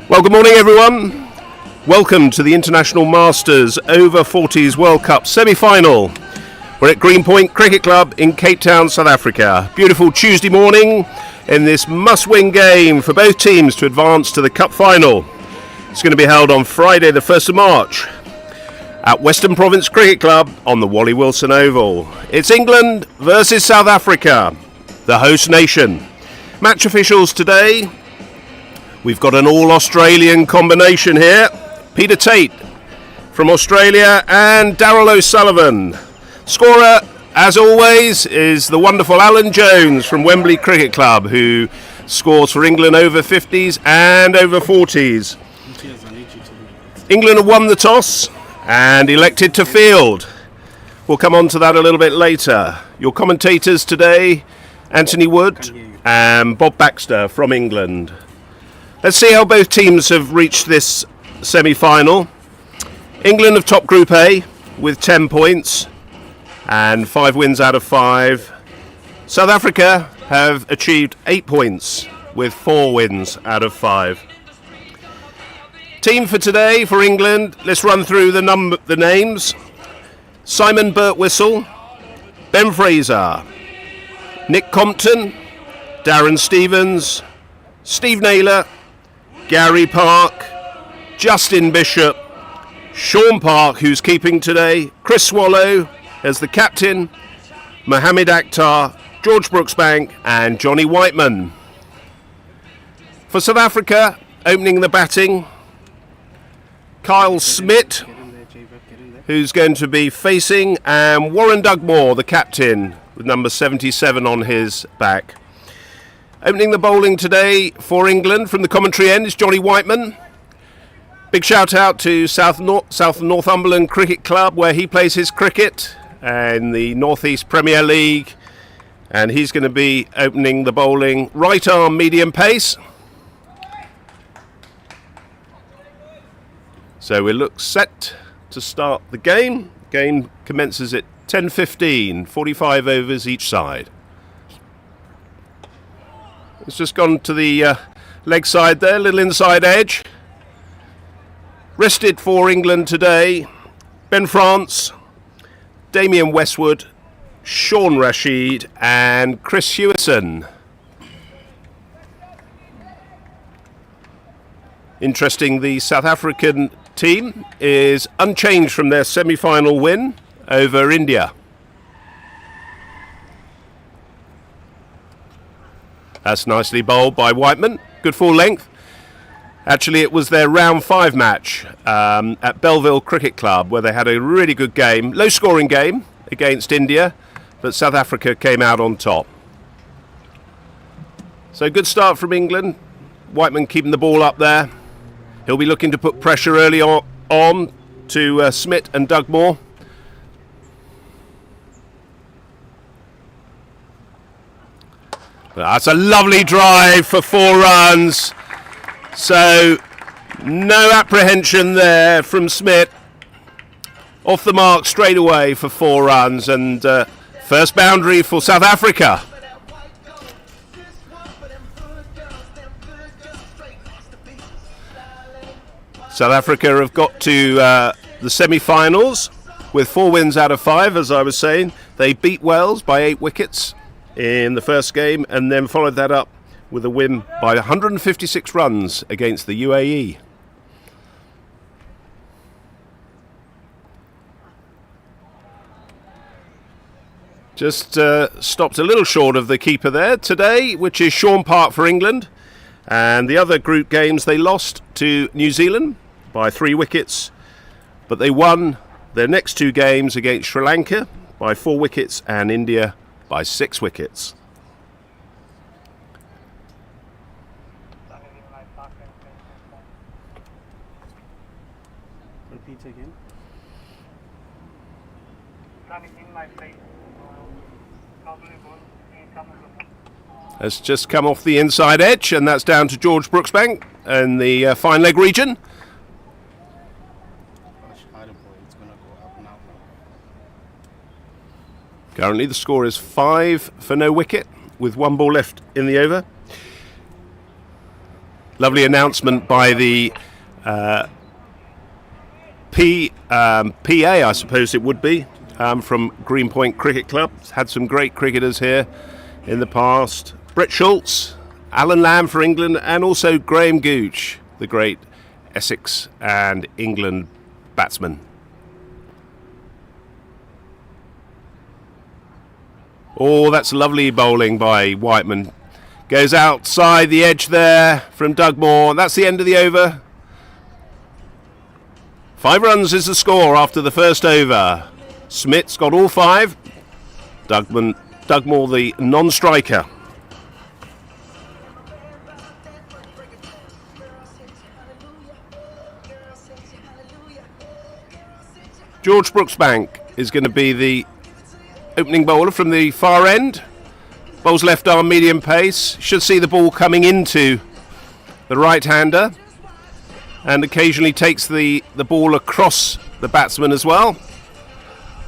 Well, good morning, everyone. Welcome to the International Masters over 40's World Cup semi-final. We're at Greenpoint Cricket Club in Cape Town, South Africa. Beautiful Tuesday morning in this must-win game for both teams to advance to the Cup final. It's going to be held on Friday the 1st of March at Western Province Cricket Club on the Wally Wilson Oval. It's England versus South Africa, the host nation. Match officials today, we've got an all-Australian combination here. Peter Tate from Australia and Daryl O'Sullivan. Scorer, as always, is the wonderful Alan Jones from Wembley Cricket Club, who scores for England over 50s and over 40s. England have won the toss and elected to field. We'll come on to that a little bit later. Your commentators today, Anthony Wood and Bob Baxter from England. Let's see how both teams have reached this semi-final. England have topped Group A with 10 points and 5 wins out of 5. South Africa have achieved 8 points with 4 wins out of 5. Team for today for England, let's run through the names. Simon Birtwistle, Ben Fraser, Nick Compton, Darren Stevens, Steve Naylor, Gary Park, Justin Bishop, Sean Park, who's keeping today, Chris Swallow as the captain, Mohamed Akhtar, George Brooksbank and Johnny Whiteman. For South Africa, opening the batting, Kyle Smith, who's going to be facing, and Warren Dugmore, the captain, with number 77 on his back. Opening the bowling today for England from the commentary end is Johnny Whiteman. Big shout out to South Northumberland Cricket Club, where he plays his cricket in the North East Premier League, and he's going to be opening the bowling. Right arm medium pace. So we look set to start the game. Game commences at 10:15, 45 overs each side. It's just gone to the leg side there, little inside edge. Rested for England today, Ben France, Damien Westwood, Sean Rashid and Chris Hewison. Interesting, the South African team is unchanged from their semi-final win over India. That's nicely bowled by Whiteman. Good full length. Actually, it was their round 5 match at Belleville Cricket Club, where they had a really good game, low-scoring game against India, but South Africa came out on top. So good start from England. Whiteman keeping the ball up there. He'll be looking to put pressure early on to Smith and Dugmore. That's a lovely drive for 4 runs. So no apprehension there from Smith. Off the mark straight away for 4 runs, and first boundary for South Africa. South Africa have got to the semi-finals with 4 wins out of 5, as I was saying. They beat Wales by 8 wickets in the first game, and then followed that up with a win by 156 runs against the UAE. Just stopped a little short of the keeper there today, which is Sean Park for England. And the other group games, they lost to New Zealand by 3 wickets, but they won their next 2 games against Sri Lanka by 4 wickets and India by 6 wickets. Repeat again. Has just come off the inside edge, and that's down to George Brooksbank in the fine leg region. Currently the score is 5 for no wicket with 1 ball left in the over. Lovely announcement by the PA, I suppose it would be, from Greenpoint Cricket Club. It's had some great cricketers here in the past. Brett Schultz, Alan Lamb for England, and also Graham Gooch, the great Essex and England batsman. Oh, that's lovely bowling by Whiteman. Goes outside the edge there from Doug Moore. That's the end of the over. 5 runs is the score after the first over. Smith's got all 5. Doug Moore, the non-striker. George Brooksbank is going to be the opening bowler from the far end. Bowls left arm medium pace. Should see the ball coming into the right-hander, and occasionally takes the ball across the batsman as well.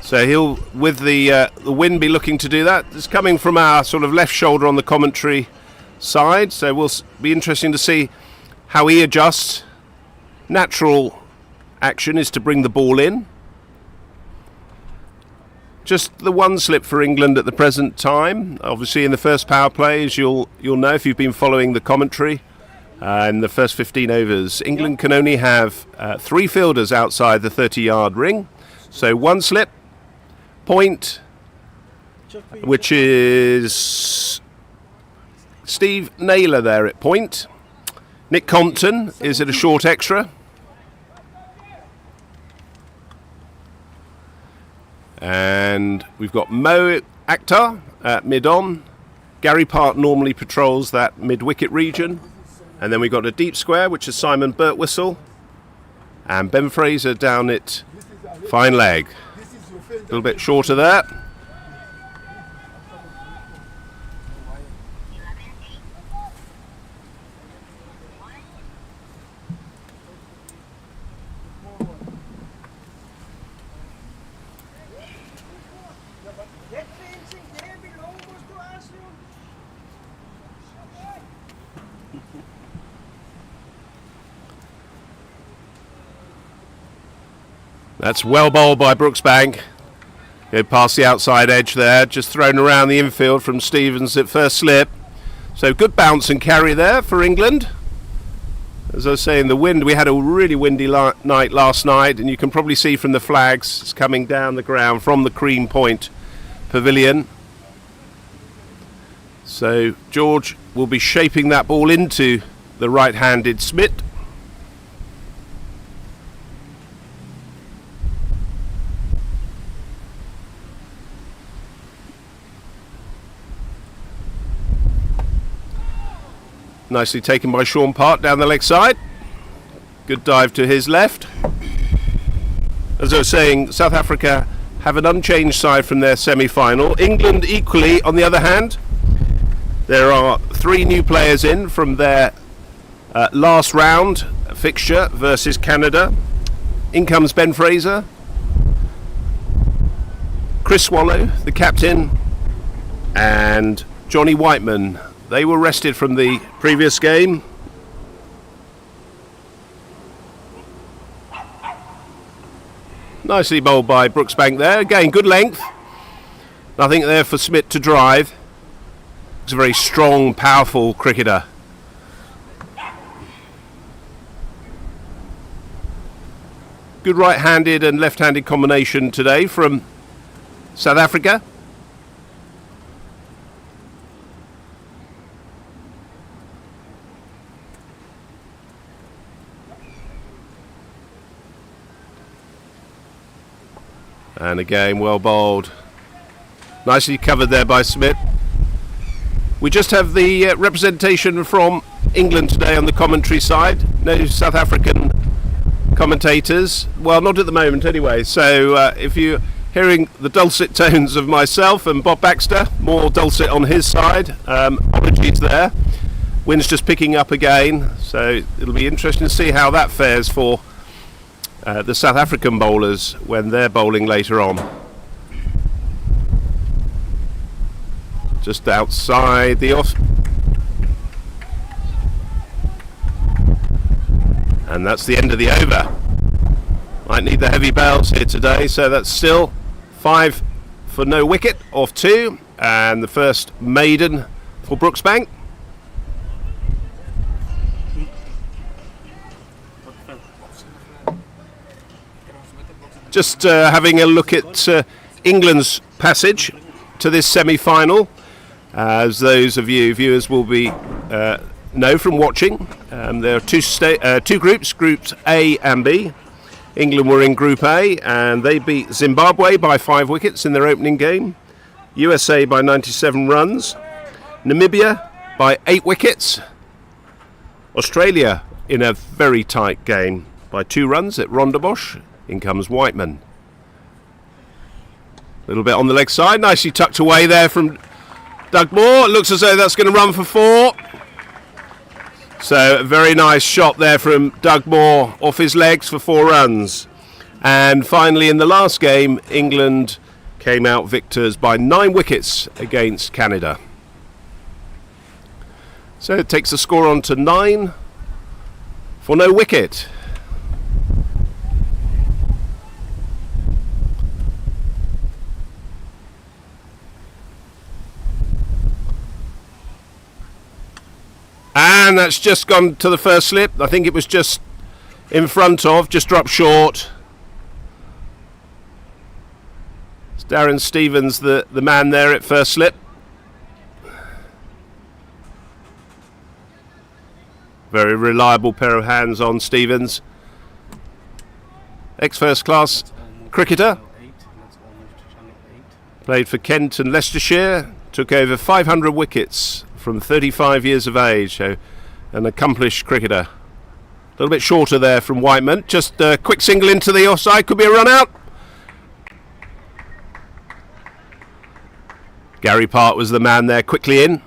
So he'll, with the wind, be looking to do that. It's coming from our sort of left shoulder on the commentary side, so we'll be interesting to see how he adjusts. Natural action is to bring the ball in. Just the 1 slip for England at the present time. Obviously in the first power play, as you'll know if you've been following the commentary, in the first 15 overs, England can only have 3 fielders outside the 30-yard ring. So 1 slip, point, which is Steve Naylor there at point. Nick Compton is at a short extra. And we've got Mo Akhtar at mid-on. Gary Park normally patrols that mid-wicket region. And then we've got a deep square, which is Simon Birtwistle. And Ben Fraser down at fine leg. A little bit shorter there. That's well bowled by Brooksbank. Go past the outside edge there, just thrown around the infield from Stevens at first slip. So good bounce and carry there for England. As I was saying, the wind, we had a really windy night last night, and you can probably see from the flags it's coming down the ground from the Cream Point Pavilion. So George will be shaping that ball into the right-handed Smith. Nicely taken by Sean Park down the leg side. Good dive to his left. As I was saying, South Africa have an unchanged side from their semi-final. England equally, on the other hand. There are 3 new players in from their last round fixture versus Canada. In comes Ben Fraser. Chris Swallow, the captain, and Johnny Whiteman. They were rested from the previous game. Nicely bowled by Brooksbank there. Again, good length. Nothing there for Smith to drive. He's a very strong, powerful cricketer. Good right-handed and left-handed combination today from South Africa. And again, well bowled. Nicely covered there by Smith. We just have the representation from England today on the commentary side. No South African commentators. Well, not at the moment anyway. So if you're hearing the dulcet tones of myself and Bob Baxter, more dulcet on his side, apologies there. Wind's just picking up again. So it'll be interesting to see how that fares for the South African bowlers when they're bowling later on. just outside the off. And that's the end of the over. Might need the heavy bells here today, so that's still 5 for no wicket off 2, and the first maiden for Brooksbank. Just having a look at England's passage to this semi-final, as those of you viewers will be know from watching. There are two groups, Groups A and B. England were in Group A and they beat Zimbabwe by 5 wickets in their opening game, USA by 97 runs, Namibia by 8 wickets, Australia in a very tight game by 2 runs at Rondebosch. In comes Whiteman. A little bit on the leg side, nicely tucked away there from Doug Moore. It looks as though that's going to run for 4. So a very nice shot there from Doug Moore off his legs for 4 runs. And finally in the last game, England came out victors by 9 wickets against Canada. So it takes the score on to 9 for no wicket. And that's just gone to the first slip. I think it was just in front of, just dropped short. It's Darren Stevens, the man there at first slip. Very reliable pair of hands on Stevens. Ex-first class cricketer. Played for Kent and Leicestershire. Took over 500 wickets from 35 years of age, so an accomplished cricketer. A little bit shorter there from Whiteman. Just a quick single into the offside, could be a run out. Gary Part was the man there, quickly in.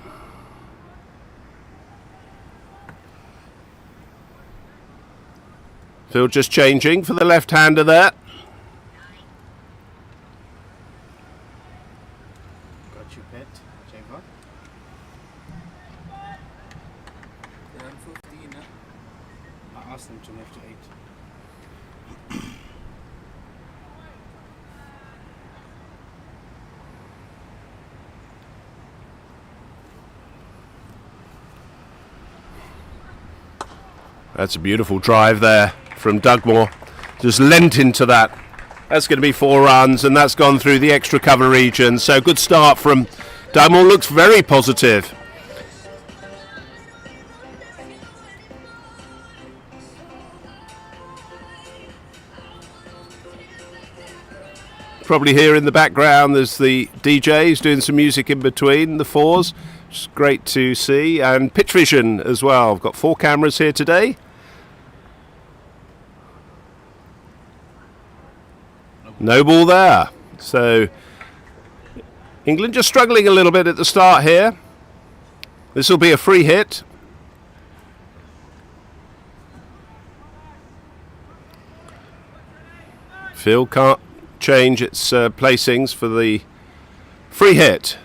Field just changing for the left-hander there. Got you, Pet. Chamber. I asked them to move to 8. That's a beautiful drive there from Doug Moore. Just lent into that. That's going to be 4 runs, and that's gone through the extra cover region. So good start from Doug Moore. Looks very positive. Probably here in the background there's the DJs doing some music in between the 4s. It's great to see, and pitch vision as well. I've got 4 cameras here today. No ball there. So England just struggling a little bit at the start here. This will be a free hit. Field can't change its placings for the free hit.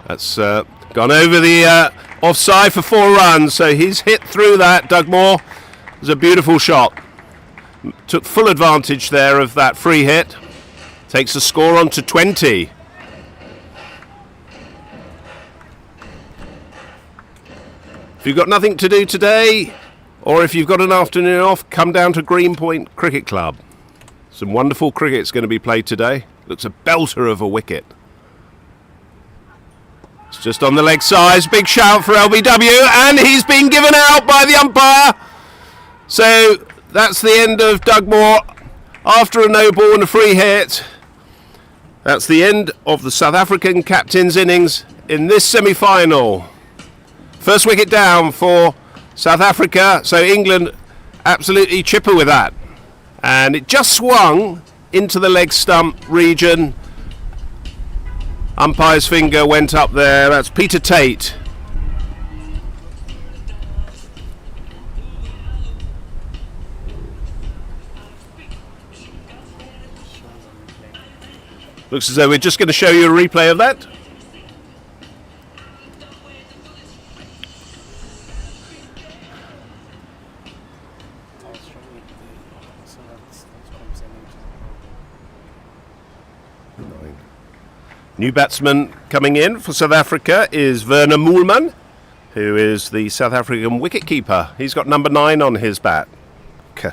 That's gone over the offside for 4 runs, so he's hit through that. Doug Moore. It was a beautiful shot. Took full advantage there of that free hit. Takes the score on to 20. If you've got nothing to do today, or if you've got an afternoon off, come down to Greenpoint Cricket Club. Some wonderful cricket's going to be played today. Looks a belter of a wicket. It's just on the leg side. Big shout for LBW, and he's been given out by the umpire. So that's the end of Doug Moore after a no ball and a free hit. That's the end of the South African captain's innings in this semi-final. First wicket down for South Africa, so England absolutely chipper with that. And it just swung into the leg stump region. Umpire's finger went up there. That's Peter Tate. Looks as though we're just going to show you a replay of that. New batsman coming in for South Africa is Werner Moelman, who is the South African wicketkeeper. He's got number 9 on his bat. Okay.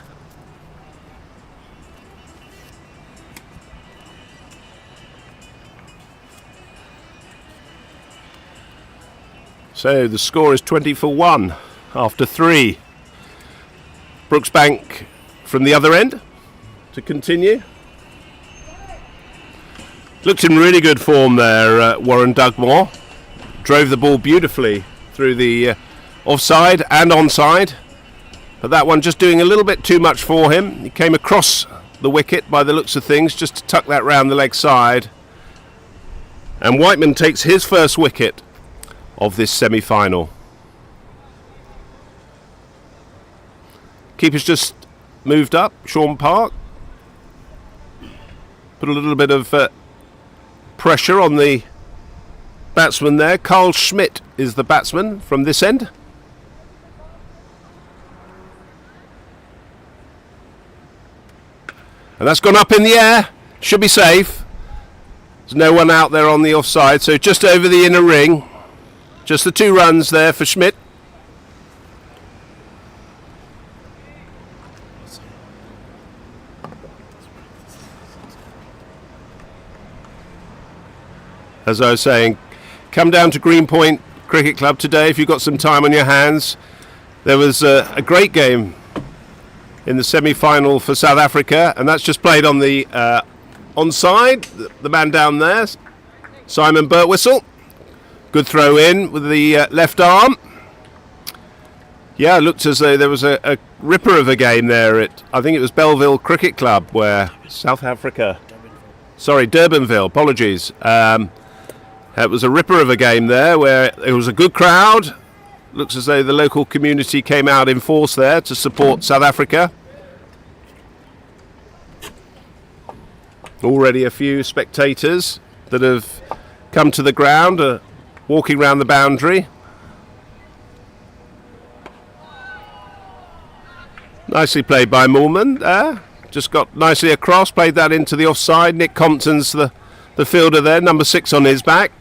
So the score is 20 for 1 after 3. Brooksbank from the other end to continue. Looked in really good form there, Warren Dugmore. Drove the ball beautifully through the offside and onside. But that one just doing a little bit too much for him. He came across the wicket by the looks of things, just to tuck that round the leg side. And Whiteman takes his first wicket of this semi-final. Keeper's just moved up, Sean Park. Put a little bit of pressure on the batsman there. Carl Schmidt is the batsman from this end. And that's gone up in the air. Should be safe. There's no one out there on the offside, so just over the inner ring. Just the 2 runs there for Schmidt. As I was saying, come down to Greenpoint Cricket Club today if you've got some time on your hands. There was a great game in the semi-final for South Africa, and that's just played on the onside. The man down there, Simon Birtwistle. Good throw in with the left arm. Yeah, it looked as though there was a ripper of a game there at, I think it was Belleville Cricket Club, where South Africa... Durbanville, apologies. It was a ripper of a game there where it was a good crowd. Looks as though the local community came out in force there to support South Africa. Already a few spectators that have come to the ground, walking around the boundary. Nicely played by Moolman there. Just got nicely across, played that into the offside. Nick Compton's the fielder there, number 6 on his back.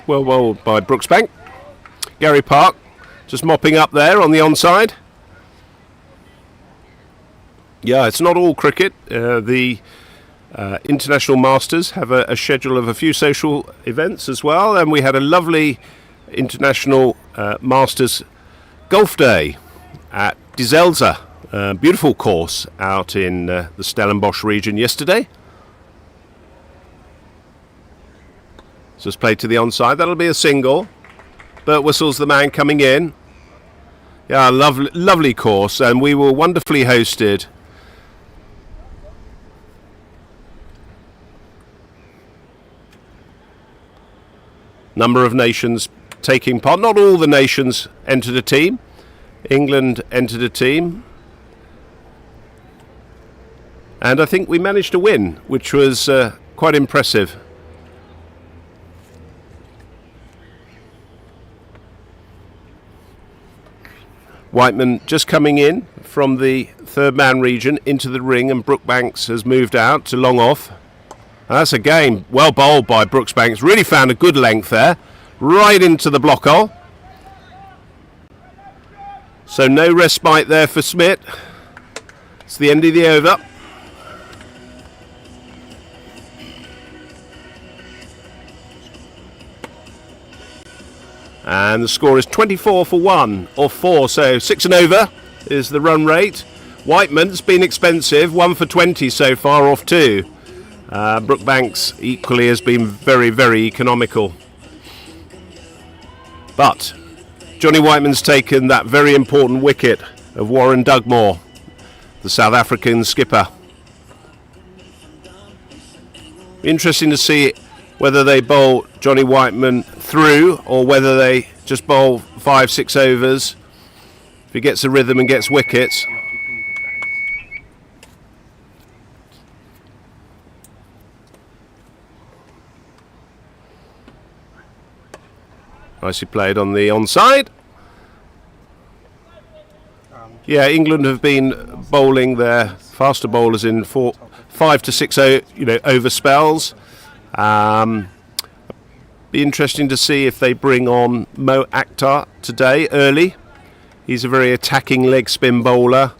Well bowled by Brooksbank. Gary Park just mopping up there on the onside. Yeah, it's not all cricket. The International Masters have a schedule of a few social events as well, and we had a lovely International Masters Golf Day at Dizelza. Beautiful course out in the Stellenbosch region yesterday. Just played to the onside. That'll be a single. Birtwistle's the man coming in. Yeah, lovely course, and we were wonderfully hosted. Number of nations taking part. Not all the nations entered a team. England entered a team. And I think we managed to win, which was quite impressive. Whiteman just coming in from the third man region into the ring, and Brooksbanks has moved out to long off. And that's a game well bowled by Brooksbanks. Really found a good length there, right into the block hole. So no respite there for Smith. It's the end of the over. And the score is 24 for 1 or 4, so 6 and over is the run rate. Whiteman's been expensive, 1 for 20 so far off 2. Brookbank's equally has been very, very economical. But Johnny Whiteman's taken that very important wicket of Warren Dugmore, the South African skipper. Interesting to see whether they bowl Johnny Whiteman through or whether they just bowl 5-6 overs. If he gets a rhythm and gets wickets. Nicely played on the onside. Yeah, England have been bowling their faster bowlers in 5 to 6 over spells. Be interesting to see if they bring on Mo Akhtar today early. He's a very attacking leg spin bowler,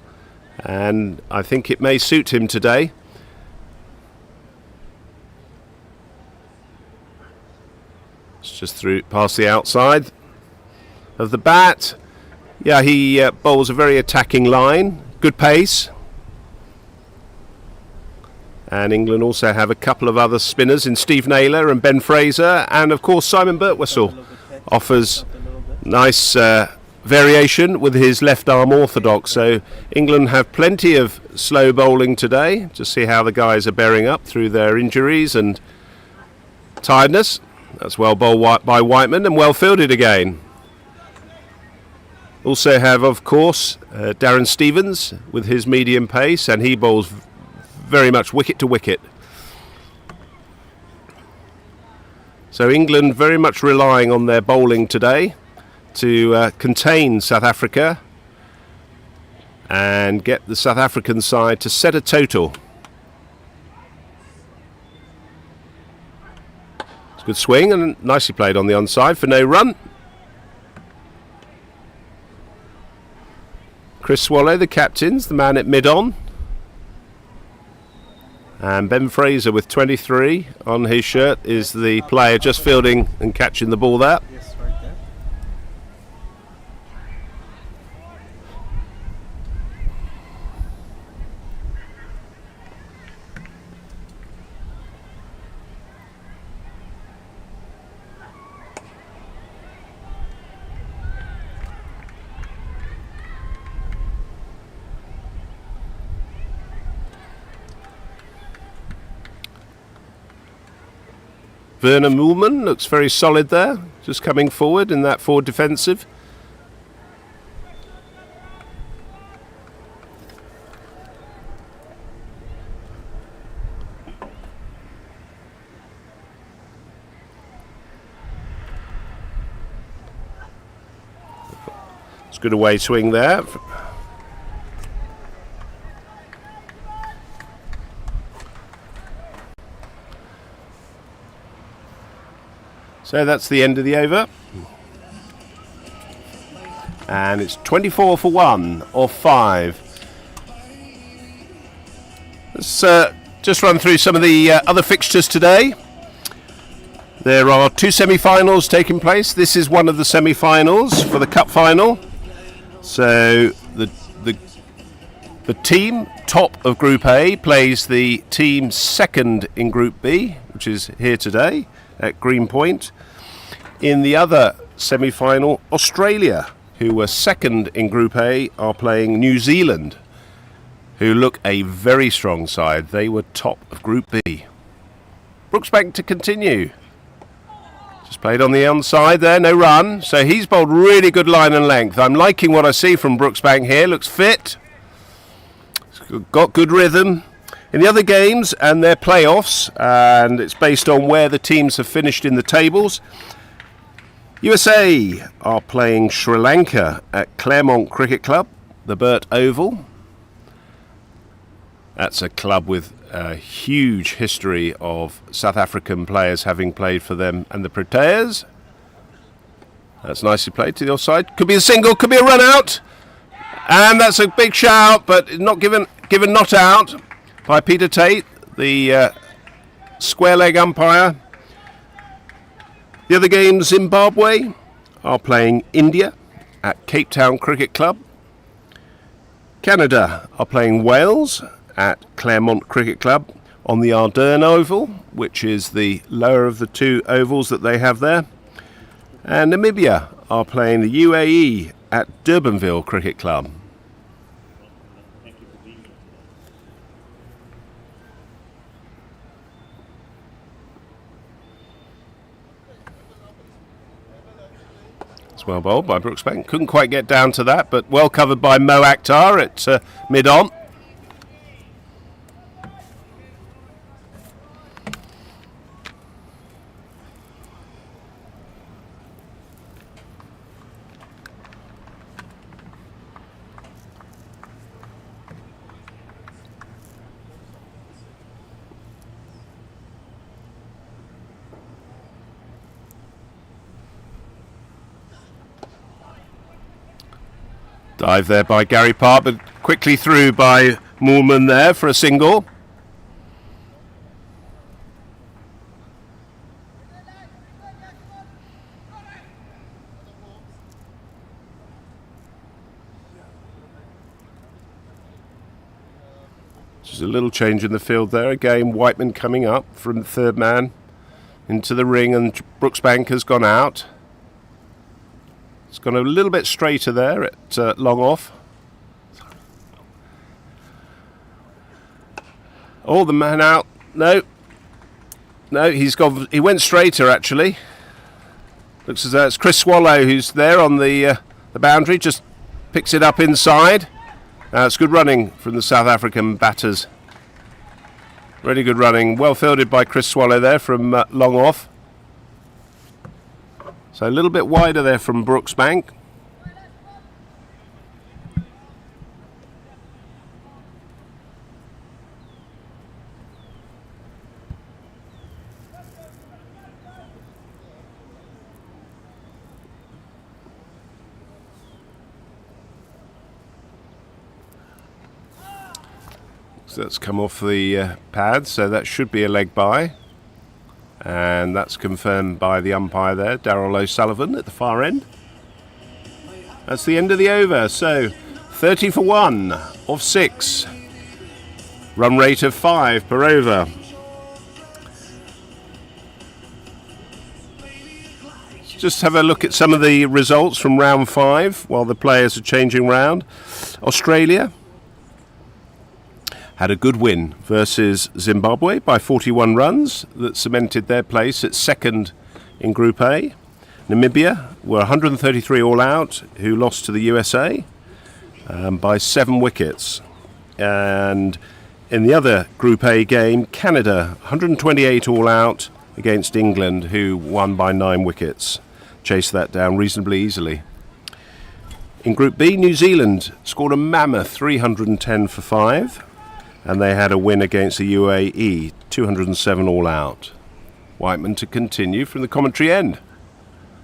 and I think it may suit him today. It's just through past the outside of the bat. Yeah, he bowls a very attacking line, good pace. And England also have a couple of other spinners in Steve Naylor and Ben Fraser, and of course Simon Birtwistle offers nice variation with his left arm orthodox. So England have plenty of slow bowling today. Just see how the guys are bearing up through their injuries and tiredness. That's well bowled by Whiteman and well fielded again. Also have, of course, Darren Stevens with his medium pace, and he bowls very much wicket to wicket. So England very much relying on their bowling today to contain South Africa and get the South African side to set a total. It's a good swing and nicely played on the onside for no run. Chris Swallow, the captain's the man at mid-on. And Ben Fraser with 23 on his shirt is the player just fielding and catching the ball there. Yes, right there. Werner Moolman looks very solid there, just coming forward in that forward defensive. It's a good away swing there. So that's the end of the over. And it's 24 for 1 or 5. Let's just run through some of the other fixtures today. There are 2 semi-finals taking place. This is one of the semi-finals for the cup final. So the team top of Group A plays the team second in Group B, which is here today at Greenpoint. In the other semi-final, Australia, who were second in Group A, are playing New Zealand, who look a very strong side. They were top of Group B. Brooksbank to continue. Just played on the onside there, no run. So he's bowled really good line and length. I'm liking what I see from Brooksbank here. Looks fit. Got good rhythm. In the other games and their playoffs, and it's based on where the teams have finished in the tables, USA are playing Sri Lanka at Claremont Cricket Club, the Burt Oval. That's a club with a huge history of South African players having played for them and the Proteas. That's nicely played to the offside. Could be a single, could be a run out. And that's a big shout, but not given not out by Peter Tate, the square leg umpire. The other games, Zimbabwe are playing India at Cape Town Cricket Club. Canada are playing Wales at Claremont Cricket Club on the Ardern Oval, which is the lower of the two ovals that they have there. And Namibia are playing the UAE at Durbanville Cricket Club. It's well bowled by Brooksbank. Couldn't quite get down to that, but well covered by Mo Akhtar at mid-on. Dive there by Gary Park, but quickly through by Moorman there for a single. Just a little change in the field there. Again, Whiteman coming up from the third man into the ring, and Brooksbank has gone out. It's gone a little bit straighter there at long off. Oh, the man out. No, he went straighter actually. Looks as though it's Chris Swallow who's there on the boundary. Just picks it up inside. It's good running from the South African batters. Really good running. Well fielded by Chris Swallow there from long off. So a little bit wider there from Brooksbank. So that's come off the pad, so that should be a leg bye. And that's confirmed by the umpire there, Darryl O'Sullivan at the far end. That's the end of the over. So 30 for 1 off 6. Run rate of 5 per over. Just have a look at some of the results from round 5 while the players are changing round. Australia had a good win versus Zimbabwe by 41 runs that cemented their place at second in Group A. Namibia were 133 all out, who lost to the USA by 7 wickets. And in the other Group A game, Canada 128 all out against England, who won by 9 wickets. Chased that down reasonably easily. In Group B, New Zealand scored a mammoth 310 for 5. And they had a win against the UAE, 207 all out. Whiteman to continue from the commentary end.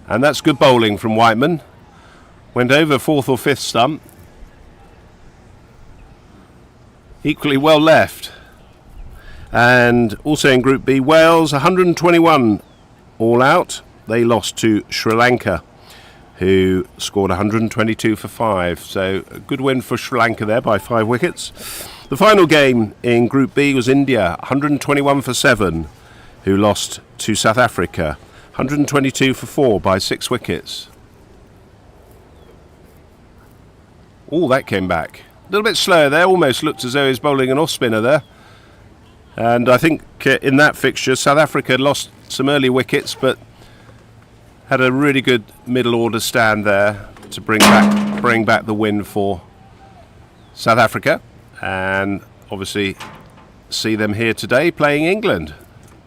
And that's good bowling from Whiteman. Went over 4th or 5th stump. Equally well left. And also in Group B, Wales, 121 all out. They lost to Sri Lanka, who scored 122 for 5. So a good win for Sri Lanka there by 5 wickets. The final game in Group B was India, 121 for 7, who lost to South Africa, 122 for 4 by 6 wickets. Oh, that came back. A little bit slower there, almost looked as though he was bowling an off-spinner there. And I think in that fixture, South Africa lost some early wickets, but had a really good middle order stand there to bring back the win for South Africa. And obviously see them here today playing England,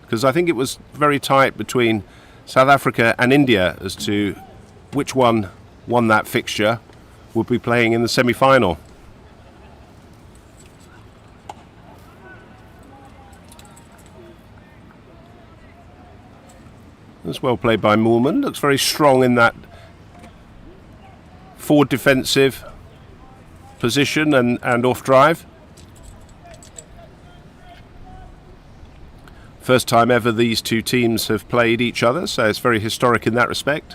because I think it was very tight between South Africa and India as to which one won that fixture would be playing in the semi-final. That's well played by Moorman. Looks very strong in that forward defensive position and off drive. First time ever these two teams have played each other, so it's very historic in that respect.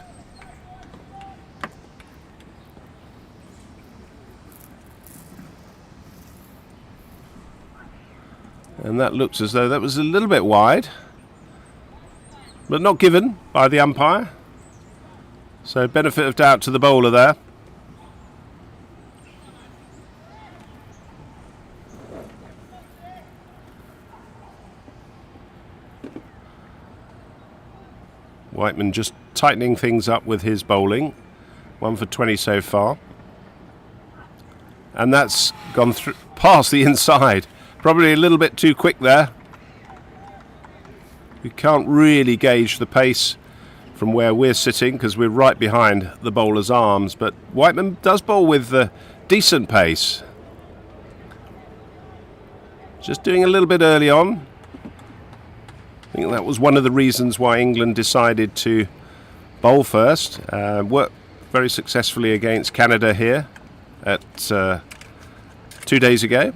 And that looks as though that was a little bit wide, but not given by the umpire. So benefit of doubt to the bowler there. Whiteman just tightening things up with his bowling. 1 for 20 so far. And that's gone through past the inside. Probably a little bit too quick there. We can't really gauge the pace from where we're sitting because we're right behind the bowler's arms. But Whiteman does bowl with decent pace. Just doing a little bit early on. I think that was one of the reasons why England decided to bowl first. Worked very successfully against Canada here at 2 days ago.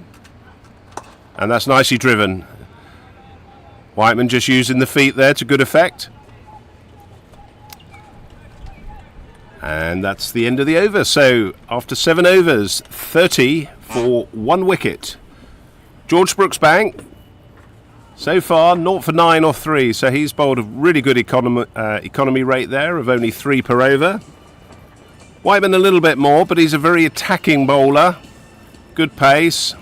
And that's nicely driven. Whiteman just using the feet there to good effect. And that's the end of the over. So after 7 overs, 30 for 1 wicket. George Brooksbank, so far 0 for 9 or 3. So he's bowled a really good economy rate there of only 3 per over. Whiteman a little bit more, but he's a very attacking bowler. Good pace.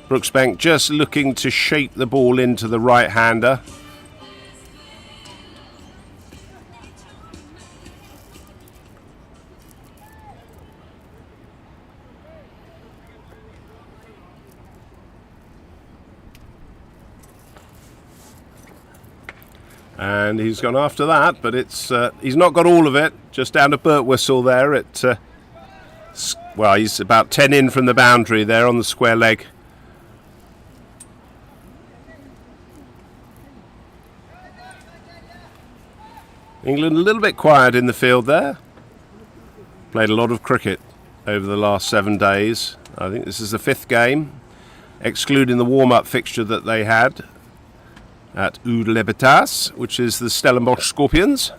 Brooksbank just looking to shape the ball into the right-hander. And he's gone after that, but it's he's not got all of it. Just down to Burt Whistle there. Well, he's about 10 in from the boundary there on the square leg. England a little bit quiet in the field there. Played a lot of cricket over the last 7 days. I think this is the 5th game, excluding the warm-up fixture that they had at Oud-le-Betas, which is the Stellenbosch Scorpions.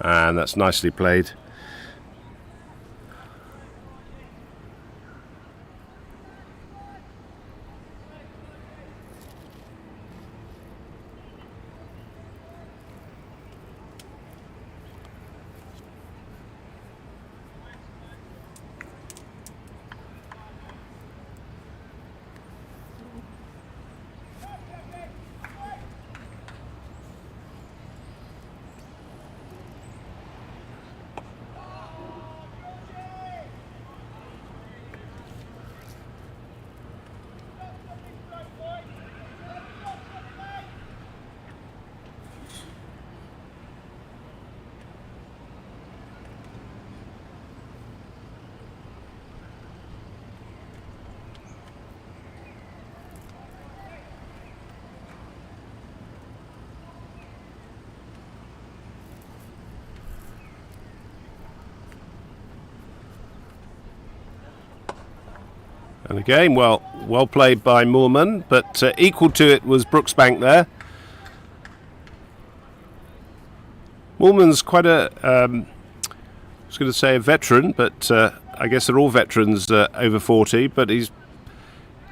And that's nicely played. And again, well played by Moorman, but equal to it was Brooksbank there. Moorman's quite I was going to say a veteran, but I guess they're all veterans over 40, but he's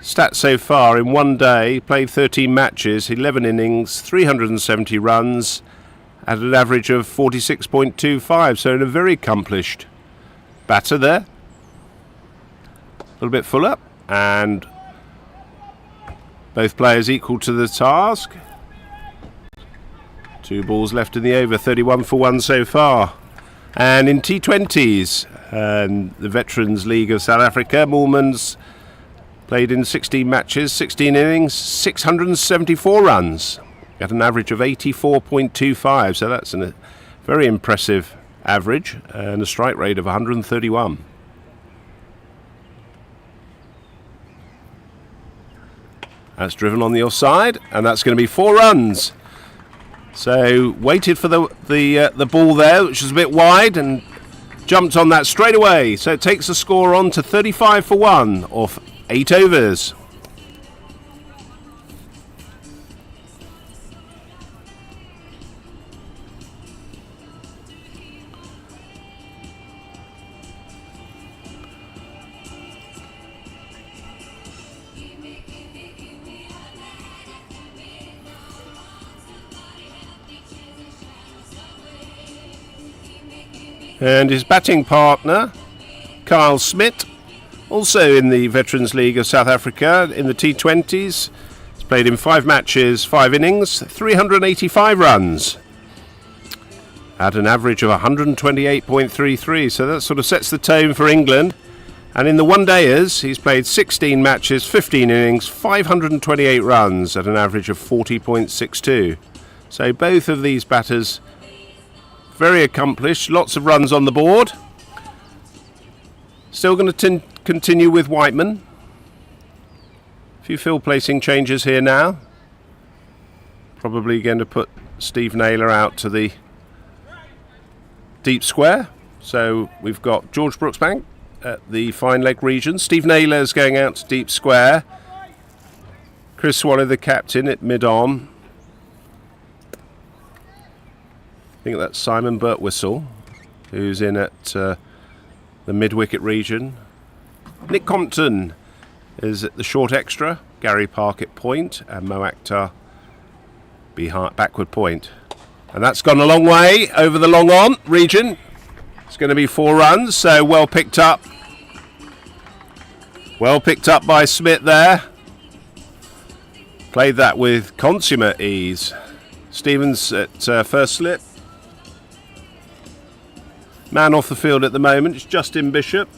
stats so far in 1 day, played 13 matches, 11 innings, 370 runs, at an average of 46.25, so a very accomplished batter there. A little bit full up, and both players equal to the task. 2 balls left in the over, 31 for 1 so far. And in T20s, the Veterans League of South Africa, Moorman's played in 16 matches, 16 innings, 674 runs at an average of 84.25, so that's a very impressive average, and a strike rate of 131. That's driven on the offside, and that's going to be 4 runs. So waited for the ball there, which was a bit wide, and jumped on that straight away. So it takes the score on to 35 for 1 off 8 overs. And his batting partner, Kyle Smith, also in the Veterans League of South Africa in the T20s. He's played in 5 matches, 5 innings, 385 runs at an average of 128.33. So that sort of sets the tone for England. And in the one-dayers, he's played 16 matches, 15 innings, 528 runs at an average of 40.62. So both of these batters very accomplished, lots of runs on the board. Still going to continue with Whiteman. A few field placing changes here now. Probably going to put Steve Naylor out to the deep square. So we've got George Brooksbank at the fine leg region. Steve Naylor is going out to deep square. Chris Swallow, the captain, at mid-on. I think that's Simon Birtwistle, who's in at the mid-wicket region. Nick Compton is at the short extra. Gary Park at point, and Mo Akhtar behind backward point. And that's gone a long way over the long on region. It's going to be 4 runs, so well picked up. Well picked up by Smith there. Played that with consummate ease. Stevens at first slip. Man off the field at the moment is Justin Bishop.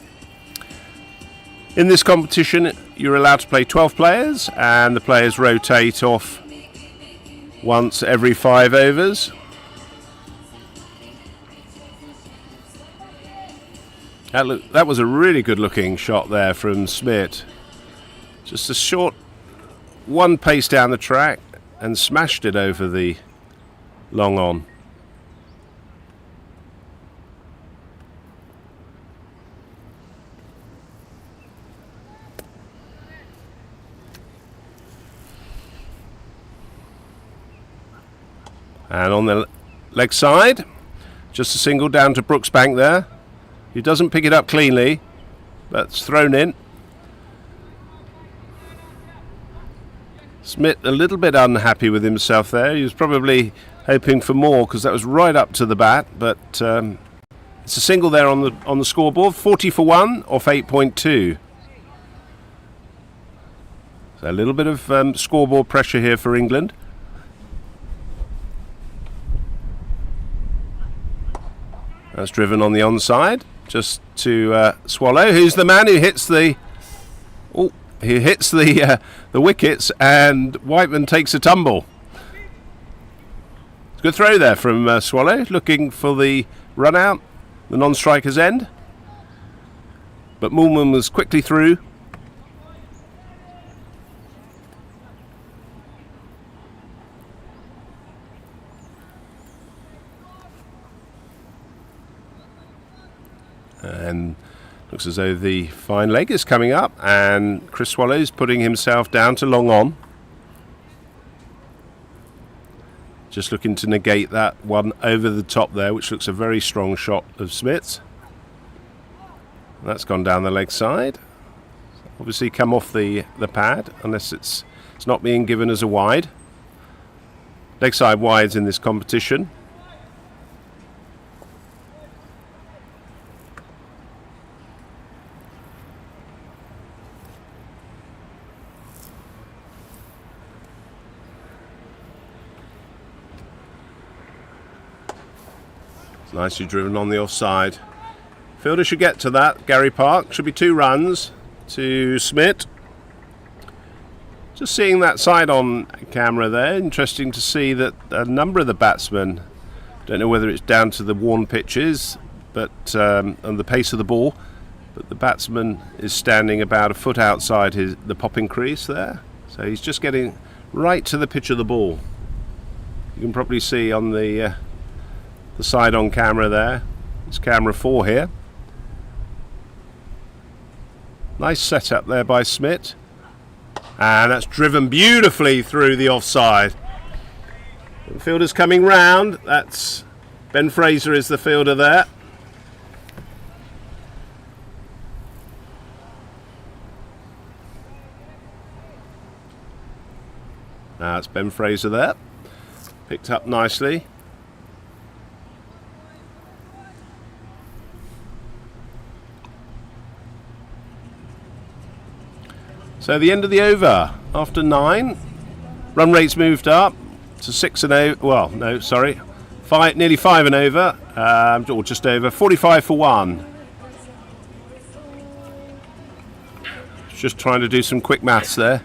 In this competition, you're allowed to play 12 players, and the players rotate off once every 5 overs. That was a really good looking shot there from Smith. Just a short one pace down the track and smashed it over the long on. And on the leg side, just a single down to Brooksbank there. He doesn't pick it up cleanly, but it's thrown in. Smith a little bit unhappy with himself there. He was probably hoping for more because that was right up to the bat, but it's a single there on the scoreboard. 40 for 1 off 8.2. So a little bit of scoreboard pressure here for England. That's driven on the onside, just to Swallow, who's the man who hits the wickets, and Whiteman takes a tumble. It's a good throw there from Swallow, looking for the run out, the non-striker's end. But Moolman was quickly through. And looks as though the fine leg is coming up, and Chris Swallow's putting himself down to long on. Just looking to negate that one over the top there, which looks a very strong shot of Smith's. That's gone down the leg side. Obviously come off the pad, unless it's not being given as a wide. Leg side wides in this competition. Nicely driven on the offside. Fielder should get to that. Gary Park. Should be 2 runs to Smith. Just seeing that side on camera there. Interesting to see that a number of the batsmen, don't know whether it's down to the worn pitches, but and the pace of the ball, but the batsman is standing about a foot outside the popping crease there. So he's just getting right to the pitch of the ball. You can probably see on the side on camera there. It's camera 4 here. Nice setup there by Smith, and that's driven beautifully through the offside. The fielder's coming round. That's Ben Fraser is the fielder there. Now it's Ben Fraser there, picked up nicely. So the end of the over after 9. Run rates moved up to 6 and over. Well, no, sorry. Nearly 5 and over. Or just over. 45 for 1. Just trying to do some quick maths there.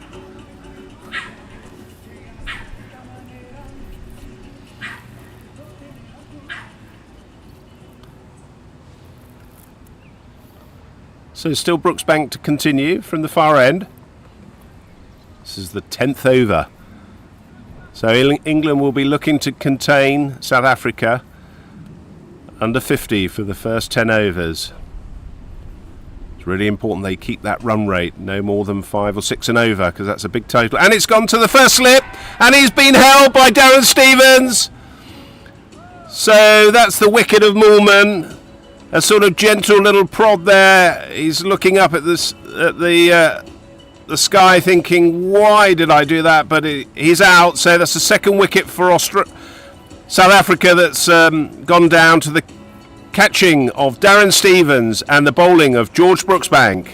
So still Brooksbank to continue from the far end. This is the 10th over. So England will be looking to contain South Africa under 50 for the first 10 overs. It's really important they keep that run rate, no more than 5 or 6 and over, because that's a big total. And it's gone to the first slip, and he's been held by Darren Stevens. So that's the wicket of Moolman. A sort of gentle little prod there. He's looking up at this the sky, thinking, "Why did I do that?" But he's out. So that's the second wicket for South Africa that's gone down to the catching of Darren Stevens and the bowling of George Brooksbank.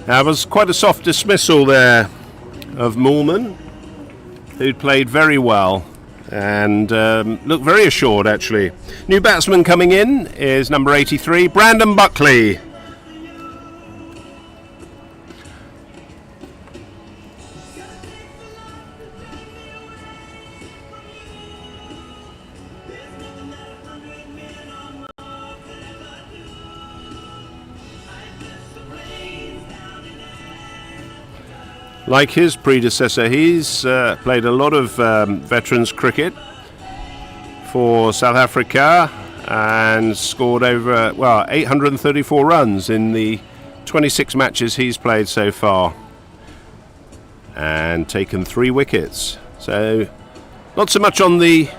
That was quite a soft dismissal there of Moolman, who'd played very well and looked very assured, actually. New batsman coming in is number 83, Brandon Buckley. Like his predecessor, he's played a lot of veterans cricket for South Africa and scored over 834 runs in the 26 matches he's played so far and taken 3 wickets. So not so much on the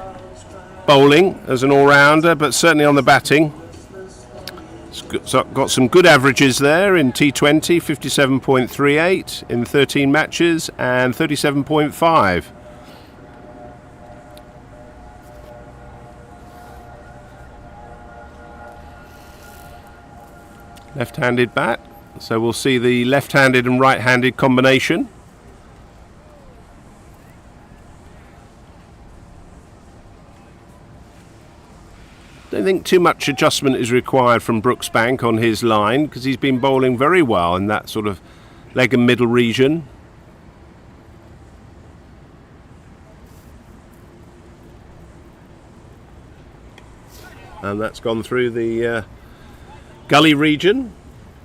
bowling as an all-rounder, but certainly on the batting. Got some good averages there in T20, 57.38 in 13 matches and 37.5. Left-handed bat, so we'll see the left-handed and right-handed combination. Don't think too much adjustment is required from Brooksbank on his line, because he's been bowling very well in that sort of leg and middle region. And that's gone through the gully region.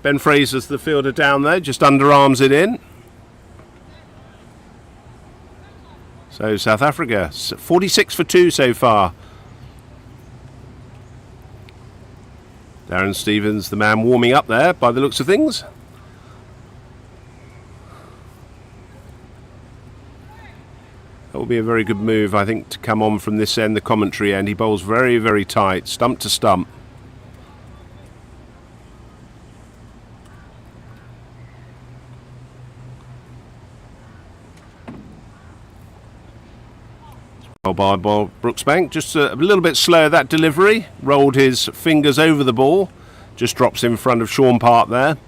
Ben Fraser's the fielder down there, just underarms it in. So South Africa, 46 for 2 so far. Darren Stevens, the man warming up there by the looks of things. That will be a very good move, I think, to come on from this end, the commentary end. He bowls very, very tight, stump to stump. By Brooksbank, just a little bit slow that delivery, rolled his fingers over the ball, just drops in front of Sean Park there.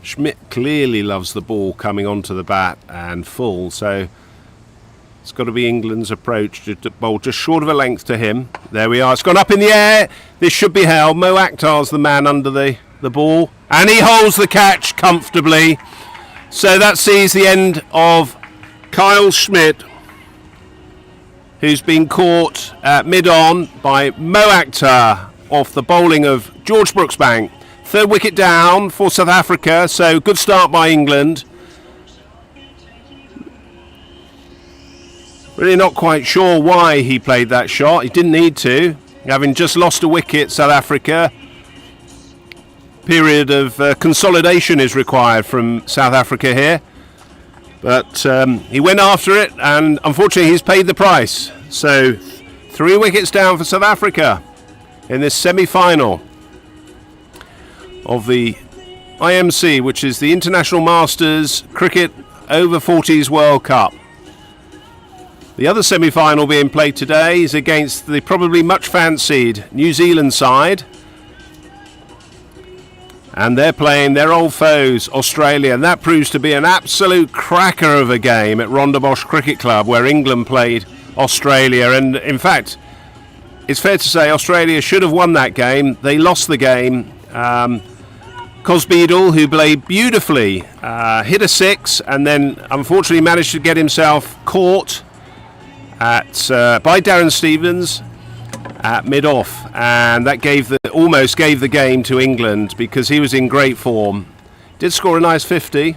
Schmidt clearly loves the ball coming onto the bat and full, so it's got to be England's approach to bowl just short of a length to him. There we are. It's gone up in the air. This should be held. Mo Akhtar's the man under the ball. And he holds the catch comfortably. So that sees the end of Kyle Schmidt, who's been caught at mid-on by Mo Akhtar off the bowling of George Brooksbank. 3rd wicket down for South Africa. So good start by England. Really not quite sure why he played that shot. He didn't need to, having just lost a wicket, South Africa. period of consolidation is required from South Africa here. But he went after it, and unfortunately he's paid the price. So 3 wickets down for South Africa in this semi-final of the IMC, which is the International Masters Cricket Over 40's World Cup. The other semi-final being played today is against the probably much fancied New Zealand side. And they're playing their old foes, Australia, and that proves to be an absolute cracker of a game at Rondebosch Cricket Club, where England played Australia. And in fact, it's fair to say Australia should have won that game. They lost the game. Cosbeedle, who played beautifully, hit a 6 and then unfortunately managed to get himself caught by Darren Stevens at mid-off, and that almost gave the game to England because he was in great form. Did score a nice 50.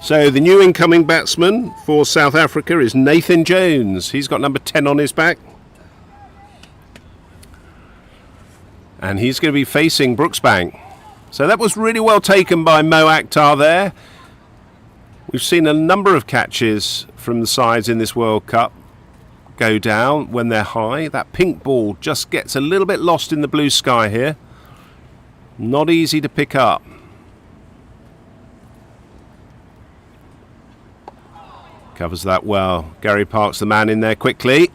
So the new incoming batsman for South Africa is Nathan Jones. He's got number 10 on his back. And he's going to be facing Brooksbank. So that was really well taken by Mo Akhtar there. We've seen a number of catches from the sides in this World Cup go down when they're high. That pink ball just gets a little bit lost in the blue sky here. Not easy to pick up. Covers that well. Gary Park's the man in there quickly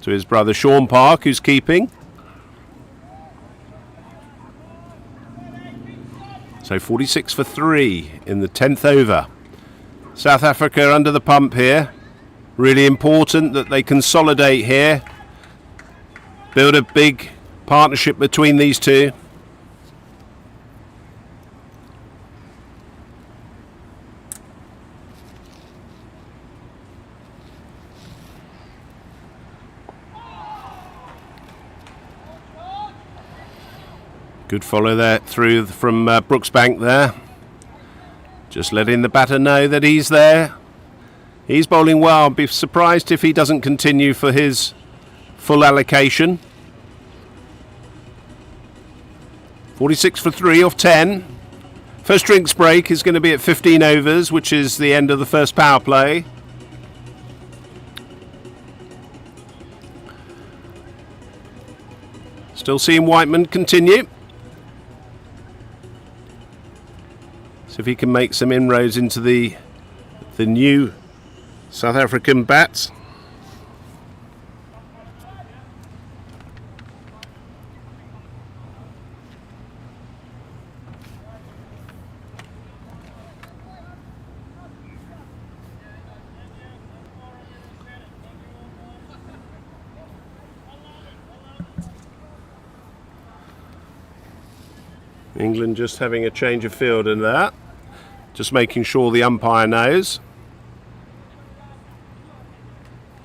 to his brother Sean Park, who's keeping. So 46 for 3 in the 10th over. South Africa under the pump here. Really important that they consolidate here. Build a big partnership between these two. Good follow there through from Brooksbank there. Just letting the batter know that he's there. He's bowling well. I'd be surprised if he doesn't continue for his full allocation. 46 for 3 off 10. First drinks break is going to be at 15 overs, which is the end of the first power play. Still seeing Whiteman continue. See if he can make some inroads into the new South African bats. England just having a change of field in that. Just making sure the umpire knows.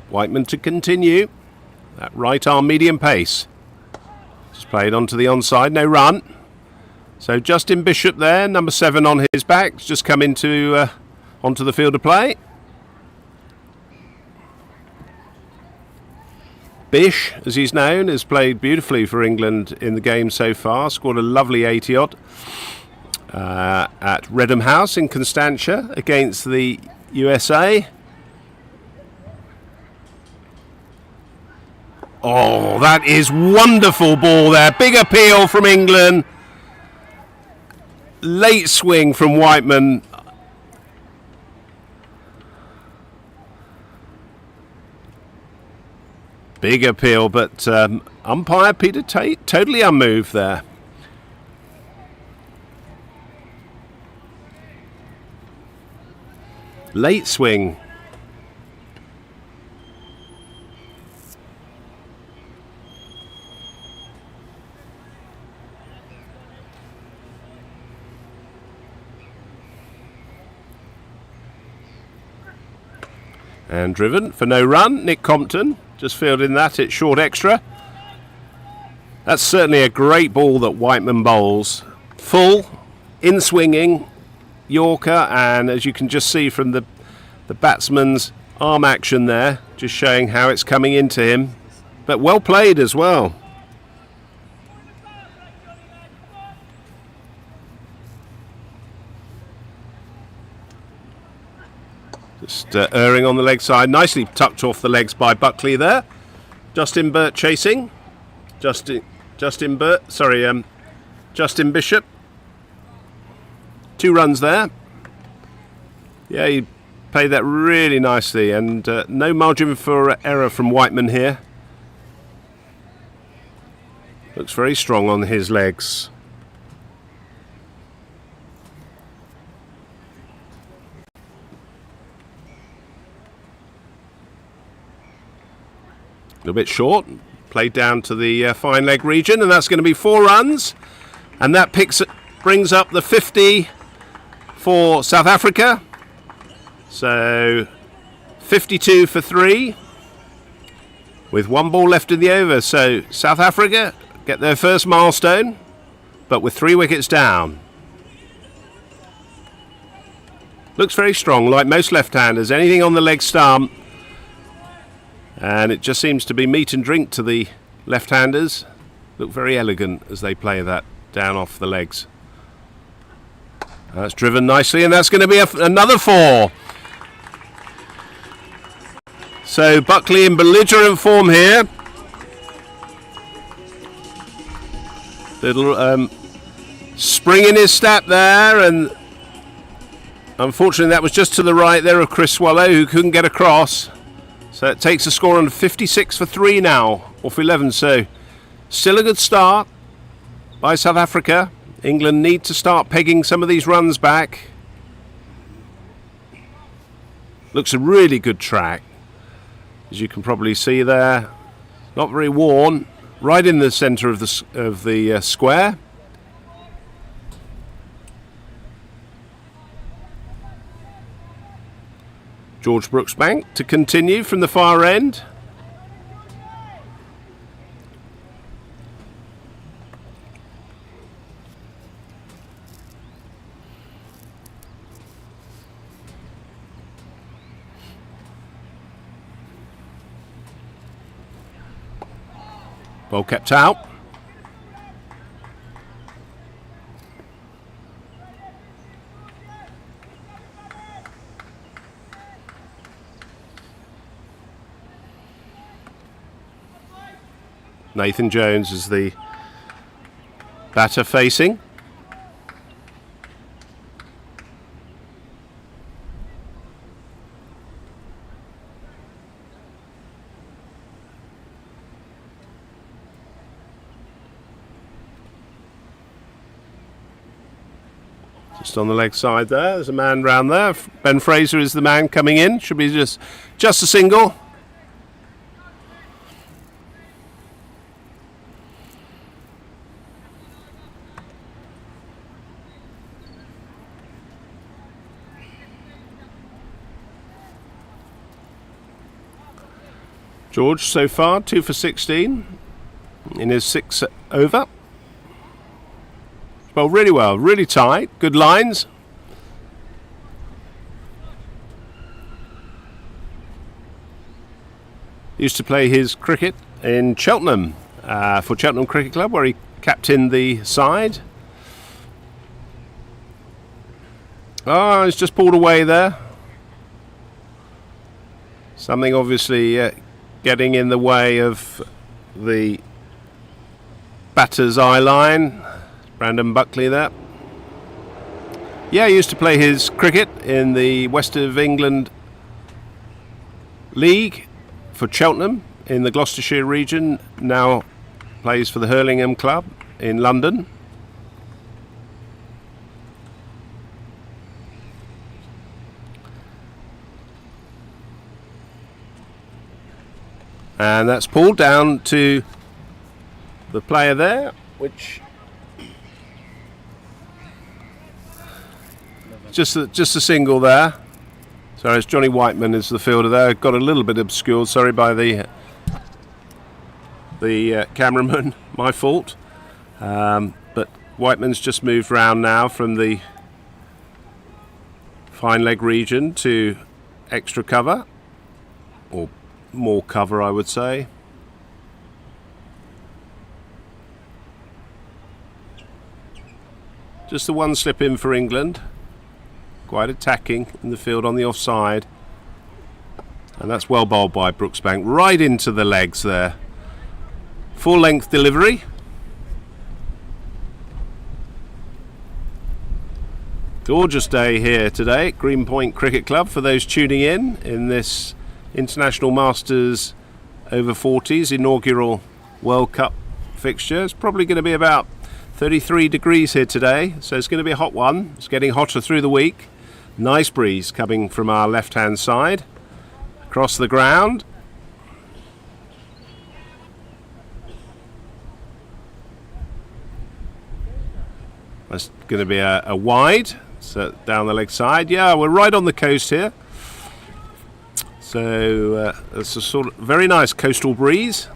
Whiteman to continue. That right arm medium pace. Just played onto the onside, no run. So Justin Bishop there, number 7 on his back, just come into onto the field of play. Bish, as he's known, has played beautifully for England in the game so far. Scored a lovely 80-odd at Redham House in Constantia against the USA. Oh, that is wonderful ball there. Big appeal from England. Late swing from Whiteman. Big appeal, but umpire Peter Tate totally unmoved there. Late swing. And driven for no run. Nick Compton just fielding that at short extra. That's certainly a great ball that Whiteman bowls. Full, in swinging, Yorker, and as you can just see from the batsman's arm action there, just showing how it's coming into him. But well played as well. Just erring on the leg side. Nicely tucked off the legs by Buckley there. Justin Burt chasing. Justin Bishop. 2 runs there. Yeah, he played that really nicely, and no margin for error from Whiteman here. Looks very strong on his legs. A little bit short, played down to the fine leg region, and that's going to be 4 runs, and that brings up the 50 for South Africa. So 52 for 3 with 1 ball left in the over. So South Africa get their first milestone, but with 3 wickets down. Looks very strong, like most left-handers. Anything on the leg stump, and it just seems to be meat and drink to the left-handers. Look very elegant as they play that down off the legs. That's driven nicely, and that's going to be another 4. So Buckley in belligerent form here. Little spring in his step there, and unfortunately that was just to the right there of Chris Swallow, who couldn't get across. So it takes a score on 56 for 3 now, off 11. So still a good start by South Africa. England need to start pegging some of these runs back. Looks a really good track, as you can probably see there. Not very worn, right in the centre of the square. George Brooksbank to continue from the far end. Ball kept out. Nathan Jones is the batter facing. Just on the leg side there, there's a man round there. Ben Fraser is the man coming in. Should be just a single. George so far 2 for 16 in his 6th over. Well, really tight, good lines. Used to play his cricket in Cheltenham for Cheltenham Cricket Club, where he captained the side. Oh, he's just pulled away there. Something obviously getting in the way of the batter's eye line. Brandon Buckley there. Yeah, he used to play his cricket in the West of England League for Cheltenham in the Gloucestershire region. Now plays for the Hurlingham Club in London. And that's pulled down to the player there, which just a single there. So it's Johnny Whiteman is the fielder there. Got a little bit obscured, sorry, by the cameraman, my fault. But Whiteman's just moved round now from the fine leg region to extra cover, or more cover, I would say. Just the one slip in for England. Quite attacking in the field on the offside. And that's well bowled by Brooksbank, right into the legs there. Full length delivery. Gorgeous day here today at Greenpoint Cricket Club for those tuning in this International Masters over 40s inaugural World Cup fixture. It's probably going to be about 33 degrees here today, so it's going to be a hot one. It's getting hotter through the week. Nice breeze coming from our left hand side across the ground. That's going to be a wide, so down the leg side. Yeah, we're right on the coast here, so it's a sort of very nice coastal breeze.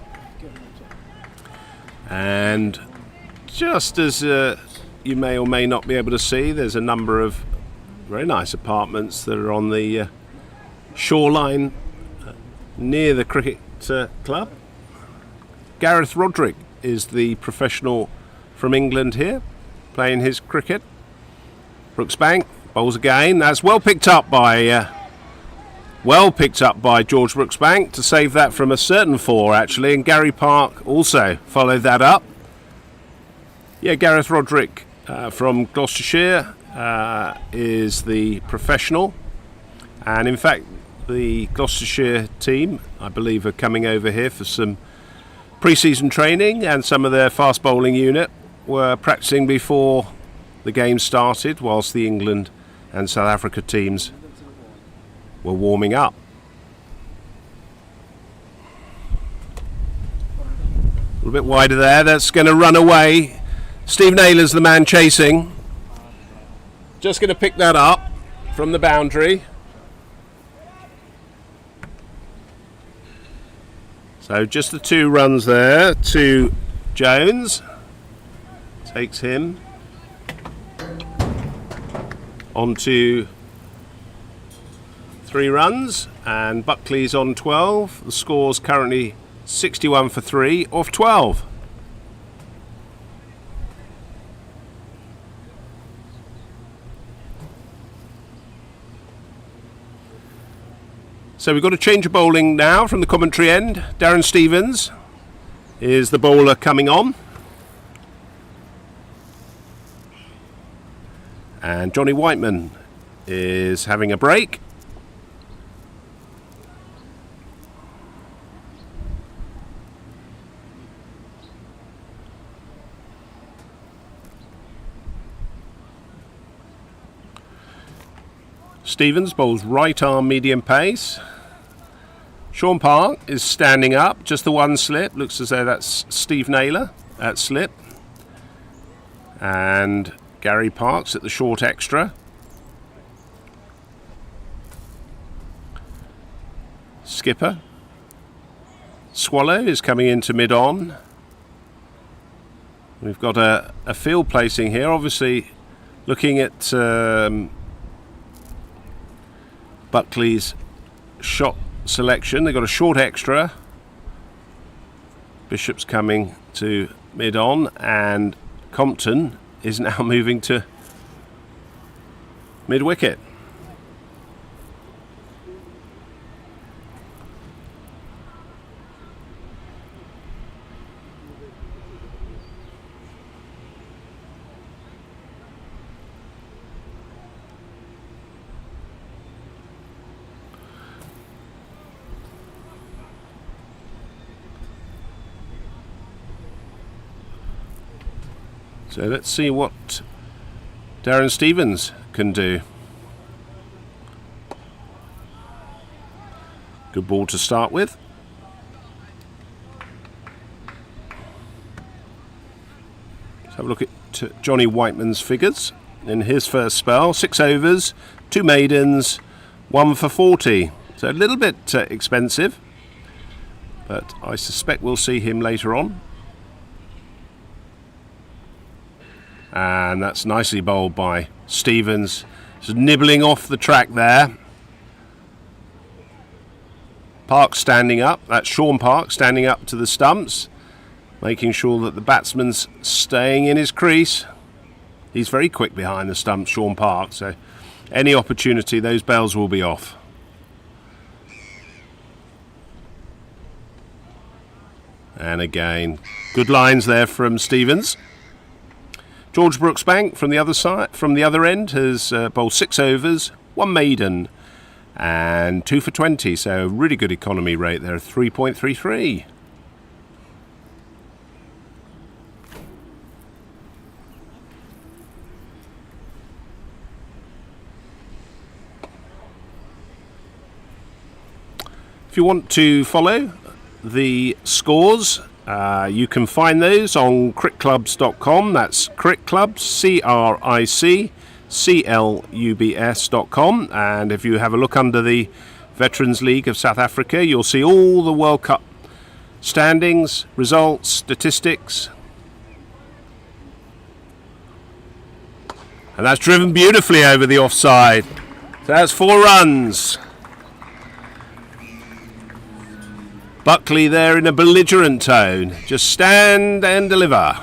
And just as you may or may not be able to see, there's a number of very nice apartments that are on the shoreline near the cricket club. Gareth Roderick is the professional from England here, playing his cricket. Brooksbank bowls again. That's well picked up by George Brooksbank to save that from a certain four, actually, and Gary Park also followed that up. Yeah, Gareth Roderick from Gloucestershire is the professional, and in fact the Gloucestershire team, I believe, are coming over here for some pre-season training, and some of their fast bowling unit were practicing before the game started, whilst the England and South Africa teams were warming up. A little bit wider there. That's going to run away. Steve Naylor's the man chasing. Just going to pick that up from the boundary. So just the 2 runs there to Jones. Takes him onto 3 runs, and Buckley's on 12. The score's currently 61 for 3 off 12. So we've got a change of bowling now from the commentary end. Darren Stevens is the bowler coming on. And Johnny Whiteman is having a break. Stevens bowls right arm medium pace. Sean Park is standing up, just the one slip. Looks as though that's Steve Naylor at slip. And Gary Parks at the short extra. Skipper Swallow is coming into mid-on. We've got a field placing here, obviously looking at Buckley's shot selection. They've got a short extra. Bishop's coming to mid-on, and Compton is now moving to mid-wicket. So let's see what Darren Stevens can do. Good ball to start with. Let's have a look at Johnny Whiteman's figures in his first spell. 6 overs, 2 maidens, 1 for 40. So a little bit expensive, but I suspect we'll see him later on. And that's nicely bowled by Stevens. Just nibbling off the track there. Park standing up. That's Sean Park standing up to the stumps, making sure that the batsman's staying in his crease. He's very quick behind the stumps, Sean Park, so any opportunity, those bells will be off. And again, good lines there from Stevens. George Brooksbank from the other side, from the other end, has bowled 6 overs, 1 maiden, and 2 for 20. So really good economy rate there, 3.33. If you want to follow the scores, you can find those on crickclubs.com. That's crickclubs, CRICCLUBS.com. And if you have a look under the Veterans League of South Africa, you'll see all the World Cup standings, results, statistics. And that's driven beautifully over the offside. So that's 4 runs. Buckley there in a belligerent tone. Just stand and deliver.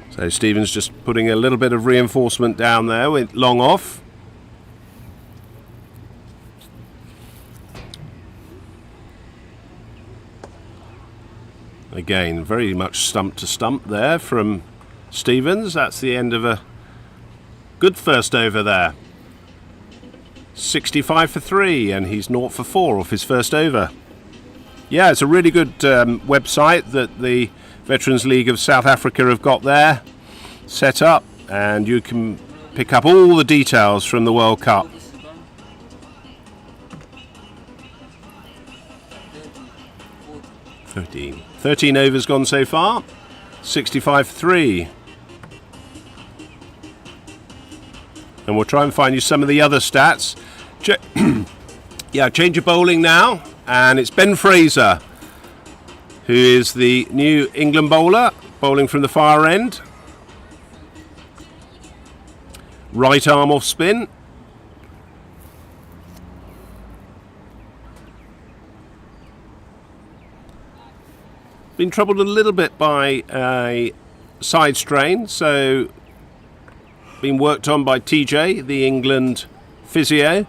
So Stevens just putting a little bit of reinforcement down there with long off. Again, very much stump to stump there from Stevens. That's the end of a good first over there. 65 for 3, and he's 0 for 4 off his first over. Yeah, it's a really good website that the Veterans League of South Africa have got there set up, and you can pick up all the details from the World Cup. Thirteen overs gone so far. 65 for 3. And we'll try and find you some of the other stats. Change of bowling now, and it's Ben Fraser, who is the new England bowler, bowling from the far end. Right arm off spin. Been troubled a little bit by a side strain, so been worked on by TJ, the England physio,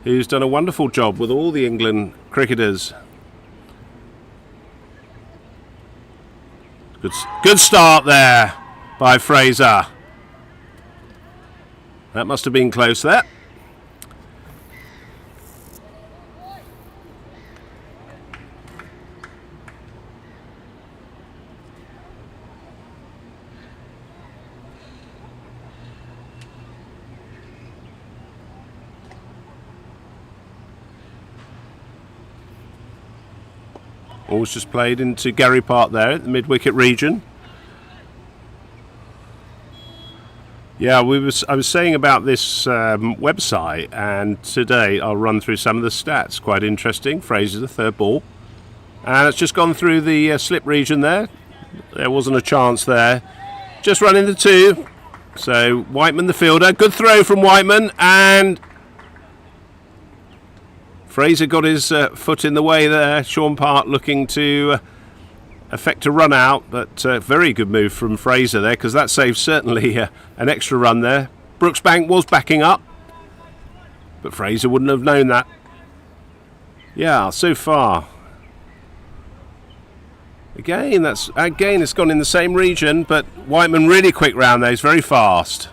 who's done a wonderful job with all the England cricketers. Good start there by Fraser. That must have been close there. All's just played into Gary Park there at the mid-wicket region. Yeah, I was saying about this website, and today I'll run through some of the stats. Quite interesting. Fraser's the third ball, and it's just gone through the slip region there. There wasn't a chance there. Just running the 2. So Whiteman, the fielder, good throw from Whiteman, and Fraser got his foot in the way there. Sean Park looking to effect a run out, but very good move from Fraser there, because that saves certainly an extra run there. Brooksbank was backing up, but Fraser wouldn't have known that. Yeah, so far. Again, it's gone in the same region, but Whiteman really quick round there. He's very fast.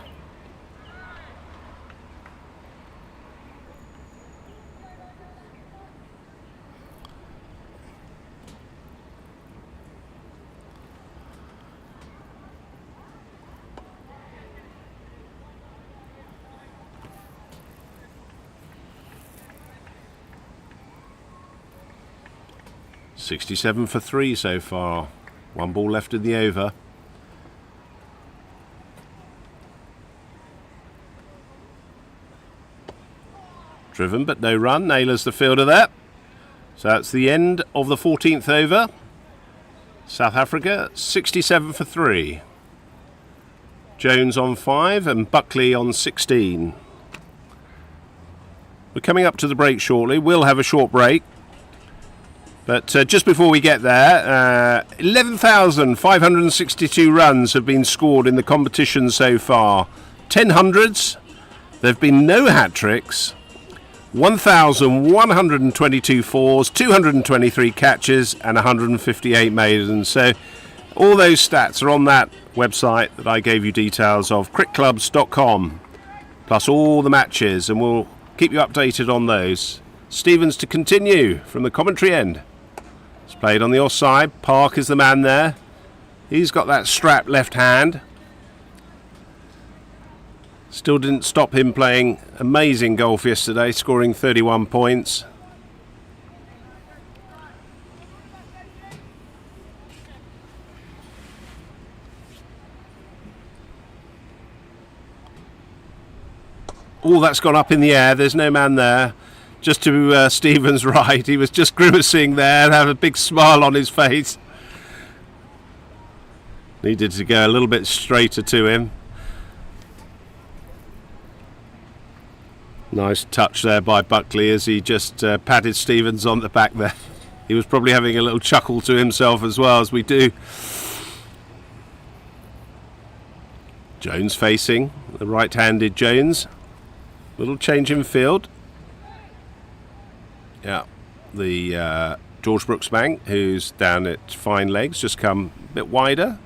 .67 for 3 so far. 1 ball left in the over. Driven but no run. Naylor's the fielder there. So that's the end of the 14th over. South Africa 67 for 3. Jones on 5 and Buckley on 16. We're coming up to the break shortly. We'll have a short break. But just before we get there, 11,562 runs have been scored in the competition so far. 10 hundreds. There have been no hat-tricks. 1,122 fours, 223 catches, and 158 maidens. So all those stats are on that website that I gave you details of, crickclubs.com, plus all the matches, and we'll keep you updated on those. Stevens to continue from the commentary end. It's played on the offside. Park is the man there. He's got that strapped left hand. Still didn't stop him playing amazing golf yesterday, scoring 31 points. Oh, that's gone up in the air. There's no man there. Just to Stephen's right. He was just grimacing there and had a big smile on his face. Needed to go a little bit straighter to him. Nice touch there by Buckley as he just patted Stevens on the back there. He was probably having a little chuckle to himself as well, as we do. Jones facing, the right-handed Jones. Little change in field. Yeah, the George Brooks Bank, who's down at fine legs, just come a bit wider.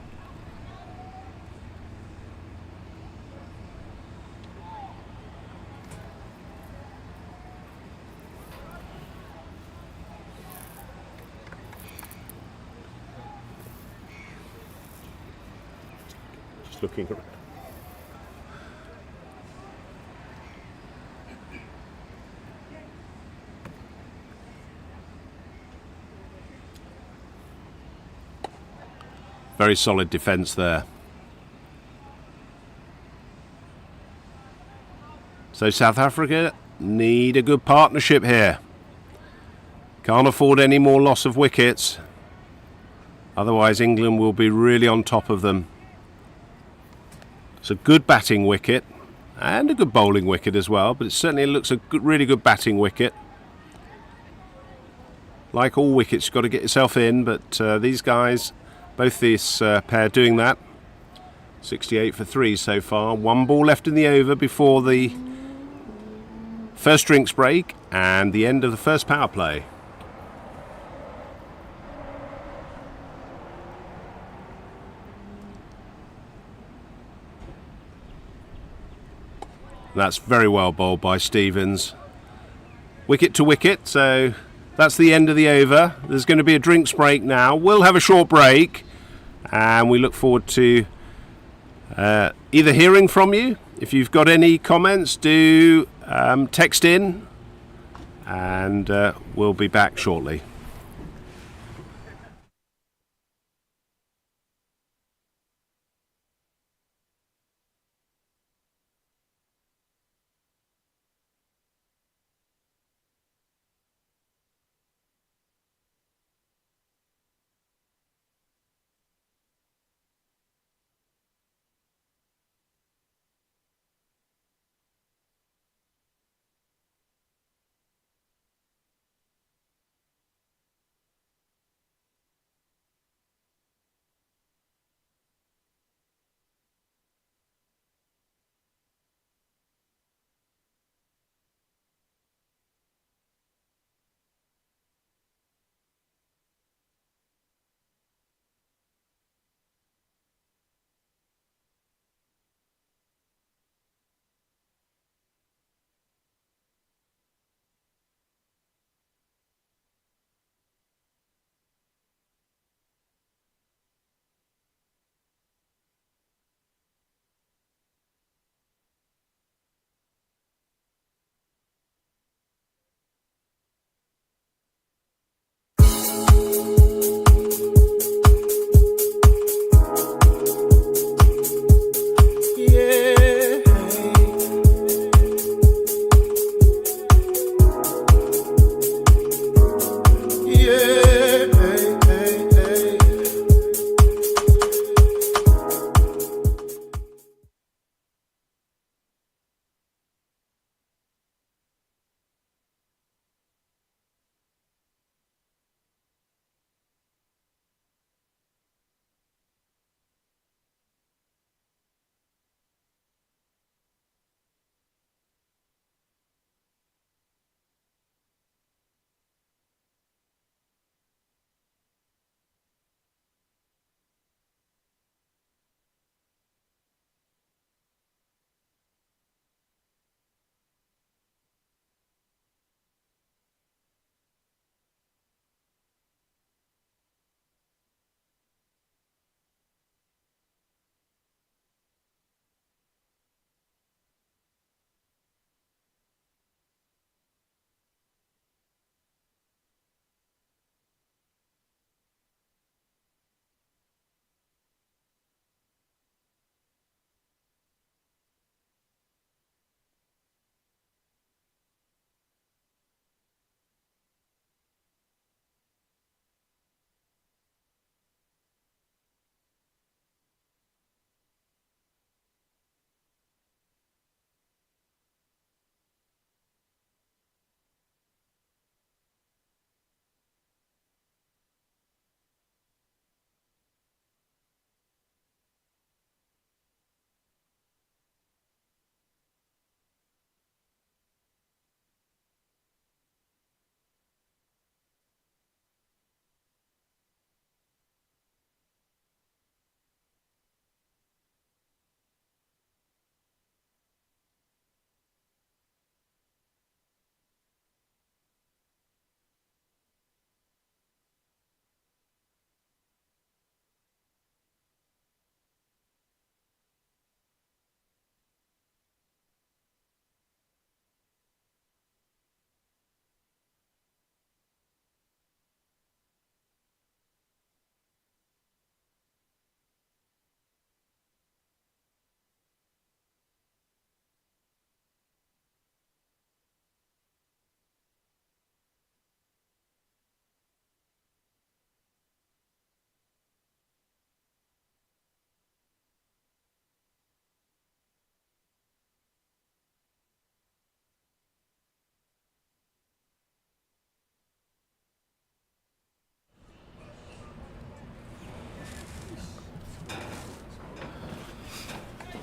Just looking around. Very solid defence there. So South Africa need a good partnership here. Can't afford any more loss of wickets. Otherwise England will be really on top of them. It's a good batting wicket and a good bowling wicket as well, but it certainly looks a good, really good batting wicket. Like all wickets, you've got to get yourself in, but these guys, both this pair doing that. 68 for 3 so far. One ball left in the over before the first drinks break and the end of the first power play. That's very well bowled by Stevens. Wicket to wicket, so that's the end of the over. There's going to be a drinks break now. We'll have a short break, and we look forward to either hearing from you. If you've got any comments, do text in, and we'll be back shortly.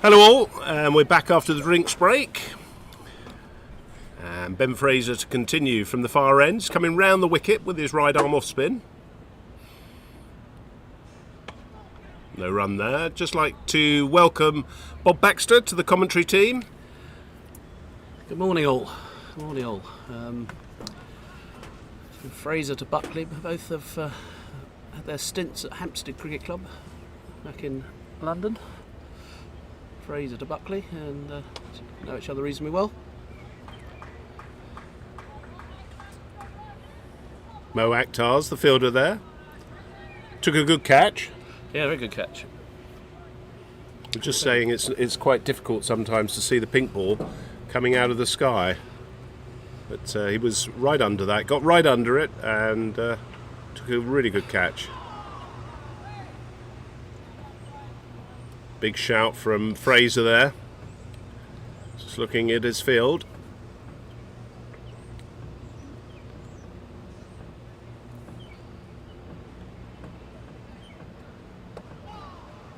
Hello all, and we're back after the drinks break. And Ben Fraser to continue from the far end, coming round the wicket with his right arm off spin. No run there. Just like to welcome Bob Baxter to the commentary team. Good morning all. Good morning all. From Fraser to Buckley, both have had their stints at Hampstead Cricket Club back in London. Fraser to Buckley, and know each other reasonably well. Mo Akhtar's the fielder there. Took a good catch. Yeah, very good catch. I'm just saying it's quite difficult sometimes to see the pink ball coming out of the sky. But he was right under that, got right under it, and took a really good catch. Big shout from Fraser there. Just looking at his field.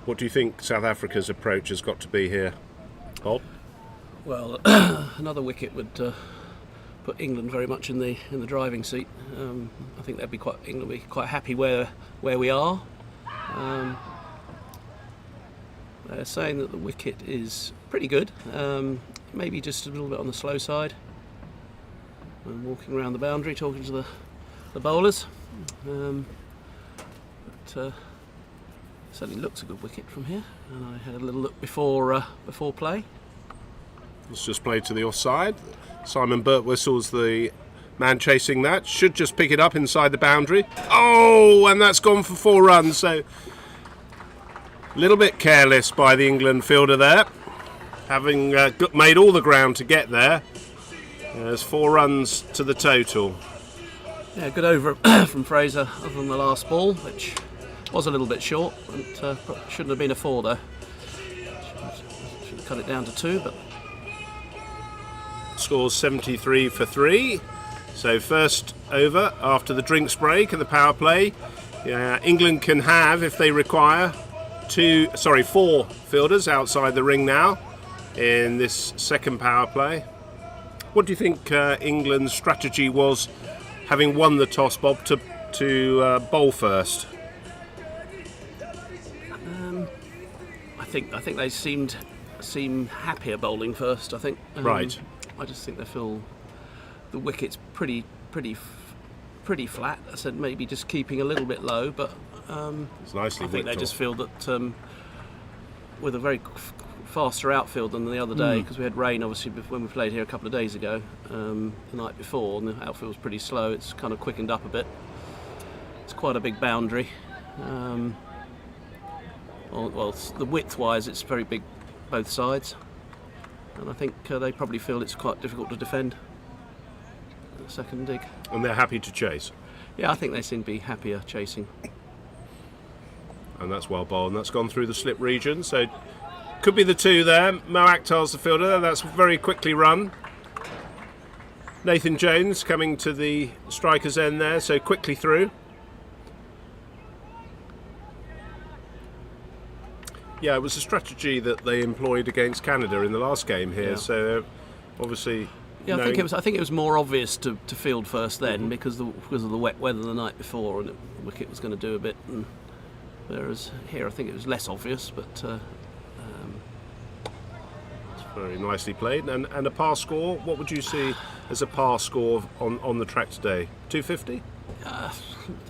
What do you think South Africa's approach has got to be here, Bob? Well, another wicket would put England very much in the driving seat. I think England would be quite happy where we are. They're saying that the wicket is pretty good, maybe just a little bit on the slow side. I'm walking around the boundary talking to the bowlers, but certainly looks a good wicket from here. And I had a little look before play. It's just played to the offside. Simon Birtwhistle's the man chasing that. Should just pick it up inside the boundary. Oh, and that's gone for 4 runs. So a little bit careless by the England fielder there, having made all the ground to get there. There's 4 runs to the total. Yeah, good over from Fraser other than the last ball, which was a little bit short, and shouldn't have been a 4 though. Should have cut it down to 2, but Scores 73 for 3. So first over after the drinks break and the power play. England can have, if they require, 4 fielders outside the ring now in this second power play. What do you think England's strategy was, having won the toss, Bob, to bowl first? I think they seem happier bowling first. I think. Right. I just think they feel the wicket's pretty flat. I said maybe just keeping a little bit low, but It's nicely I think they whipped just off. feel that with a very faster outfield than the other day, because we had rain obviously when we played here a couple of days ago, the night before, and the outfield was pretty slow. It's kind of quickened up a bit. It's quite a big boundary. Well, the width-wise, it's very big, both sides, and I think they probably feel it's quite difficult to defend the second dig. And they're happy to chase. Yeah, I think they seem to be happier chasing. And that's well bowled, and that's gone through the slip region. So could be the 2 there. Mo Akhtar's the fielder. That's very quickly run. Nathan Jones coming to the striker's end there, so quickly through. Yeah, it was a strategy that they employed against Canada in the last game here. Yeah. So obviously, Yeah, I think it was more obvious to field first then, because of the wet weather the night before, and the wicket was going to do a bit. And whereas here, I think it was less obvious, but it's very nicely played. And a par score. What would you see as a par score on the track today? 250.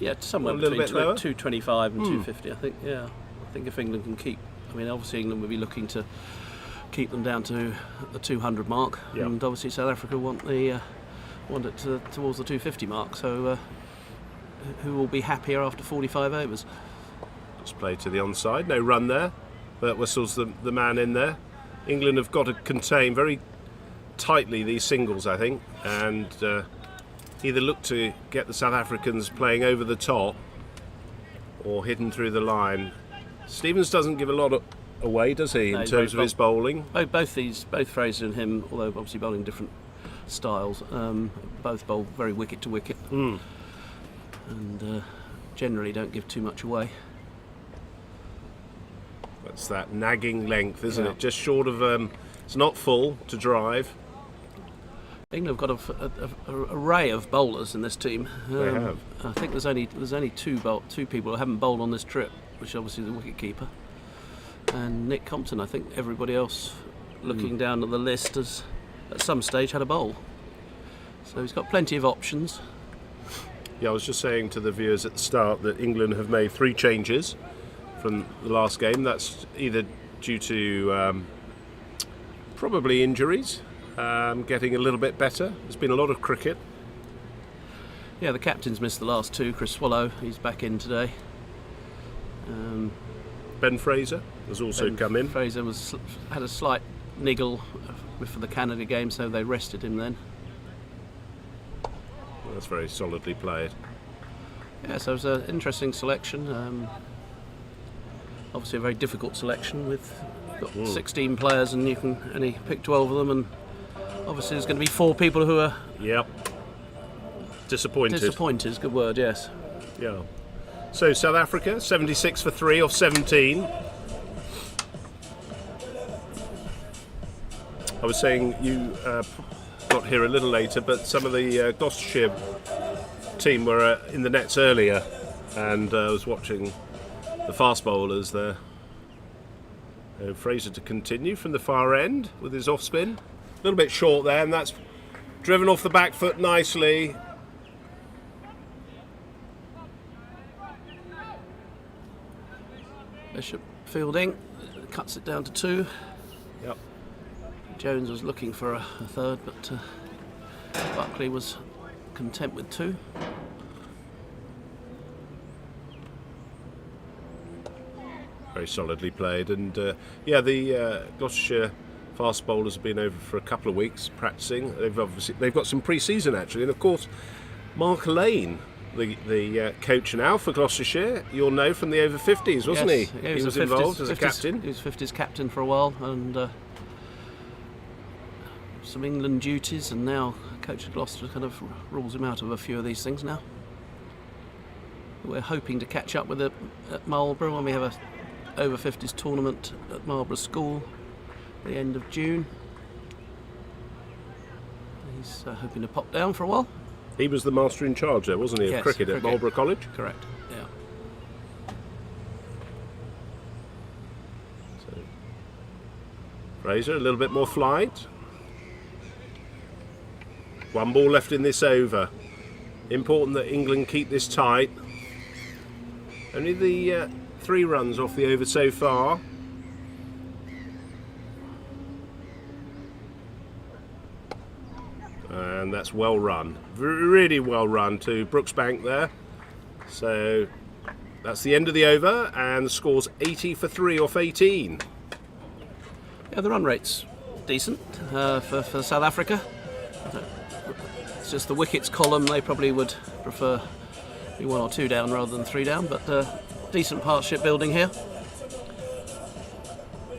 yeah, somewhere A little between bit lower? 225 and 250. I think. Yeah, I think if England can keep. I mean, obviously England would be looking to keep them down to the 200 mark, Yeah. and obviously South Africa want it towards the 250 mark. So, who will be happier after 45 overs? Just played to the onside. No run there. Birtwhistle's the man in there. England have got to contain very tightly these singles, I think, and either look to get the South Africans playing over the top or hidden through the line. Stevens doesn't give a lot away, does he, No, in he's terms of very his bowling? Both Fraser and him, although obviously bowling different styles, both bowl very wicket to wicket, and generally don't give too much away. It's that nagging length, isn't Yeah. it? Just short of. It's not full to drive. England have got an array of bowlers in this team. They have. I think there's only two people who haven't bowled on this trip, which is obviously the wicket-keeper and Nick Compton. I think everybody else, looking down at the list, has at some stage had a bowl. So he's got plenty of options. Yeah, I was just saying to the viewers at the start that England have made 3 changes from the last game. That's either due to probably injuries, getting a little bit better. There's been a lot of cricket. Yeah, the captain's missed the last 2. Chris Swallow, he's back in today. Ben Fraser has also come in. Fraser had a slight niggle for the Canada game, so they rested him then. That's very solidly played. Yeah, so it was an interesting selection. Obviously a very difficult selection with you've got 16 players and you can only pick 12 of them, and obviously there's going to be 4 people who are Yep. Disappointed. disappointed is a good word, yes. Yeah. So South Africa, 76 for 3 off 17. I was saying you got here a little later, but some of the Gloucestershire team were in the nets earlier, and I was watching the fast bowlers there. Fraser to continue from the far end with his off spin. A little bit short there, and that's driven off the back foot nicely. Bishop fielding, cuts it down to 2. Yep. Jones was looking for a third, but Buckley was content with 2. Very solidly played, and the Gloucestershire fast bowlers have been over for a couple of weeks practicing. They've got some pre-season actually, and of course Mark Lane, the coach now for Gloucestershire, you'll know from the over 50s, wasn't Yes, he? yeah, He was involved as a captain. He was 50s captain for a while, and some England duties, and now coach of Gloucester kind of rules him out of a few of these things now. We're hoping to catch up with it at Marlborough when we have a over 50s tournament at Marlborough School at the end of June. He's hoping to pop down for a while. He was the master in charge there, wasn't he, of Yes, cricket at Marlborough College? Correct, yeah. So, Fraser, a little bit more flight. 1 ball left in this over. Important that England keep this tight. Only the 3 runs off the over so far. And that's well run. Really well run to Brooksbank there. So that's the end of the over, and the score's 80 for 3 off 18. Yeah, the run rate's decent for South Africa. It's just the wickets column, they probably would prefer be 1 or 2 down rather than 3 down, but decent partnership building here.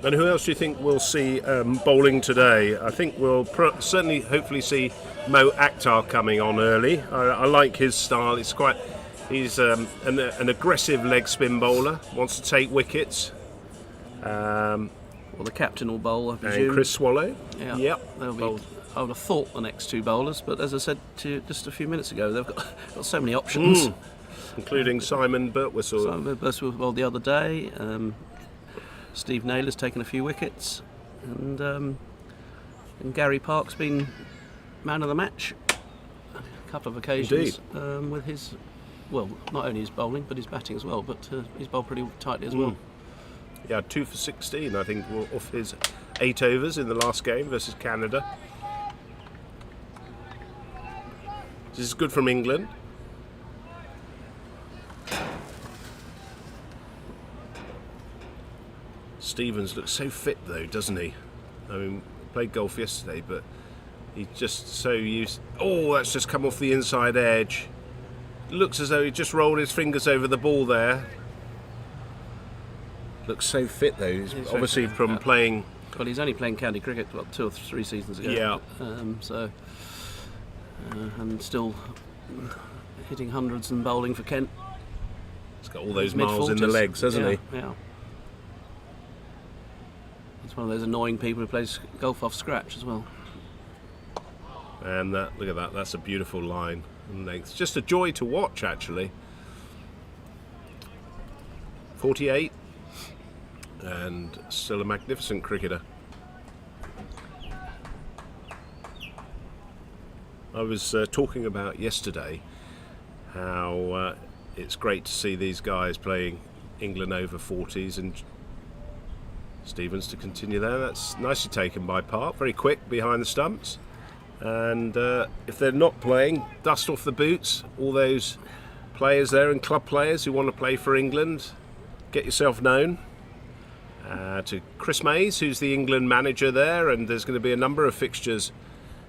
And who else do you think we'll see bowling today? I think we'll certainly hopefully see Mo Akhtar coming on early. I like his style. He's an aggressive leg spin bowler, wants to take wickets. Well, the captain will bowl, I presume. And Chris Swallow. Yeah. Yep. They'll be, I would have thought the next 2 bowlers, but as I said to you just a few minutes ago, they've got so many options. Including Simon Birtwistle. Simon Birtwistle bowled the other day. Steve Naylor's taken a few wickets, and Gary Park's been man of the match a couple of occasions with his, well, not only his bowling but his batting as well, but he's bowled pretty tightly as well. Yeah, 2 for 16 I think off his 8 overs in the last game versus Canada. This is good from England. Stevens looks so fit though, doesn't he? I mean, played golf yesterday, but he's just so used. Oh, that's just come off the inside edge. Looks as though he just rolled his fingers over the ball there. Looks so fit though. He's obviously from playing. Well, he's only playing county cricket 2 or 3 seasons ago. Yeah. And still hitting hundreds and bowling for Kent. He's got all those miles in the legs, hasn't he? Yeah. It's one of those annoying people who plays golf off scratch as well. And look at that, that's a beautiful line and length. Just a joy to watch, actually. 48, and still a magnificent cricketer. I was talking about yesterday how it's great to see these guys playing England over 40s, and Stevens to continue there. That's nicely taken by Park, very quick behind the stumps. And if they're not playing, dust off the boots. All those players there and club players who want to play for England, get yourself known. To Chris Mays, who's the England manager there, and there's going to be a number of fixtures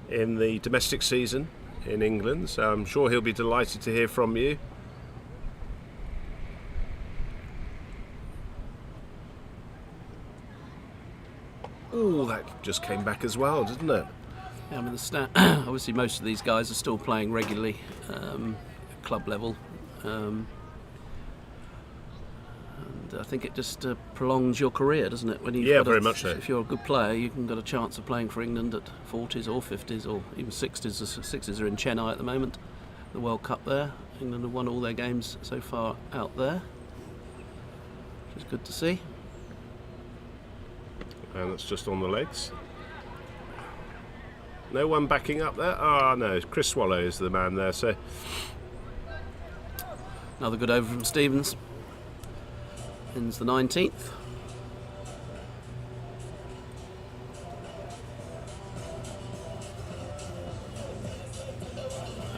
in the domestic season in England, so I'm sure he'll be delighted to hear from you. Oh, that just came back as well, didn't it? Yeah, I mean, obviously most of these guys are still playing regularly at club level. And I think it just prolongs your career, doesn't it? When you've very much so. If you're a good player, you can get a chance of playing for England at 40s or 50s or even 60s. The 60s are in Chennai at the moment, the World Cup there. England have won all their games so far out there, which is good to see. And it's just on the legs. No one backing up there? Oh no, Chris Swallow is the man there. So another good over from Stevens. Ends the 19th.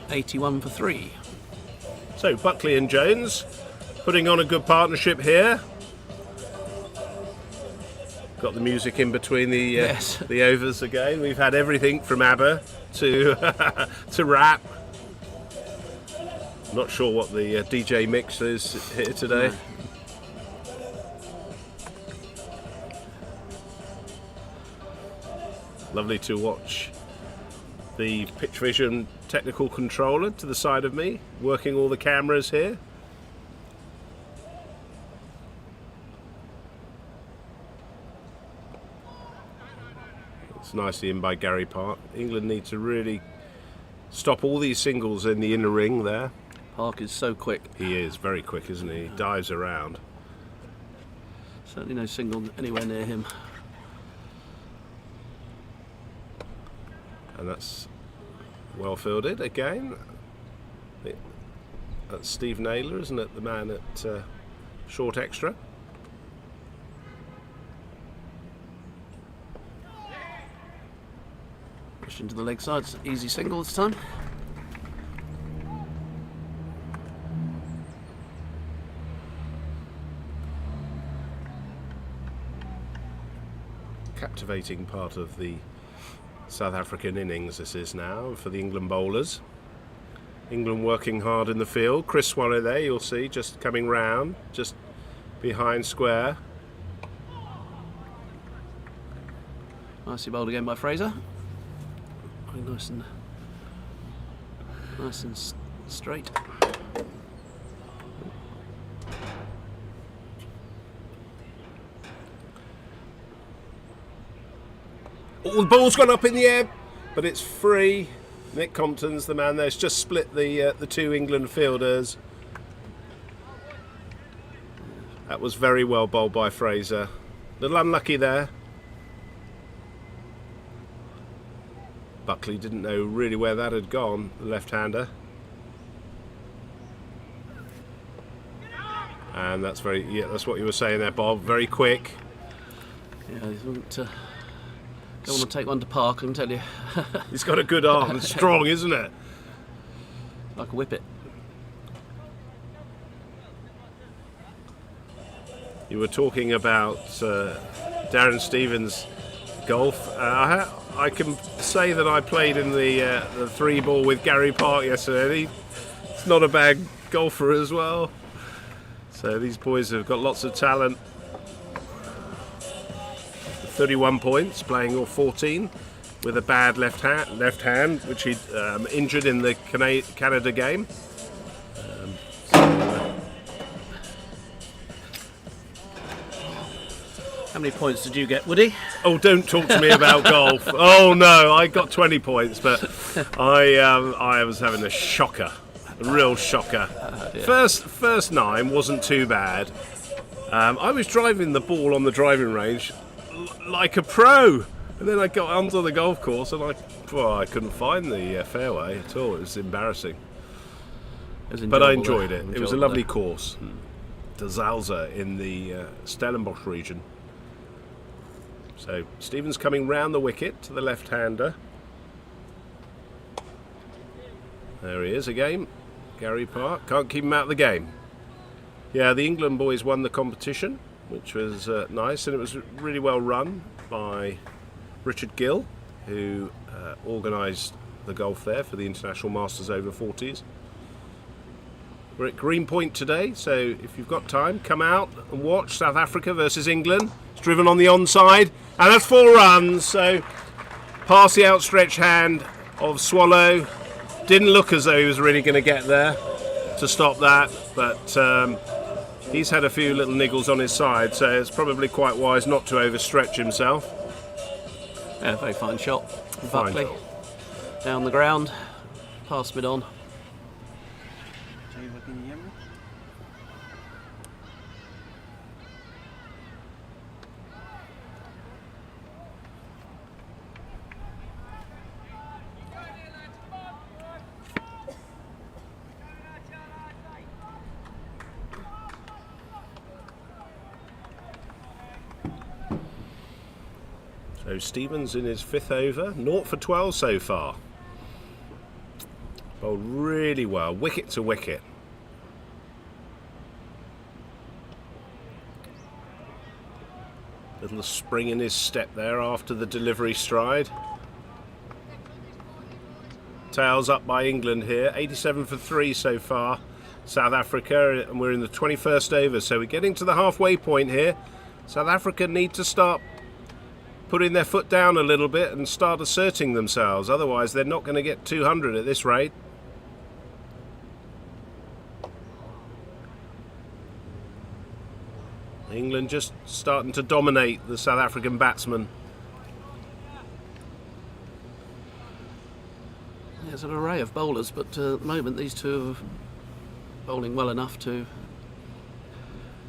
.81 for 3. So Buckley and Jones putting on a good partnership here. Got the music in between the Yes. the overs again. We've had everything from ABBA to to rap. Not sure what the DJ mix is here today. No. Lovely to watch the pitch vision technical controller to the side of me, working all the cameras here. It's nicely in by Gary Park. England need to really stop all these singles in the inner ring there. Park is so quick. He is very quick, isn't he? He dives around. Certainly no single anywhere near him. And that's well fielded again. That's Steve Naylor, isn't it? The man at short extra. Pushed into the leg side. It's an easy single this time. Captivating part of the South African innings this is now for the England bowlers. England working hard in the field. Chris Swallow there, you'll see, just coming round, just behind square. Nicely bowled again by Fraser. Very nice and straight. Oh, the ball's gone up in the air, but it's free. Nick Compton's the man there. It's just split the two England fielders. That was very well bowled by Fraser. A little unlucky there. Buckley didn't know really where that had gone, the left-hander. And that's that's what you were saying there, Bob. Very quick. Yeah, don't want to take one to Park, I can tell you. He's got a good arm. It's strong, isn't it? Like a whippet. You were talking about Darren Stevens' golf. I can say that I played in the three ball with Gary Park yesterday. He's not a bad golfer as well. So these boys have got lots of talent. 31 points, playing all 14 with a bad left hand, which he injured in the Canada game. How many points did you get, Woody? Oh, don't talk to me about golf. Oh no, I got 20 points, but I was having a shocker, a real shocker. Yeah. First 9 wasn't too bad. I was driving the ball on the driving range like a pro, and then I got onto the golf course and I couldn't find the fairway at all. It was embarrassing, but I enjoyed it. It was a lovely course. De Zalza in the Stellenbosch region. So Stevens coming round the wicket to the left-hander. There he is again. Gary Park can't keep him out of the game. Yeah, the England boys won the competition, which was nice, and it was really well run by Richard Gill, who organised the golf there for the International Masters over 40s. We're at Greenpoint today, so if you've got time, come out and watch South Africa versus England. It's driven on the onside, and that's 4 runs, so past the outstretched hand of Swallow. Didn't look as though he was really going to get there to stop that, but he's had a few little niggles on his side, so it's probably quite wise not to overstretch himself. Yeah, very fine shot. Fine Buckley shot. down the ground, past mid-on. Java, can you hear me? So Stevens in his 5th over, 0 for 12 so far. Bowled really well, wicket to wicket. Little spring in his step there after the delivery stride. Tails up by England here, 87 for 3 so far. South Africa, and we're in the 21st over, so we're getting to the halfway point here. South Africa need to start putting their foot down a little bit and start asserting themselves, otherwise they're not going to get 200 at this rate. England just starting to dominate the South African batsmen. There's an array of bowlers, but at the moment these two are bowling well enough to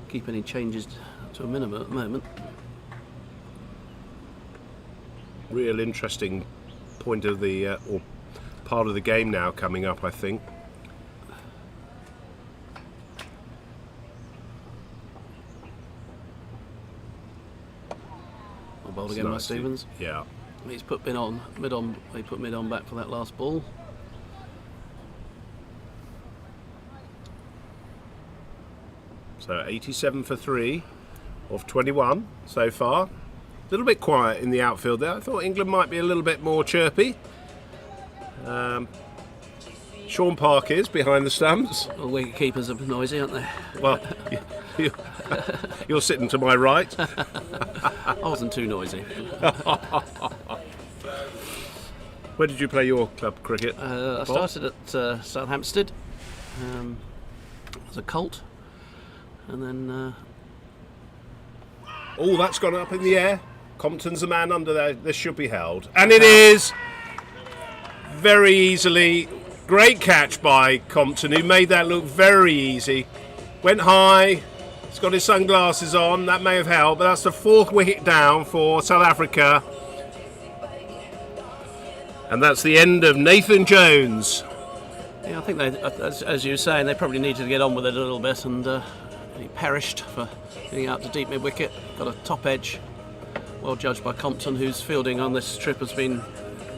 keep any changes to a minimum at the moment. Real interesting point of the or part of the game now coming up, I think. Well bowled again by Stevens. Yeah. He's put mid on. He put mid on back for that last ball. So 87 for 3 of 21 so far. A little bit quiet in the outfield there. I thought England might be a little bit more chirpy. Sean Park is behind the stumps. Well, wicket keepers are noisy, aren't they? Well, you're sitting to my right. I wasn't too noisy. Where did you play your club cricket? I started at Southampstead as a colt, and then Oh, that's gone up in the air. Compton's the man under there. This should be held. And it is. Very easily. Great catch by Compton, who made that look very easy. Went high. He's got his sunglasses on. That may have helped, but that's the 4th wicket down for South Africa. And that's the end of Nathan Jones. yeah, I think they, as you were saying, they probably needed to get on with it a little bit, and he perished for getting out to deep mid wicket. Got a top edge, well judged by Compton, whose fielding on this trip has been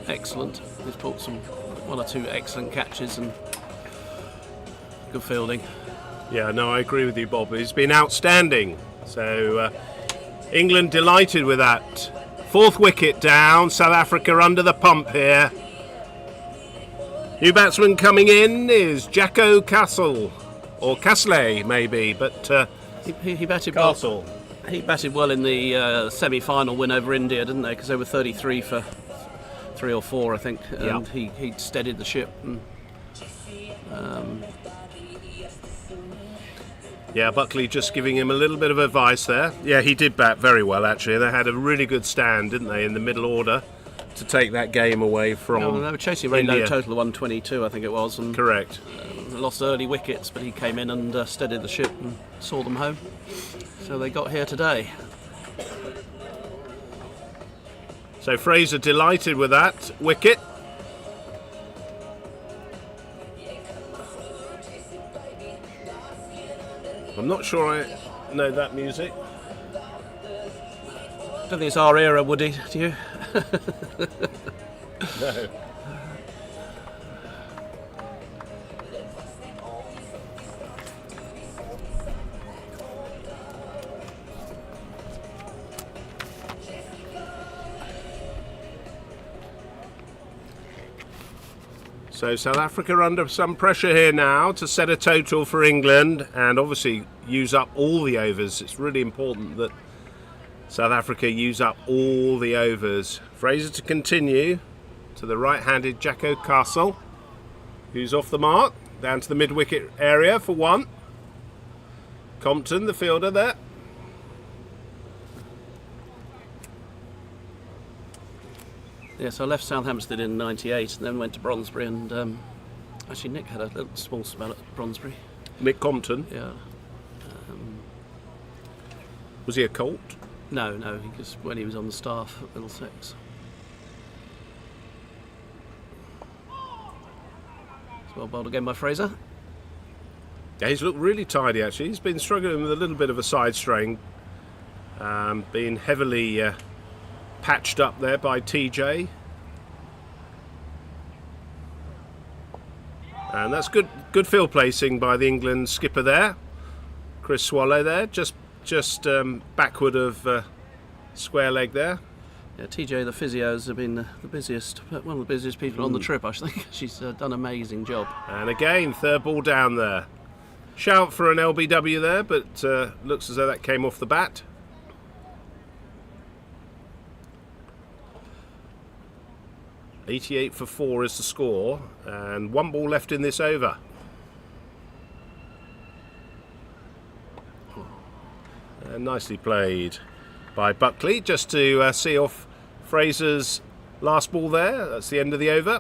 excellent. He's put some 1 or 2 excellent catches and good fielding. Yeah, no, I agree with you, Bob. He's been outstanding. So England delighted with that. 4th wicket down. South Africa under the pump here. New batsman coming in is Jacko Castle, or Castle maybe, but He batted Castle. well. He batted well in the semi-final win over India, didn't they? Because they were 33 for 3 or 4, I think, and he steadied the ship. And, Yeah, Buckley just giving him a little bit of advice there. Yeah, he did bat very well actually. They had a really good stand, didn't they, in the middle order to take that game away from No, they were chasing a very low India. total of 122, I think it was, and Correct. lost early wickets, but he came in and steadied the ship and saw them home. So they got here today. So Fraser delighted with that wicket. I'm not sure I know that music. Don't think it's our era, Woody, do you? No. So South Africa are under some pressure here now to set a total for England and obviously use up all the overs. It's really important that South Africa use up all the overs. Fraser to continue to the right-handed Jacko Castle, who's off the mark, down to the mid-wicket area for one. Compton, the fielder there. Yeah, so I left Southampton in '98 and then went to Bronsbury, and actually Nick had a little small spell at Bronsbury. Mick Compton. Yeah. Was he a Colt? No, he just when he was on the staff at Middlesex. It's well bowled again by Fraser. Yeah, he's looked really tidy actually. He's been struggling with a little bit of a side strain, being heavily patched up there by TJ, and that's good field placing by the England skipper there, Chris Swallow there, just backward of square leg there. Yeah, TJ, the physios have been the busiest, one of the busiest people on the trip. I think she's done an amazing job. And again, third ball down there. Shout for an LBW there, but looks as though that came off the bat. .88 for 4 is the score, and one ball left in this over. And nicely played by Buckley, just to see off Fraser's last ball there. That's the end of the over.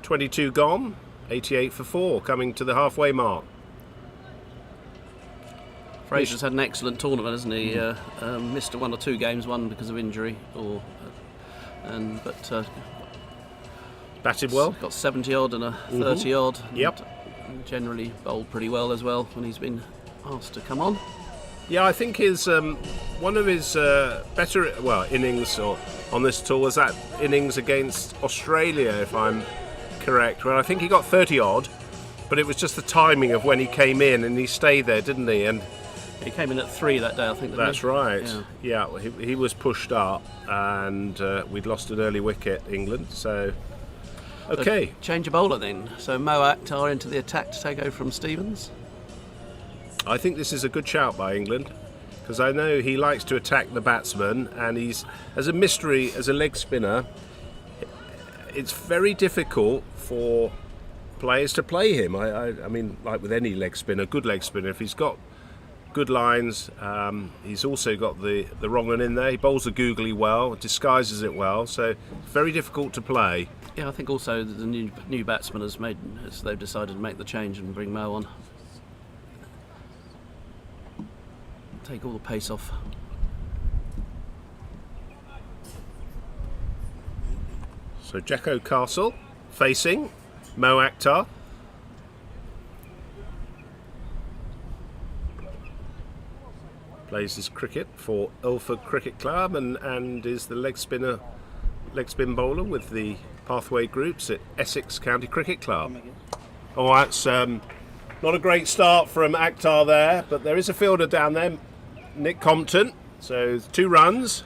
22 gone, 88 for 4, coming to the halfway mark. Fraser's had an excellent tournament, hasn't he? Missed one or two games, one because of injury, but Batted well. Got 70 odd and a 30 odd. Yep. And generally bowled pretty well as well when he's been asked to come on. Yeah, I think his one of his better innings on this tour was that innings against Australia, if I'm correct, where I think he got 30 odd, but it was just the timing of when he came in and he stayed there, didn't he? And he came in at 3 that day, I think. That's right. Yeah, he was pushed up, and we'd lost an early wicket, England. So, okay. So change of bowler then. So Mo Akhtar into the attack to take over from Stevens. I think this is a good shout by England, because I know he likes to attack the batsman, and he's, as a mystery, as a leg spinner, it's very difficult for players to play him. I mean, like with any leg spinner, good leg spinner, if he's got good lines, he's also got the wrong one in there. He bowls the googly well, disguises it well, so very difficult to play. Yeah, I think also the new batsman they've decided to make the change and bring Mo on. Take all the pace off. So Jacko Castle facing Mo Akhtar. Plays his cricket for Ilford Cricket Club and is the leg spin bowler with the pathway groups at Essex County Cricket Club. Oh, that's not a great start from Akhtar there, but there is a fielder down there, Nick Compton. So 2 runs.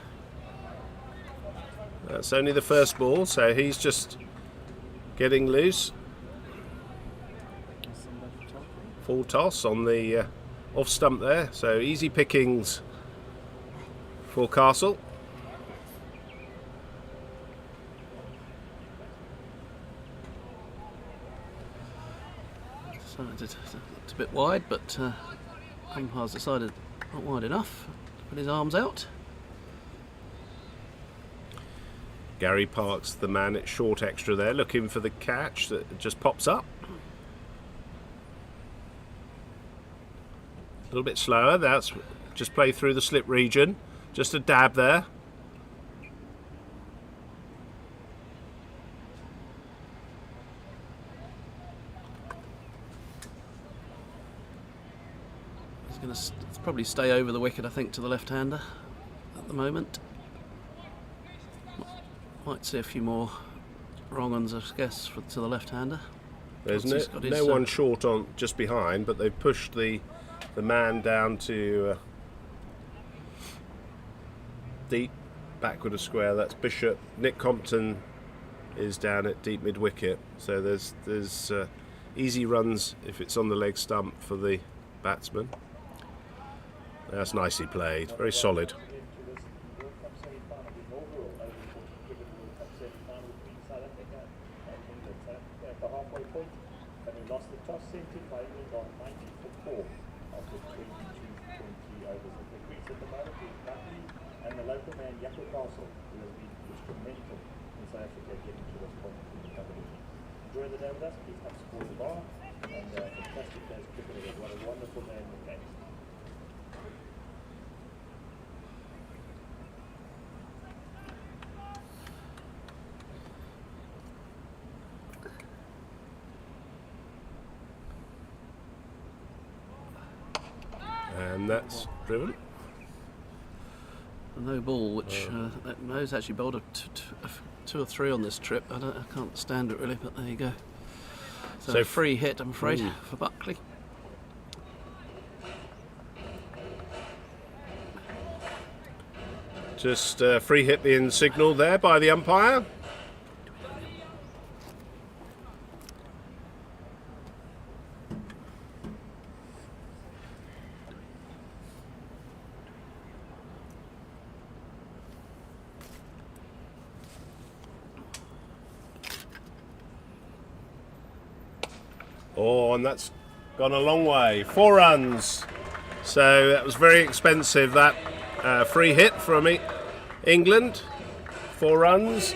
That's only the first ball, so he's just getting loose. Full toss on the off stump there, so easy pickings for Castle. So it's a bit wide, but umpire's decided not wide enough to put his arms out. Gary Parks, the man at short extra there, looking for the catch that just pops up. A little bit slower. That's just play through the slip region. Just a dab there. He's going to probably stay over the wicket, I think, to the left-hander at the moment. Might see a few more wrong ones, I guess, to the left-hander. There's no one short on just behind, but they've pushed the man down to deep, backward of square. That's Bishop. Nick Compton is down at deep mid-wicket. So there's easy runs if it's on the leg stump for the batsman. That's nicely played. Very solid. Lost the toss, sent it by England on 90 for 4 after 22-20 overs. At the crease at the moment is Buckley and the local man Yako Castle, who has been instrumental in South Africa getting to this point in the competition. Enjoy the day with us. Please have support the bar and fantastic day's cricketer. What a wonderful day in the game. And that's driven. A no ball, which Mo's actually bowled a two or three on this trip. I can't stand it really, but there you go. So free hit, I'm afraid, for Buckley. Just free hit being signalled there by the umpire. Oh, and that's gone a long way. 4 runs. So that was very expensive, that free hit from England. 4 runs.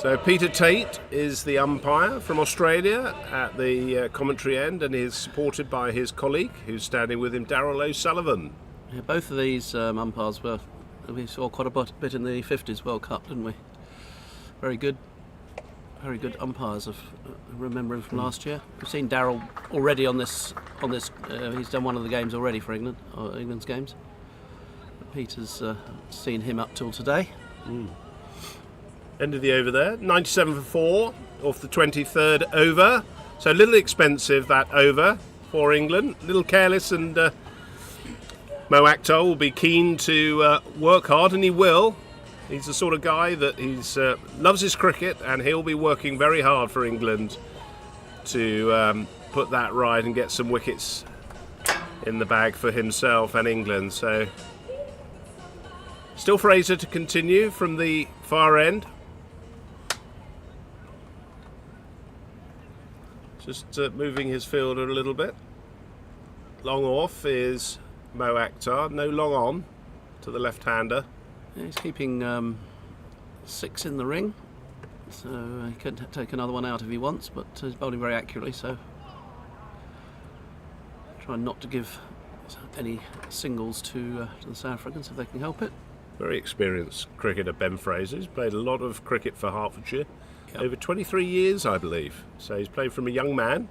So Peter Tate is the umpire from Australia at the commentary end, and is supported by his colleague who's standing with him, Darryl O'Sullivan. Yeah, both of these umpires we saw quite a bit in the 50's World Cup, didn't we? Very good umpires of remembering from last year. We've seen Darryl already on this. He's done one of the games already for England, or England's games. But Peter's seen him up till today. End of the over there, 97 for 4 off the 23rd over. So a little expensive, that over for England. A little careless, and Mo Akhtar will be keen to work hard, and he will. He's the sort of guy that loves his cricket, and he'll be working very hard for England to put that right and get some wickets in the bag for himself and England. So still Fraser to continue from the far end. Just moving his fielder a little bit. Long off is Mo Akhtar, no long on to the left-hander. Yeah, he's keeping 6 in the ring, so he could take another one out if he wants, but he's bowling very accurately, so trying not to give any singles to the South Africans if they can help it. Very experienced cricketer, Ben Fraser. He's played a lot of cricket for Hertfordshire, Yep. over 23 years, I believe. So he's played from a young man,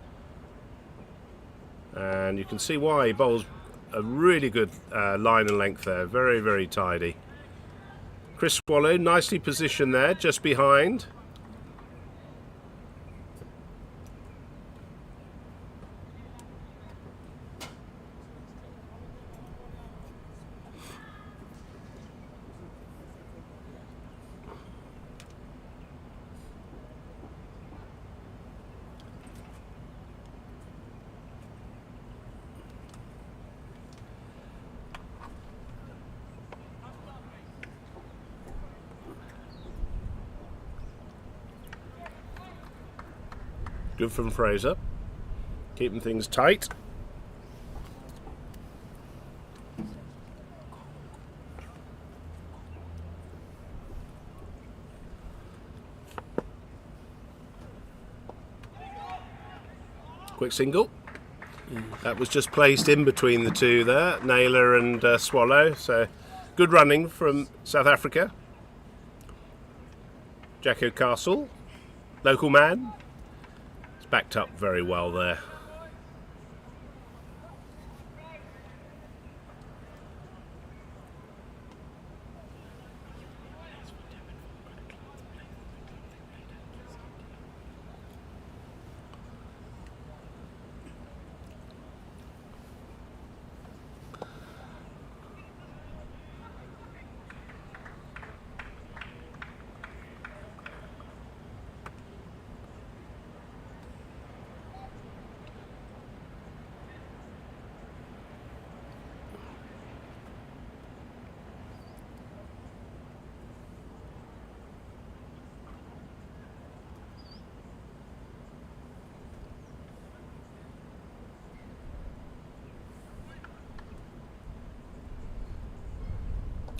and you can see why he bowls a really good line and length there. Very, very tidy. Chris Swallow, nicely positioned there, just behind. Good from Fraser, keeping things tight. Quick single. That was just placed in between the two there, Naylor and Swallow. So good running from South Africa. Jacko Castle, local man. It's backed up very well there.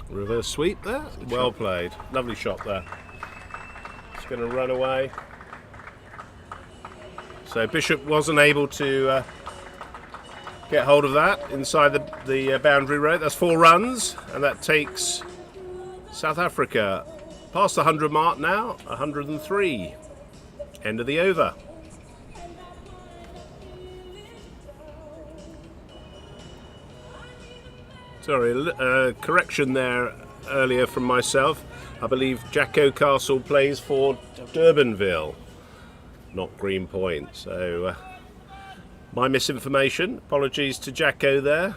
Reverse sweep there. Well played. Lovely shot there. It's going to run away. So Bishop wasn't able to get hold of that inside the boundary rope. That's 4 runs, and that takes South Africa past the 100 mark now. 103. End of the over. Sorry, correction there earlier from myself. I believe Jacko Castle plays for Durbanville, not Greenpoint. So my misinformation. Apologies to Jacko there.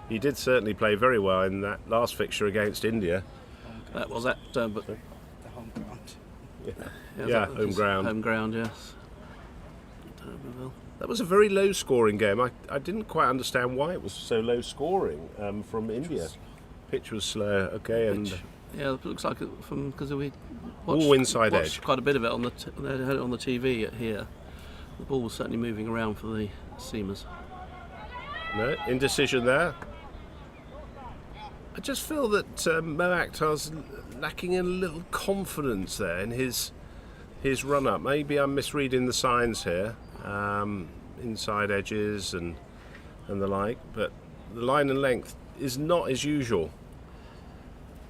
He did certainly play very well in that last fixture against India. That was at The home ground. Yeah, home ground. Home ground, yes. Durbanville. That was a very low scoring game. I didn't quite understand why it was so low scoring from India. Pitch was slow, okay, and Yeah, it looks like it from because we all inside watched edge. quite a bit of it on the they had it on the TV here. The ball was certainly moving around for the seamers. No, indecision there. I just feel that Mo Akhtar's lacking a little confidence there in his run up. Maybe I'm misreading the signs here. Inside edges and the like, but the line and length is not as usual.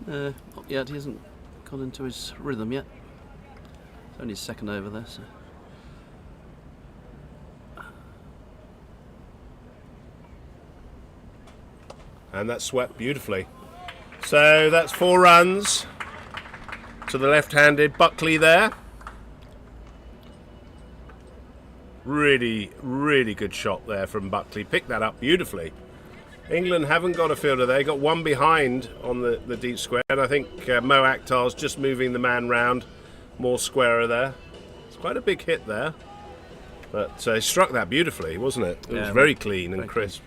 Not yet. He hasn't gone into his rhythm yet. It's only his second over there. So. And that's swept beautifully. So that's 4 runs to the left-handed Buckley there. Really, really good shot there from Buckley. Picked that up beautifully. England haven't got a fielder there. Got one behind on the deep square. And I think Mo Akhtar's just moving the man round. More squarer there. It's quite a big hit there. But he struck that beautifully, wasn't it? It was very clean and crisp.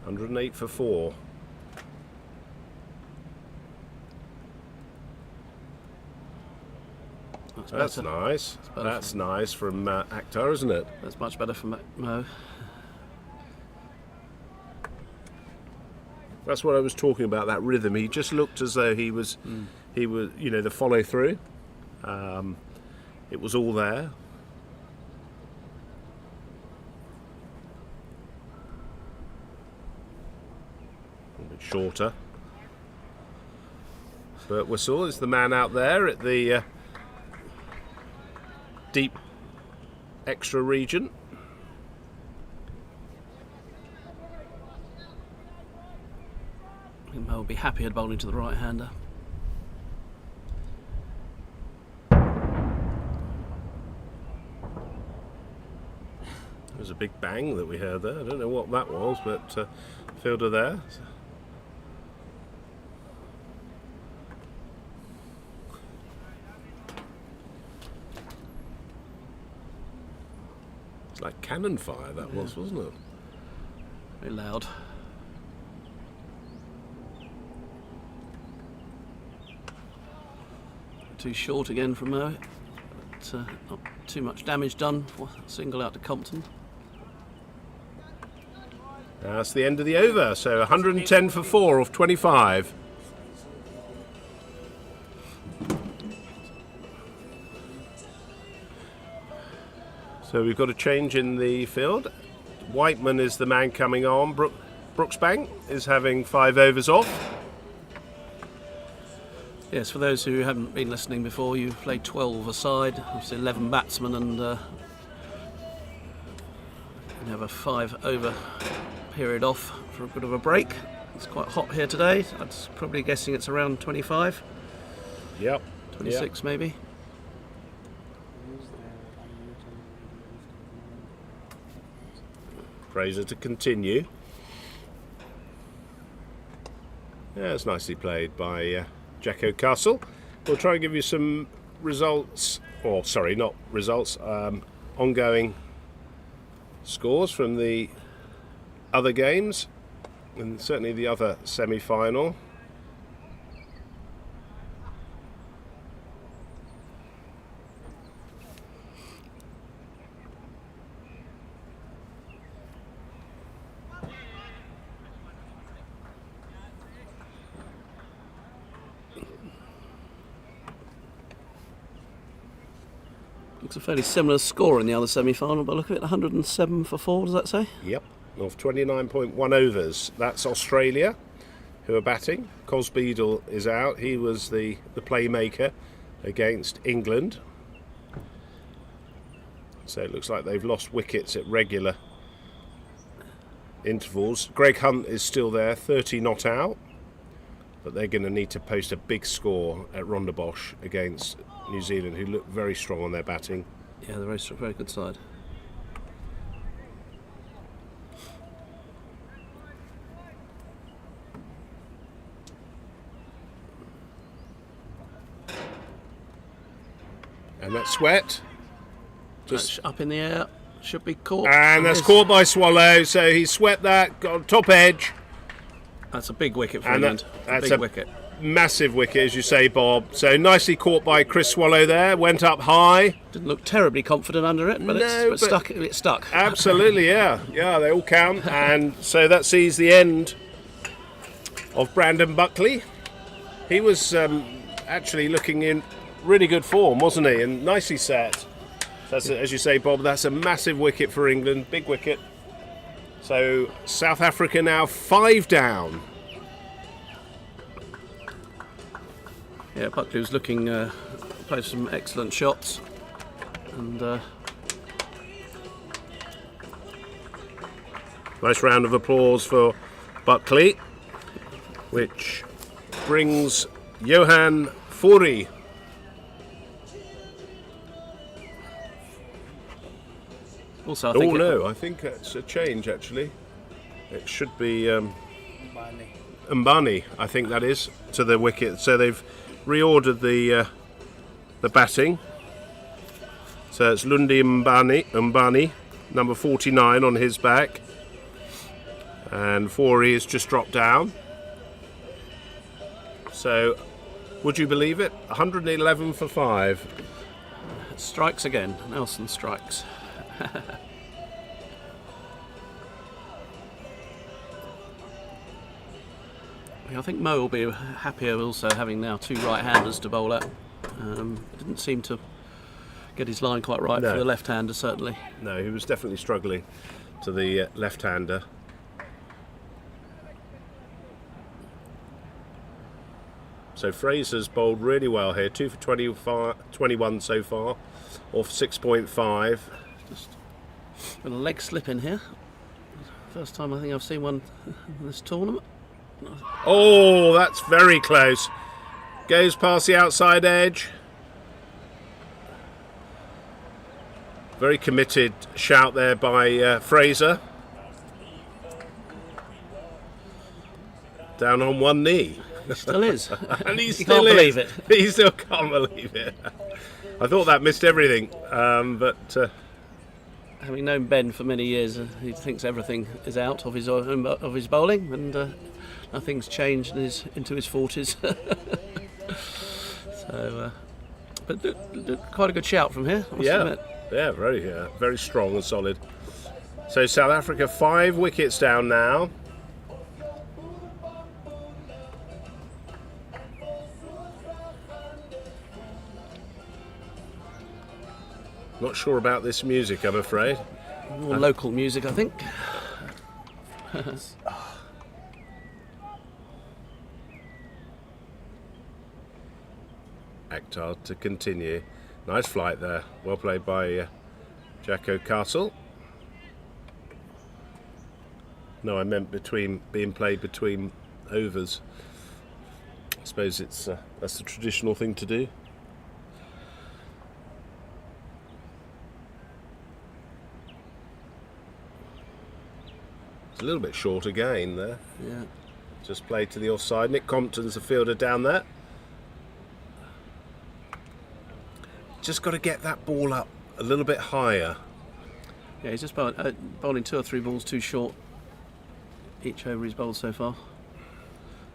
108 for 4. That's nice. That's nice from Akhtar, isn't it? That's much better from Mo. That's what I was talking about. That rhythm. He just looked as though he was, the follow through. It was all there. A bit shorter. But Whistle is the man out there at the deep extra region. I think Mo will be happy at bowling to the right-hander. There was a big bang that we heard there. I don't know what that was, but fielder there. It's like cannon fire that was, wasn't it? Very loud. Too short again from Mo. But, not too much damage done. Single out to Compton. That's the end of the over. So 110 for 4 off 25. So we've got a change in the field. Whiteman is the man coming on. Brooksbank is having 5 overs off. Yes, for those who haven't been listening before, you've played 12 aside. It's 11 batsmen, and you have a 5 over period off for a bit of a break. It's quite hot here today. I'm probably guessing it's around 25. Yep. 26 maybe. Fraser to continue. Yeah, it's nicely played by Jacko Castle. We'll try and give you some results, or sorry, not results, ongoing scores from the other games, and certainly the other semi-final. It's a fairly similar score in the other semi-final, but look at it, 107 for 4, does that say? Yep, of 29.1 overs. That's Australia, who are batting. Cosbeadle is out. He was the playmaker against England. So it looks like they've lost wickets at regular intervals. Greg Hunt is still there, 30 not out. But they're going to need to post a big score at Rondebosch against New Zealand, who look very strong on their batting. Yeah, they're very good side. And that Sweat just That's up in the air, should be caught. and that's caught by Swallow. So he swept that, got on top edge. That's a big wicket for And England. that's big a wicket. massive wicket, as you say, Bob. So nicely caught by Chris Swallow there. Went up high. Didn't look terribly confident under it, but No, it's stuck. It stuck. Absolutely, yeah. Yeah, they all count. And so that sees the end of Brandon Buckley. He was actually looking in really good form, wasn't he? And nicely set. That's as you say, Bob, that's a massive wicket for England. Big wicket. So South Africa now 5 down. Yeah, Buckley was looking, played some excellent shots, and Nice round of applause for Buckley, which brings Johan Fourie. also I think I think it's a change actually. It should be Mbani. Mbani, I think that is, to the wicket. So they've reordered the batting. So it's Lundi Mbani, number 49 on his back. And Fourie has just dropped down. So, would you believe it? 111 for 5. strikes again. Nelson strikes. I think Mo will be happier also having now 2 right-handers to bowl at. Didn't seem to get his line quite right No. for the left-hander, certainly. No, he was definitely struggling to the left-hander. So Fraser's bowled really well here. 2 for 21 so far, off 6.5. Just got a leg slip in here. First time I think I've seen one in this tournament. Oh, that's very close. Goes past the outside edge. Very committed shout there by Fraser. Down on one knee. He still is. And he You still can't is. believe it. He still can't believe it. I thought that missed everything, but Having known Ben for many years, he thinks everything is out of his bowling, and nothing's changed into his 40s. So, but quite a good shout from here, I must admit. Yeah, very strong and solid. So South Africa 5 wickets down now. Not sure about this music, I'm afraid. More local music, I think. Akhtar to continue. Nice flight there. Well played by Jacko Castle. No, I meant being played between overs. I suppose that's the traditional thing to do. It's a little bit short again there. Yeah. Just played to the offside. Nick Compton's the fielder down there. Just got to get that ball up a little bit higher. Yeah, he's just bowling 2 or 3 balls too short each over he's bowled so far.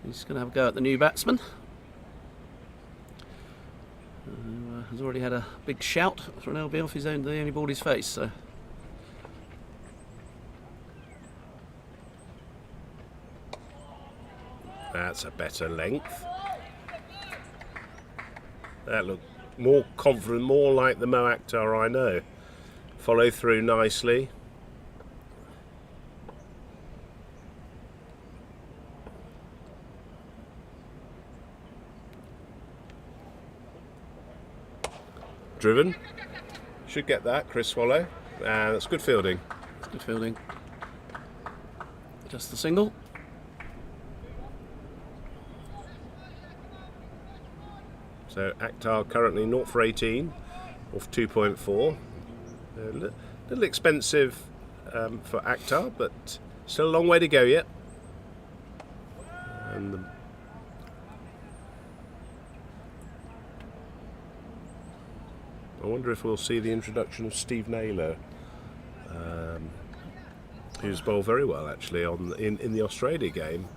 He's going to have a go at the new batsman. Has already had a big shout for an LB off his own. They only balled his face, so. That's a better length. That looked more confident, more like the Mo Akhtar I know. Follow through nicely. Driven. Should get that, Chris Swallow. That's good fielding. That's good fielding. Just the single. So Akhtar currently 0 for 18 off 2.4. A little expensive for Akhtar, but still a long way to go yet. And I wonder if we'll see the introduction of Steve Naylor, who's bowled very well actually in the Australia game.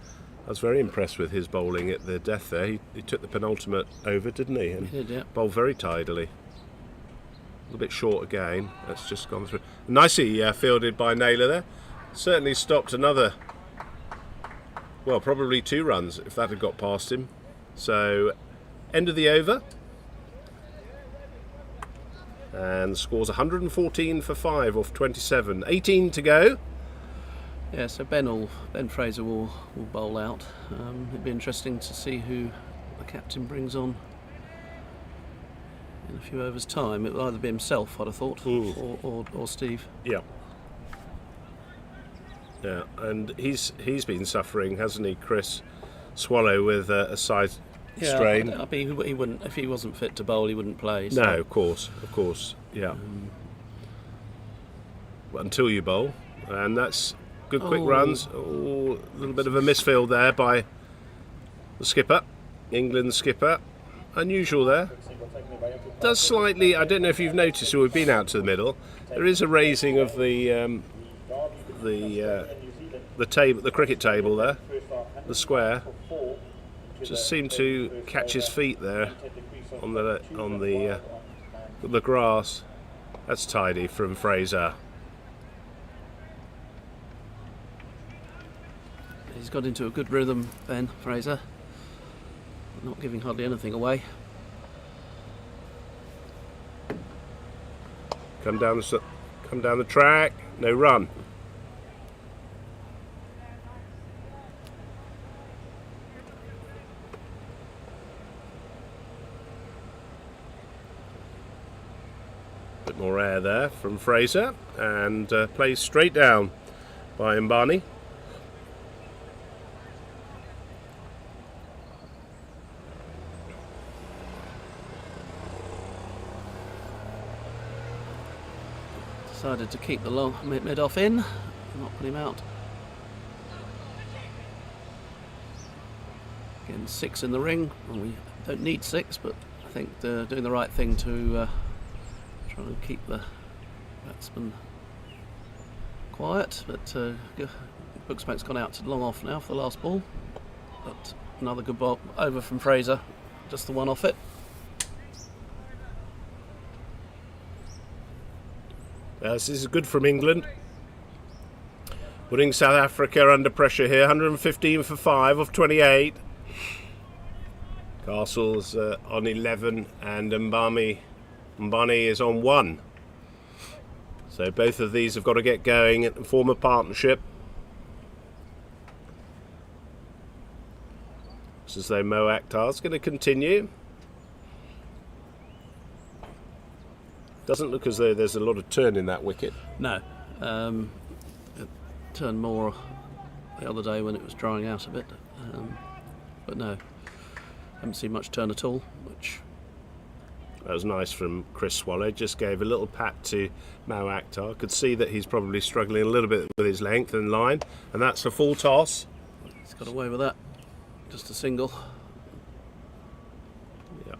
I was very impressed with his bowling at the death there. He took the penultimate over, didn't he? And he did, yeah. Bowled very tidily. A little bit short again. That's just gone through. Nicely fielded by Naylor there. Certainly stopped another, well, probably 2 runs if that had got past him. So, end of the over. And the score's 114 for 5 off 27. 18 to go. Yeah, so Ben Fraser will bowl out. It'd be interesting to see who the captain brings on in a few overs' time. It will either be himself, I'd have thought, or Steve. Yeah. Yeah, and he's been suffering, hasn't he, Chris Swallow, with a side strain. I mean, he wouldn't, if he wasn't fit to bowl, he wouldn't play. So. No, of course, yeah. But until you bowl, and that's good quick runs. Oh, a little bit of a misfield there by the skipper, England's skipper. Unusual there. Does slightly, I don't know if you've noticed or we've been out to the middle, there is a raising of the table, the cricket table there, the square. Just seemed to catch his feet there on the grass. That's tidy from Fraser. He's got into a good rhythm, Ben Fraser. Not giving hardly anything away. Come down the track. No run. Bit more air there from Fraser, and plays straight down by Mbani. Decided to keep the long mid-off in, not put him out. Again, 6 in the ring. Well, we don't need 6, but I think they're doing the right thing to try and keep the batsman quiet. But Booksmack's gone out to long off now for the last ball. But another good ball over from Fraser, just the one off it. This is good from England. Putting South Africa under pressure here. 115 for 5 off 28. Castle's on 11 and Mbani is on 1. So both of these have got to get going and form a partnership. It's as though Mo Akhtar's going to continue. Doesn't look as though there's a lot of turn in that wicket. No. It turned more the other day when it was drying out a bit. But no, haven't seen much turn at all, which... That was nice from Chris Swallow. Just gave a little pat to Mo Akhtar. Could see that he's probably struggling a little bit with his length and line. And that's a full toss. He's got away with that. Just a single. Yeah.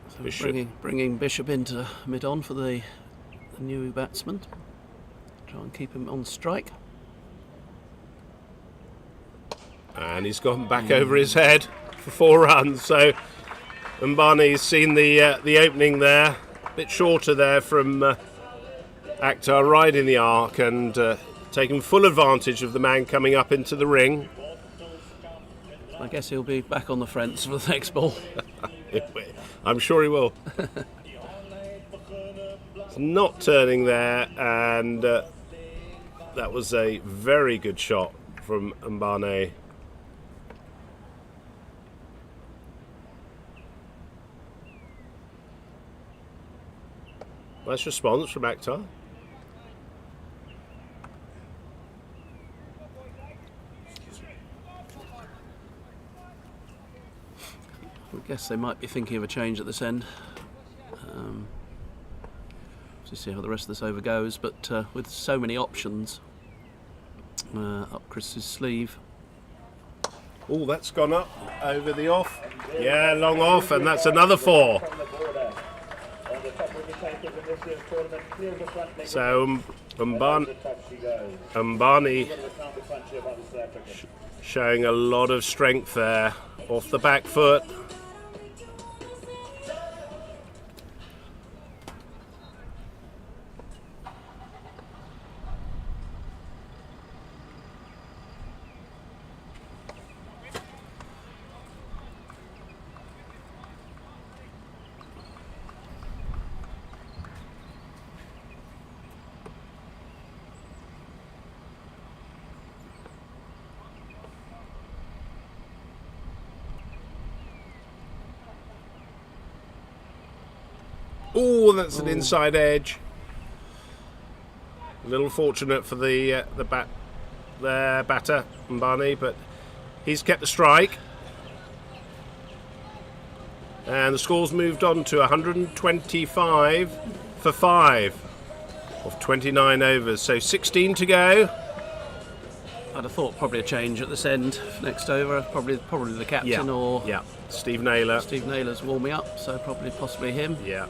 So Bishop. bringing Bishop into mid-on for the new batsman. Try and keep him on strike. And he's gone back over his head for 4 runs. So Mbani's seen the opening there. A bit shorter there from Akhtar, right in the arc, and taking full advantage of the man coming up into the ring. I guess he'll be back on the fence for the next ball. I'm sure he will. It's not turning there, and that was a very good shot from Mbane. Nice response from Akhtar. I guess they might be thinking of a change at this end. To see how the rest of this over goes, but with so many options up Chris's sleeve. Oh, that's gone up over the off. Yeah, long off, and that's another 4. So Mbani showing a lot of strength there off the back foot. Oh, that's an inside edge. A little fortunate for the batter, Mbani, but he's kept the strike. And the score's moved on to 125 for 5 of 29 overs. So 16 to go. I'd have thought probably a change at this end. Next over, probably the captain or Steve Naylor. Steve Naylor's warming up, so possibly him. Yeah.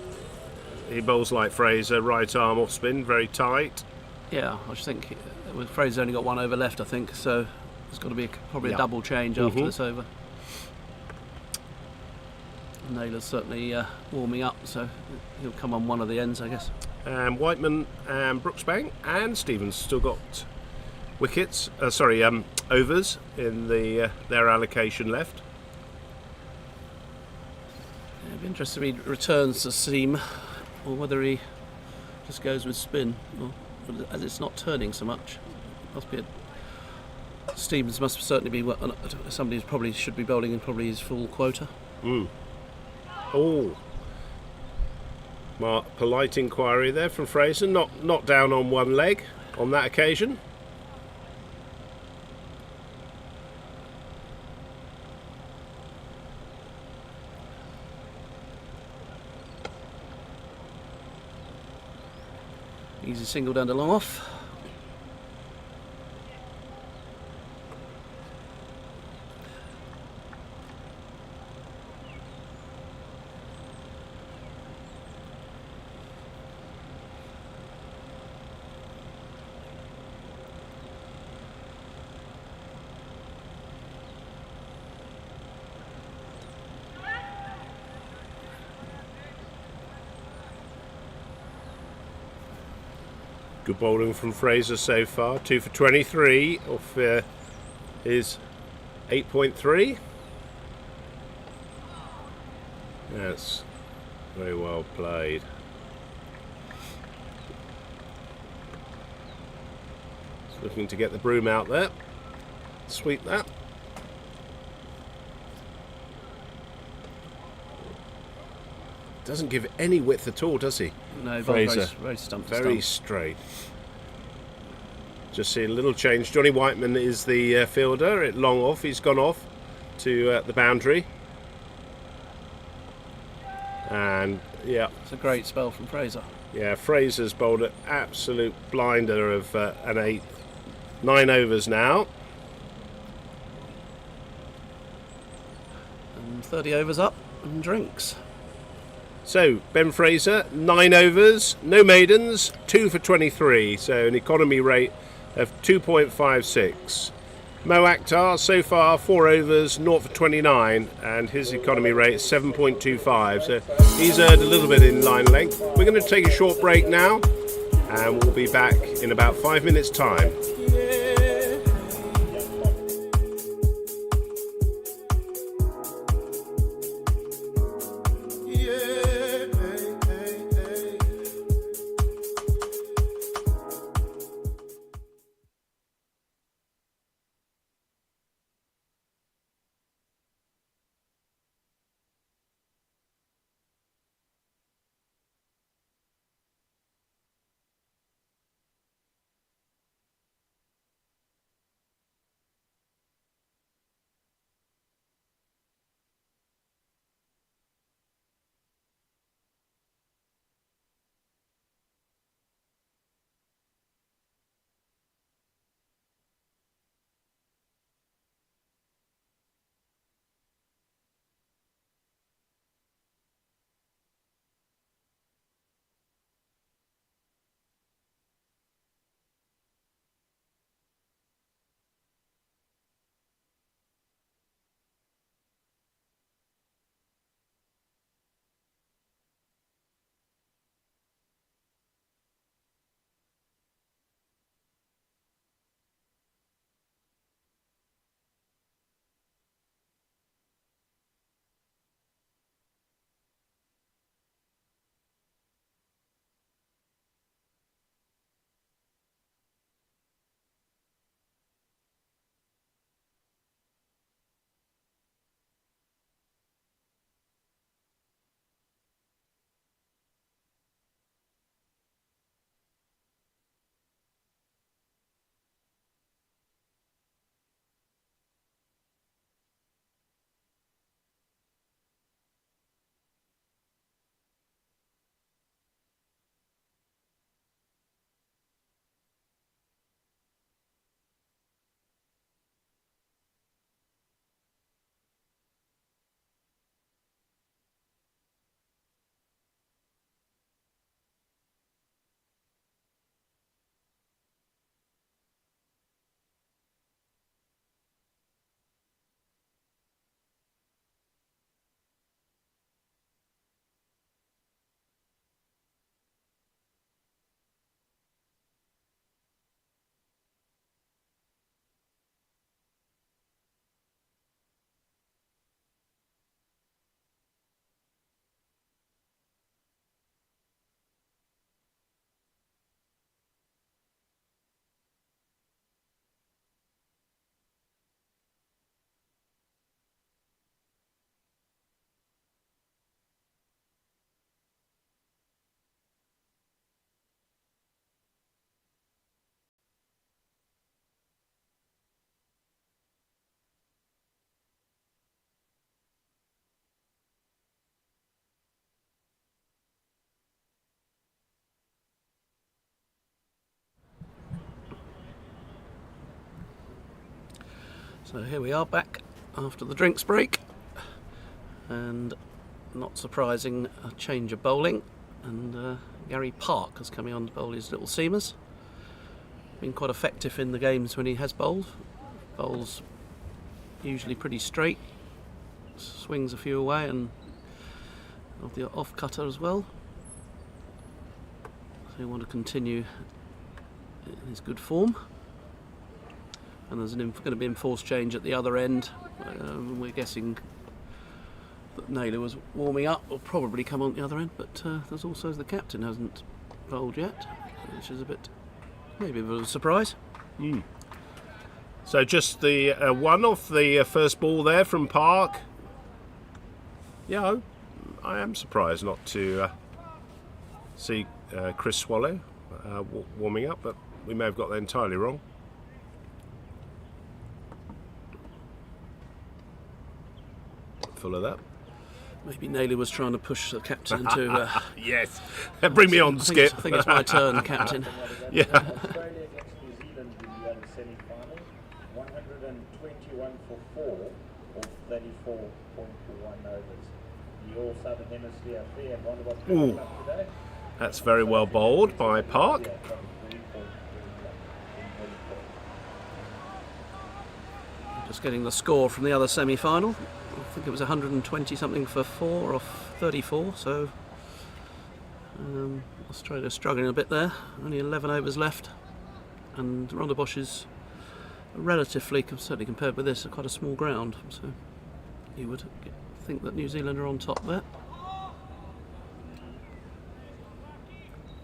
He bowls like Fraser, right arm off spin, very tight. Yeah, I just think with Fraser's only got 1 over left, I think, so there's got to be probably a double change after this over. Naylor's certainly warming up, so he'll come on one of the ends, I guess. Whiteman and Brooksbank and Stevens still got wickets, overs in their allocation left. Yeah, it'd be interesting if he returns to seam, or whether he just goes with spin, as it's not turning so much. Must be Stevens must certainly be somebody who probably should be bowling in probably his full quota. Oh, polite inquiry there from Fraser. Not down on one leg on that occasion. Easy single down to long off. Good bowling from Fraser so far. 2 for 23 off his 8.3. That's very well played. Just looking to get the broom out there. Sweep that. Doesn't give any width at all, does he? No, Fraser. very stump to Very stump. straight. Just see a little change. Johnny Whiteman is the fielder at long off. He's gone off to the boundary. And yeah, It's a great spell from Fraser. yeah, Fraser's bowled an absolute blinder of an 8. 9 overs now. And 30 overs up and drinks. So Ben Fraser, 9 overs, no maidens, 2 for 23, so an economy rate of 2.56. Mo Akhtar so far 4 overs, 0 for 29, and his economy rate is 7.25. So he's earned a little bit in line length. We're going to take a short break now, and we'll be back in about 5 minutes' time. So here we are back after the drinks break, and not surprising, a change of bowling, and Gary Park has come on to bowl his little seamers. Been quite effective in the games when he has bowled. Bowls usually pretty straight, swings a few away, and of the off cutter as well. So you want to continue in his good form. And there's going to be enforced change at the other end. We're guessing that Naylor was warming up, will probably come on the other end, but there's also the captain hasn't bowled yet, which is maybe a bit of a surprise. So just the one off the first ball there from Park. Yeah, I am surprised not to see Chris Swallow warming up, but we may have got that entirely wrong. Full of that. Maybe Naylor was trying to push the captain to. Yes, bring me on, Skip. I think it's my turn, captain. Yeah. Australia against New Zealand in the other semi-final, 121 for 4 or 34.1 overs. The All Southern Hemisphere affair and wonder what's coming up today. That's very well bowled by Park. Yeah, from 3 points Just getting the score from the other semi-final. I think it was 120 something for 4 off 34, so Australia struggling a bit there. Only 11 overs left, and Ronda Bosch is relatively, certainly compared with this, quite a small ground, so you would think that New Zealand are on top there.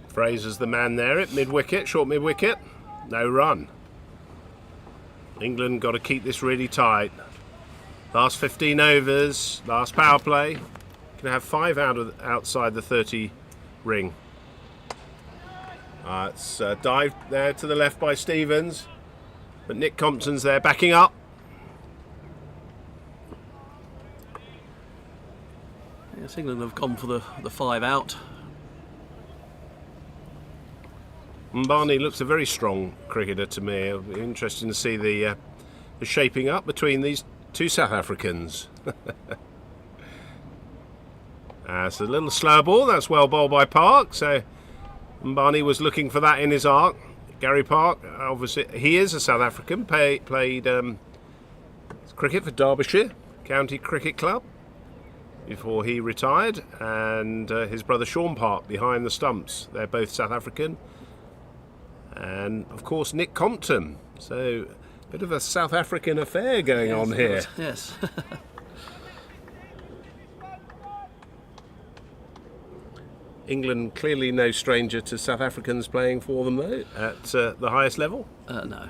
Fraser's the man there at mid-wicket, short mid-wicket. No run. England got to keep this really tight. Last 15 overs, last power play. Can have 5 outside the 30 ring. It's dived there to the left by Stevens, but Nick Compton's there backing up. Yes, England have gone for the 5 out. Mbani looks a very strong cricketer to me. It'll be interesting to see the shaping up between these two South Africans. It's a little slow ball. That's well bowled by Park. So Mbani was looking for that in his arc. Gary Park, obviously, he is a South African. Played cricket for Derbyshire County Cricket Club before he retired, and his brother Sean Park behind the stumps. They're both South African. And of course Nick Compton, so a bit of a South African affair going on here. Yes. England clearly no stranger to South Africans playing for them though, at the highest level. No.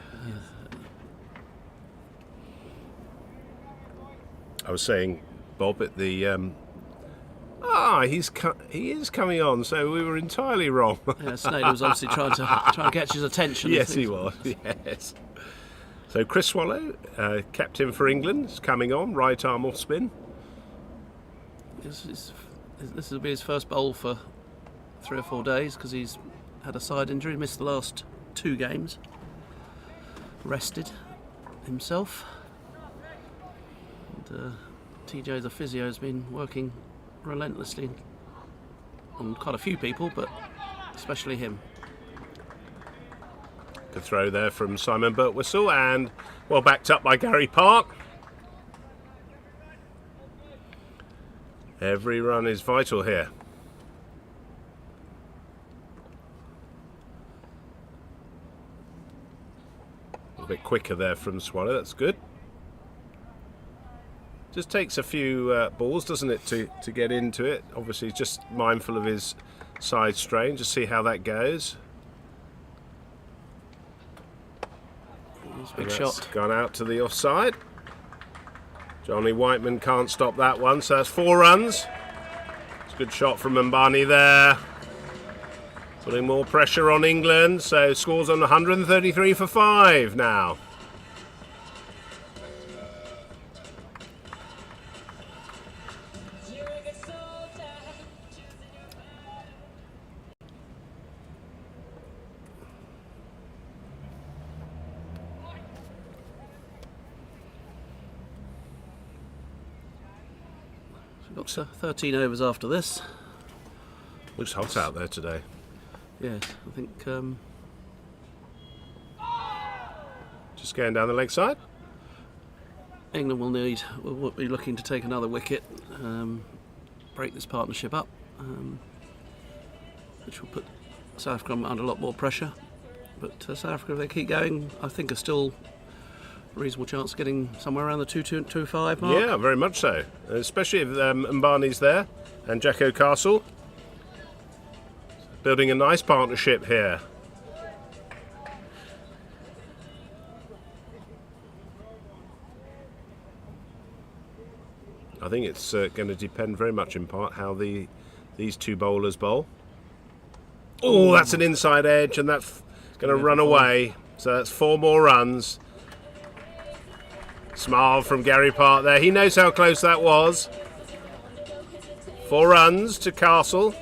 I was saying, Bob, at the he is coming on, so we were entirely wrong. Yeah, Naylor was obviously trying to catch his attention. Yes, he was. Yes. So Chris Swallow, captain for England, is coming on, right arm off spin. This will be his first bowl for 3 or 4 days because he's had a side injury, missed the last 2 games, rested himself. And TJ, the physio, has been working relentlessly on quite a few people, but especially him. Good throw there from Simon Birtwistle, and well backed up by Gary Park. Every run is vital here. A bit quicker there from Swallow, that's good. Just takes a few balls, doesn't it, to get into it. Obviously just mindful of his side strain, just see how that goes. Big shot. Gone out to the offside. Johnny Whiteman can't stop that one, so that's 4 runs. It's a good shot from Mbani there. Putting more pressure on England, so scores on 133 for 5 now. Got 13 overs after this. Looks hot out there today. Yes, I think Just going down the leg side. England will be looking to take another wicket, break this partnership up, which will put South Africa under a lot more pressure. But South Africa, if they keep going, I think are still a reasonable chance of getting somewhere around the 2-2-2-5 mark. Yeah, very much so. Especially if Mbani's there and Jacko Castle. Building a nice partnership here. I think it's going to depend very much in part how these two bowlers bowl. Oh, that's an inside edge, and that's going to run away. So that's 4 more runs. Smile from Gary Park there. He knows how close that was. 4 runs to Castle.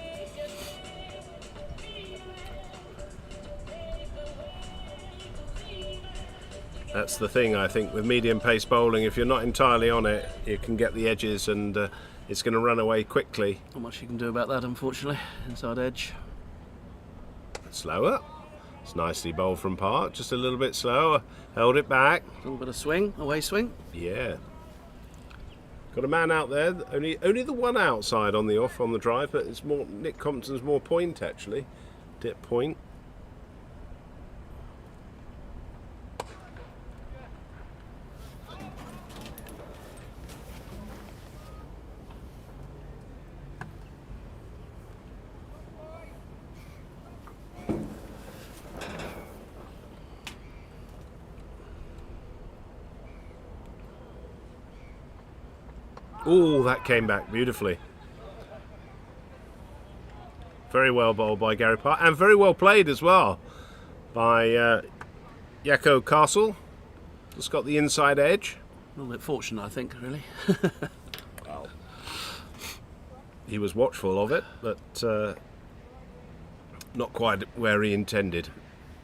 That's the thing, I think, with medium pace bowling. If you're not entirely on it, you can get the edges, and it's going to run away quickly. Not much you can do about that, unfortunately. Inside edge. Slower. It's nicely bowled from Park. Just a little bit slower. Held it back. A little bit of swing, away swing. Yeah. Got a man out there. Only the one outside on the off on the drive, but it's more Nick Compton's more point actually. Dip point. Oh, that came back beautifully. Very well bowled by Gary Park, and very well played as well by Jacko Castle. Just got the inside edge. A little bit fortunate, I think, really. Well, he was watchful of it, but not quite where he intended.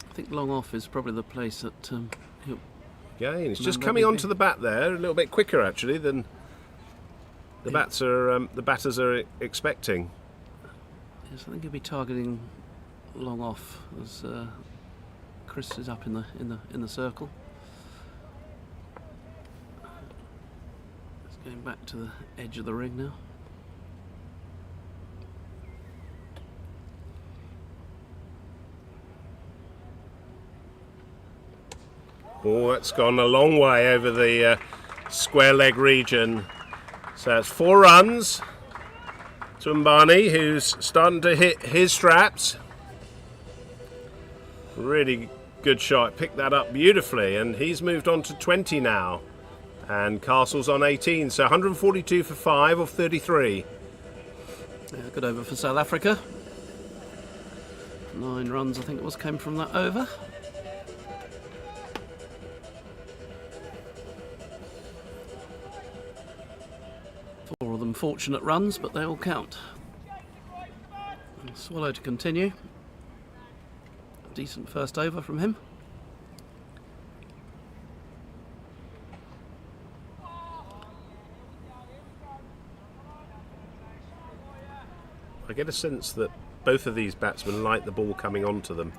I think long off is probably the place that Again, it's just coming onto the bat there, a little bit quicker actually than the batters are expecting. Yes, I think he'll be targeting long off as Chris is up in the circle. It's going back to the edge of the ring now. Oh, that's gone a long way over the square leg region. So that's 4 runs to Mbani, who's starting to hit his straps. Really good shot, picked that up beautifully, and he's moved on to 20 now. And Castle's on 18, so 142 for 5 of 33. Yeah, good over for South Africa. 9 runs, I think it was, came from that over. 4 of them fortunate runs, but they all count. And Swallow to continue. Decent first over from him. I get a sense that both of these batsmen like the ball coming onto them.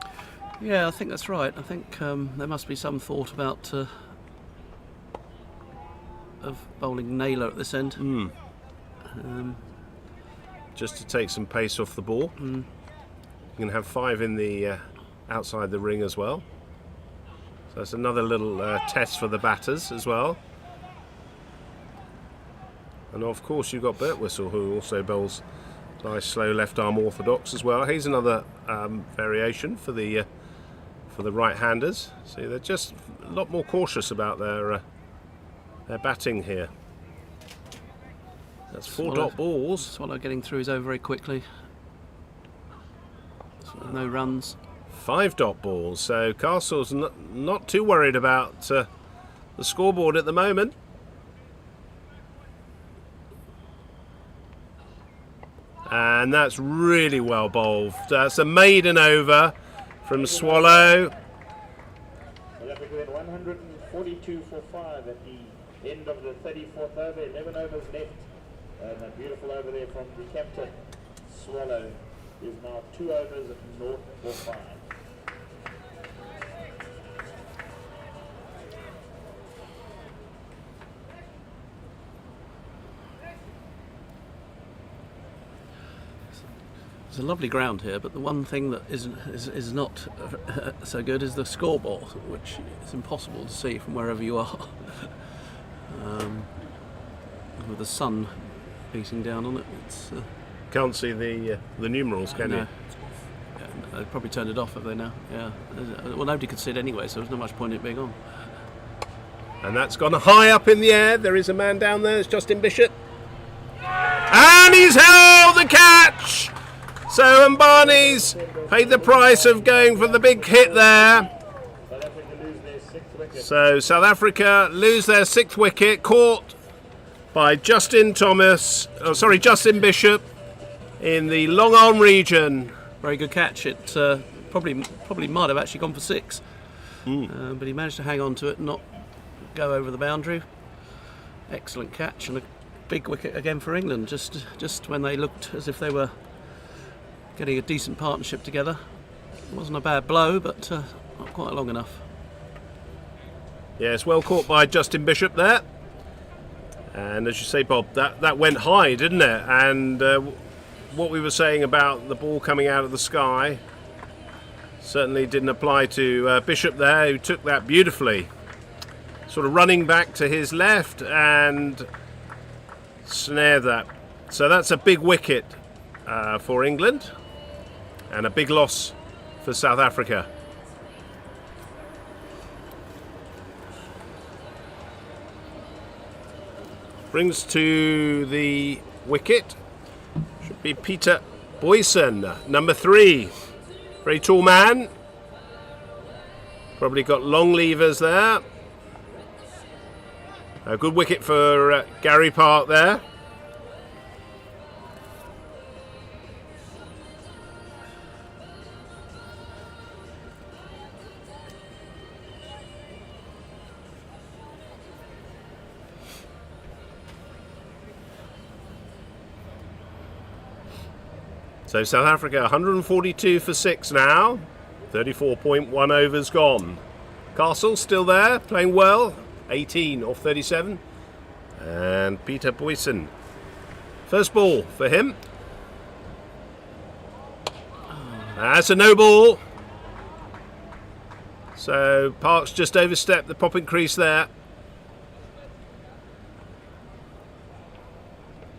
Yeah, I think that's right. I think there must be some thought about of bowling Naylor at this end. Just to take some pace off the ball. You can have 5 in the outside the ring as well. So that's another little test for the batters as well. And of course you've got Birtwistle, who also bowls nice slow left arm orthodox as well. He's another variation for the right-handers. See, they're just a lot more cautious about their batting here. That's 4 dot balls. Swallow getting through his over very quickly. So no runs. 5 dot balls. So Castle's not too worried about the scoreboard at the moment. And that's really well bowled. That's a maiden over from Swallow. South Africa went 142 for 5 at the end of the 34th over, 11 overs left. And a beautiful over there from the captain. Swallow is now 2 overs, 0 for 5. a lovely ground here, but the one thing that is not so good is the scoreboard, which is impossible to see from wherever you are. With the sun beating down on it, it's Can't see the numerals, can you? no. Yeah, they've probably turned it off, have they now? Yeah. Well, nobody could see it anyway, so there's not much point in it being on. And that's gone high up in the air. There is a man down there. It's Justin Bishop. And he's held the catch. So Mbani's paid the price of going for the big hit there. So South Africa lose their 6th wicket, caught by Justin Bishop in the long arm region. Very good catch. It probably might have actually gone for 6, but he managed to hang on to it and not go over the boundary. Excellent catch and a big wicket again for England. Just when they looked as if they were getting a decent partnership together. It wasn't a bad blow, but not quite long enough. Yes, well caught by Justin Bishop there. And as you say, Bob, that went high, didn't it? And what we were saying about the ball coming out of the sky certainly didn't apply to Bishop there, who took that beautifully. Sort of running back to his left and snared that. So that's a big wicket for England and a big loss for South Africa. Brings to the wicket should be Peter Boyson, number 3. Very tall man. Probably got long levers there. A good wicket for Gary Park there. So South Africa 142 for 6 now. 34.1 overs gone. Castle still there, playing well. 18 off 37. And Peter Boyson. First ball for him. That's a no ball. So Parks just overstepped the popping crease there.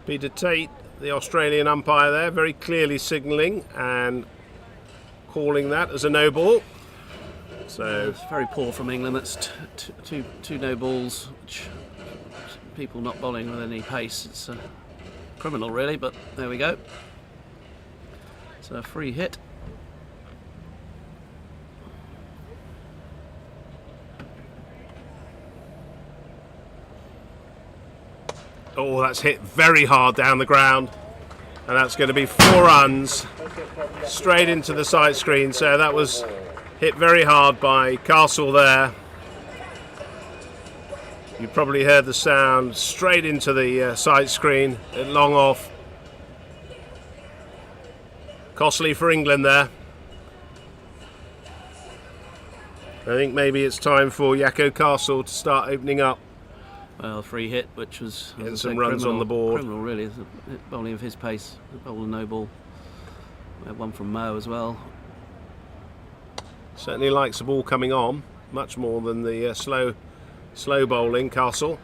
Peter Tate, the Australian umpire there, very clearly signalling and calling that as a no ball. So it's very poor from England. That's two no balls, which people not bowling with any pace. It's criminal, really, but there we go. It's a free hit. Oh, that's hit very hard down the ground, and that's going to be 4 runs straight into the side screen. So that was hit very hard by Castle there. You probably heard the sound straight into the side screen at long off. Costly for England there. I think maybe it's time for Yakko Castle to start opening up. Well, free hit, which was Getting some runs on the board. Criminal, really. It's bowling of his pace. Bowl a no ball. We had one from Mo as well. Certainly likes the ball coming on much more than the slow bowling, Castle.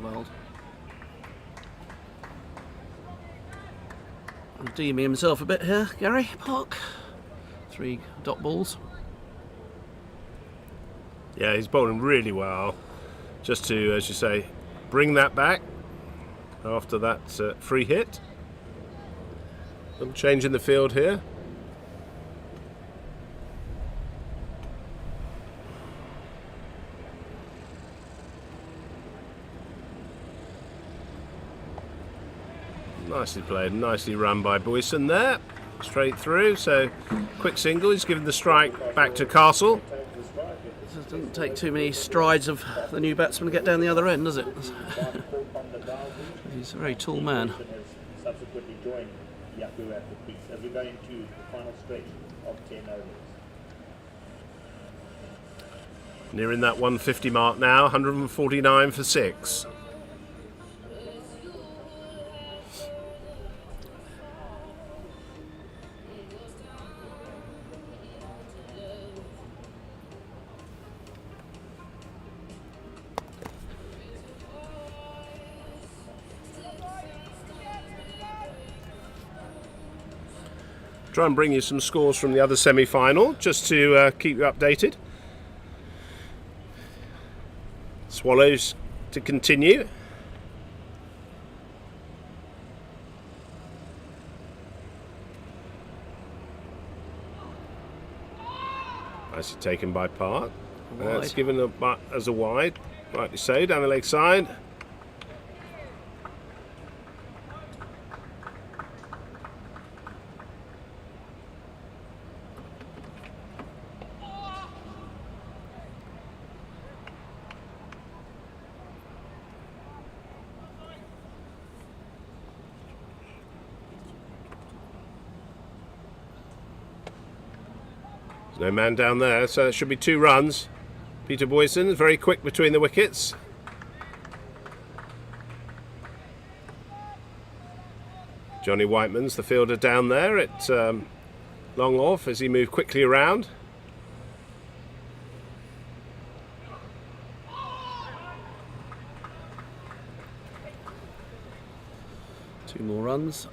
Well, redeeming himself a bit here, Gary Park. 3 dot balls. Yeah, he's bowling really well. Just to, as you say, bring that back after that free hit. Little change in the field here. Nicely played, nicely run by Boyson there. straight through. So quick single. He's given the strike back to Castle. It doesn't take too many strides of the new batsman to get down the other end, does it? He's a very tall man. Subsequently joined Yaku at the crease as we go into the final stretch of 10 overs. Nearing that 150 mark now, 149 for 6. Try and bring you some scores from the other semi-final just to keep you updated. Swallows to continue. Nicely taken by Park. That's given as a wide, rightly so, down the leg side. No man down there, so that should be 2 runs. Peter Boyson, very quick between the wickets. Johnny Whiteman's the fielder down there at long off as he moved quickly around. Two more runs.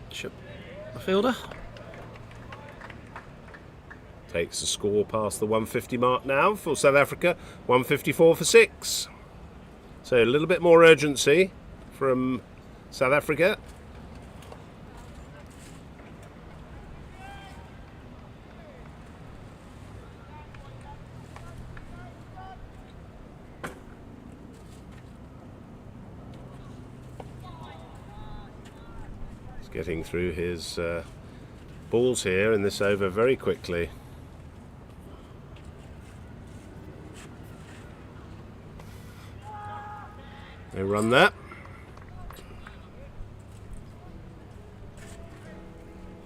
Chip the fielder. Takes the score past the 150 mark now for South Africa, 154 for 6. So a little bit more urgency from South Africa. He's getting through his balls here in this over very quickly. They run that.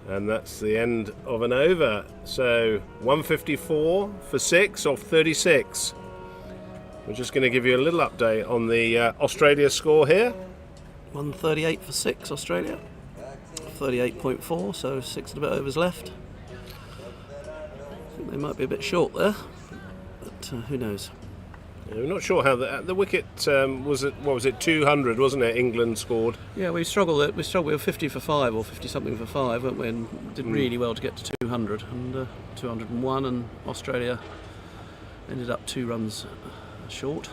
And that's the end of an over. So 154 for 6 off 36. We're just going to give you a little update on the Australia score here. 138 for 6, Australia. 38.4, so 6 and a bit overs left. I think they might be a bit short there, but who knows. We're not sure how the wicket was. What was it? 200, wasn't it? England scored. Yeah, we struggled. We struggled with 50 for 5 or 50 something for 5, weren't we? And did really well to get to 200 and 201, and Australia ended up 2 runs short.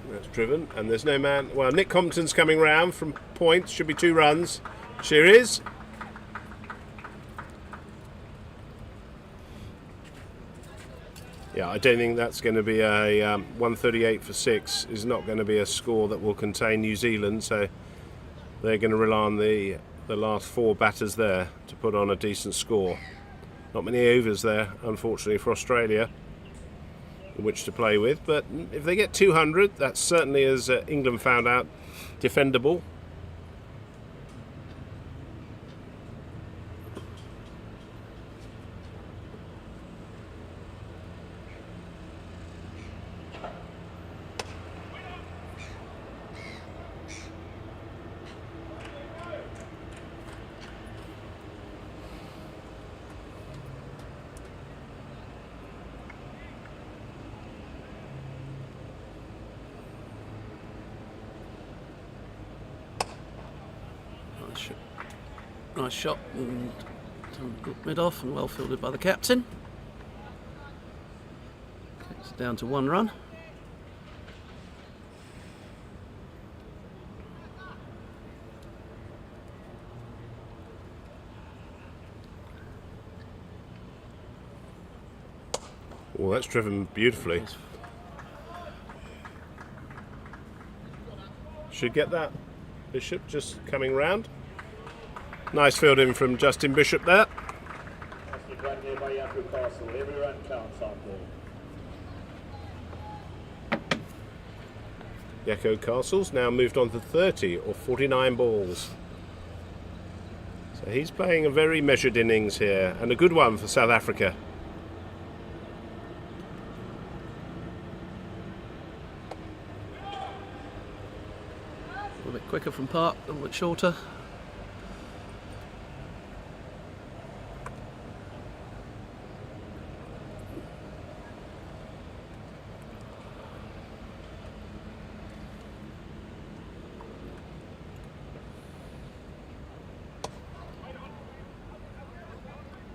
That's driven, and there's no man. Well, Nick Compton's coming round from points. Should be 2 runs. Here is. Yeah, I don't think that's going to be a 138 for 6 is not going to be a score that will contain New Zealand, so they're going to rely on the last 4 batters there to put on a decent score. Not many overs there, unfortunately, for Australia in which to play with, but if they get 200, that's certainly, as England found out, defendable. Nice shot and mid off and well fielded by the captain. It's down to 1 run. Well, that's driven beautifully. Should get that. Bishop just coming round. Nice fielding from Justin Bishop there. Fantastic run there by Yaku Castle. Every run counts out there. Yakko Castle's now moved on to 30 or 49 balls. So he's playing a very measured innings here, and a good one for South Africa. A little bit quicker from Park, a little bit shorter.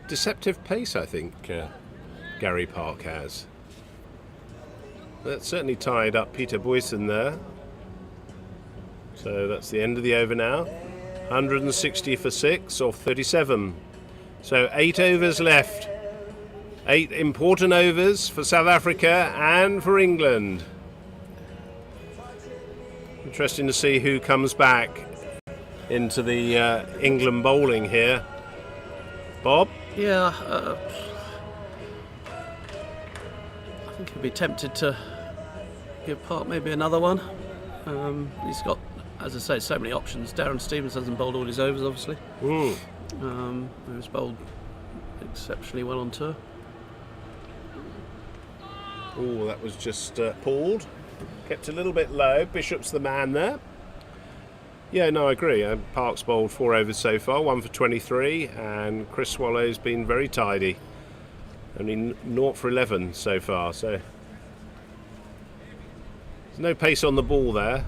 Deceptive pace, I think, Gary Park has. That certainly tied up Peter Boyson there. So that's the end of the over now. 160 for 6 off 37. So 8 overs left. 8 important overs for South Africa and for England. Interesting to see who comes back into the England bowling here. Bob? Yeah, I think he'd be tempted to give Park maybe another one. He's got, as I say, so many options. Darren Stevens hasn't bowled all his overs, obviously. He was bowled exceptionally well on tour. Oh, that was just pulled. Kept a little bit low. Bishop's the man there. Yeah, no, I agree. Park's bowled 4 overs so far, 1 for 23, and Chris Swallow's been very tidy. Only 0 for 11 so far, so there's no pace on the ball there,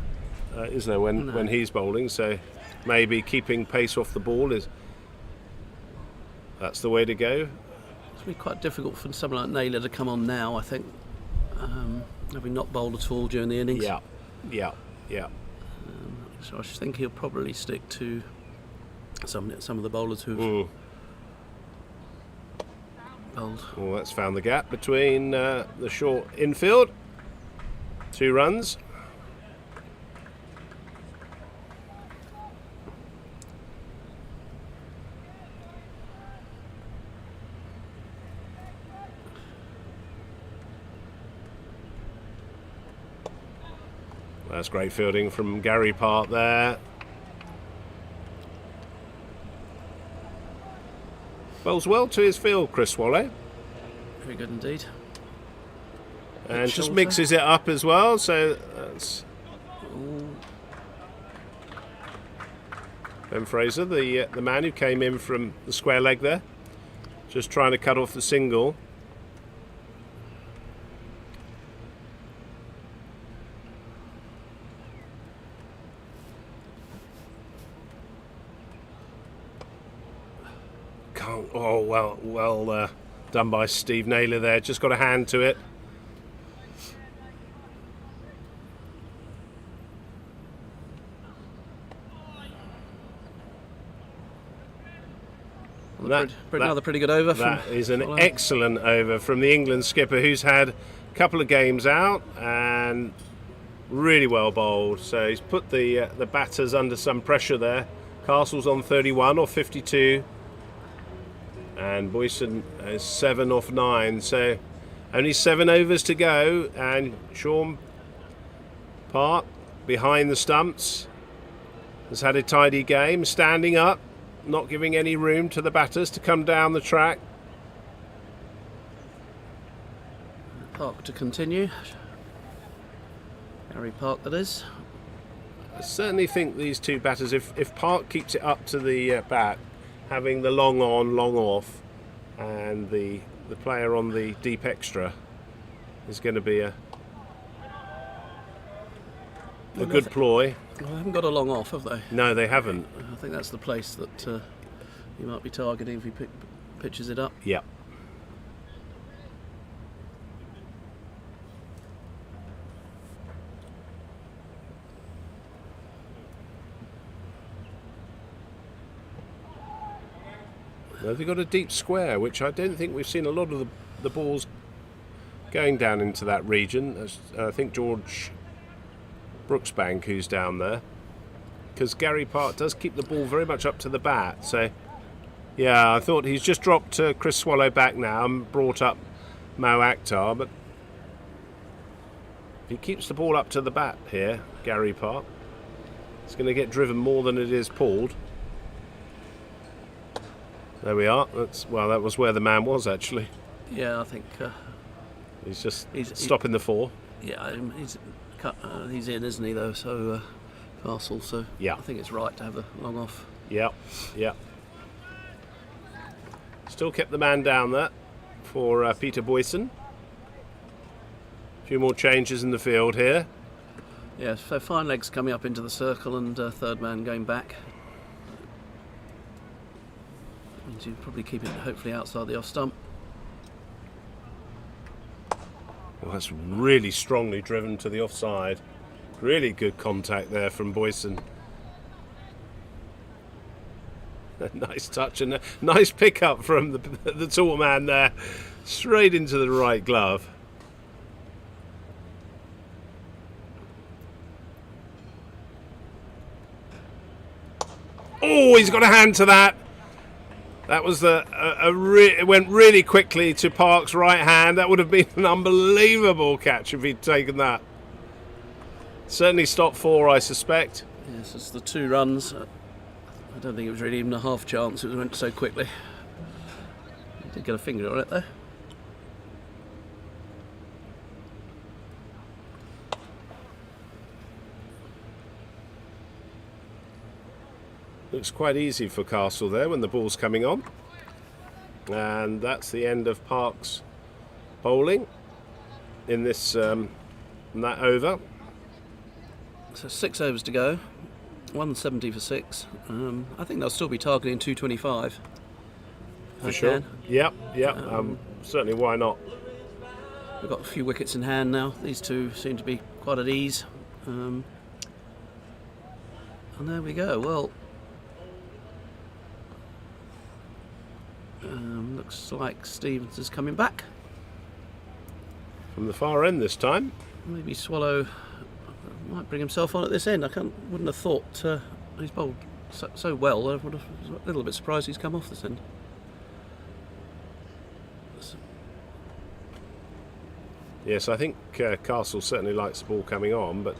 is there, when he's bowling? So maybe keeping pace off the ball that's the way to go. It's been quite difficult for someone like Naylor to come on now, I think, having not bowled at all during the innings. Yeah. So I think he'll probably stick to some of the bowlers who've bowled. Well, that's found the gap between the short infield. 2 runs. That's great fielding from Gary Park there. Bowls well to his field, Chris Swallow. Very good indeed. And just mixes it up as well, so that's Ben Fraser, the man who came in from the square leg there, just trying to cut off the single. Oh, well done by Steve Naylor there. Just got a hand to it. Another pretty good over. That is an excellent over from the England skipper, who's had a couple of games out and really well bowled. So he's put the batters under some pressure there. Castle's on 31 or 52. And Boyson is 7 off 9, so only 7 overs to go, and Sean Park behind the stumps has had a tidy game, standing up, not giving any room to the batters to come down the track. Park to continue. Gary Park, that is. I certainly think these 2 batters, if Park keeps it up to the bat, having the long on, long off, and the player on the deep extra is going to be a good ploy. Well, they haven't got a long off, have they? No, they haven't. I think that's the place that he might be targeting if he pitches it up. Yeah. Now they've got a deep square, which I don't think we've seen a lot of the balls going down into that region. There's, I think George Brooksbank who's down there, because Gary Park does keep the ball very much up to the bat. So yeah, I thought he's just dropped Chris Swallow back now and brought up Mo Akhtar, but if he keeps the ball up to the bat here, Gary Park, it's going to get driven more than it is pulled. There we are. That was where the man was actually. Yeah, I think He's just stopping the four. Yeah, he's in, isn't he? Though, so Castle. So yeah, I think it's right to have the long off. Yeah, yeah. Still kept the man down there for Peter Boyson. A few more changes in the field here. Yeah, so fine legs coming up into the circle and third man going back. Means you probably keep it hopefully outside the off stump. Well, that's really strongly driven to the offside. Really good contact there from Boyson. Nice touch and a nice pickup from the tall man there. Straight into the right glove. Oh, he's got a hand to that. That was it went really quickly to Park's right hand. That would have been an unbelievable catch if he'd taken that. Certainly stopped four, I suspect. Yes, it's the 2 runs. I don't think it was really even a half chance. It went so quickly. He did get a finger on it though. Looks quite easy for Castle there when the ball's coming on. And that's the end of Park's bowling in this that over. So 6 overs to go. 170 for 6. I think they'll still be targeting 225. For sure. Yep. Certainly, why not? We've got a few wickets in hand now. These two seem to be quite at ease. And there we go. Well, looks like Stevens is coming back. From the far end this time. Maybe Swallow might bring himself on at this end. Wouldn't have thought he's bowled so well. I would have a little bit surprised he's come off this end. Yes, I think Castle certainly likes the ball coming on, but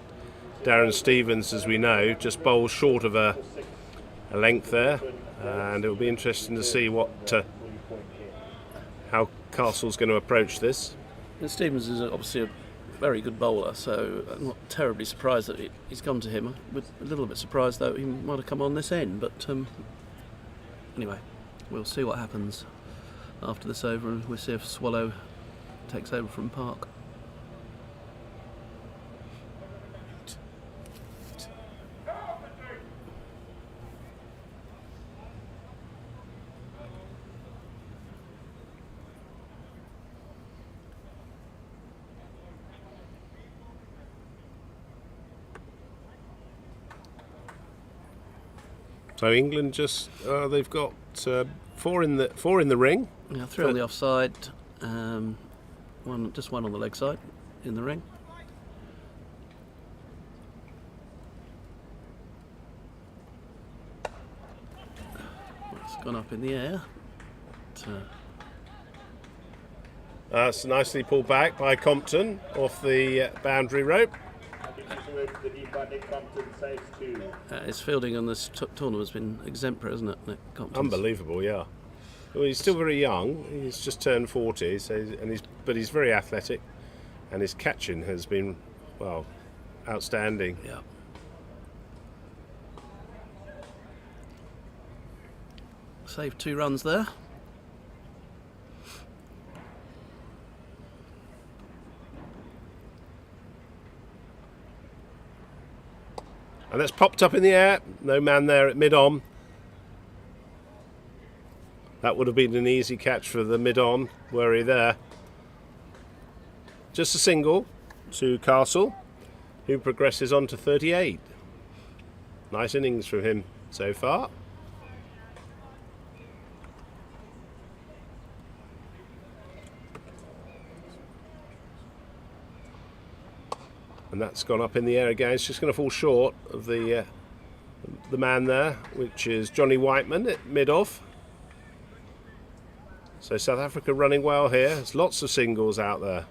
Darren Stevens, as we know, just bowls short of a length there, and it will be interesting to see how Castle's going to approach this. And Stevens is obviously a very good bowler, so I'm not terribly surprised that he's come to him. I'm a little bit surprised though he might have come on this end, but anyway, we'll see what happens after this over, and we'll see if Swallow takes over from Park. So England just they've got 4 in the ring. Yeah, 3 on the offside, one on the leg side in the ring. It's gone up in the air. It's nicely pulled back by Compton off the boundary rope. His fielding on this tournament has been exemplary, hasn't it, Nick Compton's? Unbelievable, yeah. Well, he's still very young. He's just turned 40, but he's very athletic, and his catching has been, well, outstanding. Yeah. Saved 2 runs there. And that's popped up in the air. No man there at mid-on. That would have been an easy catch for the mid-on, were he there. Just a single to Castle, who progresses on to 38. Nice innings from him so far. And that's gone up in the air again. It's just going to fall short of the man there, which is Johnny Whiteman at mid-off. So South Africa running well here. There's lots of singles out there.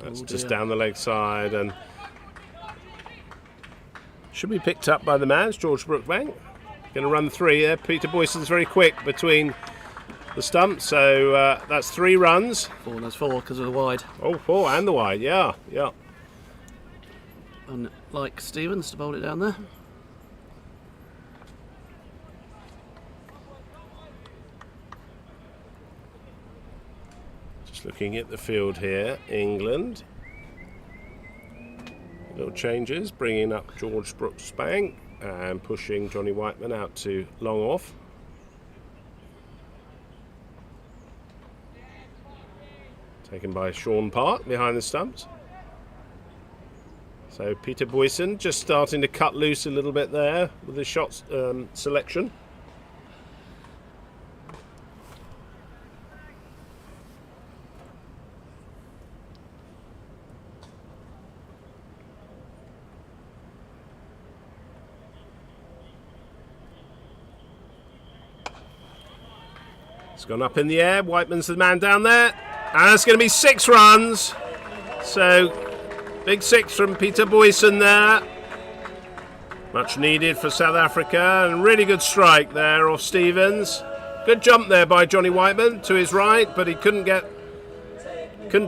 That's just down the leg side and should be picked up by the man. It's George Brookbank. Going to run 3 there. Peter Boyson's very quick between the stumps, so that's 3 runs. 4, there's 4 because of the wide. Oh, 4 and the wide, yeah. And like Stevens to bowl it down there. Just looking at the field here, England. Little changes, bringing up George Brookbank and pushing Johnny Whiteman out to long off. Taken by Sean Park behind the stumps. So Peter Boyson just starting to cut loose a little bit there with the shot selection. It's gone up in the air. Whiteman's the man down there. And it's going to be 6 runs. So, big 6 from Peter Boyson there. Much needed for South Africa. And really good strike there off Stevens. Good jump there by Johnny Whiteman to his right, but he couldn't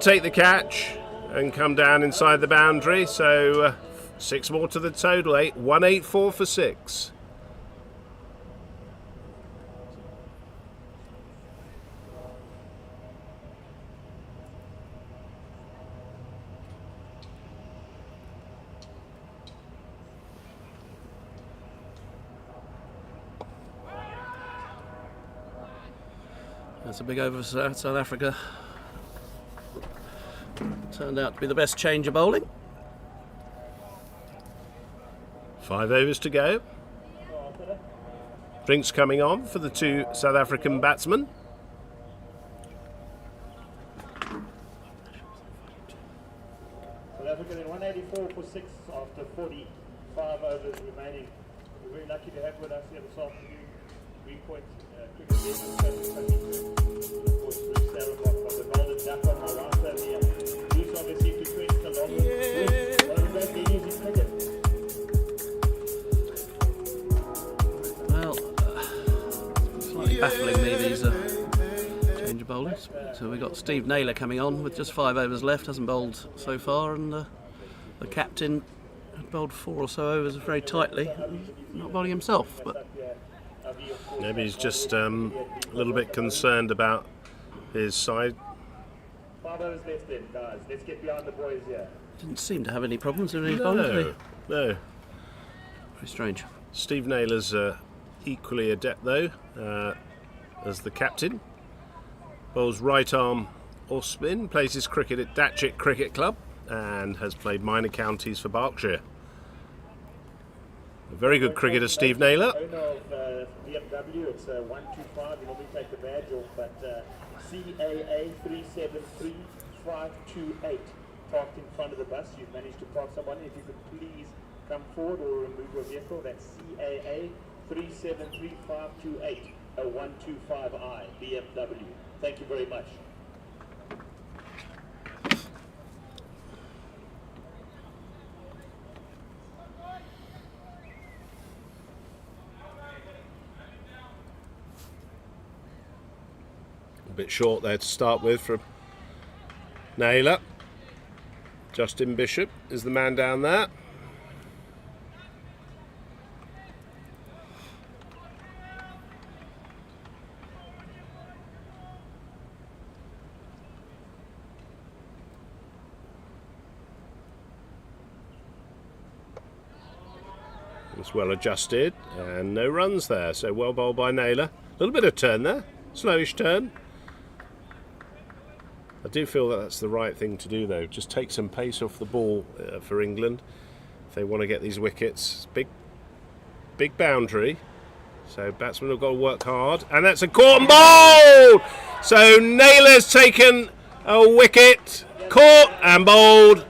take the catch and come down inside the boundary. So, 6 more to the total. 184 for 6. That's a big over for South Africa. Turned out to be the best change of bowling. 5 overs to go. Drinks coming on for the 2 South African batsmen. South Africa in 184 for 6 after 45 overs remaining. We're very lucky to have with us here this afternoon. Greenpoint cricket legend, of course, Bruce Sarabot from the Golden Duck on my right over here. Bruce obviously to 20 along with one of the great leaders in cricket. Well, slightly baffling me, these change of bowlers. So we've got Steve Naylor coming on with just 5 overs left, hasn't bowled so far, and the captain had bowled 4 or so overs very tightly, not bowling himself, but maybe he's just a little bit concerned about his side. 5 overs left then, guys. Let's get behind the boys here. didn't seem to have any problems with his bowling, did he? No. Very strange. Steve Naylor's equally adept though, as the captain. Bowls right arm off spin, plays his cricket at Datchet Cricket Club and has played minor counties for Berkshire. A very good cricketer, Steve Naylor. Owner of BMW, it's 125, you normally take the badge off, but CAA 373528, parked in front of the bus. You've managed to park someone. If you could please come forward or remove your vehicle, that's CAA 373528, a 125i BMW. Thank you very much. A bit short there to start with from Naylor. Justin Bishop is the man down there. It's well adjusted and no runs there, so well bowled by Naylor. A little bit of turn there, slowish turn. A do feel that that's the right thing to do, though. Just take some pace off the ball for England if they want to get these wickets. Big boundary. So batsmen have got to work hard. And that's a caught and bowled! So Naylor's taken a wicket. Caught and bowled.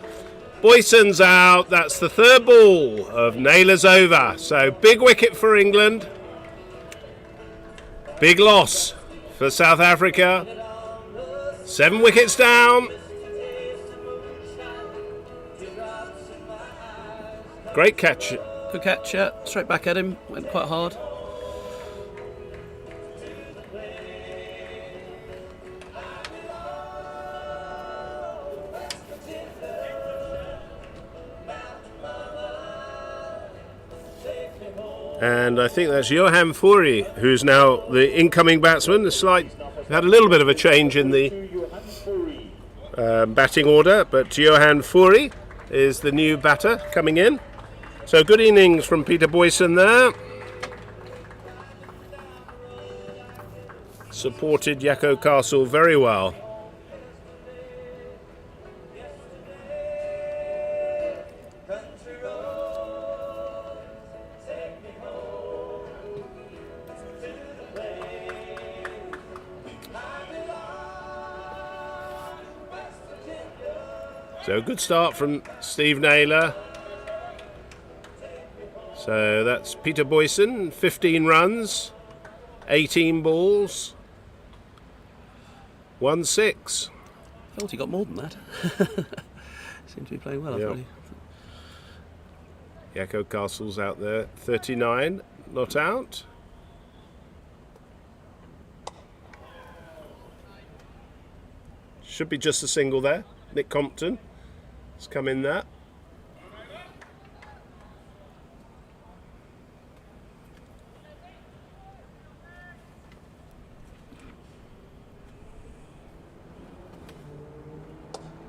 Boyson's out. That's the third ball of Naylor's over. So big wicket for England. Big loss for South Africa. 7 wickets down. Great catch. Good catch, yeah. Straight back at him. Went quite hard. And I think that's Johan Fourie, who's now the incoming batsman. Had a little bit of a change in the batting order, but Johan Fourie is the new batter coming in. So good innings from Peter Boyson there. Supported Yakko Castle very well. So good start from Steve Naylor. So that's Peter Boyson, 15 runs, 18 balls, 1 6. I thought he got more than that. Seemed to be playing well, I thought. Yakko Castle's out there, 39, not out. Should be just a single there. Nick Compton has come in there.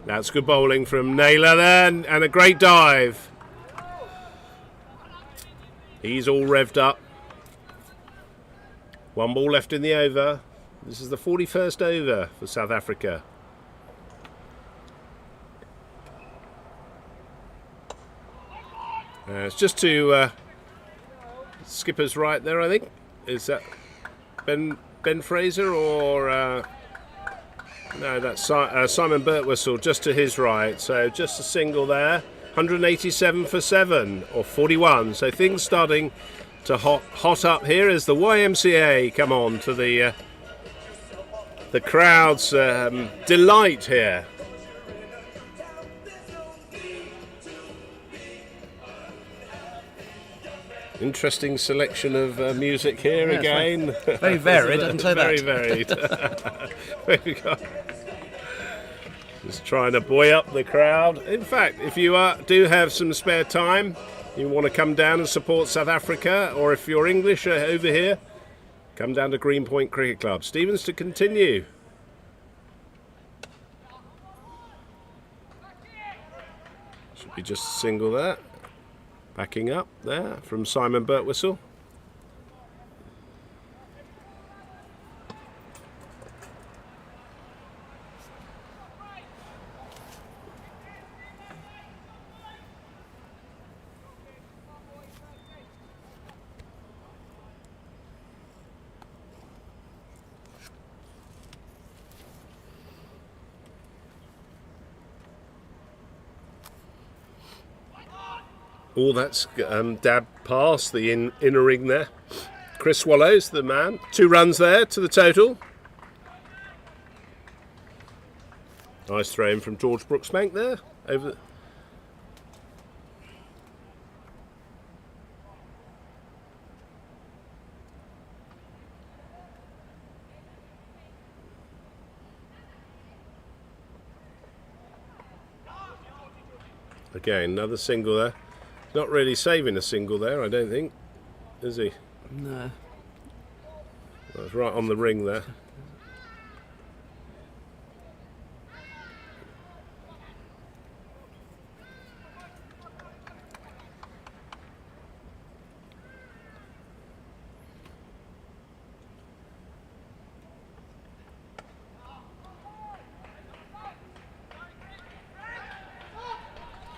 That's good bowling from Naylor there, and a great dive. He's all revved up. 1 ball left in the over. This is the 41st over for South Africa. It's just to skipper's right there, I think. Is that Ben Fraser or... no, that's Simon Birtwistle, just to his right. So just a single there. 187 for 7, or 41. So things starting to hot up here as the YMCA come on to the crowd's delight here. Interesting selection of music here again. Very varied, I can say very that. Very varied. Just trying to buoy up the crowd. In fact, if you do have some spare time, you want to come down and support South Africa, or if you're English over here, come down to Greenpoint Cricket Club. Stevens to continue. Should be just a single there. Backing up there from Simon Birtwistle. Oh, that's dabbed past the inner ring there. Chris Swallows, the man. 2 runs there to the total. Nice throw in from George Brooksbank there. Over. Again, another single there. Not really saving a single there, I don't think, is he? No. That's right on the ring there.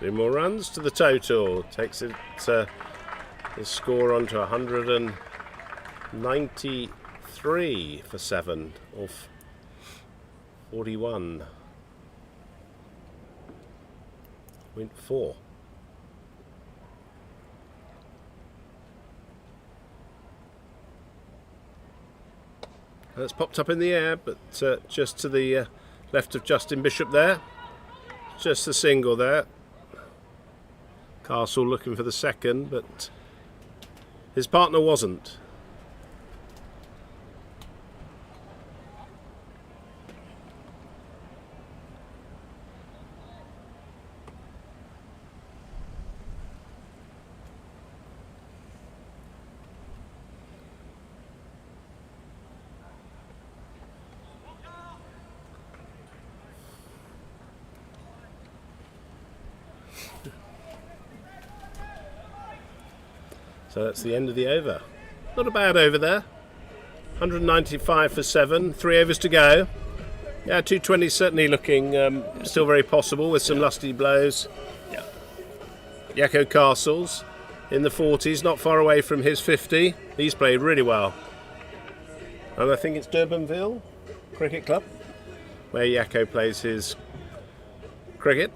3 more runs to the total. Takes it his score on to 193 for 7 off 41.4. That's popped up in the air, but just to the left of Justin Bishop there. Just the single there. Castle looking for the second, but his partner wasn't. So that's the end of the over. Not a bad over there. 195 for 7, 3 overs to go. Yeah, 220 certainly looking still very possible with some lusty blows. Yeah. Yakko Castles in the 40s, not far away from his 50. He's played really well. And I think it's Durbanville Cricket Club where Yakko plays his cricket.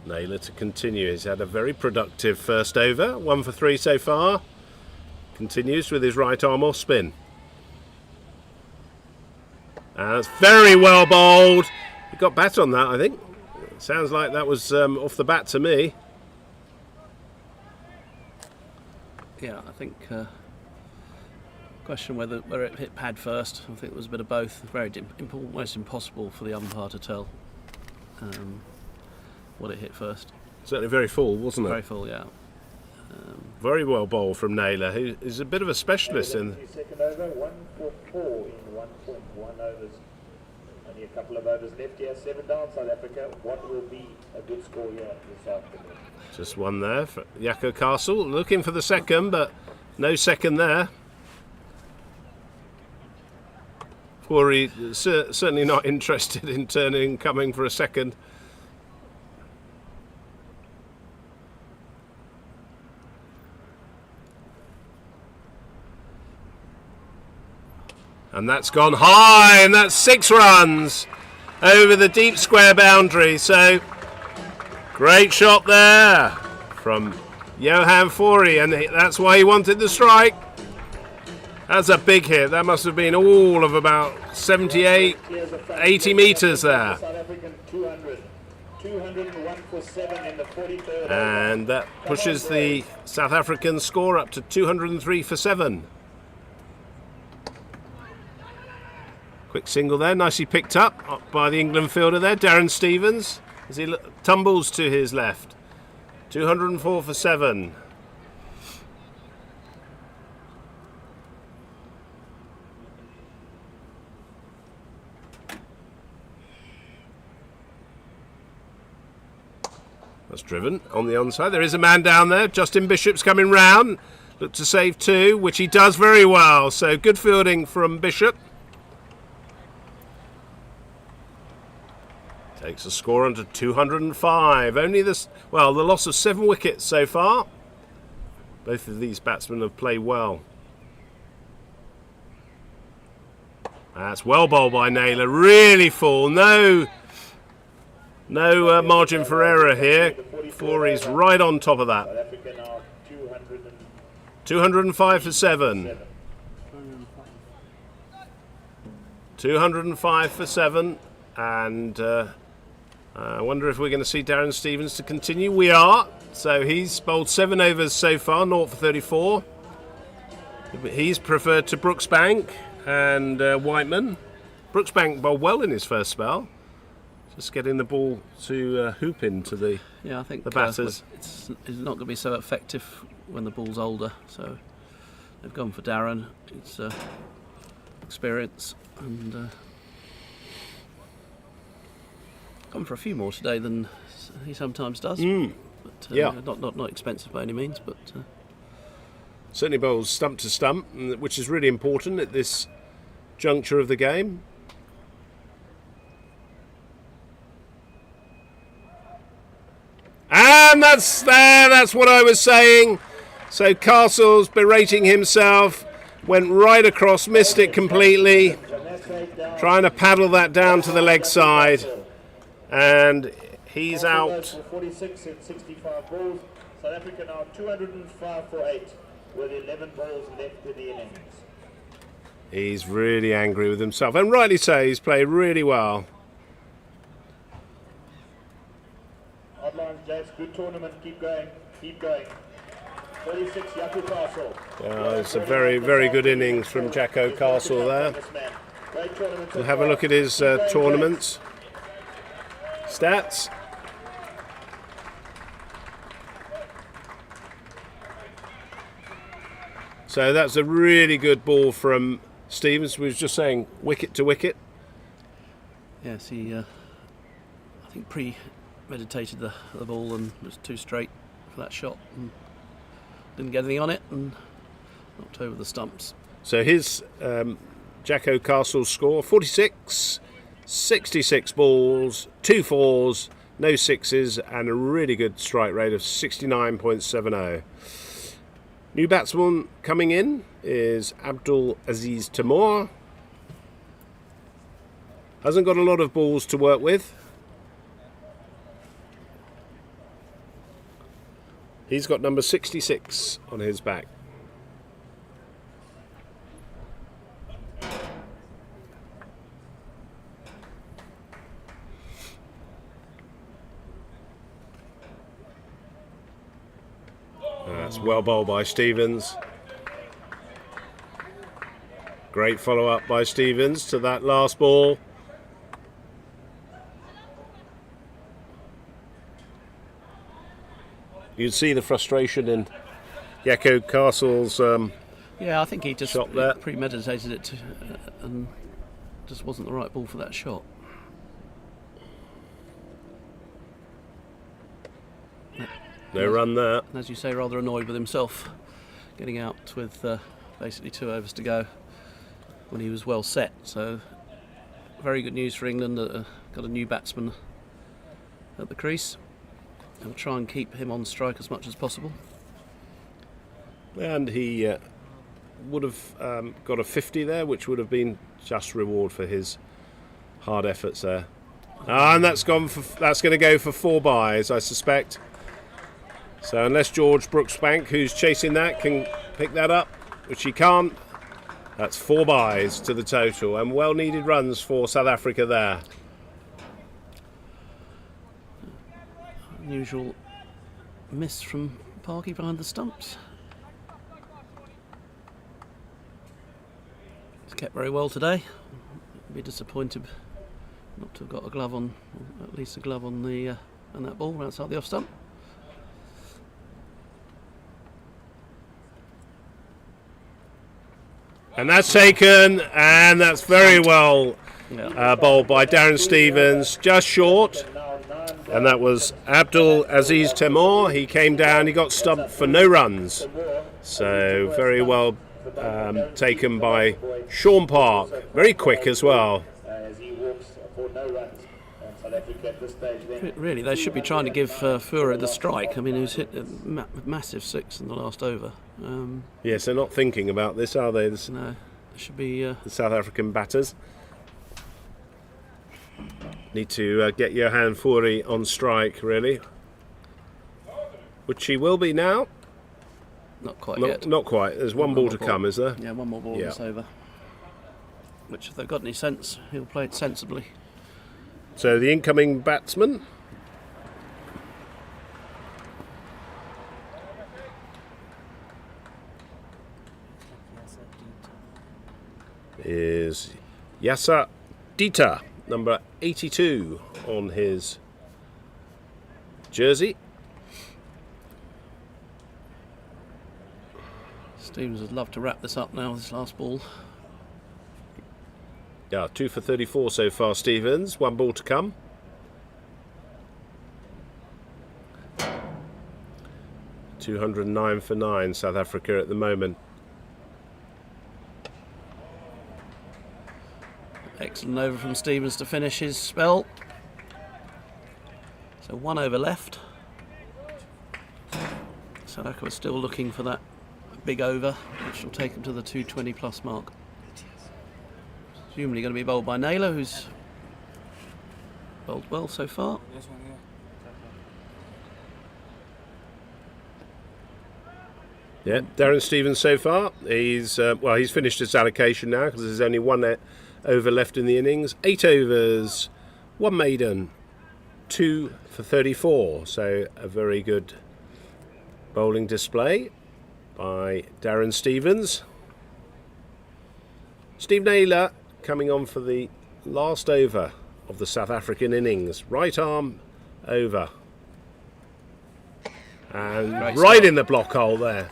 Naylor to continue. He's had a very productive first over. 1 for 3 so far. Continues with his right arm off spin. And that's very well bowled. He got bat on that, I think. Sounds like that was off the bat to me. Yeah, I think question whether it hit pad first. I think it was a bit of both. Very almost impossible for the umpire to tell what it hit first. Certainly very full, wasn't it? Very full, yeah. Very well bowled from Naylor, who is a bit of a specialist in. Second over, 1 for 4 in 1.1 overs. Only a couple of overs left here. 7 down, South Africa. What will be a good score here this afternoon? Just one there for Yakko Castle, looking for the second, but no second there. Corey certainly not interested in coming for a second. And that's gone high, and that's 6 runs over the deep square boundary. So, great shot there from Johan Forey, and that's why he wanted the strike. That's a big hit. That must have been all of about 78, 80 metres there. South African 200. 201 for 7 in the 43rd. And that pushes the South African score up to 203 for 7. Quick single there, nicely picked up by the England fielder there, Darren Stevens, as he tumbles to his left. 204 for 7. That's driven on the onside. There is a man down there. Justin Bishop's coming round. Look to save 2, which he does very well. So good fielding from Bishop. Takes a score under 205. Only the loss of 7 wickets so far. Both of these batsmen have played well. That's well bowled by Naylor. Really full. No margin for error here. Forey's right on top of that. 205 for 7. 205 for 7. And I wonder if we're going to see Darren Stevens to continue. We are. So he's bowled 7 overs so far, 0 for 34. He's preferred to Brooksbank and Whiteman. Brooksbank bowled well in his first spell. Just getting the ball to hoop into the I think the batters. It's not going to be so effective when the ball's older. So they've gone for Darren. It's experience and gone for a few more today than he sometimes does. But, not expensive by any means, but Certainly bowls stump to stump, which is really important at this juncture of the game. And that's there, that's what I was saying. So Castles berating himself, went right across, missed it completely, trying to paddle that down to the leg side, and he's out. 46 and 65 balls. South Africa now 205 for 8 with 11 balls left in the innings. He's really angry with himself, and rightly so. He's played really well. Outlines, Jace, good tournament, keep going, keep going. 46, Yaku Castle. It's a very, very good innings from Jacko Castle there. We'll have a look at his tournaments. Stats. So that's a really good ball from Stevens. We was just saying wicket to wicket. Yes, he I think premeditated the ball and was too straight for that shot and didn't get anything on it and knocked over the stumps. So his Jacko Castle's score 46, 66 balls, 2 fours, no sixes, and a really good strike rate of 69.70. New batsman coming in is Abdul Aziz Tamor. Hasn't got a lot of balls to work with. He's got number 66 on his back. That's well bowled by Stevens. Great follow-up by Stevens to that last ball. You can see the frustration in Jacko Castle's Yeah, I think he just shot there. premeditated it and just wasn't the right ball for that shot. No run there. And as you say, rather annoyed with himself, getting out with basically 2 overs to go when he was well set. So, very good news for England. Got a new batsman at the crease. And we'll try and keep him on strike as much as possible. And he would have got a 50 there, which would have been just reward for his hard efforts there. And that's going to go for 4 byes, I suspect. So unless George Brooksbank, who's chasing that, can pick that up, which he can't, that's 4 byes to the total, and well-needed runs for South Africa there. Unusual miss from Parky behind the stumps. He's kept very well today. Be disappointed not to have got a glove on, or at least a glove on the on that ball outside the off stump. And that's taken, and that's very well bowled by Darren Stevens, just short. And that was Abdul Aziz Tamor. He came down, he got stumped for no runs. So very well taken by Sean Park. Very quick as well. As he walks for no runs. And South Africa at this stage then. Really, they should be trying to give Fura the strike. I mean, he's hit a massive 6 in the last over. Yes, they're not thinking about this, are they? No, it should be. The South African batters need to get Johan Fourie on strike, really. Which he will be now. Not quite yet. Not quite. There's one ball to come, is there? Yeah, one more ball is over. Which, if they've got any sense, he'll play it sensibly. So the incoming batsman is Yasa Dita, number 82 on his jersey. Stevens would love to wrap this up now, this last ball. Yeah, 2 for 34 so far, Stevens. 1 ball to come. 209 for 9, South Africa at the moment. Excellent over from Stevens to finish his spell. So 1 over left. South Africa still looking for that big over, which will take him to the 220 plus mark. Presumably going to be bowled by Naylor, who's bowled well so far. Yeah, Darren Stevens so far. He's he's finished his allocation now because there's only 1 over left in the innings. 8 overs, 1 maiden, 2 for 34. So a very good bowling display by Darren Stevens. Steve Naylor coming on for the last over of the South African innings. Right arm over. And right in the block hole there.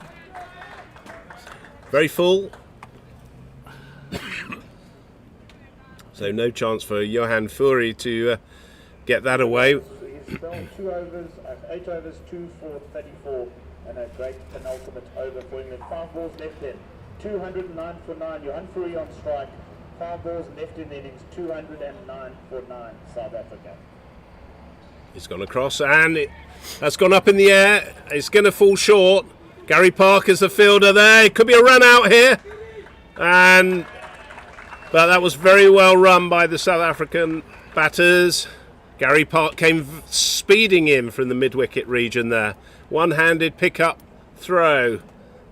Very full. So no chance for Johan Fury to get that away. He's spelled 2 overs, 8 overs, 2 for 34, and a great penultimate over for England. 5 balls left in, 209 for 9. Johan Fury on strike. 5 balls left in the innings, 209 for 9, South Africa. It's gone across and that's gone up in the air. It's going to fall short. Gary Parker's the fielder there. It could be a run out here. But that was very well run by the South African batters. Gary Park came speeding in from the mid-wicket region there. One-handed pick-up throw,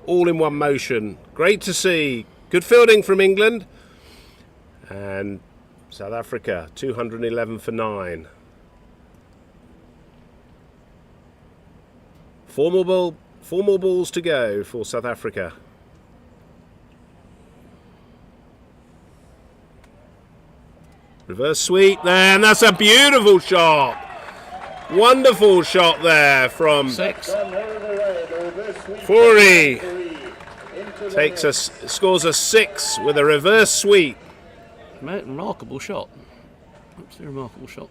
all in one motion. Great to see. Good fielding from England. And South Africa, 211 for 9. 4 more balls to go for South Africa. Reverse sweep there, and that's a beautiful shot. Wonderful shot there from 6. Fury. Scores a 6 with a reverse sweep. Remarkable shot. Absolutely remarkable shot.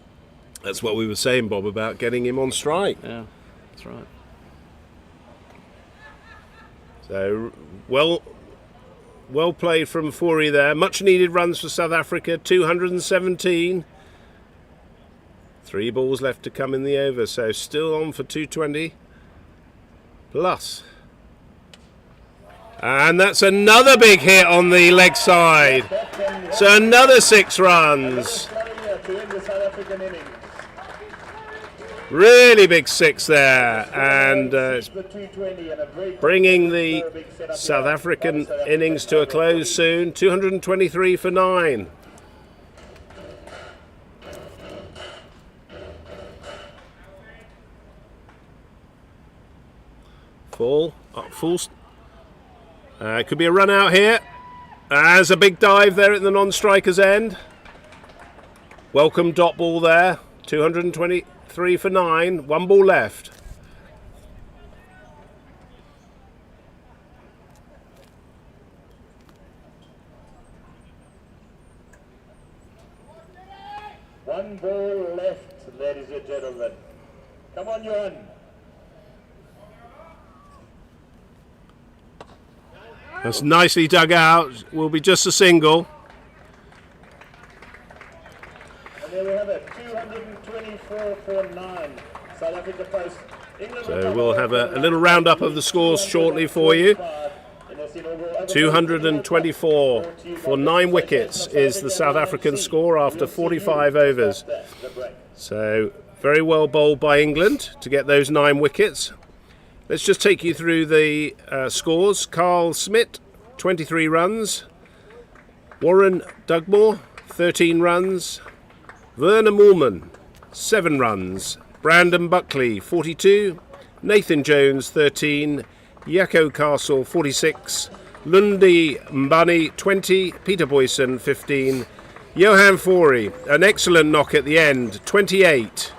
That's what we were saying, Bob, about getting him on strike. Yeah, that's right. So well played from Fury there. Much needed runs for South Africa. 217. 3 balls left to come in the over, so still on for 220 plus. And that's another big hit on the leg side. So another 6 runs. Really big 6 there, and bringing the South African innings to a close soon. 223 for 9. Full. Could be a run out here. There's a big dive there at the non-striker's end. Welcome dot ball there. 223 for 9. 1 ball left. One ball left, ladies and gentlemen. Come on, Johan. That's nicely dug out. Will be just a single. And there we have it. 224 for 9. South Africa post. So we'll have a little roundup of the scores shortly for you. 224 for 9 wickets is the South African score after 45 overs. So very well bowled by England to get those 9 wickets. Let's just take you through the scores. Carl Smith, 23 runs. Warren Dugmore, 13 runs. Werner Moorman, 7 runs. Brandon Buckley, 42. Nathan Jones, 13. Yako Castle, 46. Lundi Mbani, 20. Peter Boyson, 15. Johan Fury, an excellent knock at the end, 28.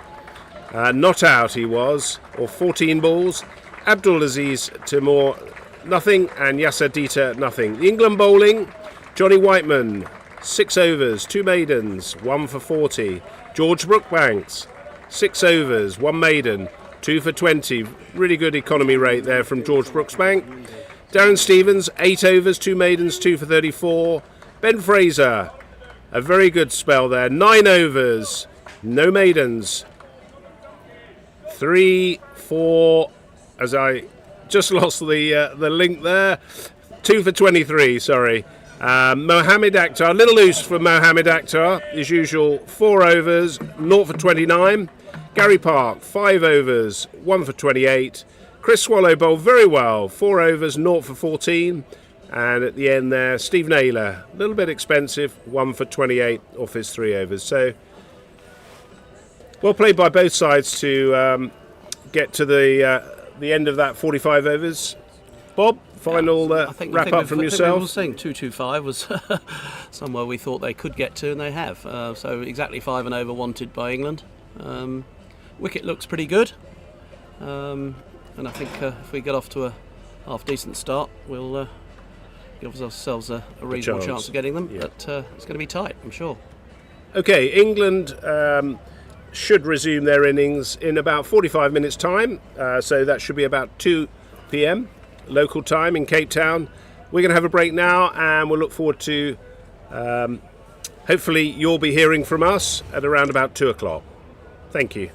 Not out he was, or 14 balls. Abdulaziz Timur, nothing, and Yasser Dita, nothing. The England bowling, Johnny Whiteman, 6 overs, 2 maidens, 1 for 40. George Brookbanks, 6 overs, 1 maiden, 2 for 20. Really good economy rate there from George Brooksbank. Darren Stevens, 8 overs, 2 maidens, 2 for 34. Ben Fraser, a very good spell there. 9 overs, no maidens. 3, 4, as I just lost the link there. 2 for 23, sorry. Mohamed Akhtar, a little loose for Mohamed Akhtar, as usual. 4 overs, 0 for 29. Gary Park, 5 overs, 1 for 28. Chris Swallow bowled very well, 4 overs, 0 for 14. And at the end there, Steve Naylor, a little bit expensive, 1 for 28 off his 3 overs. So, well played by both sides to get to the end of that 45 overs. Bob, final wrap up from yourself. I was saying 225 was somewhere we thought they could get to, and they have. So exactly 5 and over wanted by England. Wicket looks pretty good, and I think if we get off to a half decent start, we'll give ourselves a reasonable chance of getting them. Yeah. But it's going to be tight, I'm sure. Okay, England should resume their innings in about 45 minutes' time, so that should be about 2 p.m. local time in Cape Town. We're going to have a break now, and we'll look forward to hopefully you'll be hearing from us at around about 2 o'clock. Thank you.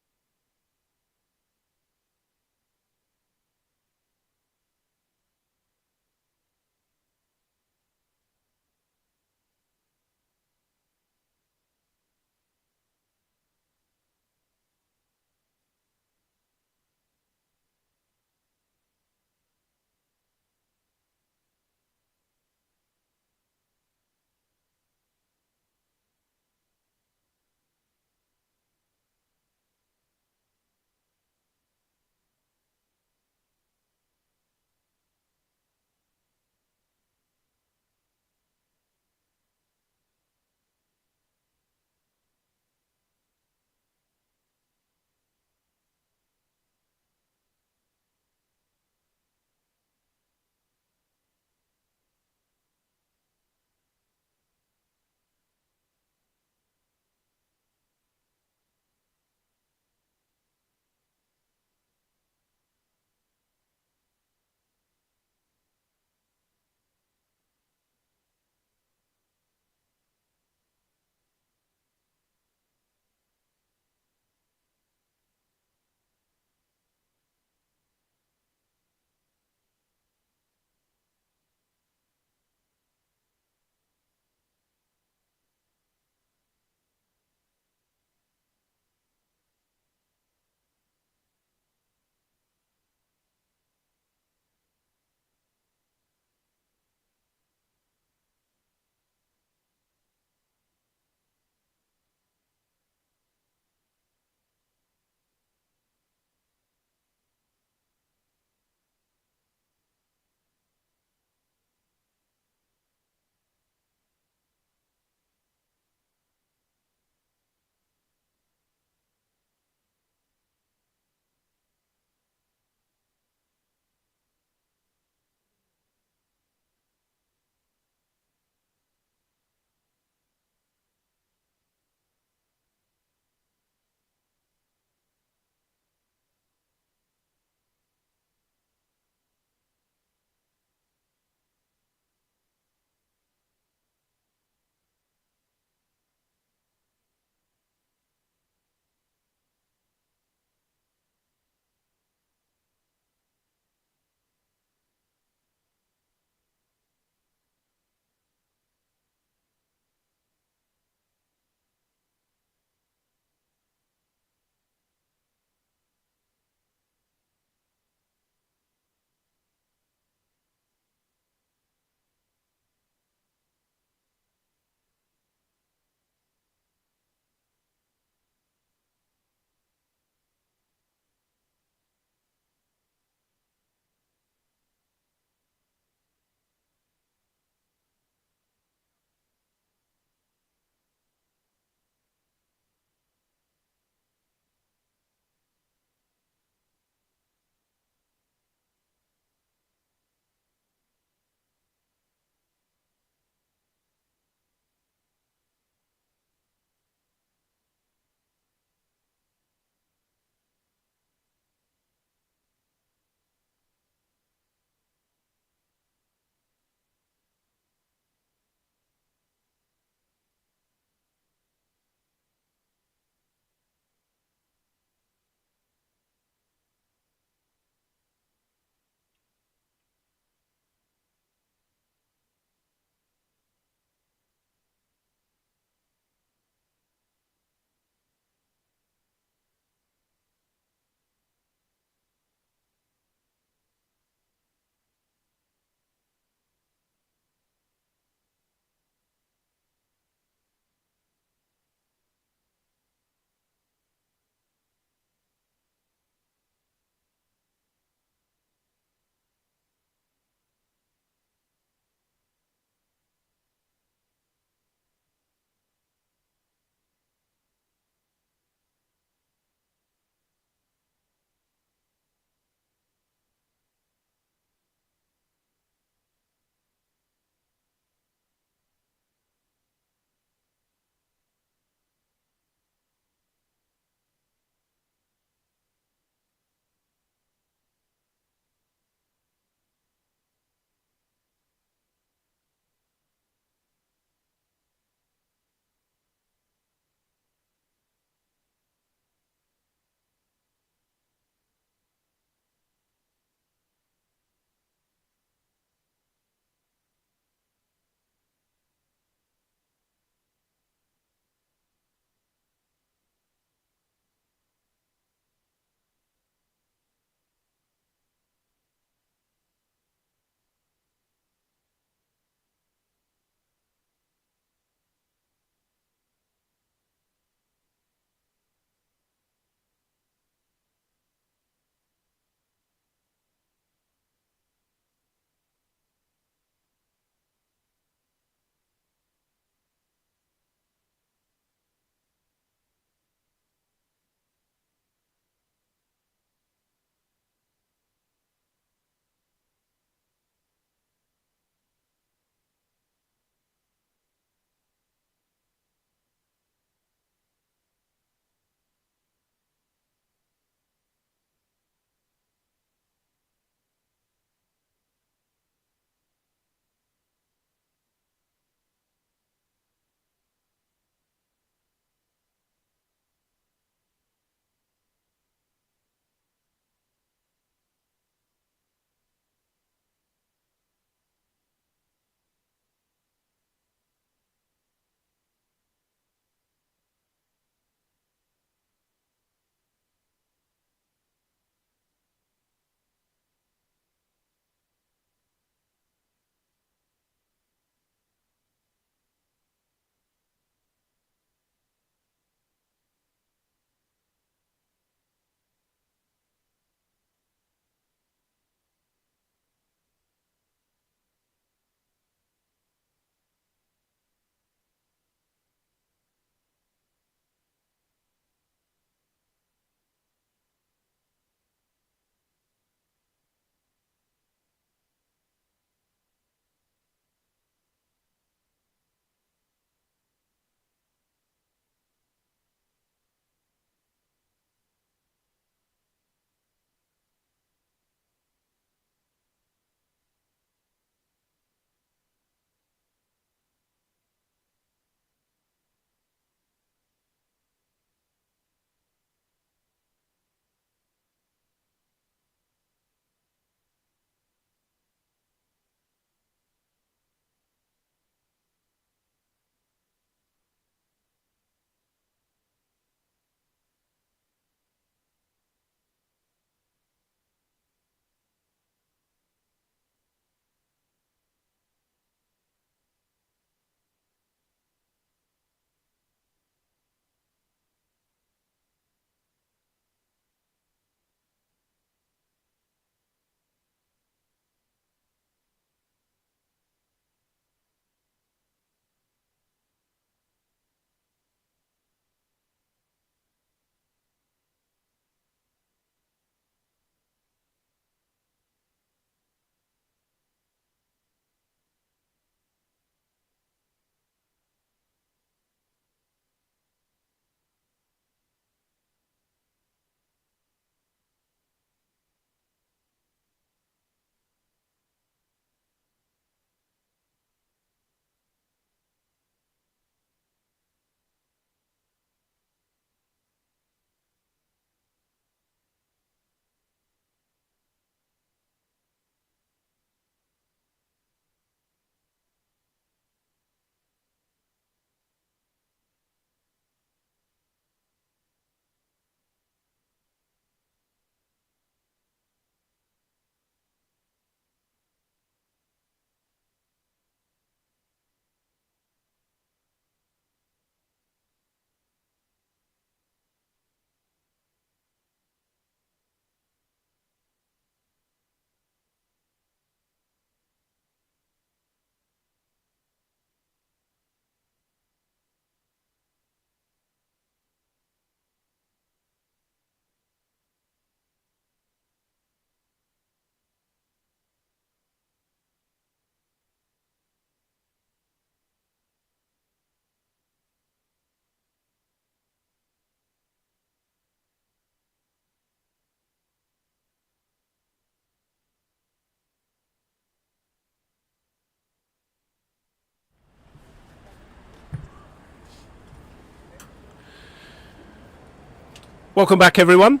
Welcome back, everyone.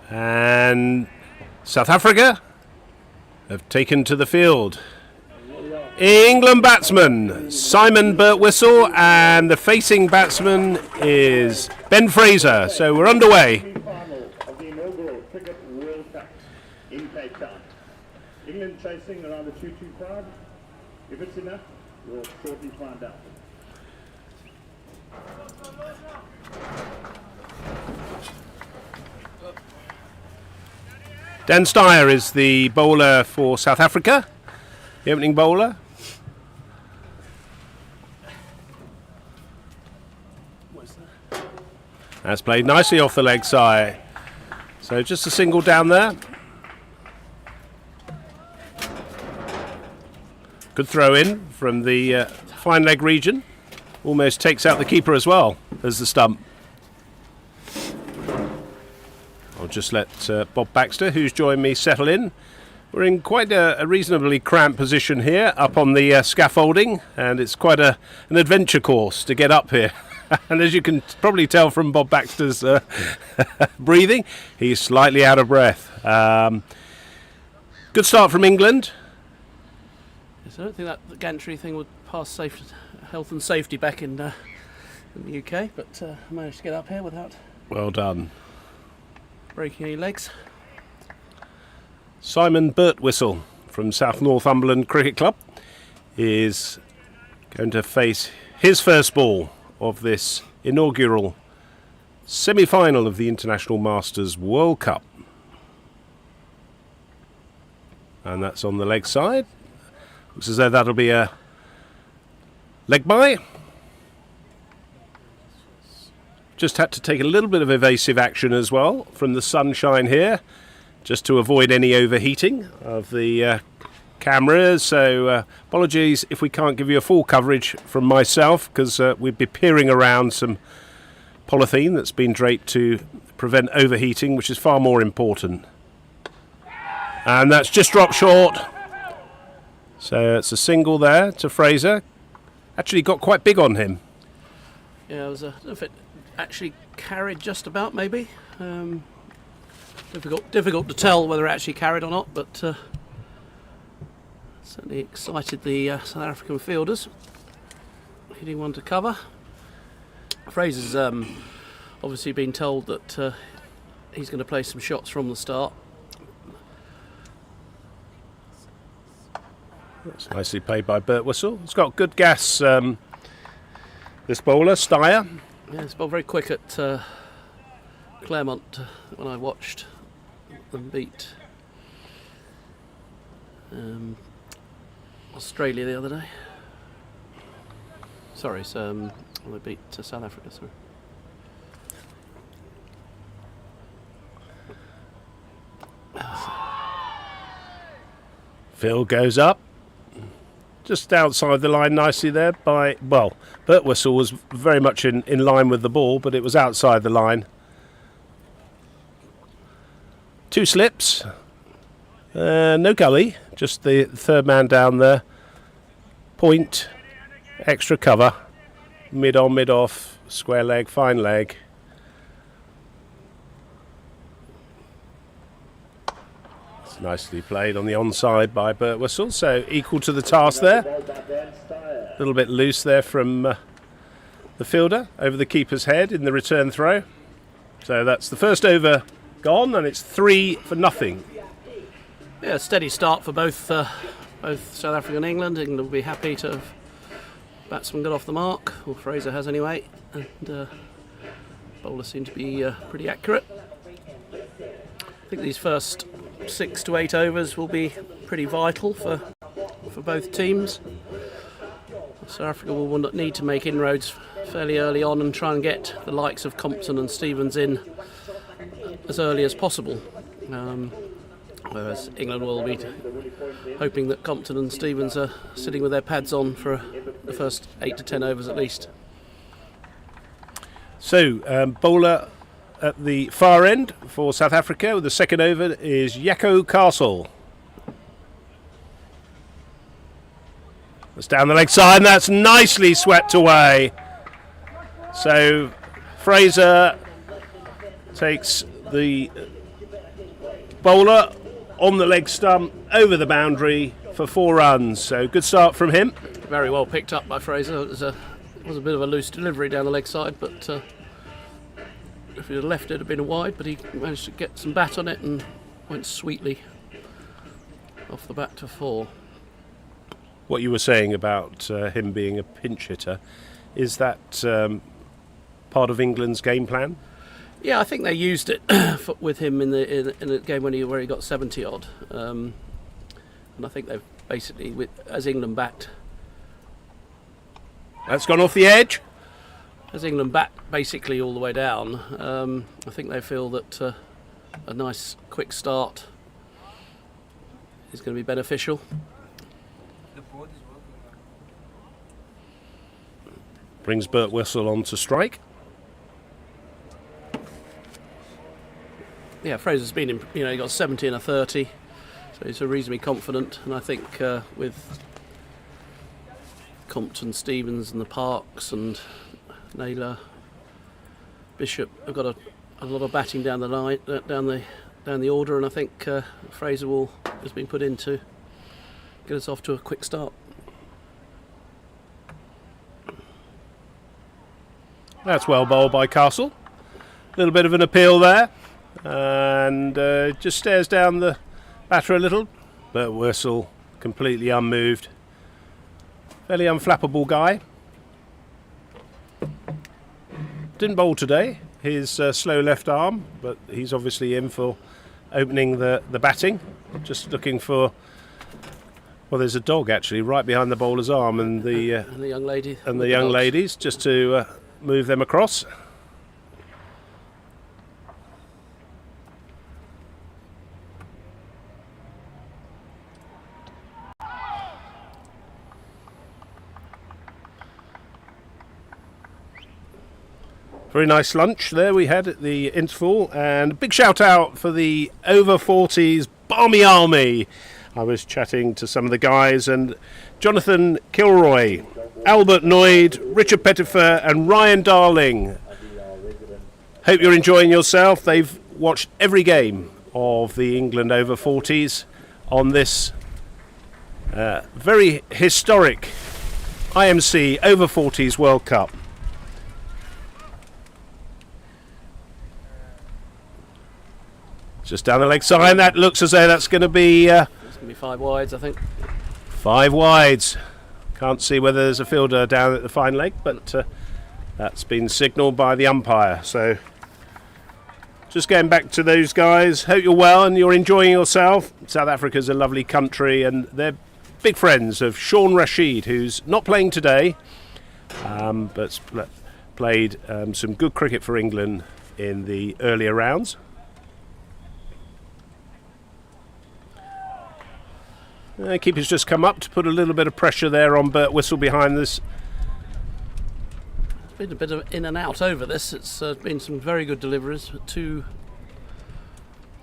And South Africa have taken to the field. England batsman Simon Birtwistle, and the facing batsman is Ben Fraser. So we're underway. Final of the inaugural Cricket World Cup in Cape Town. England chasing around the 225. If it's enough, we'll shortly find out. Dan Steyer is the bowler for South Africa, the opening bowler. That's played nicely off the leg side. So just a single down there. Good throw in from the fine leg region. Almost takes out the keeper as well as the stump. I'll just let Bob Baxter, who's joined me, settle in. We're in quite a reasonably cramped position here up on the scaffolding, and it's quite an adventure course to get up here. And as you can probably tell from Bob Baxter's breathing, he's slightly out of breath. Good start from England. Yes, I don't think that the gantry thing would pass health and safety back in the UK, but I managed to get up here without Well done. breaking any legs. Simon Birtwistle from South Northumberland Cricket Club is going to face his first ball of this inaugural semi-final of the International Masters World Cup. And that's on the leg side. Looks as though that'll be a leg bye. Just had to take a little bit of evasive action as well from the sunshine here, just to avoid any overheating of the cameras. So apologies if we can't give you a full coverage from myself, because we'd be peering around some polythene that's been draped to prevent overheating, which is far more important. And that's just dropped short. So it's a single there to Fraser. Actually got quite big on him. Yeah, it was if it actually carried just about, maybe. Difficult to tell whether it actually carried or not, but certainly excited the South African fielders. Hitting one to cover. Fraser's obviously been told that he's going to play some shots from the start. That's nicely played by Birtwistle. It's got good gas, this bowler, Steyer. Yeah, it's been very quick at Claremont when I watched them beat Australia the other day. Sorry, so when they beat South Africa, sorry. Phil goes up. Just outside the line nicely there by, well, Birtwistle was very much in line with the ball, but it was outside the line. Two slips. No gully, just the third man down there. Point, extra cover. Mid on, mid off, square leg, fine leg. Nicely played on the onside by Birtwistle, so equal to the task there. A little bit loose there from the fielder over the keeper's head in the return throw. So that's the first over gone, and it's 3-0. Yeah, steady start for both South Africa and England. England will be happy to have batsman got off the mark, or Fraser has anyway, and bowlers seem to be pretty accurate. I think these first 6 to 8 overs will be pretty vital for both teams. South Africa will need to make inroads fairly early on and try and get the likes of Compton and Stevens in as early as possible. Whereas England will be hoping that Compton and Stevens are sitting with their pads on for the first 8 to 10 overs at least. So, bowler at the far end for South Africa with the second over is Jaco Castle. That's down the leg side, and that's nicely swept away. So Fraser takes the bowler on the leg stump over the boundary for 4 runs. So good start from him. Very well picked up by Fraser. It was a bit of a loose delivery down the leg side, but if he'd have left it, it'd have been a wide, but he managed to get some bat on it and went sweetly off the bat to 4. What you were saying about him being a pinch hitter, is that part of England's game plan? Yeah, I think they used it with him in the game where he got 70 odd, and I think they've basically, as England backed. That's gone off the edge. As England bat basically all the way down, I think they feel that a nice quick start is going to be beneficial. Brings Bert Whistle on to strike. Yeah, Fraser's been in, he got 70 and a 30, so he's reasonably confident, and I think with Compton, Stevens and the Parks and Naylor, Bishop have got a lot of batting down the line, down the order, and I think Fraser has been put in to get us off to a quick start. That's well bowled by Castle. A little bit of an appeal there, and just stares down the batter a little. Bert Whistle completely unmoved. Fairly unflappable guy. Didn't bowl today, his slow left arm, but he's obviously in for opening the batting. Just looking for, well, there's a dog actually right behind the bowler's arm, and the young lady and the young ladies, just to move them across. Very nice lunch there we had at the interval, and big shout out for the over 40s Barmy Army. I was chatting to some of the guys, and Jonathan Kilroy, Albert Noyd, Richard Pettifer and Ryan Darling. Hope you're enjoying yourself. They've watched every game of the England over 40s on this very historic IMC over 40s World Cup. Just down the leg side, that looks as though that's going to be... it's going to be 5 wides, I think. 5 wides. Can't see whether there's a fielder down at the fine leg, but that's been signalled by the umpire. So just going back to those guys, hope you're well and you're enjoying yourself. South Africa's a lovely country, and they're big friends of Sean Rashid, who's not playing today, but played some good cricket for England in the earlier rounds. Keeper's just come up to put a little bit of pressure there on Bert Whistle behind this. It's been a bit of in and out over this. It's been some very good deliveries. 2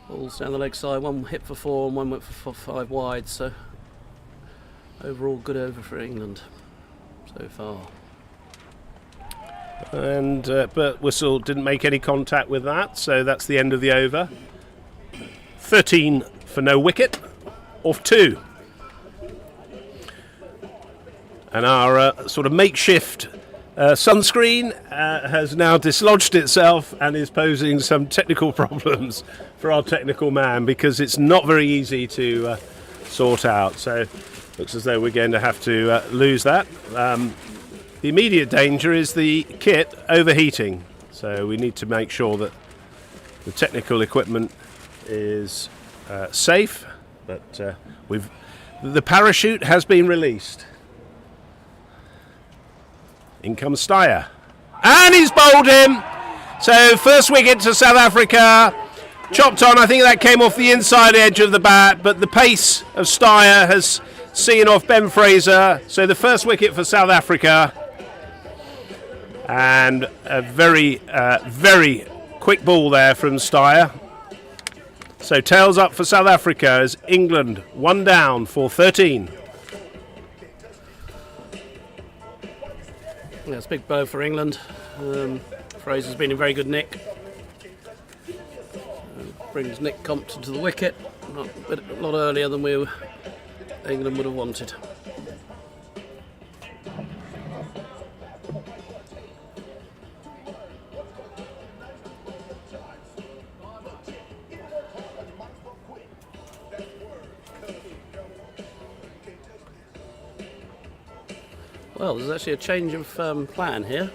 balls down the leg side, 1 hit for 4 and 1 went for 5 wide. So overall good over for England so far. And Bert Whistle didn't make any contact with that, so that's the end of the over. 13 for no wicket, off 2. And our sort of makeshift sunscreen has now dislodged itself and is posing some technical problems for our technical man, because it's not very easy to sort out. So looks as though we're going to have to lose that. The immediate danger is the kit overheating. So we need to make sure that the technical equipment is safe. But the parachute has been released. In comes Steyer. And he's bowled him. So first wicket to South Africa. Chopped on. I think that came off the inside edge of the bat, but the pace of Steyer has seen off Ben Fraser. So the first wicket for South Africa. And a very, very quick ball there from Steyer. So tails up for South Africa as England 1 down for 13. Yeah, it's a big blow for England. Fraser's been in very good nick. Brings Nick Compton to the wicket, a lot earlier than England would have wanted. Well, there's actually a change of plan here.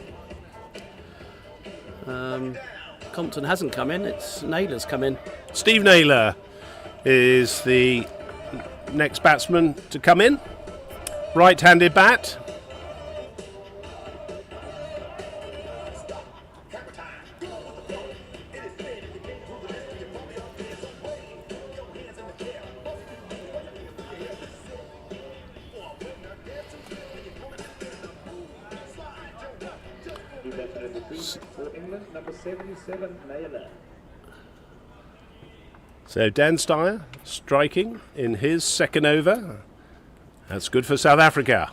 Compton hasn't come in, it's Naylor's come in. Steve Naylor is the next batsman to come in. Right-handed bat. For England, number 77, Naylor. So Dan Steyer striking in his second over. That's good for South Africa.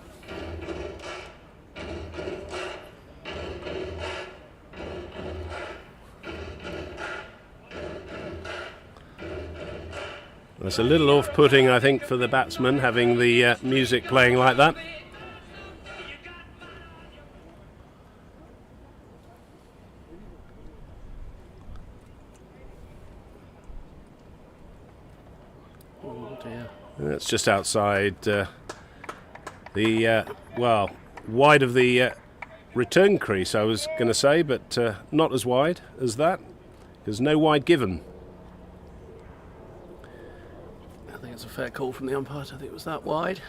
That's a little off-putting, I think, for the batsman, having the music playing like that. Oh dear. That's just outside wide of the return crease, I was going to say, but not as wide as that. There's no wide given. I think it's a fair call from the umpire. I think it was that wide.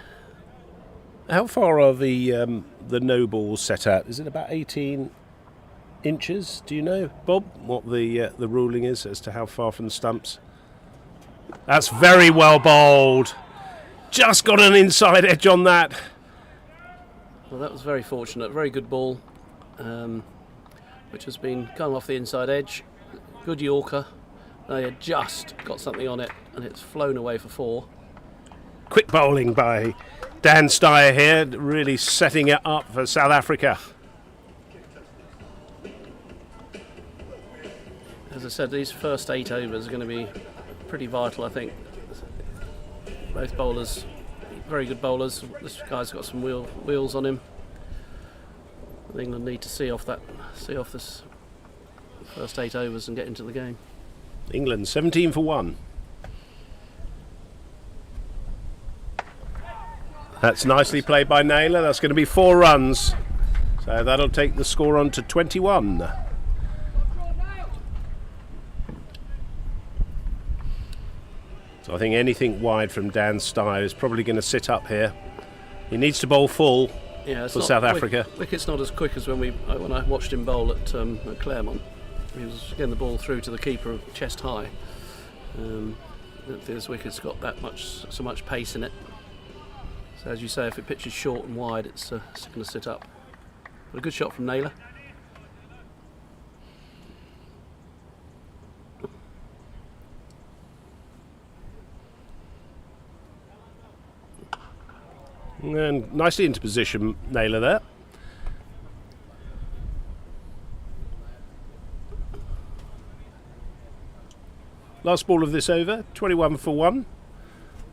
How far are the no balls set at? Is it about 18 inches? Do you know, Bob, what the ruling is as to how far from the stumps? That's very well bowled. Just got an inside edge on that. Well, that was very fortunate. Very good ball, which has been come off the inside edge. Good Yorker. They had just got something on it, and it's flown away for 4. Quick bowling by Dan Steyer here, really setting it up for South Africa. As I said, these first 8 overs are going to be pretty vital, I think. Both bowlers, very good bowlers. This guy's got some wheels on him. England need to see off this first 8 overs and get into the game. England 17 for 1. That's nicely played by Naylor. That's going to be 4 runs. So that'll take the score on to 21. So I think anything wide from Dan Steyer is probably going to sit up here. He needs to bowl full for South Africa. Wicket's not as quick as when I watched him bowl at Claremont. He was getting the ball through to the keeper chest high. This wicket's got so much pace in it. So as you say, if it pitches short and wide, it's going to sit up. But a good shot from Naylor. And nicely into position, Naylor there. Last ball of this over, 21 for 1.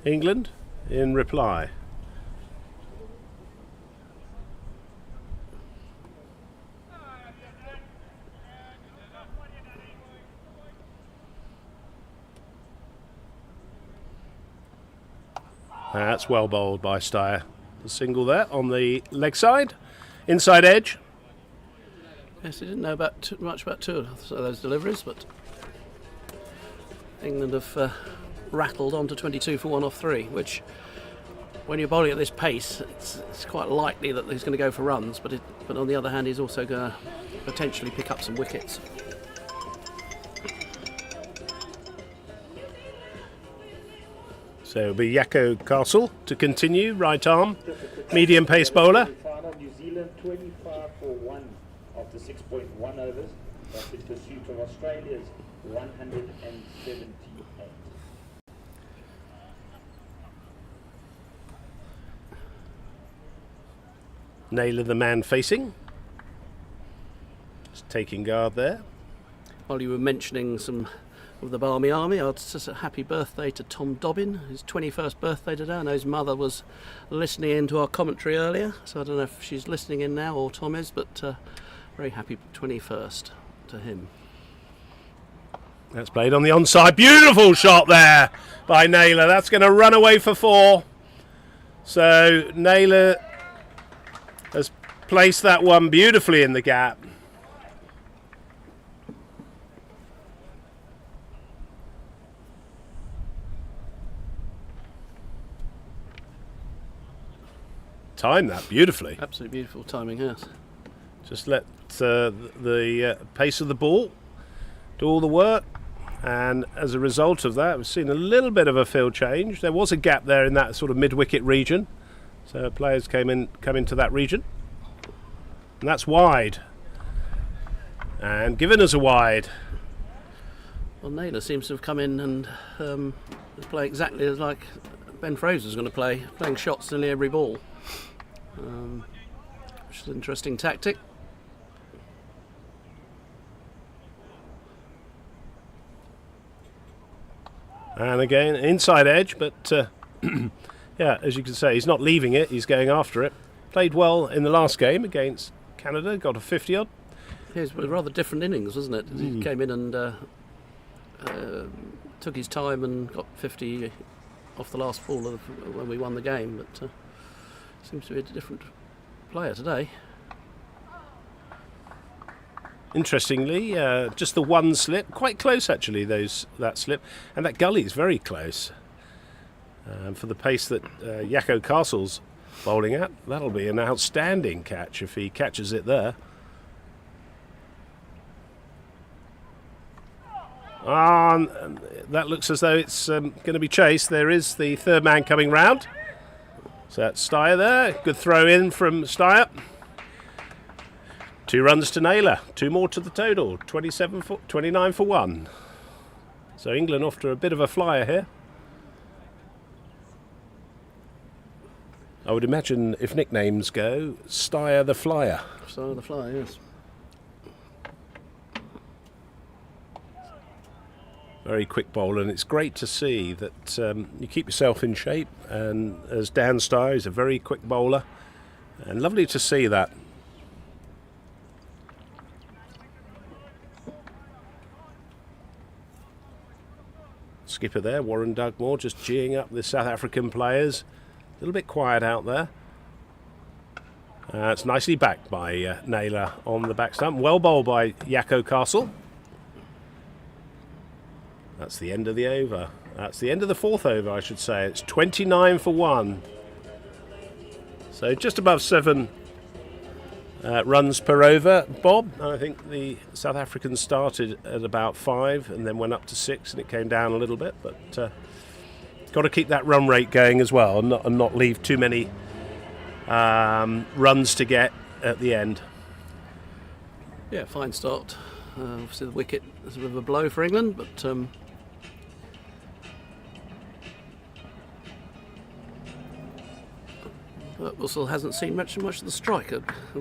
England in reply. That's well bowled by Steyer. A single there on the leg side, inside edge. Yes, he didn't know much about two of those deliveries, but England have rattled on to 22 for 1 off 3, which, when you're bowling at this pace, it's quite likely that he's going to go for runs, but on the other hand, he's also going to potentially pick up some wickets. So it'll be Yako Castle to continue, right arm, medium pace bowler. Final, New Zealand 25 for 1 after 6.1 overs. That's in pursuit of Australia's 178. Naylor the man facing. Just taking guard there. While you were mentioning some of the Barmy Army. I'd just a happy birthday to Tom Dobbin, his 21st birthday today. I know his mother was listening in to our commentary earlier, so I don't know if she's listening in now or Tom is, but very happy 21st to him. That's played on the onside. Beautiful shot there by Naylor. That's going to run away for 4. So Naylor has placed that one beautifully in the gap. Timed that beautifully. Absolutely beautiful timing, yes. Just let the pace of the ball do all the work. And as a result of that, we've seen a little bit of a field change. There was a gap there in that sort of mid-wicket region. So players come into that region. And that's wide. And given us a wide. Well, Naylor seems to have come in and is playing exactly as like Ben Fraser's going to play, playing shots nearly every ball. Which is an interesting tactic. And again, inside edge, but yeah, as you can say, he's not leaving it, he's going after it. Played well in the last game against Canada, got a 50 odd. It was a rather different innings, wasn't it? He came in and took his time and got 50 off the last ball when we won the game, but seems to be a different player today. Interestingly, just the one slip, quite close actually, that slip, and that gully is very close. For the pace that Yakko Castle's bowling at, that'll be an outstanding catch if he catches it there. And that looks as though it's going to be chased. There is the third man coming round. So that's Steyer there. Good throw in from Steyer. 2 runs to Naylor. 2 more to the total. 29 for 1. So England off to a bit of a flyer here. I would imagine if nicknames go, Steyer the Flyer. Steyer the Flyer, yes. Very quick bowler, and it's great to see that you keep yourself in shape. And as Dan Steyer is a very quick bowler, and lovely to see that. Skipper there, Warren Dugmore, just geeing up the South African players. A little bit quiet out there. It's nicely backed by Naylor on the back stump. Well bowled by Yakko Castle. That's the end of the over. That's the end of the 4th over, I should say. It's 29 for 1. So just above 7 runs per over. Bob, I think the South Africans started at about 5 and then went up to 6 and it came down a little bit. But got to keep that run rate going as well and not leave too many runs to get at the end. Yeah, fine start. Obviously the wicket is a bit of a blow for England, but Russell hasn't seen much of the striker. I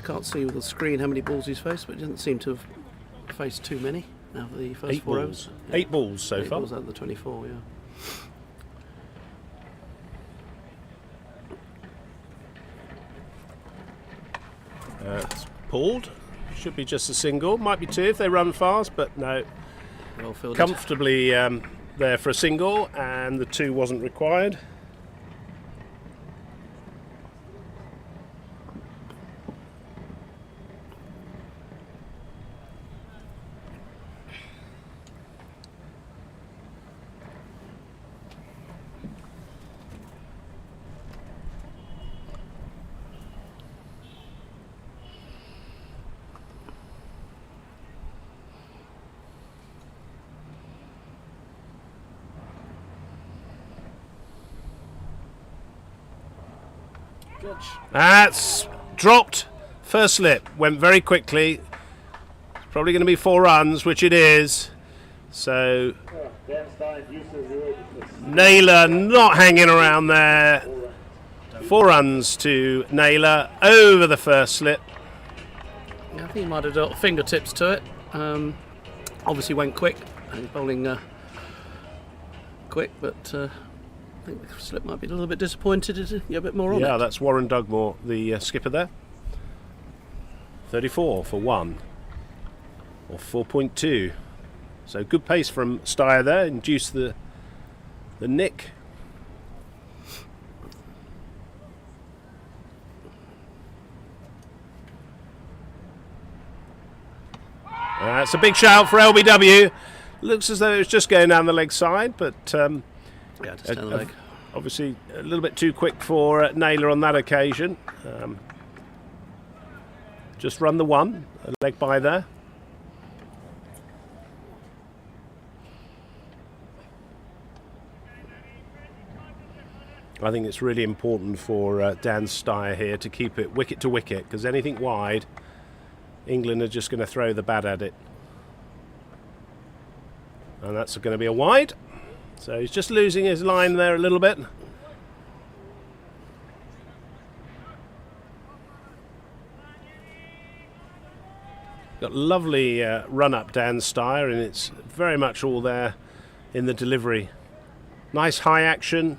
can't see with the screen how many balls he's faced, but he doesn't seem to have faced too many out of the first 4 overs. 8 balls so 8 far. balls out of the 24, yeah. It's pulled. Should be just a single. Might be 2 if they run fast, but no. Well fielded. Comfortably there for a single, and the 2 wasn't required. That's dropped. First slip went very quickly. It's probably going to be 4 runs, which it is. So Naylor not hanging around there. 4 runs to Naylor over the first slip. Yeah, I think he might have got fingertips to it. Obviously went quick. He's bowling quick, but I think the slip might be a little bit disappointed to get a bit more on it. Yeah, that's Warren Dugmore, the skipper there. 34 for 1, or 4.2. So good pace from Steyer there, induced the nick. That's a big shout for LBW. Looks as though it was just going down the leg side, but Yeah, just down the leg. obviously a little bit too quick for Naylor on that occasion. Just run the one, a leg by there. I think it's really important for Dan Steyer here to keep it wicket to wicket, because anything wide, England are just going to throw the bat at it. And that's going to be a wide. So he's just losing his line there a little bit. Got lovely run up Dan Steyer, and it's very much all there in the delivery. Nice high action.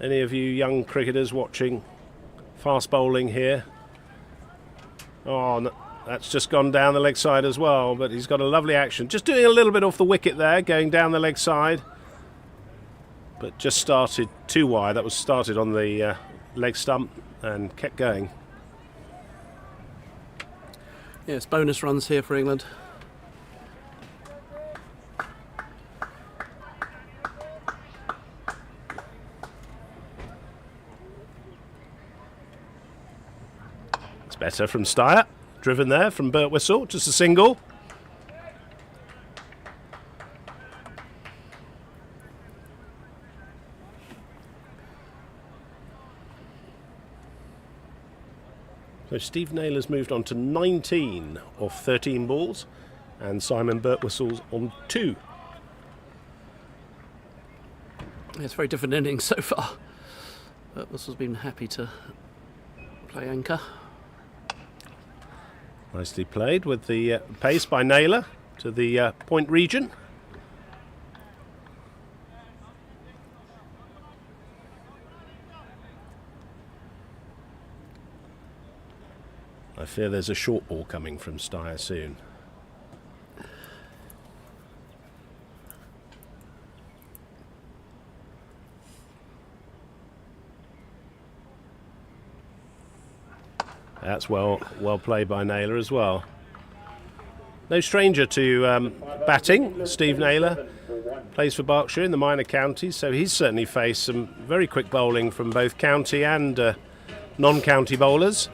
Any of you young cricketers watching fast bowling here? Oh, no, that's just gone down the leg side as well, but he's got a lovely action. Just doing a little bit off the wicket there, going down the leg side. But just started too wide. That was started on the leg stump and kept going. Yes, bonus runs here for England. Better from Steyer, driven there from Birtwistle, just a single. So Steve Naylor's moved on to 19 off 13 balls, and Simon Birtwistle's on 2. Yeah, it's a very different innings so far. Birtwistle's been happy to play anchor. Nicely played with the pace by Naylor to the point region. I fear there's a short ball coming from Steyer soon. That's well played by Naylor as well. No stranger to batting. Steve Naylor plays for Berkshire in the minor counties, so he's certainly faced some very quick bowling from both county and non-county bowlers.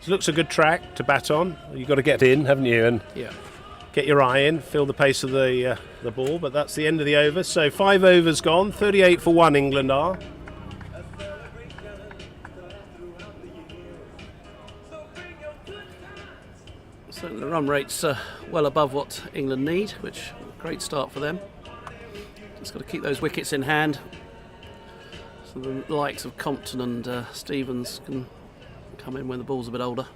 It looks a good track to bat on. You've got to get in, haven't you, and get your eye in, feel the pace of the ball. But that's the end of the over. So 5 overs gone, 38 for 1 England are. Certainly the run rate's well above what England need, which great start for them. Just got to keep those wickets in hand, so the likes of Compton and Stevens can come in when the ball's a bit older.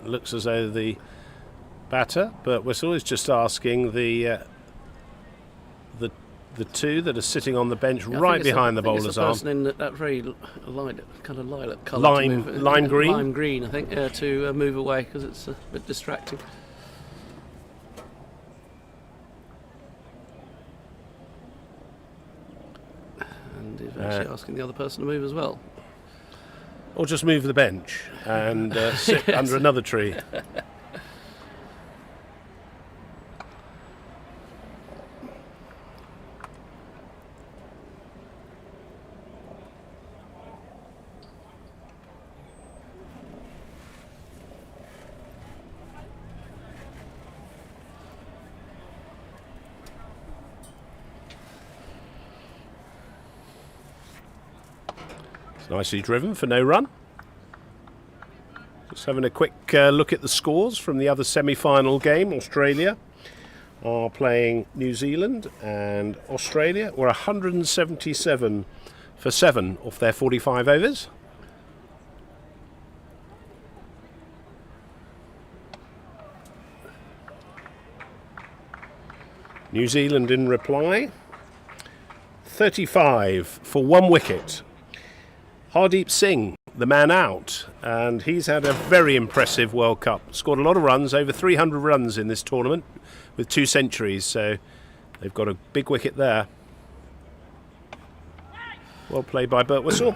Looks as though the batter, Birtwistle, is just asking the two that are sitting on the bench right behind the bowler's arm. It's the person in that very kind of lilac colour. Lime green? Lime green, I think, to move away because it's a bit distracting. And he's actually asking the other person to move as well. Or just move the bench and sit under another tree. It's nicely driven for no run. Just having a quick look at the scores from the other semi-final game. Australia are playing New Zealand, and Australia were 177 for 7 off their 45 overs. New Zealand in reply, 35 for 1 wicket. Hardeep Singh, the man out, and he's had a very impressive World Cup. Scored a lot of runs, over 300 runs in this tournament with 2 centuries, so they've got a big wicket there. Well played by Bert Whistle.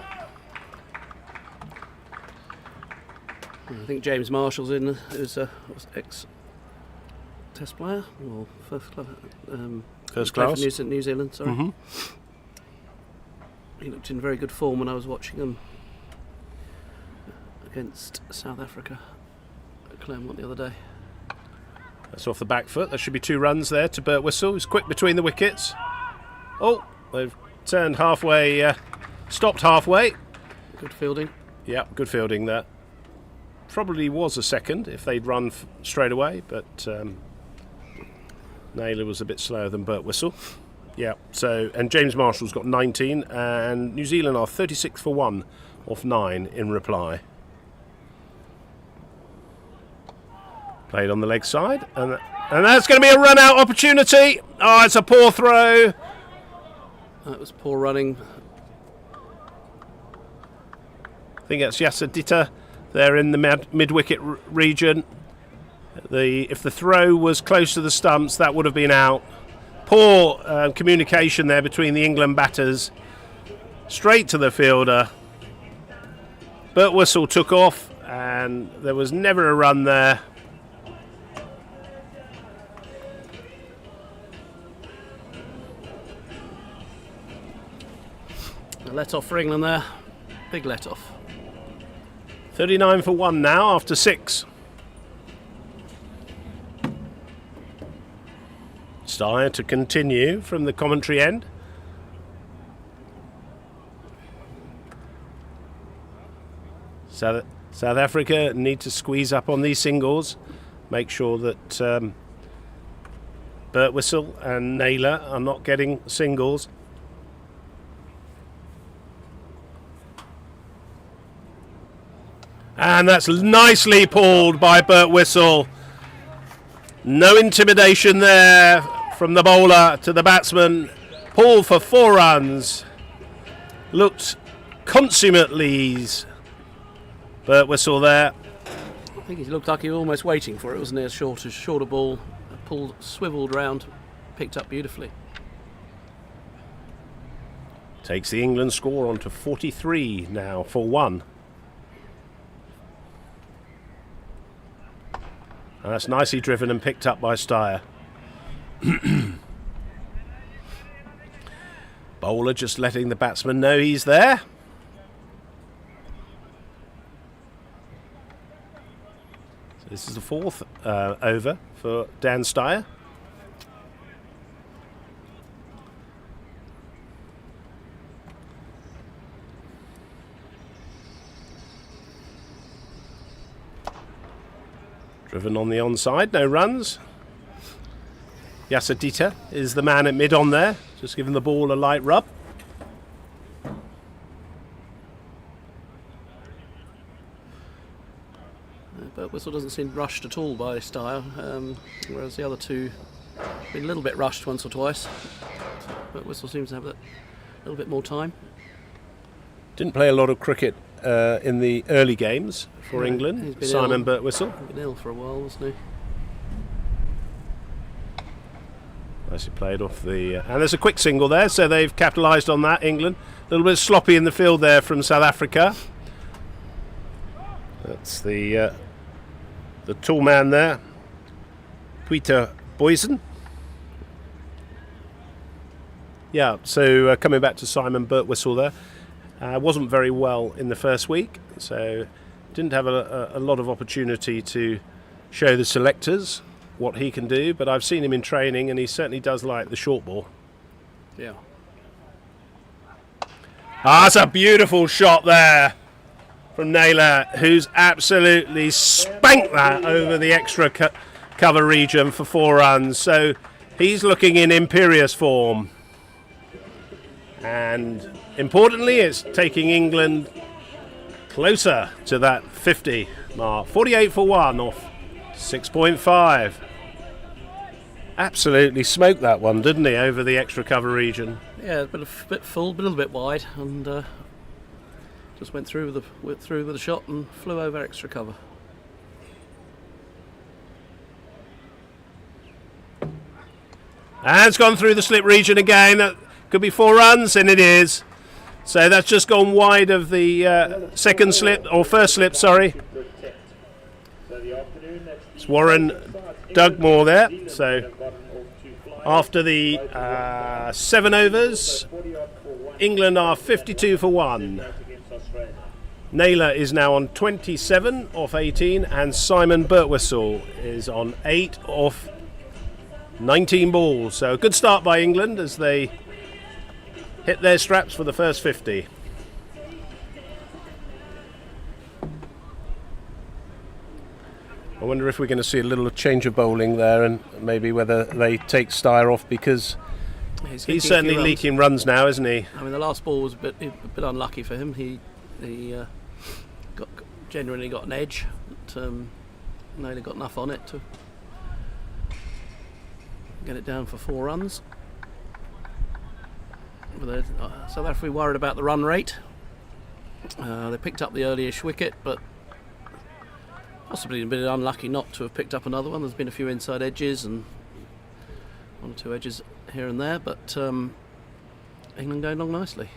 I think James Marshall's in, who's was ex-Test player, or first class. First class. For New Zealand, sorry. Mm-hmm. He looked in very good form when I was watching them against South Africa at Claremont the other day. That's off the back foot. There should be 2 runs there to Bert Whistle. He's quick between the wickets. Oh, they've turned halfway, stopped halfway. Good fielding. Yeah, good fielding there. Probably was a second if they'd run straight away, but Naylor was a bit slower than Bert Whistle. Yeah, so, and James Marshall's got 19, and New Zealand are 36 for 1 off 9 in reply. Played on the leg side, and that's going to be a run-out opportunity. Oh, it's a poor throw. That was poor running. I think that's Yasadita there in the mid-wicket region. If the throw was close to the stumps, that would have been out. Poor communication there between the England batters. Straight to the fielder. Bert Whistle took off, and there was never a run there. A let-off for England there. Big let-off. 39 for 1 now after 6. Steyer to continue from the commentary end. South Africa need to squeeze up on these singles, make sure that Bert Whistle and Naylor are not getting singles. And that's nicely pulled by Bert Whistle. No intimidation there from the bowler to the batsman. Pulled for 4 runs. Looked consummately ease. Bert Whistle there. I think he looked like he was almost waiting for it, wasn't he? A shorter ball, pulled, swiveled round, picked up beautifully. Takes the England score on to 43 now for 1. And that's nicely driven and picked up by Steyer. Bowler just letting the batsman know he's there. So this is the 4th over for Dan Steyer. Driven on the onside, no runs. Yasadita is the man at mid-on there, just giving the ball a light rub. Bert Whistle doesn't seem rushed at all by Steyer, whereas the other two have been a little bit rushed once or twice. Bert Whistle seems to have a little bit more time. Didn't play a lot of cricket in the early games for England, Simon Bert Whistle. He's been ill for a while, wasn't he? Nicely played off the... and there's a quick single there, so they've capitalised on that, England. A little bit sloppy in the field there from South Africa. That's the tall man there, Peter Boysen. Yeah, so coming back to Simon Bert Whistle there. Wasn't very well in the first week, so didn't have a lot of opportunity to show the selectors what he can do, but I've seen him in training and he certainly does like the short ball. Yeah. That's a beautiful shot there from Naylor, who's absolutely spanked that over the extra cover region for 4 runs. So he's looking in imperious form. And importantly, it's taking England closer to that 50 mark. 48 for 1 off 6.5. Absolutely smoked that one, didn't he, over the extra cover region? Yeah, a bit full, but a little bit wide, and just went through with the shot and flew over extra cover. And it's gone through the slip region again. That could be 4 runs, and it is. So that's just gone wide of the second slip, or first slip, sorry. It's Warren Dugmore there. So after the 7 overs, England are 52 for 1. Naylor is now on 27 off 18, and Simon Birtwistle is on 8 off 19 balls. So a good start by England as they hit their straps for the first 50. I wonder if we're going to see a little change of bowling there, and maybe whether they take Steyer off, because he's certainly leaking runs now, isn't he? I mean, the last ball was a bit unlucky for him. He genuinely got an edge, but Naylor got enough on it to get it down for 4 runs. But South Africa worried about the run rate. They picked up the early-ish wicket, but possibly a bit unlucky not to have picked up another one. There's been a few inside edges and 1 or 2 edges here and there, but England going along nicely.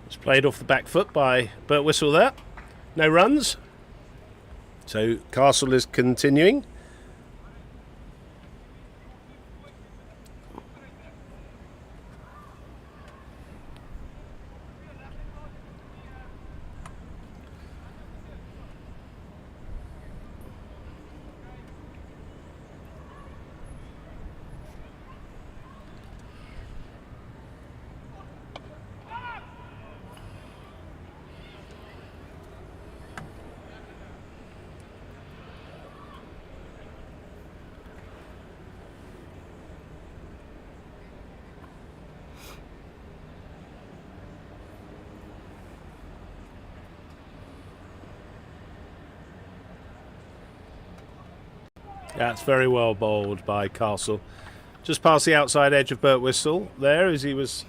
It's played off the back foot by Birtwistle there. No runs. So Castle is continuing. That's very well bowled by Castle. Just past the outside edge of Birtwistle there as he was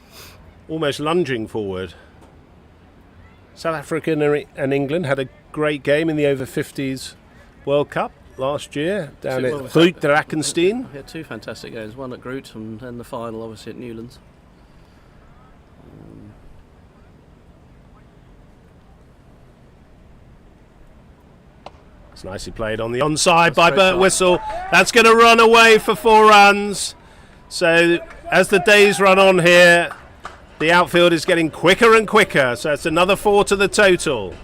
almost lunging forward. South Africa and England had a great game in the over 50s World Cup last year down at Groot Drakenstein. We had 2 fantastic games, one at Groot and then the final obviously at Newlands. It's nicely played on the onside by Birtwistle. That's going to run away for 4 runs. So as the days run on here, the outfield is getting quicker and quicker. So it's another 4 to the total.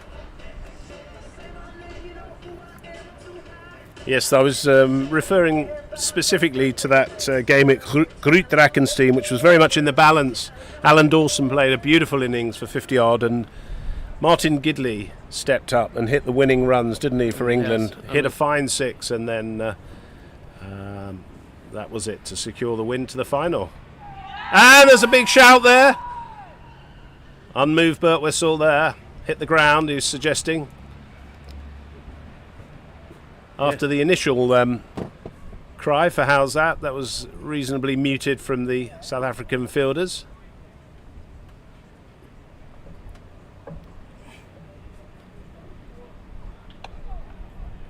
Yes, I was referring specifically to that game at Groot Drakenstein, which was very much in the balance. Alan Dawson played a beautiful innings for 50 odd, and Martin Gidley stepped up and hit the winning runs, didn't he, for England? Yes, hit a fine 6, and then that was it to secure the win to the final. And there's a big shout there. Unmoved Birtwistle there, hit the ground, he's suggesting. After the initial cry for how's that was reasonably muted from the South African fielders.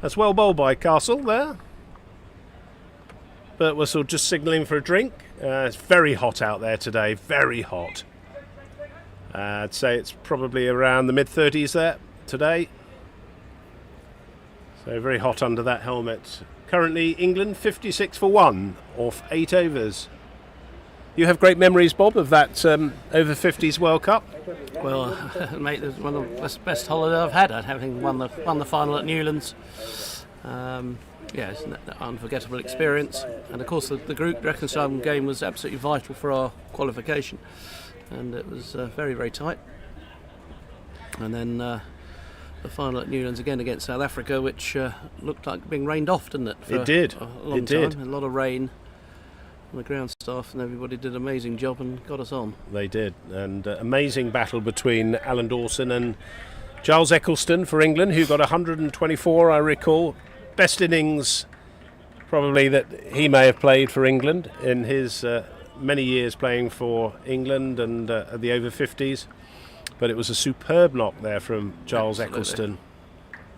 That's well bowled by Castle there. Birtwistle just signalling for a drink. It's very hot out there today, very hot. I'd say it's probably around the mid-30s there today. So very hot under that helmet. Currently England 56 for 1 off 8 overs. You have great memories, Bob, of that over 50s World Cup? Well, mate, it was one of the best holiday I've had, having won the final at Newlands. It's an unforgettable experience, and of course the Groot Drakenstein game was absolutely vital for our qualification. and it was very, very tight. And then the final at Newlands again against South Africa, which looked like being rained off, didn't it? It did. A long It time. did. A lot of rain. And the ground staff and everybody did an amazing job and got us on. They did. And amazing battle between Alan Dawson and Giles Eccleston for England, who got 124, I recall. Best innings probably that he may have played for England in his many years playing for England and at the over 50s. But it was a superb knock there from Giles Eccleston.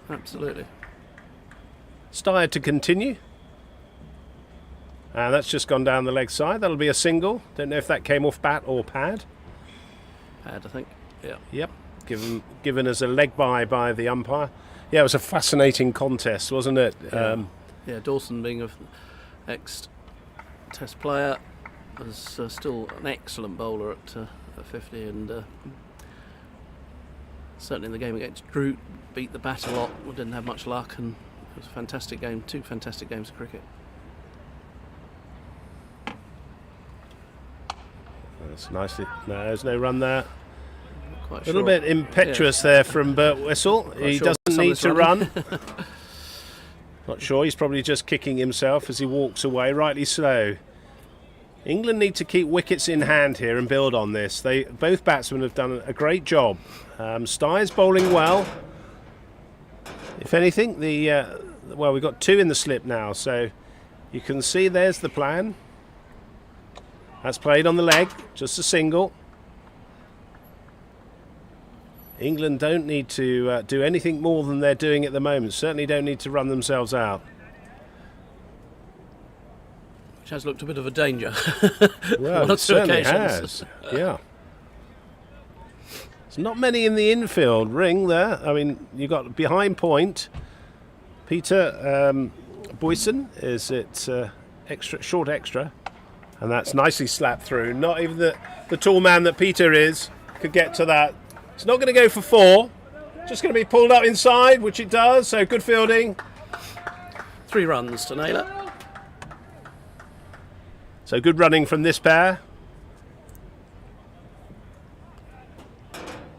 Absolutely. Stired to continue. And that's just gone down the leg side. That'll be a single. Don't know if that came off bat or pad. Pad, I think. Yeah. Yep. Given as a leg by the umpire. Yeah, it was a fascinating contest, wasn't it? Yeah, Dawson, being an ex-Test player, was still an excellent bowler at 50, and certainly in the game against Drew, beat the bat a lot. We didn't have much luck, and it was a fantastic game. 2 fantastic games of cricket. That's nicely. No, there's no run there. Quite A little sure. bit impetuous there from Bert Whistle. He sure doesn't some need is to running. run. Not sure. He's probably just kicking himself as he walks away, rightly so. England need to keep wickets in hand here and build on this. Both batsmen have done a great job. Styes bowling well. If anything, well, we've got 2 in the slip now, so you can see there's the plan. That's played on the leg, just a single. England don't need to do anything more than they're doing at the moment. Certainly don't need to run themselves out. Which has looked a bit of a danger. Well, On it certainly occasions. has. Yeah. There's not many in the infield ring there. I mean, you got behind point. Peter Boyson is it short extra, and that's nicely slapped through. Not even the tall man that Peter is could get to that. It's not going to go for 4. Just going to be pulled up inside, which it does. So good fielding. 3 runs to Naylor. So good running from this pair.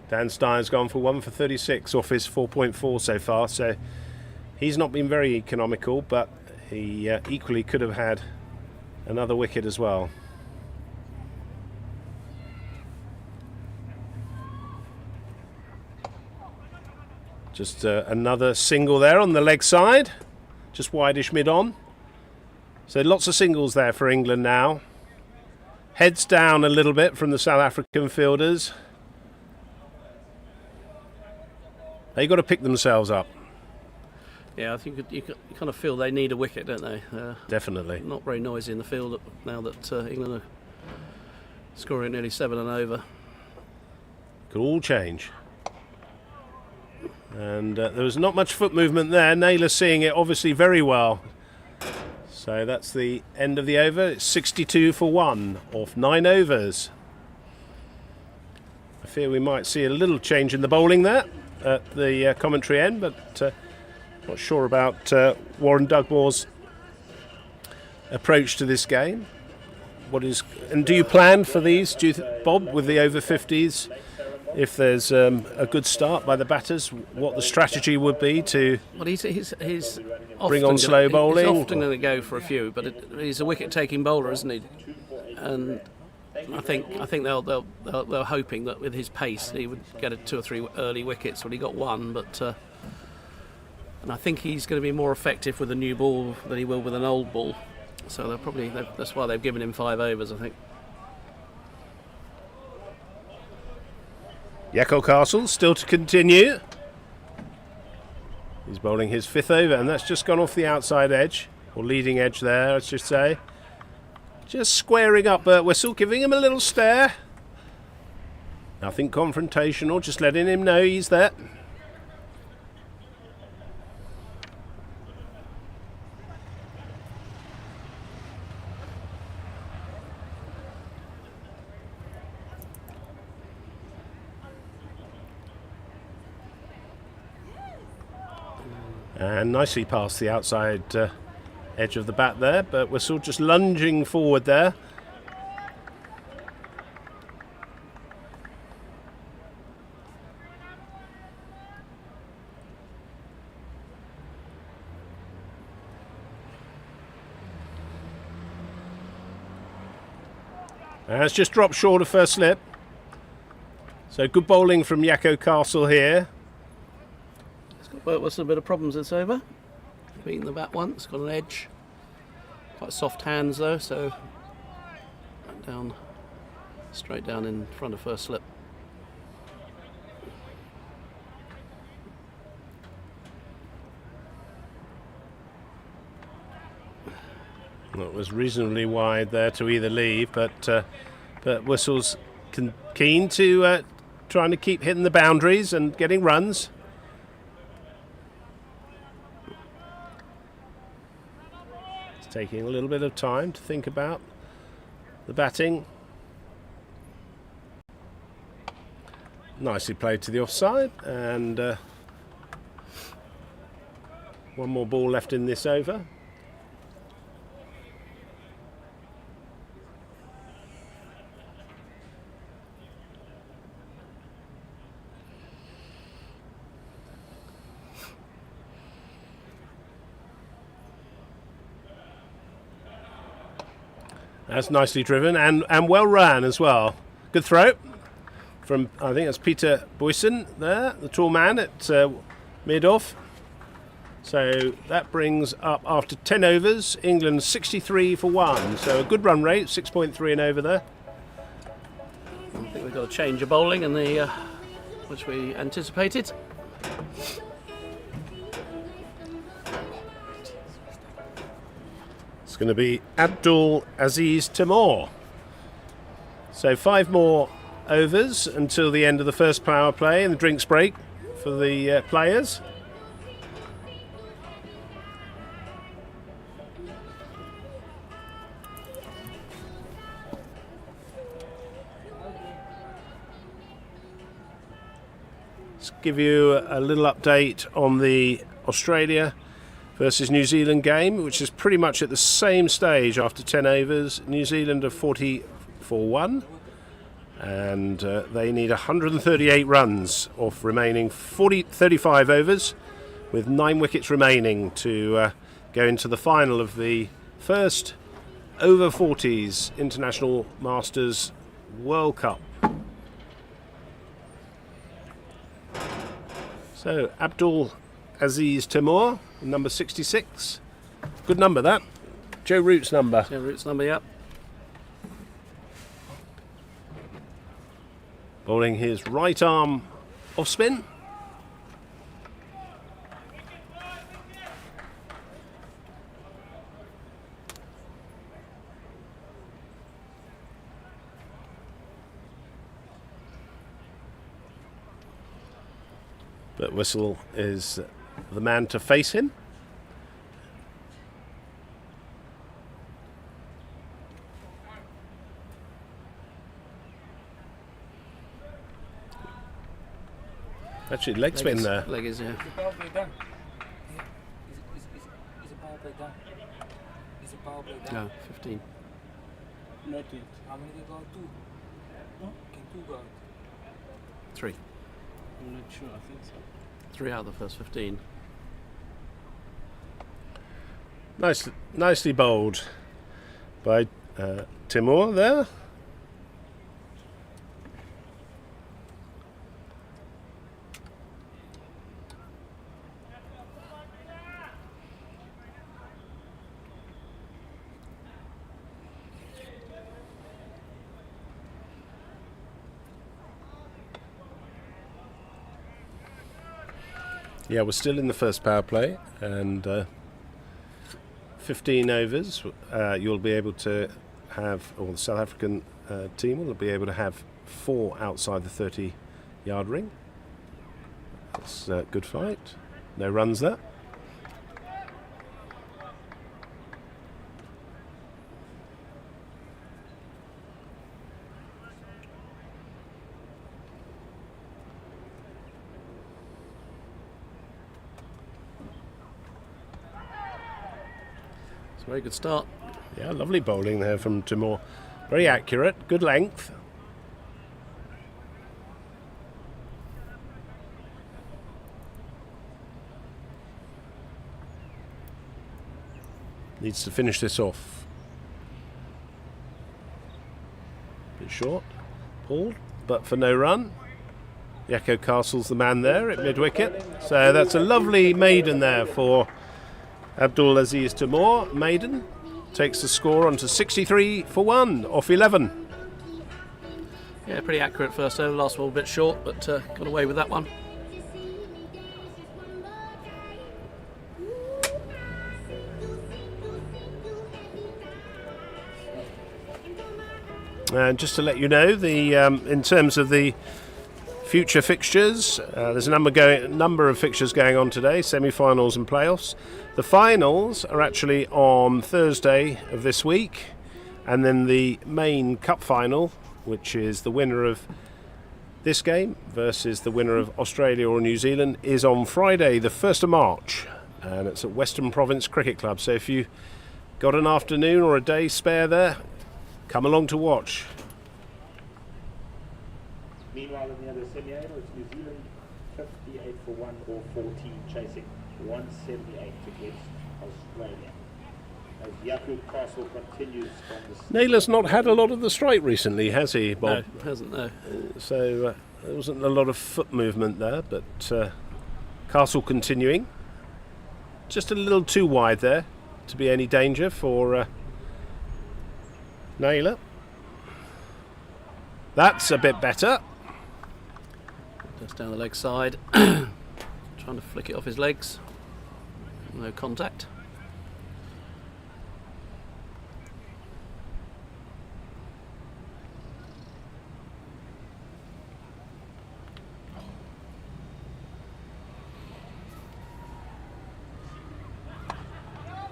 Dan Steyer's gone for 1 for 36 off his 4.4 so far. So he's not been very economical, but he equally could have had another wicket as well. Just another single there on the leg side, just wideish mid-on. So lots of singles there for England now. Heads down a little bit from the South African fielders. They've got to pick themselves up. Yeah, I think you kind of feel they need a wicket, don't they? Definitely. Not very noisy in the field now that England are scoring nearly 7 and over. Could all change. And there was not much foot movement there. Naylor seeing it obviously very well. So that's the end of the over. It's 62 for 1 off 9 overs. I fear we might see a little change in the bowling there at the commentary end, but not sure about Warren Dugmore's approach to this game. And do you plan for these, Bob, with the over 50s? If there's a good start by the batters, what the strategy would be to he's bring on slow bowling? He's often going to go for a few, but he's a wicket-taking bowler, isn't he? And I think they're hoping that with his pace he would get 2 or 3 early wickets. Well, he got 1, but and I think he's going to be more effective with a new ball than he will with an old ball. So that's why they've given him 5 overs, I think. Yakko Castle still to continue. He's bowling his 5th over, and that's just gone off the outside edge, or leading edge there, I should say. Just squaring up Bert Whistle, giving him a little stare. Nothing confrontational, just letting him know he's there. And nicely past the outside edge of the bat there, but we're sort of just lunging forward there. It's just dropped short of first slip. So good bowling from Yakko Castle here. It's got with a bit of problems this over. Beating the bat once, got an edge. Quite soft hands though, so down, straight down in front of first slip. It was reasonably wide there to either leave, but Whistle's keen to trying to keep hitting the boundaries and getting runs. It's taking a little bit of time to think about the batting. Nicely played to the offside, and one more ball left in this over. That's nicely driven and well ran as well. Good throw from, I think that's Peter Boyson there, the tall man at mid-off. So that brings up, after 10 overs, England 63 for 1. So a good run rate, 6.3 and over there. I think we've got a change of bowling in the which we anticipated. It's going to be Abdul Aziz Timur. So 5 more overs until the end of the first power play and the drinks break for the players. Let's give you a little update on the Australia versus New Zealand game, which is pretty much at the same stage after 10 overs. New Zealand are 40 for 1, and they need 138 runs off remaining 35 overs, with 9 wickets remaining to go into the final of the first over 40s International Masters World Cup. So Abdul Aziz Timur, number 66. Good number, that. Joe Root's number. Joe Root's number, yep. Bowling his right arm off spin. But Whistle is the man to face him. Actually, leg spin there. Leg is, yeah. Is the power play done? Yeah. Is the power play done? Is the power play done? No, 15. Not yet. How many they go out? 2? No? Can 2 go out? 3. I'm not sure, I think so. 3 out of the first 15. Nicely bowled by Timur there. Yeah, we're still in the first power play, and 15 overs. You'll be able to have, or the South African team will be able to have 4 outside the 30-yard ring. That's a good fight. No runs there. Very good start. Yeah, lovely bowling there from Timur. Very accurate, good length. Needs to finish this off. short. Pulled, but for no run. Yakko Castle's the man there at mid-wicket. So that's a lovely maiden there for Abdul Aziz Timur. Maiden takes the score on to 63 for 1 off 11. Yeah, pretty accurate first over. Last one a bit short, but got away with that one. And just to let you know, the in terms of the future fixtures, there's a number of fixtures going on today, semi-finals and playoffs. The finals are actually on Thursday of this week, and then the main cup final, which is the winner of this game versus the winner of Australia or New Zealand, is on Friday the 1st of March, and it's at Western Province Cricket Club. So if you got an afternoon or a day spare there, come along to watch. Meanwhile, in the other semi-final, it's New Zealand 58 for 1 or 14, chasing 178 against Australia. As Yakko Castle continues from the... Naylor's not had a lot of the strike recently, has he, Bob? No, hasn't, no. So there wasn't a lot of foot movement there, but Castle continuing. Just a little too wide there to be any danger for Naylor. That's a bit better. Just down the leg side. Trying to flick it off his legs. No contact.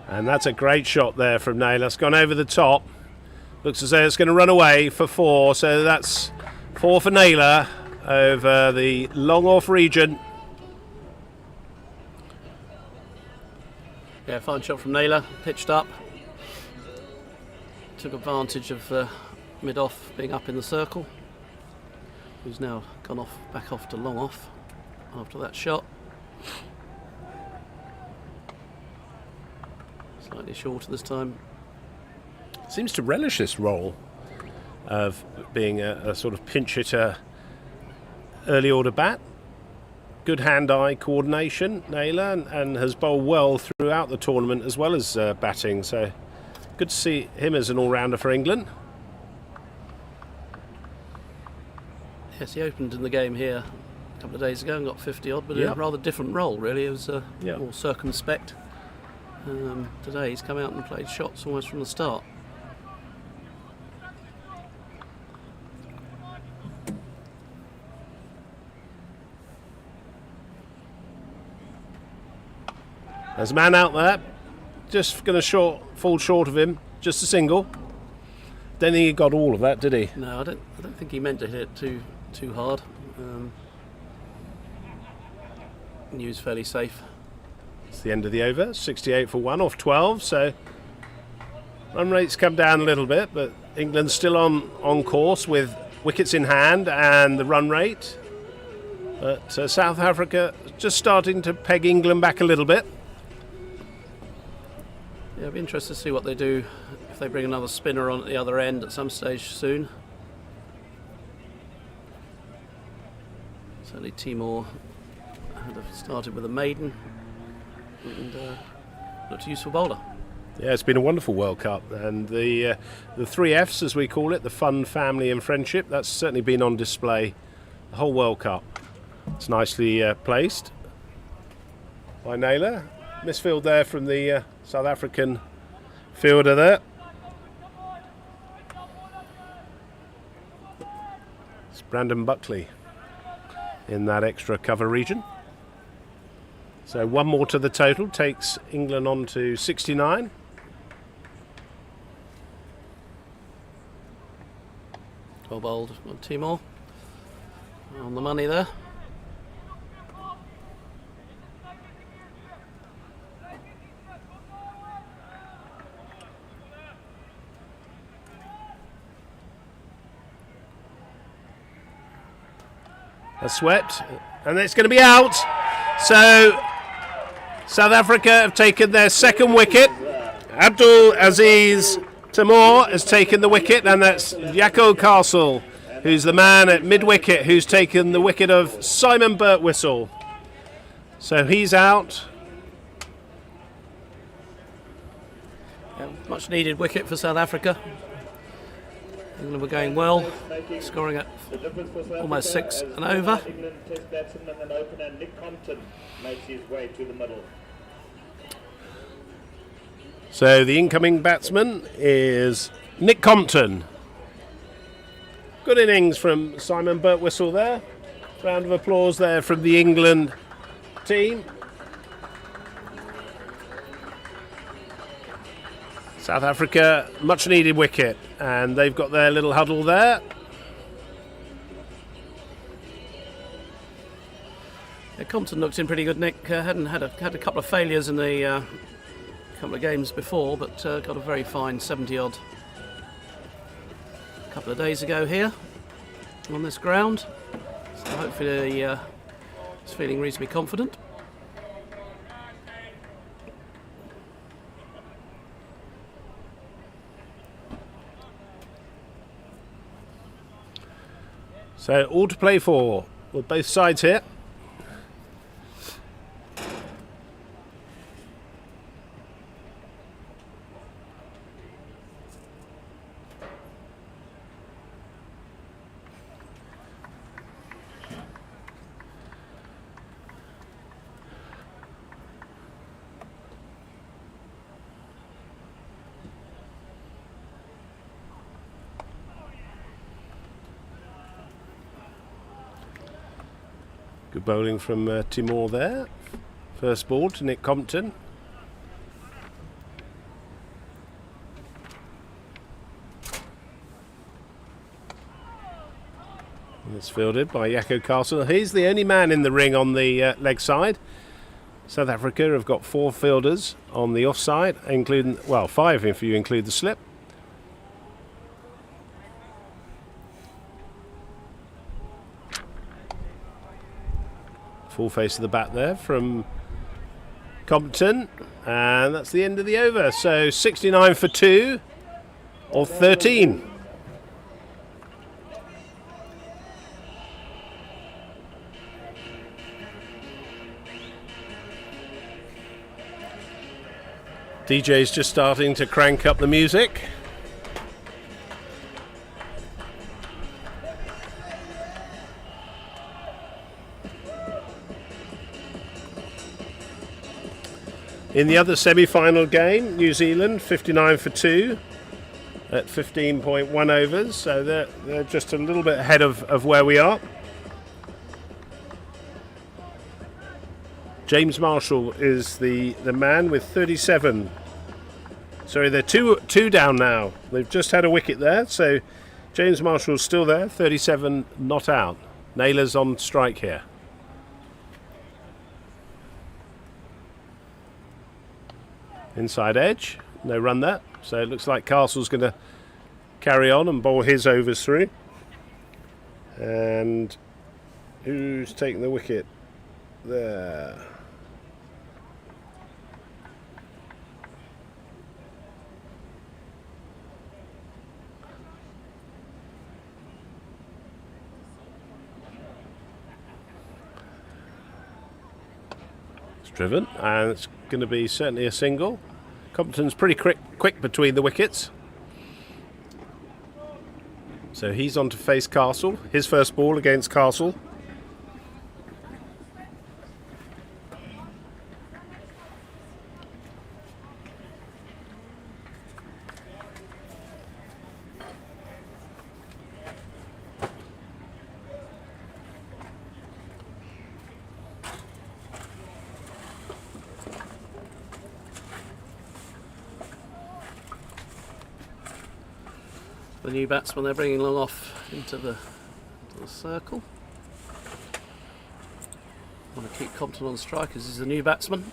And that's a great shot there from Naylor. It's gone over the top. Looks as though it's going to run away for 4. So that's 4 for Naylor over the long off region. Yeah, fine shot from Naylor. Pitched up. Took advantage of mid-off being up in the circle. Who's now gone off, back off to long off after that shot. Slightly shorter this time. Seems to relish this role of being a sort of pinch hitter, early order bat. Good hand-eye coordination, Naylor, and has bowled well throughout the tournament as well as batting. So good to see him as an all-rounder for England. Yes, he opened in the game here a couple of days ago and got 50 odd, but in a Yep. rather different role really. It was Yep. more circumspect. Today he's come out and played shots almost from the start. There's a man out there, just going to fall short of him, just a single. Don't think he got all of that, did he? No, I don't think he meant to hit it too hard. He was fairly safe. It's the end of the over, 68 for 1 off 12, so run rates come down a little bit, but England's still on course with wickets in hand and the run rate. But South Africa just starting to peg England back a little bit. Yeah, it'll be interesting to see what they do if they bring another spinner on at the other end at some stage soon. Certainly Timor had started with a maiden and looked a useful bowler. Yeah, it's been a wonderful World Cup, and the 3 Fs, as we call it, the fun, family and friendship, that's certainly been on display the whole World Cup. It's nicely placed by Naylor. Misfield there from the South African fielder there. It's Brandon Buckley in that extra cover region. So 1 more to the total takes England on to 69. Well bowled on Timor. On the money there. A swept, and it's going to be out. So South Africa have taken their second wicket. Abdul Aziz Timor has taken the wicket, and that's Jacko Castle, who's the man at mid-wicket who's taken the wicket of Simon Birtwistle. So he's out. Much needed wicket for South Africa. England were going well, scoring at almost 6 and over. England test batsman and opener Nick Compton makes his way to the middle. So the incoming batsman is Nick Compton. Good innings from Simon Birtwistle there. Round of applause there from the England team. South Africa, much needed wicket, and they've got their little huddle there. Yeah, Compton looked in pretty good, Nick. Had a couple of failures in the couple of games before, but got a very fine 70-odd a couple of days ago here on this ground. So hopefully he's feeling reasonably confident. So all to play for with both sides here. Good bowling from Timor there. First ball to Nick Compton. And it's fielded by Jacko Castle. He's the only man in the ring on the leg side. South Africa have got 4 fielders on the offside, including, well, 5 if you include the slip. Full face of the bat there from Compton, and that's the end of the over. So 69 for 2 or 13. DJ's just starting to crank up the music. In the other semi-final game, New Zealand 59 for 2 at 15.1 overs, so they're just a little bit ahead of where we are. James Marshall is the man with 37. Sorry, they're two down now. They've just had a wicket there, so James Marshall's still there, 37 not out. Naylor's on strike here. Inside edge, no run there. So it looks like Castle's going to carry on and bowl his overs through. And who's taking the wicket there? It's driven, and it's going to be certainly a single. Compton's pretty quick between the wickets. So he's on to face Castle. His first ball against Castle. The new batsman they're bringing along off into the circle. Want to keep Compton on strike as he's the new batsman.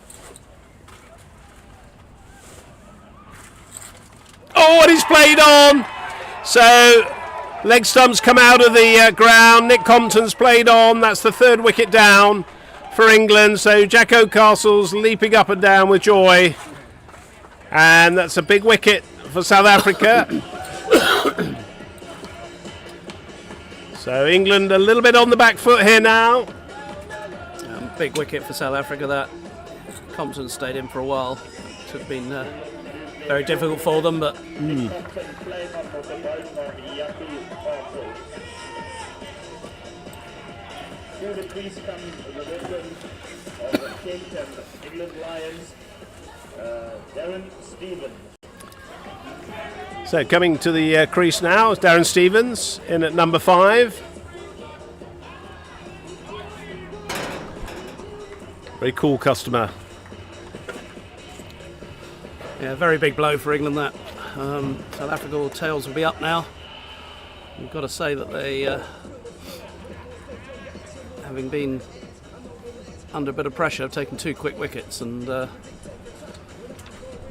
Oh, and he's played on! So leg stumps come out of the ground. Nick Compton's played on. That's the 3rd wicket down for England. So Jacko Castle's leaping up and down with joy. And that's a big wicket for South Africa. So England a little bit on the back foot here now. Big wicket for South Africa. That Compton stayed in for a while. It would have been very difficult for them, but Through the crease comes the veteran of the Kent and England Lions, Darren Stevens. So coming to the crease now is Darren Stevens in at number 5. Very cool customer. yeah, very big blow for England. That South Africa tails will be up now. We've got to say that they, having been under a bit of pressure, have taken 2 quick wickets and will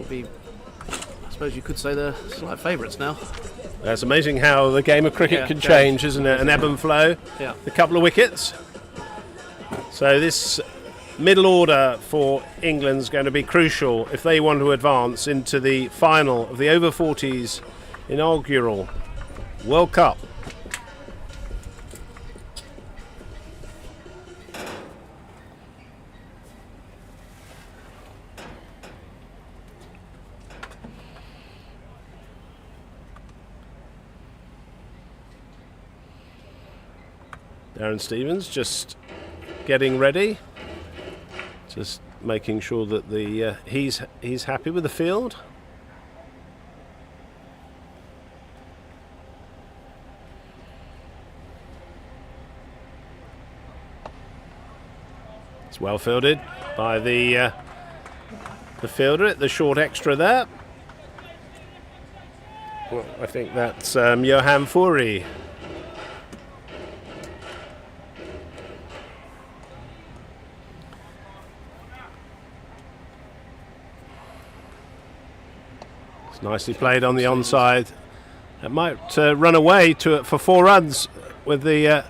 be, I suppose you could say, they're slight favourites now. That's amazing how the game of cricket can change, isn't it? An ebb and flow. Yeah. A couple of wickets. So this middle order for England's going to be crucial if they want to advance into the final of the over 40s inaugural World Cup. Darren Stevens just getting ready, just making sure that the he's happy with the field. It's well fielded by the fielder at the short extra there. Well, I think that's Johan Fourie. Nicely played on the onside. It might run away for 4 runs with the...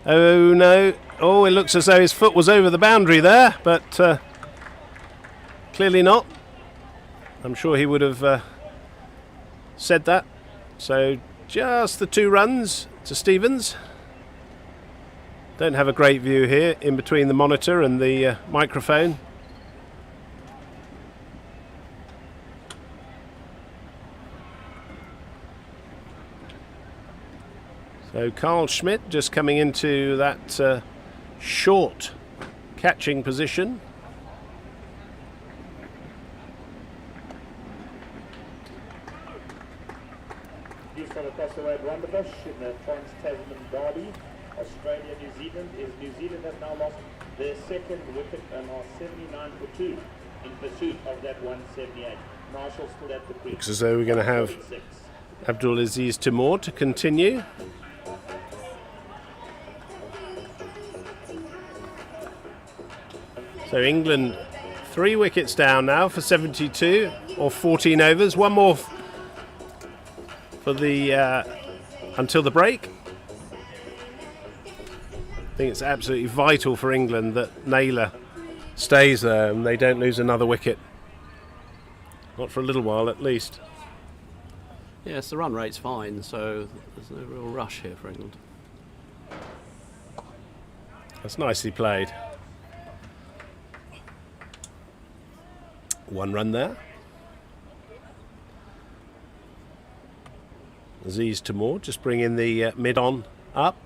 oh no. Oh, it looks as though his foot was over the boundary there, but clearly not. I'm sure he would have said that. So just the 2 runs to Stevens. Don't have a great view here in between the monitor and the microphone. So Carl Schmidt just coming into that short catching position. He's got across the way at Rondebosch in the Trans-Tasman Derby. Australia, New Zealand. New Zealand has now lost their 2nd wicket and are 79 for 2 in pursuit of that 178. Marshall still at the crease. Looks as though we're going to have Abdul Aziz Timur to continue. So England 3 wickets down now for 72 or 14 overs. One more for the until the break. I think it's absolutely vital for England that Naylor stays there and they don't lose another wicket. Not for a little while at least. Yes, the run rate's fine, so there's no real rush here for England. That's nicely played. 1 run there. Aziz Timur just bringing the mid-on up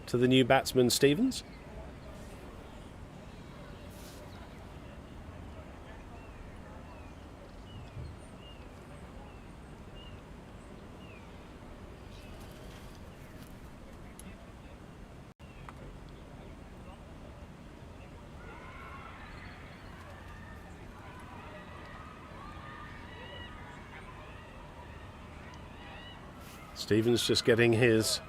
to the new batsman Stevens. Stevens just getting his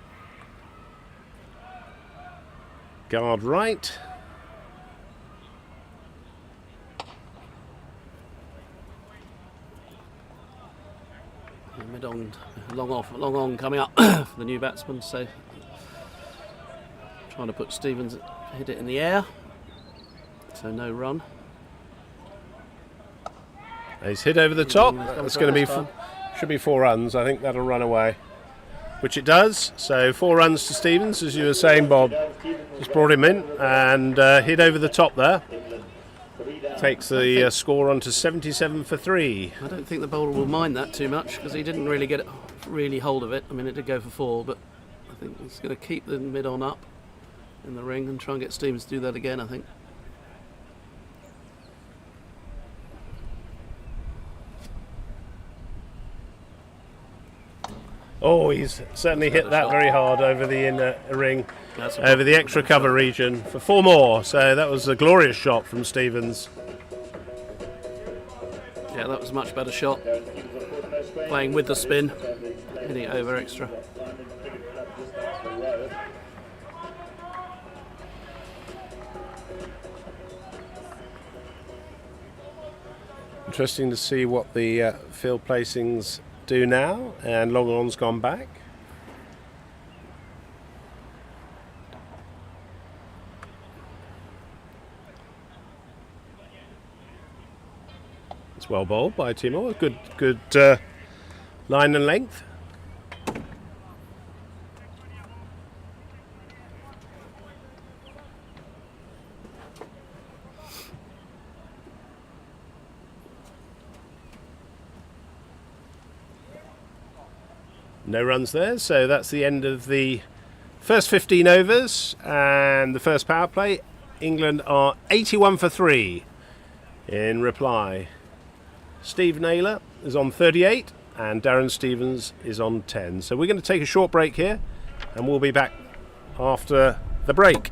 guard right. Mid on, long on coming up for the new batsman. So trying to put Stevens, hit it in the air. So no run. He's hit over the top. That's going to be Should be 4 runs. I think that'll run away, which it does. So 4 runs to Stevens, as you were saying, Bob. Just brought him in and hit over the top there. Takes the score on to 77 for 3. I don't think the bowler will mind that too much because he didn't really get really hold of it. I mean, it did go for 4, but I think he's going to keep the mid-on up in the ring and try and get Stevens to do that again, I think. Oh, he's certainly hit that very hard over the inner ring, over the extra cover region for 4 more. So that was a glorious shot from Stevens. Yeah, that was a much better shot. Playing with the spin, hitting it over extra. Interesting to see what the field placings do now, and long on's gone back. It's well bowled by Timor. Good line and length. No runs there, so that's the end of the first 15 overs and the first power play. England are 81 for 3 in reply. Steve Naylor is on 38 and Darren Stevens is on 10. So we're going to take a short break here and we'll be back after the break.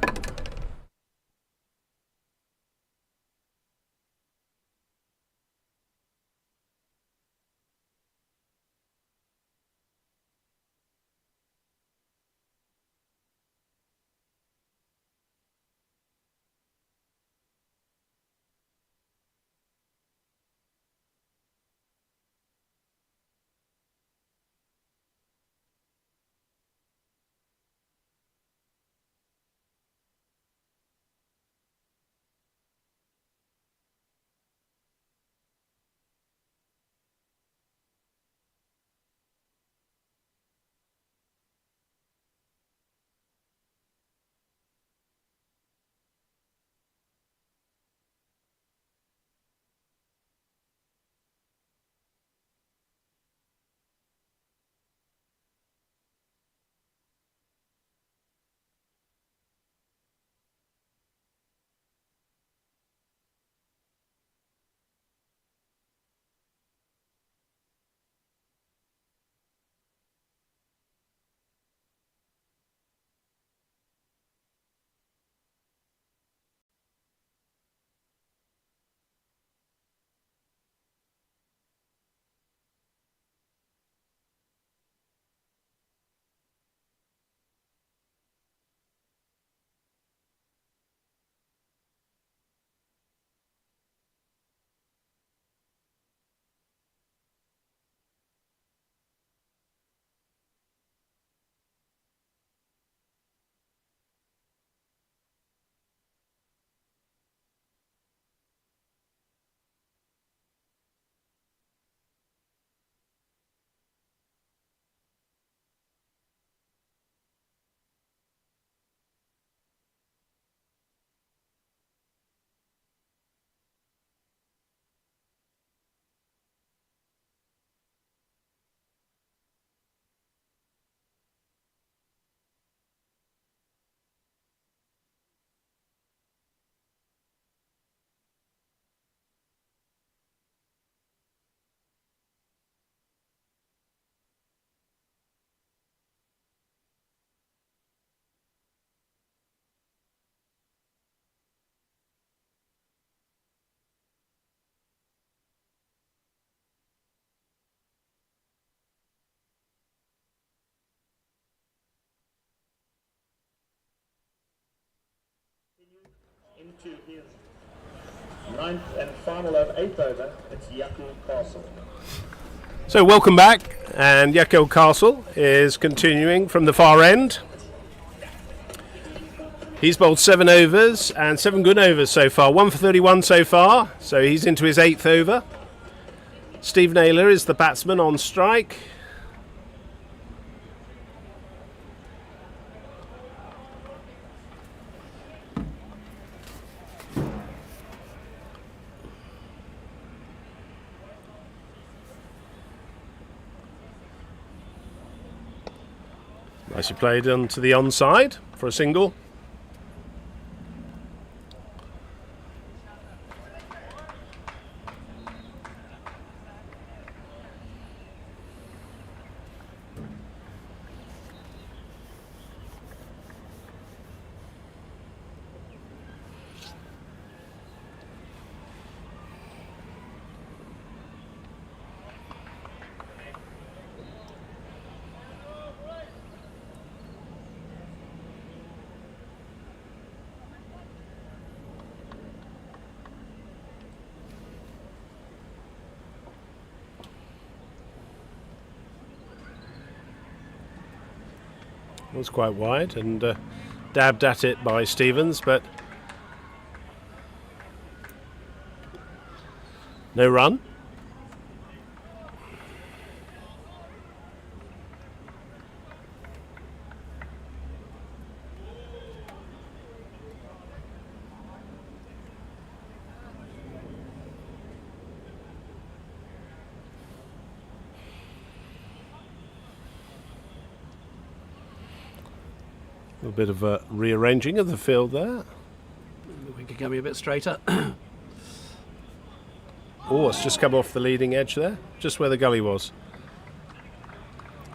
Into his 9th and final of 8th over, it's Yaku Castle. So welcome back, and Yaku Castle is continuing from the far end. He's bowled 7 overs and 7 good overs so far, 1 for 31 so far, so he's into his 8th over. Steve Naylor is the batsman on strike. Nicely played onto the onside for a single. Was quite wide and dabbed at it by Stevens, but no run. A bit of a rearranging of the field there. We could get me a bit straighter. Oh, it's just come off the leading edge there, just where the gully was.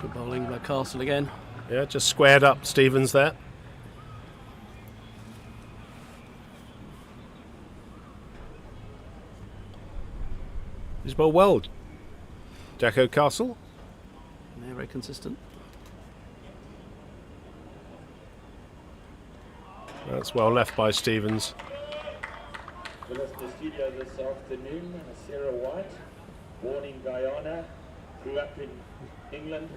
Good bowling by Castle again. Yeah, just squared up Stevens there. He's bowled well, Jacko Castle. Yeah, very consistent. That's well left by Stevens. With us in the studio this afternoon, Sarah White, born in Guyana, grew up in England,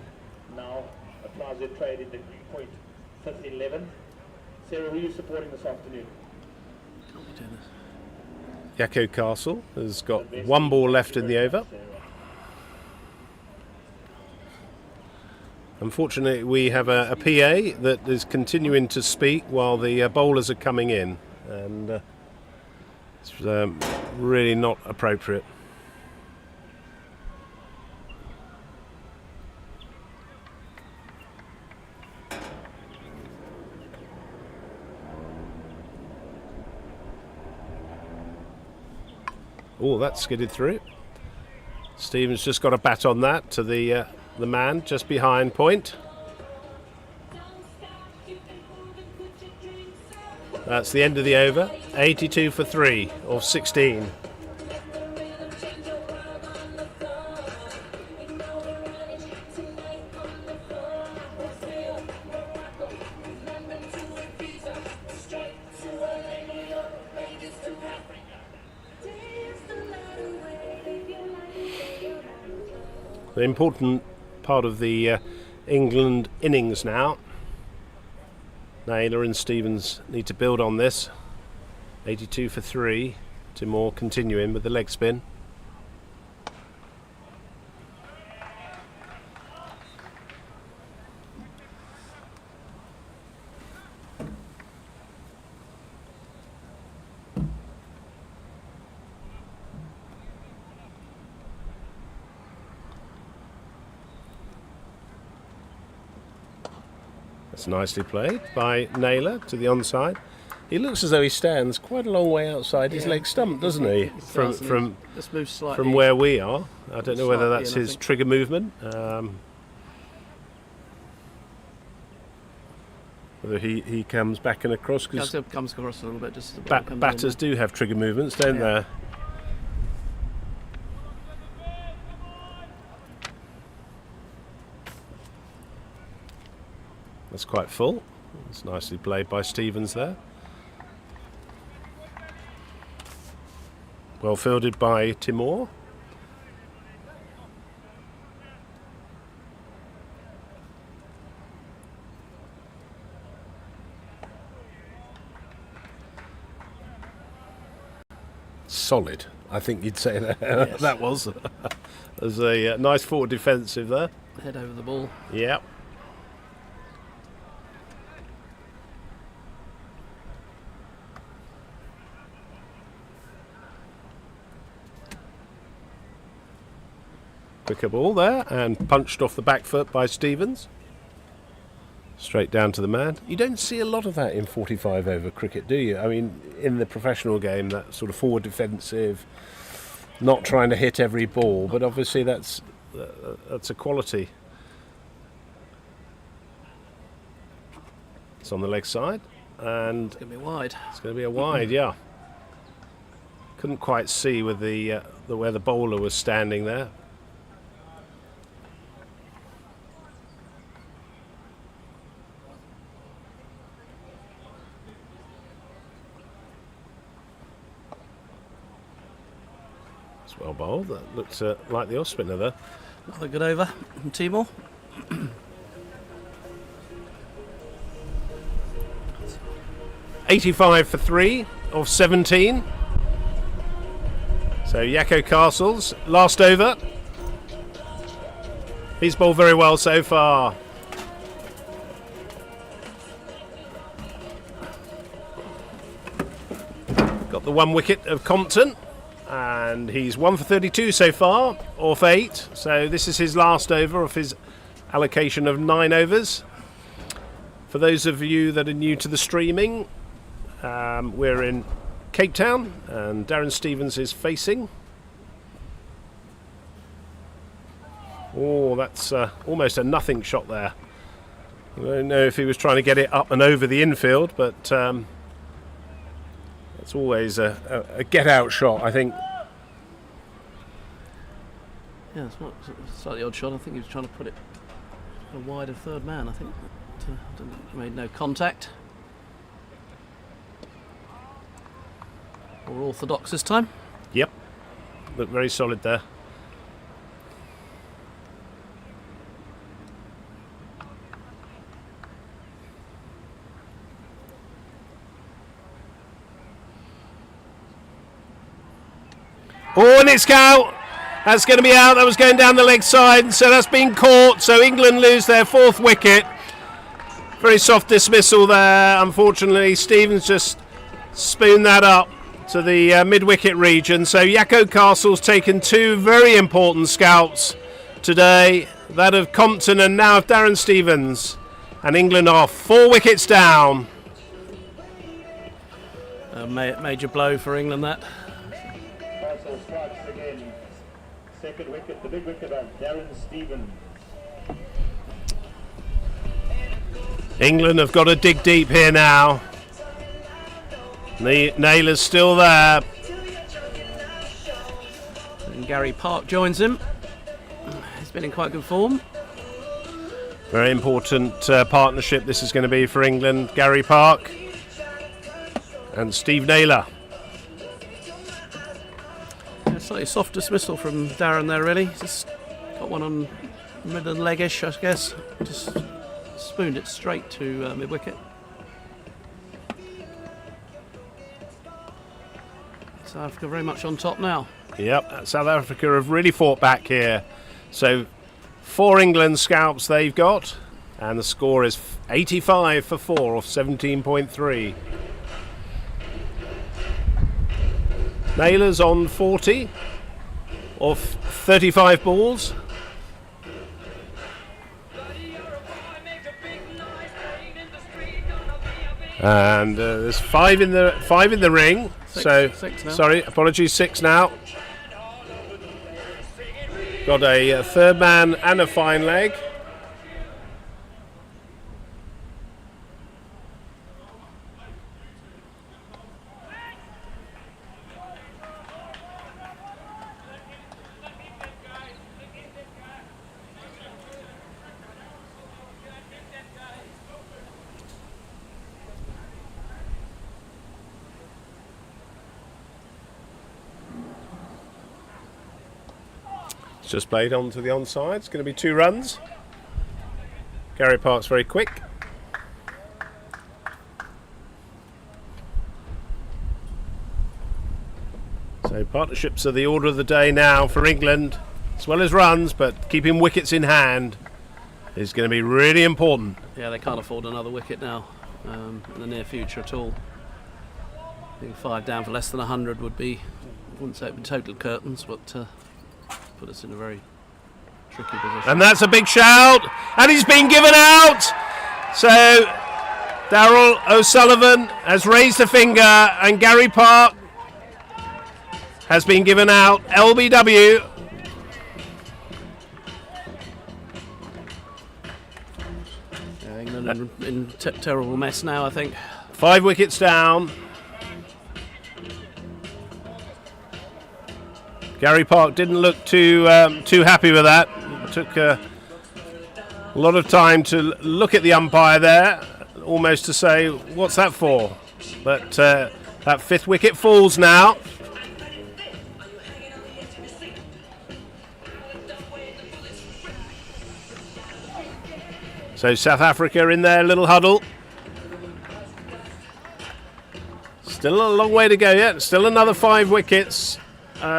now applies her trade in the Greenpoint 5th 11. Sarah, who are you supporting this afternoon? Can't be doing this. Jacko Castle has got one ball left in the over. Unfortunately, we have a PA that is continuing to speak while the bowlers are coming in, and it's really not appropriate. Oh, that skidded through. Stevens just got a bat on that to the man just behind point. That's the end of the over. 82 for 3 of 16. The important part of the England innings now. Naylor and Stevens need to build on this. 82 for 3. Timor continuing with the leg spin. That's nicely played by Naylor to the onside. He looks as though he stands quite a long way outside his leg stump, doesn't he? From Just move slightly. where we are. I don't know whether Slightly that's in, I his think. trigger movement. Whether he comes back and across, because Comes across a little bit. Just as the ball comes in. batters do have trigger movements, don't Yeah. they? That's quite full. It's nicely played by Stevens there. Well fielded by Timor. Solid, I think you'd say that. Yes. That was. There's a nice forward defensive there. Head over the ball. Yep. Quicker ball there, and punched off the back foot by Stevens. Straight down to the man. You don't see a lot of that in 45 over cricket, do you? I mean, in the professional game, that sort of forward defensive, not trying to hit every ball, but obviously that's a quality. It's on the leg side, and It's going to be wide. it's going to be a wide, yeah. Couldn't quite see with the where the bowler was standing there. It's well bowled. That looks like the off spinner there. Another good over from Timor. 85 for 3 of 17. So Yakko Castles, last over. He's bowled very well so far. Got the 1 wicket of Compton, and he's 1 for 32 so far, off 8. So this is his last over of his allocation of 9 overs. For those of you that are new to the streaming, we're in Cape Town, and Darren Stevens is facing. Oh, that's almost a nothing shot there. I don't know if he was trying to get it up and over the infield, but it's always a get-out shot, I think. Yeah, it's not a slightly odd shot. I think he was trying to put it wide of third man, I think. But, made no contact. More orthodox this time. Yep, looked very solid there. Oh, and it's out. That's going to be out. That was going down the leg side, so that's been caught. So England lose their 4th wicket. Very soft dismissal there. Unfortunately, Stevens just spooned that up to the mid-wicket region. So Yakko Castle's taken 2 very important scalps today. That of Compton and now of Darren Stevens. And England off. 4 wickets down. A major blow for England, that. Castle strikes again. 2nd wicket, the big wicket of Darren Stevens. England have got to dig deep here now. Naylor's still there. And Gary Park joins him. He's been in quite good form. Very important partnership this is going to be for England. Gary Park and Steve Naylor. Yeah, slightly soft dismissal from Darren there, really. Just got one on mid and leg-ish, I guess. Just spooned it straight to mid-wicket. South Africa very much on top now. Yep, South Africa have really fought back here. So 4 England scalps they've got, and the score is 85 for 4 off 17.3. Naylor's on 40 off 35 balls. And there's 5 in the ring. Six now. Sorry, apologies, 6 now. Got a third man and a fine leg. It's just played onto the onside. It's going to be 2 runs. Gary Park's very quick. So partnerships are the order of the day now for England. as well as runs, but keeping wickets in hand is going to be really important. Yeah, they can't afford another wicket now in the near future at all. I think 5 down for less than 100 would be, I wouldn't say it would be total curtains, but put us in a very tricky position. And that's a big shout, and he's been given out. So Darryl O'Sullivan has raised a finger, and Gary Park has been given out. LBW. England in terrible mess now, I think. 5 wickets down. Gary Park didn't look too happy with that. It took a lot of time to look at the umpire there, almost to say, what's that for? But that 5th wicket falls now. So South Africa in their little huddle. Still a long way to go yet. Still another 5 wickets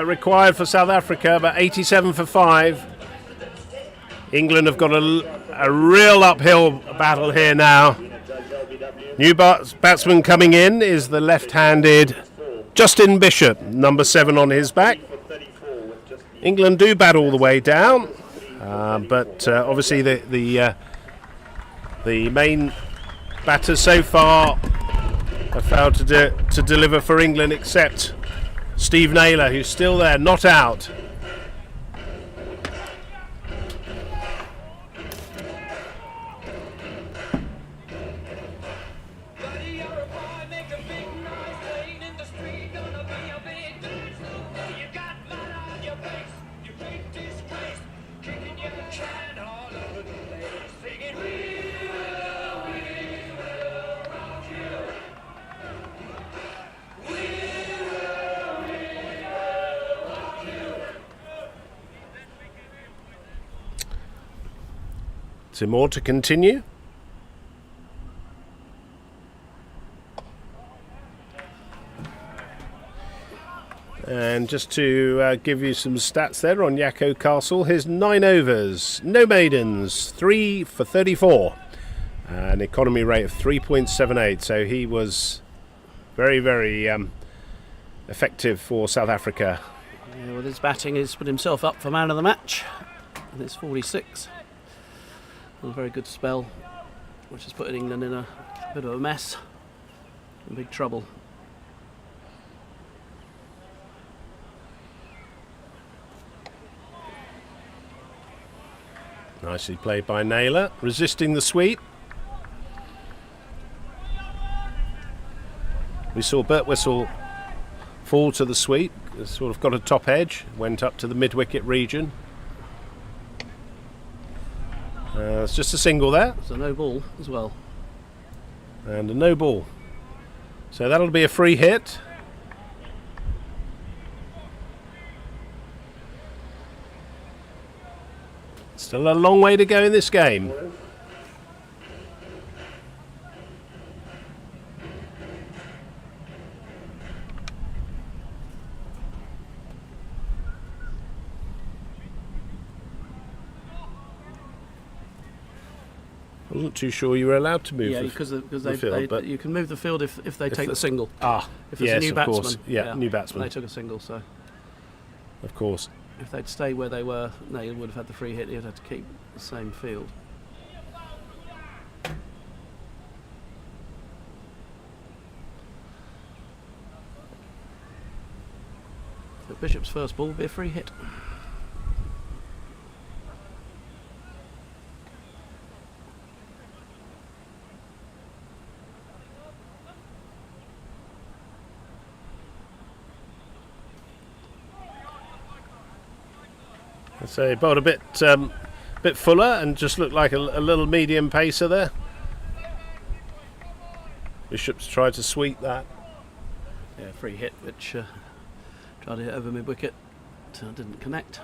required for South Africa, but 87 for 5. England have got a real uphill battle here now. New batsman coming in is the left-handed Justin Bishop, number 7 on his back. England do bat all the way down, but obviously the main batters so far have failed to deliver for England, except Steve Naylor, who's still there, not out. Some more to continue. And just to give you some stats there on Yakko Castle, his 9 overs, no maidens, 3 for 34, an economy rate of 3.78. So he was very, very effective for South Africa. Yeah, with his batting, he's put himself up for man of the match, and it's 46. A very good spell, which has put England in a bit of a mess, in big trouble. Nicely played by Naylor, resisting the sweep. We saw Bert Whistle fall to the sweep, sort of got a top edge, went up to the mid-wicket region. It's just a single there. It's a no ball as well. And a no ball. So that'll be a free hit. Still a long way to go in this game. I wasn't too sure you were allowed to move because the field, but you can move the field if they take the single. If it's yes, a new of batsman. course. Yeah, new batsman. They took a single, so of course. if they'd stayed where they were, they would have had the free hit. He'd have to keep the same field. So Bishop's first ball will be a free hit. So he bowled a bit fuller and just looked like a little medium pacer there. Bishop's tried to sweep that. Yeah, free hit, which tried to hit over mid-wicket, didn't connect.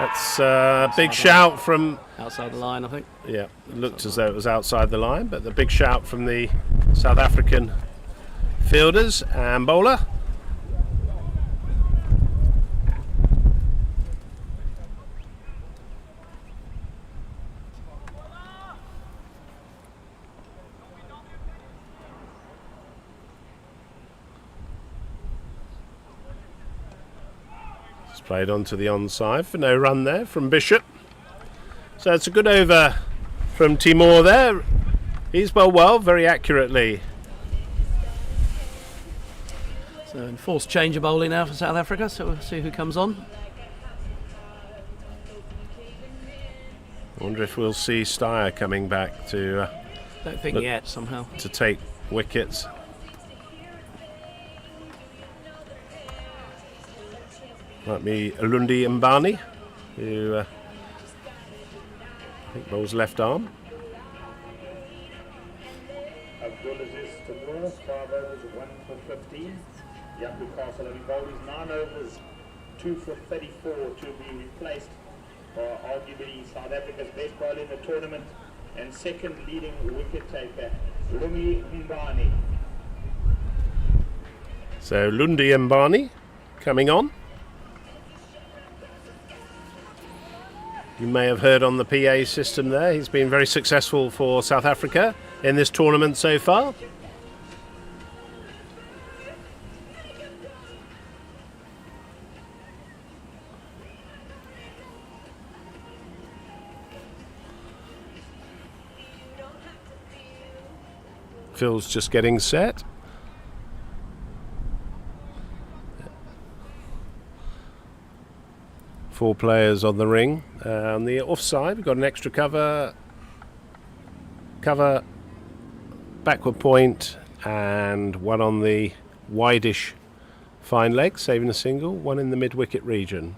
That's a big shout from... Outside the line, I think. Yeah, it looked as though it was outside the line, but the big shout from the South African fielders and bowler. It's played onto the onside for no run there from Bishop. So it's a good over from Timor there. He's bowled well, very accurately. So enforced change of bowling now for South Africa, so we'll see who comes on. I wonder if we'll see Steyer coming back to Don't think Look. yet, somehow. to take wickets. Might be Alundi Mbani, who I think bowls left arm. Abdulaziz Tamura, 5 overs, 1 for 15. Yaku Castle having bowled his 9 overs, 2 for 34 to be replaced by arguably South Africa's best bowler in the tournament and second leading wicket taker, Lumi Mbani. So Lundi Mbani coming on. You may have heard on the PA system there, he's been very successful for South Africa in this tournament so far. Phil's just getting set. Four players on the ring. On the offside, we've got an extra cover, backward point, and one on the wideish fine leg, saving a single, one in the mid-wicket region.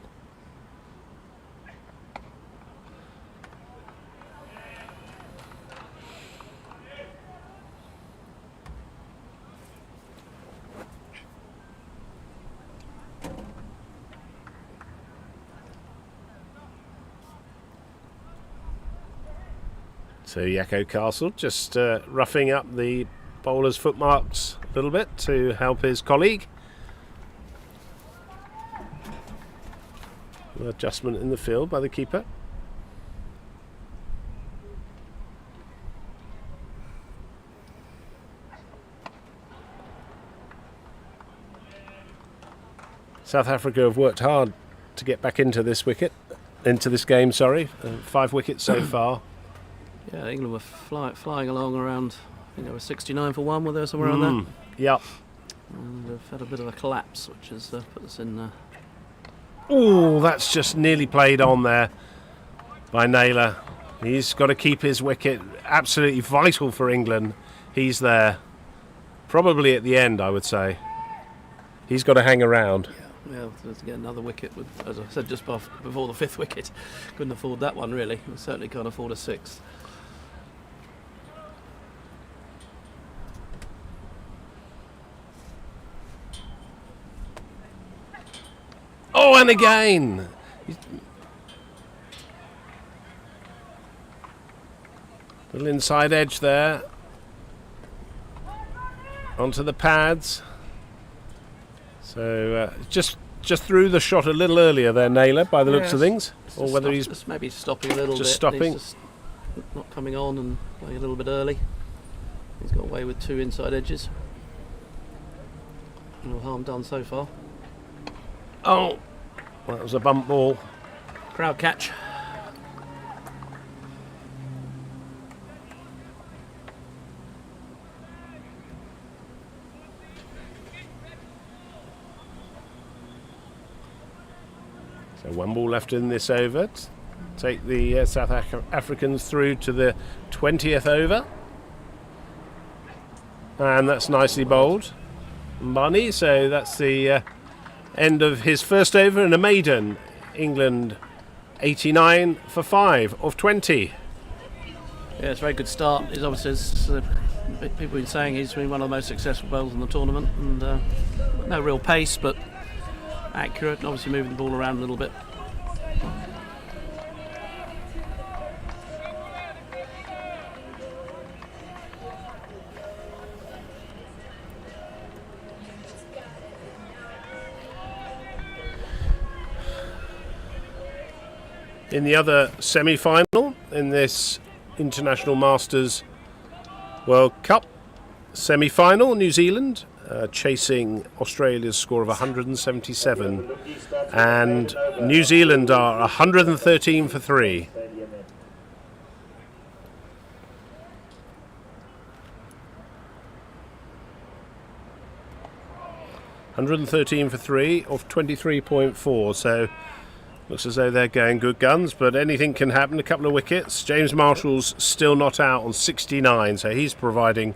So Yakko Castle just roughing up the bowler's footmarks a little bit to help his colleague. Adjustment in the field by the keeper. South Africa have worked hard to get back into this game. 5 wickets so far. Yeah, England were flying along around, I think they were 69 for 1, were there somewhere around there? Yep. And they've had a bit of a collapse, which has put us in... Oh, that's just nearly played on there by Naylor. He's got to keep his wicket. Absolutely vital for England. He's there. Probably at the end, I would say. He's got to hang around. Yeah, to get another wicket, with, as I said just before the 5th wicket. Couldn't afford that one, really. We certainly can't afford a 6th. Oh, and again! Little inside edge there. Onto the pads. So just threw the shot a little earlier there, Naylor, by the looks of things. Or whether he's just maybe stopping a little bit. Stopping. He's just not coming on and playing a little bit early. He's got away with 2 inside edges. No harm done so far. Oh, well, that was a bump ball. Crowd catch. So 1 ball left in this over. Take the South Africans through to the 20th over. And that's nicely bowled. Mbani, so that's the end of his first over and a maiden. England 89 for 5 of 20. Yeah, it's a very good start. He's obviously, people have been saying he's been one of the most successful bowlers in the tournament, and no real pace, but accurate, and obviously moving the ball around a little bit. In the other semi-final in this International Masters World Cup semi-final, New Zealand chasing Australia's score of 177, and New Zealand are 113 for 3. $113 for 3 off 23.4, so looks as though they're going good guns, but anything can happen. A couple of wickets. James Marshall's still not out on 69, so he's providing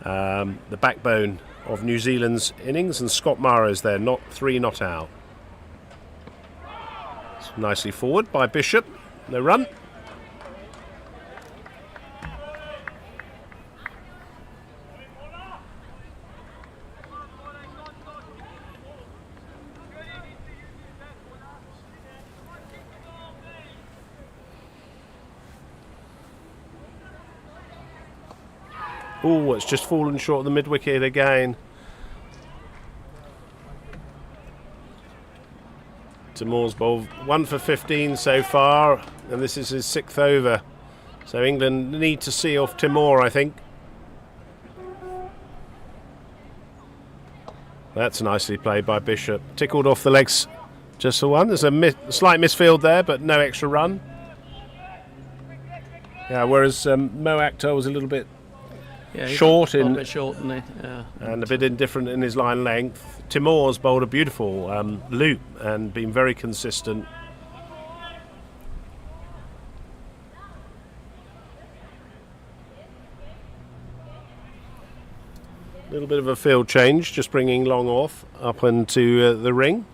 the backbone of New Zealand's innings, and Scott Mara's there, not 3 not out. It's nicely forward by Bishop. No run. Oh, it's just fallen short of the mid-wicket again. Timor's bowled 1 for 15 so far, and this is his 6th over. So England need to see off Timor, I think. That's nicely played by Bishop. Tickled off the legs just for 1. There's a slight misfield there, but no extra run. Yeah, whereas Mo Akhtar was a little bit short, a bit short, and a bit indifferent in his line length. Timor's bowled a beautiful loop and been very consistent. A little bit of a field change, just bringing Long off up into the ring.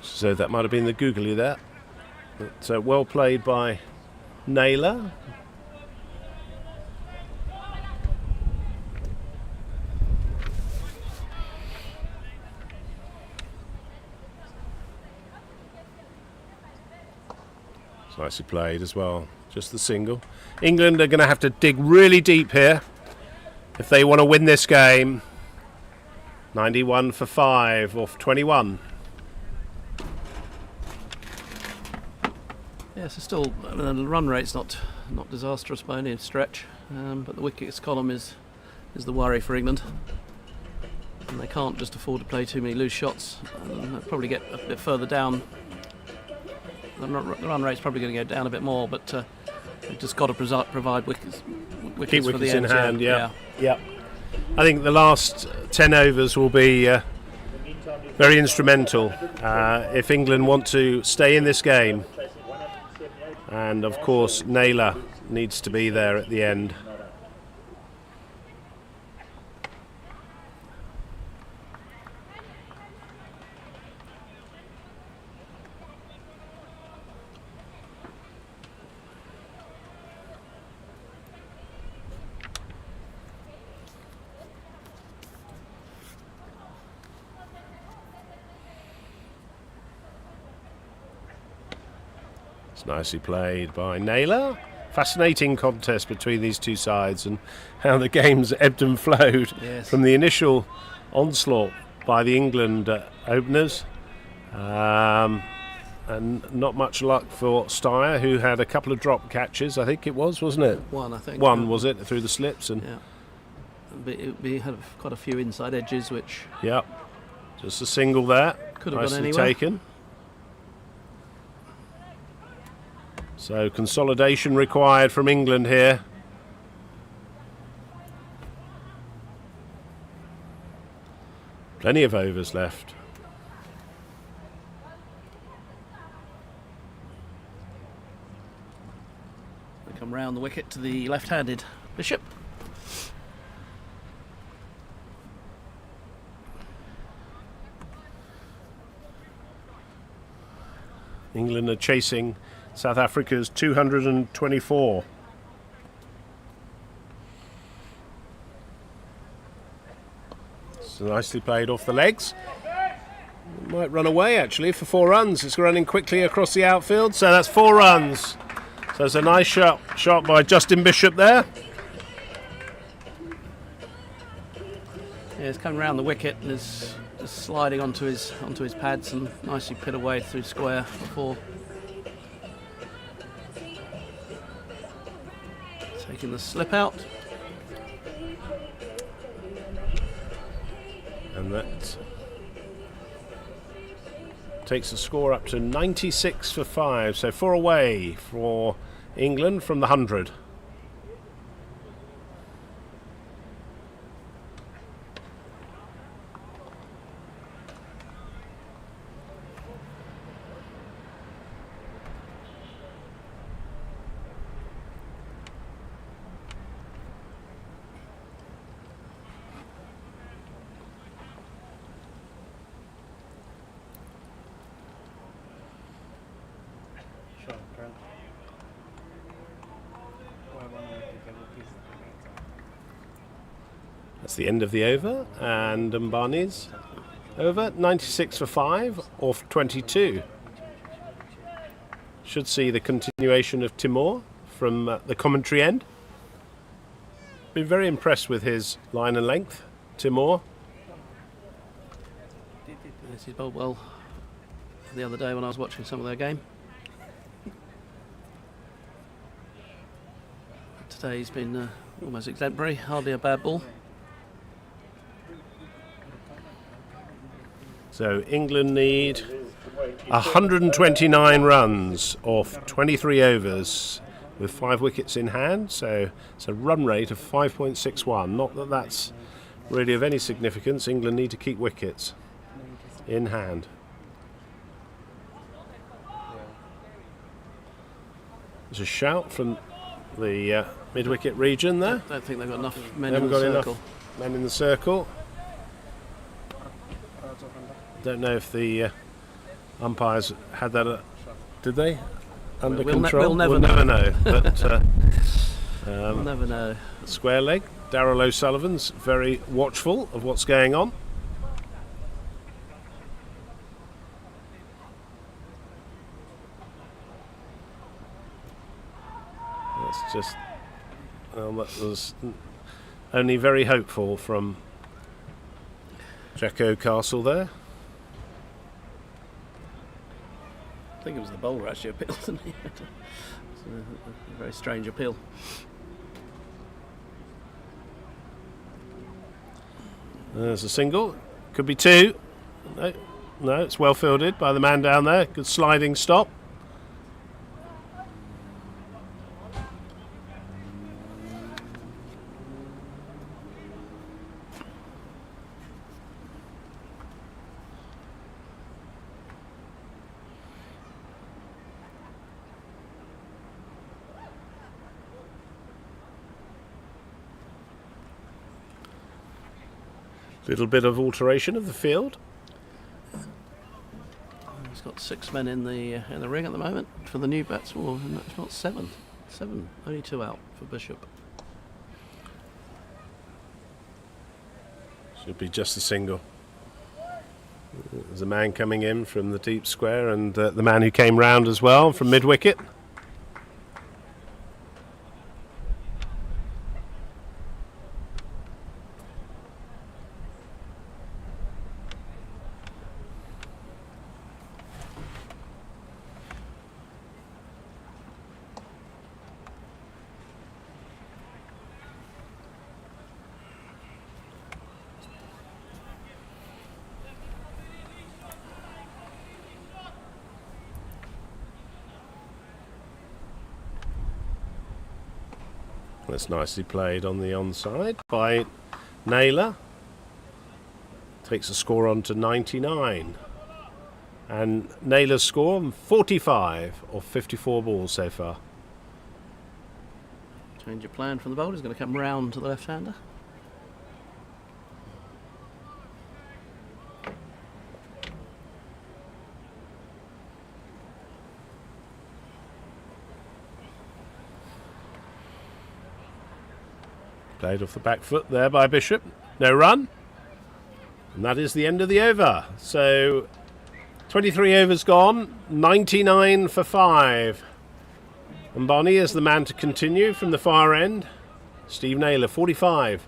So that might have been the googly there. But well played by Naylor. It's nicely played as well. Just the single. England are going to have to dig really deep here if they want to win this game. 91 for 5 off 21. Yes, it's still the run rate's not disastrous by any stretch, but the wickets column is the worry for England, and they can't just afford to play too many loose shots. They'll probably get a bit further down. The run rate's probably going to go down a bit more, but they've just got to provide wickets Keep for the wickets in end. hand. Yeah. I think the last 10 overs will be very instrumental if England want to stay in this game. And of course Naylor needs to be there at the end. It's nicely played by Naylor. Fascinating contest between these two sides, and how the game's ebbed and flowed from the initial onslaught by the England openers. And not much luck for Steyer, who had a couple of drop catches, I think it was, wasn't it? One, I think. One, was it, through the slips? And we had quite a few inside edges, which... Yeah, just a single there. Could have nicely gone anywhere. Taken. So consolidation required from England here. Plenty of overs left. We come round the wicket to the left-handed Bishop. England are chasing South Africa's 224. So nicely played off the legs. It might run away actually for 4 runs. It's running quickly across the outfield, so that's 4 runs. So it's a nice shot by Justin Bishop there. Yeah, it's coming round the wicket and is just sliding onto his pads and nicely put away through square before taking the slip out. And that takes the score up to 96 for 5. So 4 away for England from the 100. That's the end of the over, and Mbani's over 96 for 5 off 22. Should see the continuation of Timor from the commentary end. Been very impressed with his line and length, Timor. Yes, he's bowled well the other day when I was watching some of their game. Today he's been almost exemplary, hardly a bad ball. So England need 129 runs off 23 overs with 5 wickets in hand. So it's a run rate of 5.61. Not that that's really of any significance. England need to keep wickets in hand. There's a shout from the mid-wicket region there. I don't think they've got enough men They in haven't the got circle. enough men in the circle. Don't know if the umpires had that. Did they? Under control? We'll never know. But We'll never know. square leg. Darryl O'Sullivan's very watchful of what's going on. That's just. Well, that was only very hopeful from Jack O'Castle there. I think it was the bowler actually appealed, didn't he? It's a very strange appeal. There's a single. Could be 2. No, it's well fielded by the man down there. Good sliding stop. Little bit of alteration of the field. He's got 6 men in the ring at the moment for the new bats. Well, if not 7. 7. Only 2 out for Bishop. Should be just a single. There's a man coming in from the deep square, and the man who came round as well from mid-wicket. That's nicely played on the onside by Naylor. Takes the score on to 99. And Naylor's score 45 of 54 balls so far. Change of plan from the bowler. He's going to come round to the left-hander. Played off the back foot there by Bishop. No run. And that is the end of the over. So 23 overs gone, 99 for 5. And Barney is the man to continue from the far end. Steve Naylor, 45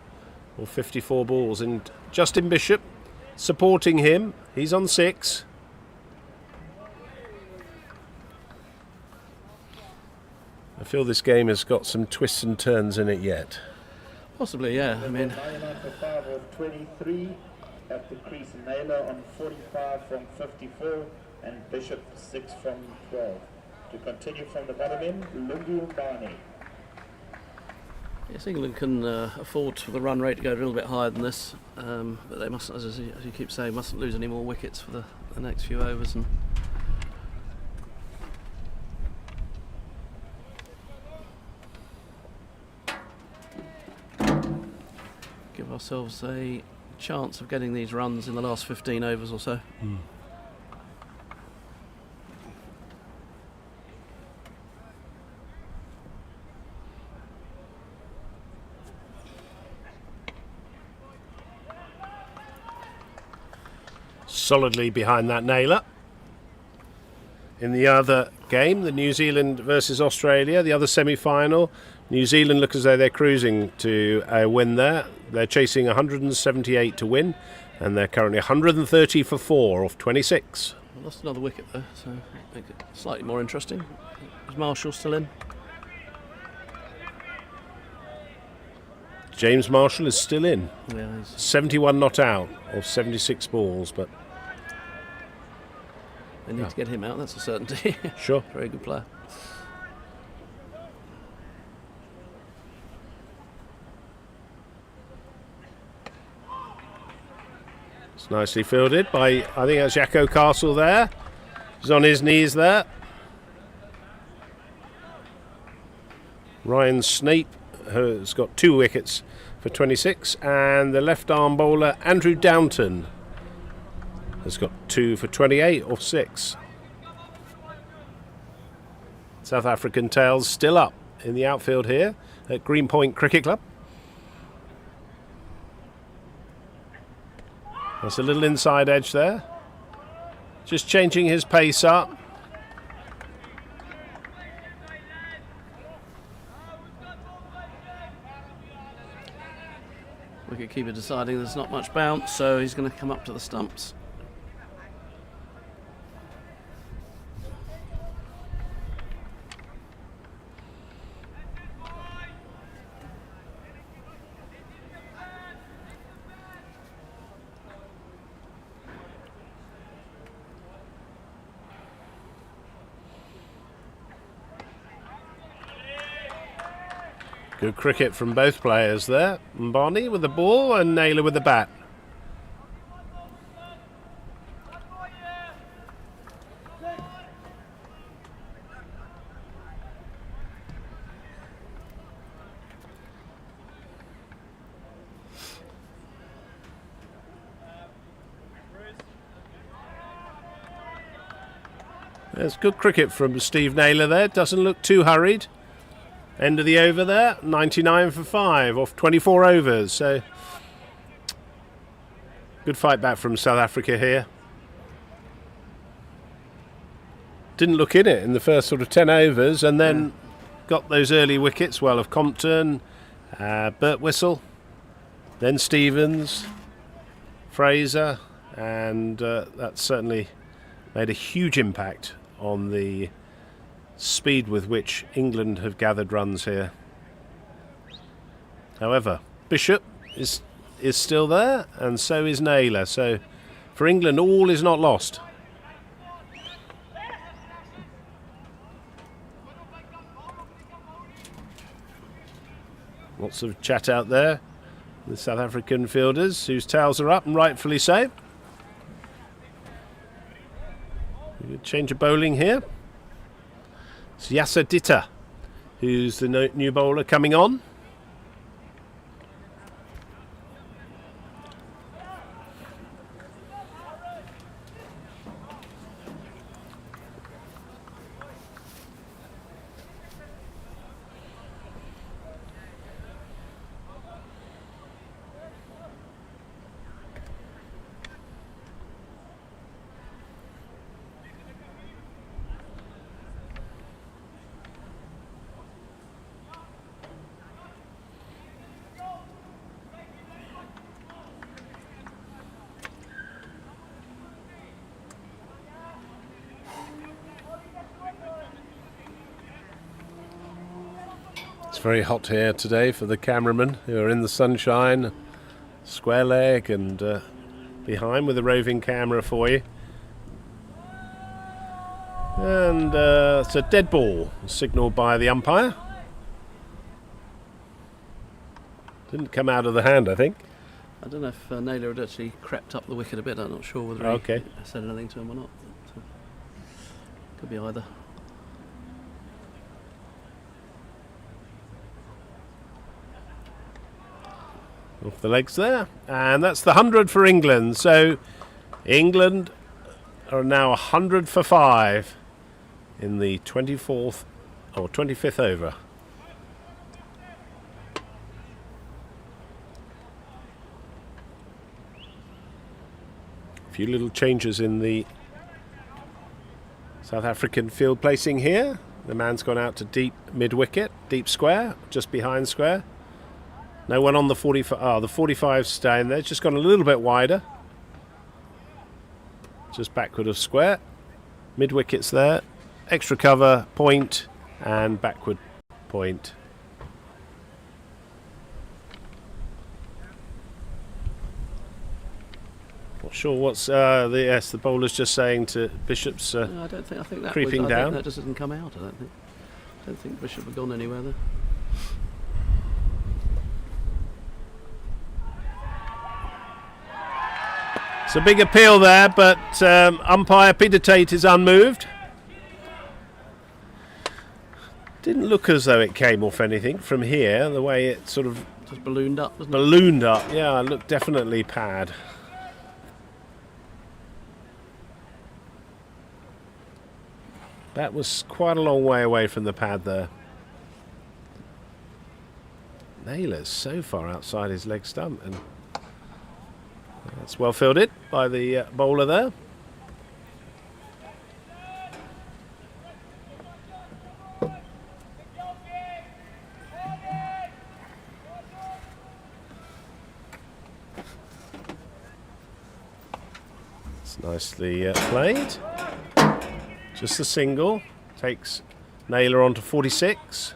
or 54 balls. And Justin Bishop supporting him. He's on 6. I feel this game has got some twists and turns in it yet. Possibly, yeah. I mean, 99 for 5 of 23 at the crease. Naylor on 45 from 54 and Bishop 6 from 12. To continue from the bottom end, Lungu Barney. yes, England can afford for the run rate to go a little bit higher than this, but they mustn't, as you keep saying, mustn't lose any more wickets for the next few overs. And give ourselves a chance of getting these runs in the last 15 overs or so. Solidly behind that Naylor. In the other game, the New Zealand versus Australia, the other semi-final, New Zealand look as though they're cruising to a win there. They're chasing 178 to win, and they're currently 130 for 4 off 26. Lost another wicket though, so make it slightly more interesting. Is Marshall still in? James Marshall is still in. Yeah, he's 71 not out of 76 balls, but they need to get him out, that's a certainty. sure. Very good player. It's nicely fielded by, I think that's Jacko Castle there. He's on his knees there. Ryan Snape has got 2 wickets for 26, and the left arm bowler Andrew Downton has got 2 for 28 off 6. South African tails still up in the outfield here at Greenpoint Cricket Club. That's a little inside edge there. Just changing his pace up. Wicketkeeper deciding there's not much bounce, so he's going to come up to the stumps. Good cricket from both players there. Barney with the ball and Naylor with the bat. There's good cricket from Steve Naylor there. Doesn't look too hurried. End of the over there, 99 for 5 off 24 overs. So good fight back from South Africa here. Didn't look in it in the first sort of 10 overs, and then got those early wickets, well, of Compton, Burt Whistle, then Stevens, Fraser, and that certainly made a huge impact on the speed with which England have gathered runs here. However, Bishop is still there, and so is Naylor. So for England, all is not lost. Lots of chat out there. The South African fielders, whose tails are up, and rightfully so. Change of bowling here. It's Yasser Ditta, who's the new bowler coming on. very hot here today for the cameramen who are in the sunshine, square leg, and behind with a roving camera for you. And it's a dead ball, signalled by the umpire. Didn't come out of the hand, I think. I don't know if Naylor had actually crept up the wicket a bit. I'm not sure whether he said anything to him or not. But, could be either. Off the legs there, and that's the 100 for England. So England are now 100 for 5 in the 24th or 25th over. A few little changes in the South African field placing here. The man's gone out to deep mid-wicket, deep square, just behind square. No one on the 45. The 45's staying there. It's just gone a little bit wider. Just backward of square. Mid wickets there. Extra cover, point, and backward point. Not sure what's the bowler's just saying to Bishop's. No, I don't think. I think that creeping was, I down. think that just didn't come out. I don't think Bishop had gone anywhere there. It's a big appeal there, but umpire Peter Tate is unmoved. Didn't look as though it came off anything from here, the way it sort of Just ballooned up, wasn't ballooned up. Yeah, it looked definitely pad. That was quite a long way away from the pad there. Naylor's so far outside his leg stump, and that's well fielded by the bowler there. It's nicely played. Just a single. Takes Naylor on to 46.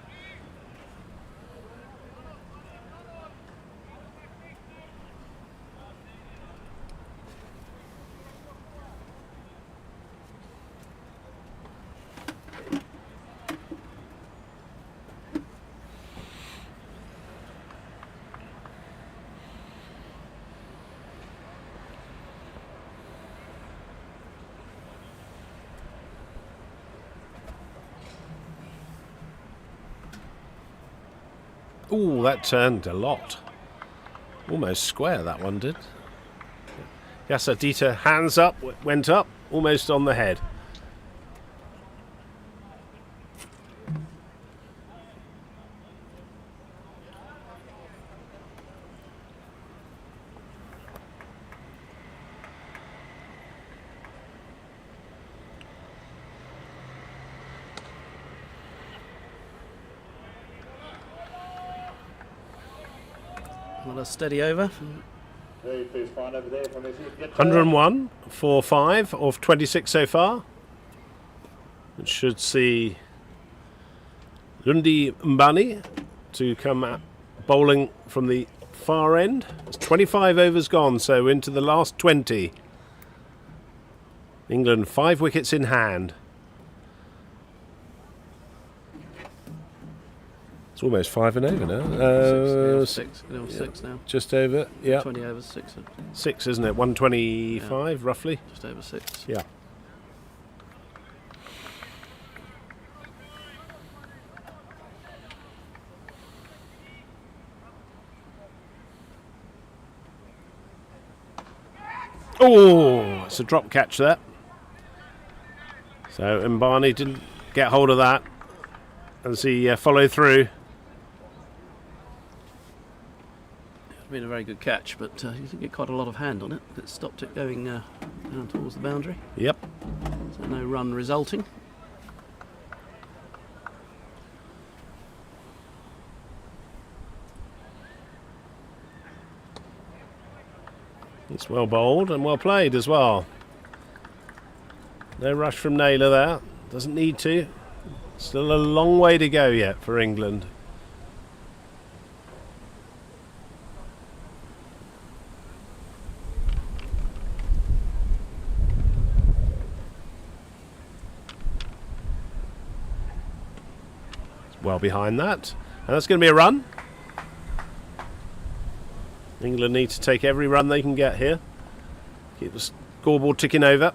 Ooh, that turned a lot. Almost square, that one did. Yasadita, hands up, went up, almost on the head. Another steady over. Very first fine over there from 101 for 5 of 26 so far. It should see Lundi Mbani to come out bowling from the far end. It's 25 overs gone, so into the last 20. England 5 wickets in hand. It's almost 5 and over now. Six now. Just over, yeah. 20 overs, 6. 6, isn't it? 125 roughly. Just over 6. Yeah. Oh, it's a drop catch there. So Mbani didn't get hold of that as he followed through. It's been a very good catch, but you didn't get quite a lot of hand on it. It stopped it going down towards the boundary. Yep. So no run resulting. It's well bowled and well played as well. No rush from Naylor there. Doesn't need to. Still a long way to go yet for England. well behind that. And that's going to be a run. England need to take every run they can get here. Keep the scoreboard ticking over.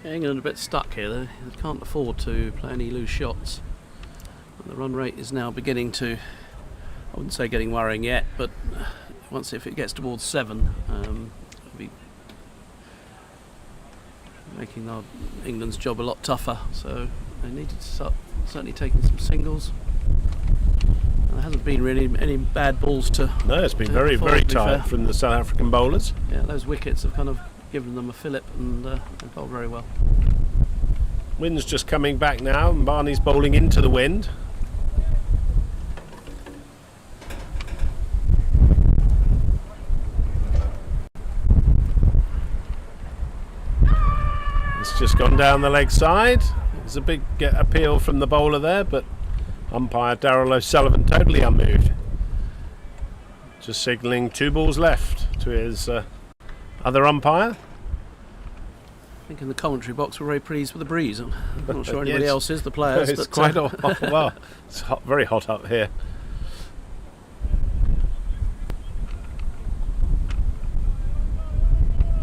England are a bit stuck here. They can't afford to play any loose shots. And the run rate is now beginning to, I wouldn't say getting worrying yet, but if it gets towards 7, it'll be making England's job a lot tougher. So they need to start certainly taking some singles. And there hasn't been really any bad balls to. No, it's been very tight from the South African bowlers. Yeah, those wickets have kind of given them a fillip, and they've bowled very well. Wind's just coming back now, and Barney's bowling into the wind. It's just gone down the leg side. There's a big appeal from the bowler there, but umpire Darrell O'Sullivan totally unmoved. Just signalling 2 balls left to his other umpire. I think in the commentary box we're very pleased with the breeze. I'm not sure anybody Yes. else is, the players. It's but, quite hot. Well, it's hot, very hot up here.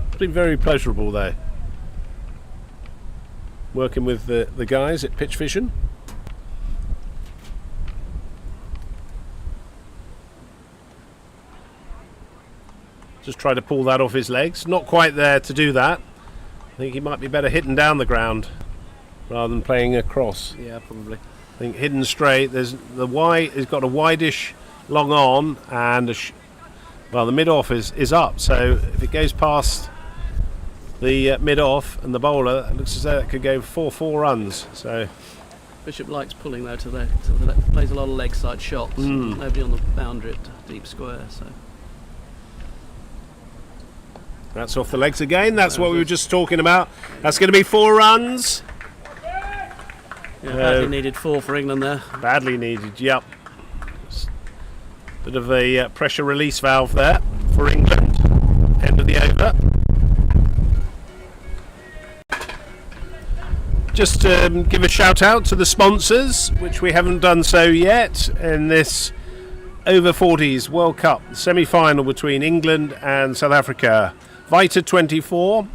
It's been very pleasurable though, working with the guys at Pitch Vision. Just try to pull that off his legs. Not quite there to do that. I think he might be better hitting down the ground rather than playing across. yeah, probably. I think hidden straight. There's the wide. It's got a wideish long on, and the mid off is up. So if it goes past the mid off and the bowler, it looks as though it could go 4 runs. So Bishop likes pulling though to the plays a lot of leg side shots. Nobody on the boundary at deep square. So that's off the legs again. That's what we were just talking about. That's going to be 4 runs. yeah, badly needed 4 for England there. Badly needed. Yep. Bit of a pressure release valve there for England. End of the over. Just give a shout out to the sponsors, which we haven't done so yet in this over 40s World Cup semi-final between England and South Africa. Vita 24,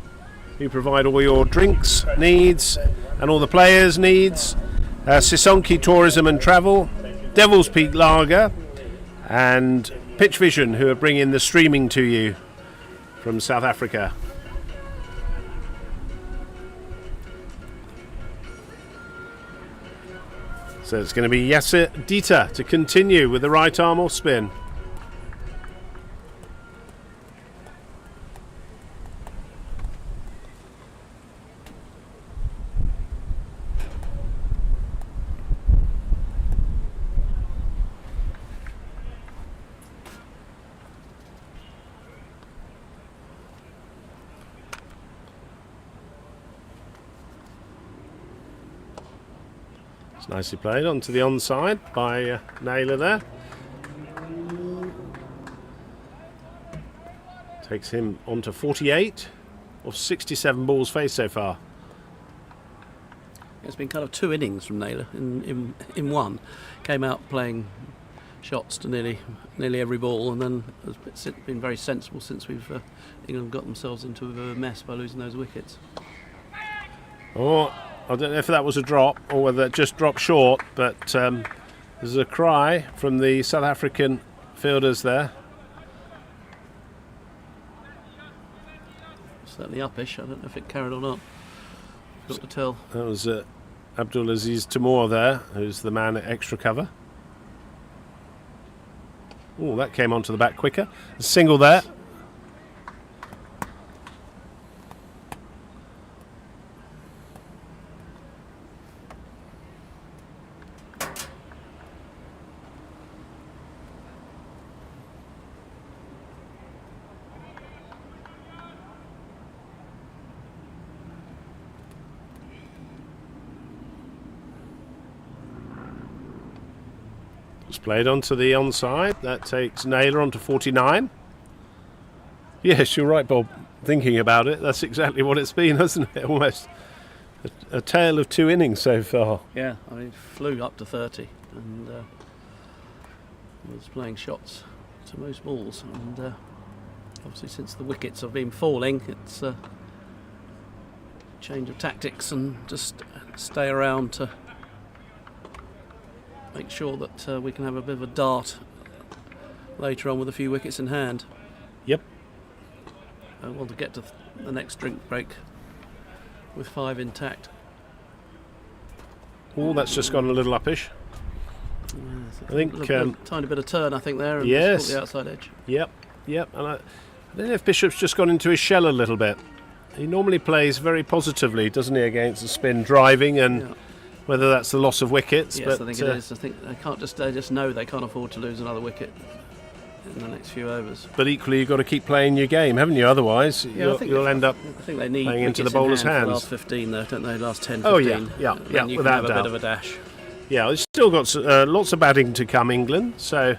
who provide all your drinks needs and all the players' needs. Sisonke Tourism and Travel, Devil's Peak Lager, and Pitch Vision, who are bringing the streaming to you from South Africa. So it's going to be Yasser Dita to continue with the right arm off spin. Nicely played onto the onside by Naylor there. Takes him on to 48 of 67 balls faced so far. It's been kind of 2 innings from Naylor in one. Came out playing shots to nearly every ball, and then has been very sensible since England got themselves into a mess by losing those wickets. Oh, I don't know if that was a drop or whether it just dropped short, but there's a cry from the South African fielders there. Certainly uppish. I don't know if it carried or not. Got to tell. That was Abdulaziz Timur there, who's the man at extra cover. Oh, that came onto the back quicker. A single there. It's played onto the onside. That takes Naylor onto 49. Yes, you're right, Bob. Thinking about it, that's exactly what it's been, hasn't it? Almost A tale of 2 innings so far. Yeah, I mean, flew up to 30 and was playing shots to most balls. And obviously, since the wickets have been falling, it's a change of tactics and just stay around to make sure that we can have a bit of a dart later on with a few wickets in hand. Yep. I want to get to the next drink break with 5 intact. Oh, that's just gone a little uppish. I think Tiny bit of turn, I think, there, and yes. just caught the outside edge. Yep. And I don't know if Bishop's just gone into his shell a little bit. He normally plays very positively, doesn't he, against the spin driving, and whether that's the loss of wickets. Yes, but I think it is. I think they just know they can't afford to lose another wicket in the next few overs. But equally, you've got to keep playing your game, haven't you? Otherwise, you'll end up I think they need playing into the wickets in bowler's hand for hands. the last 15, though, don't they? Last 10, 15. Oh, yeah, And you can without have a doubt. bit of a dash. Yeah, they've still got lots of batting to come, England. So,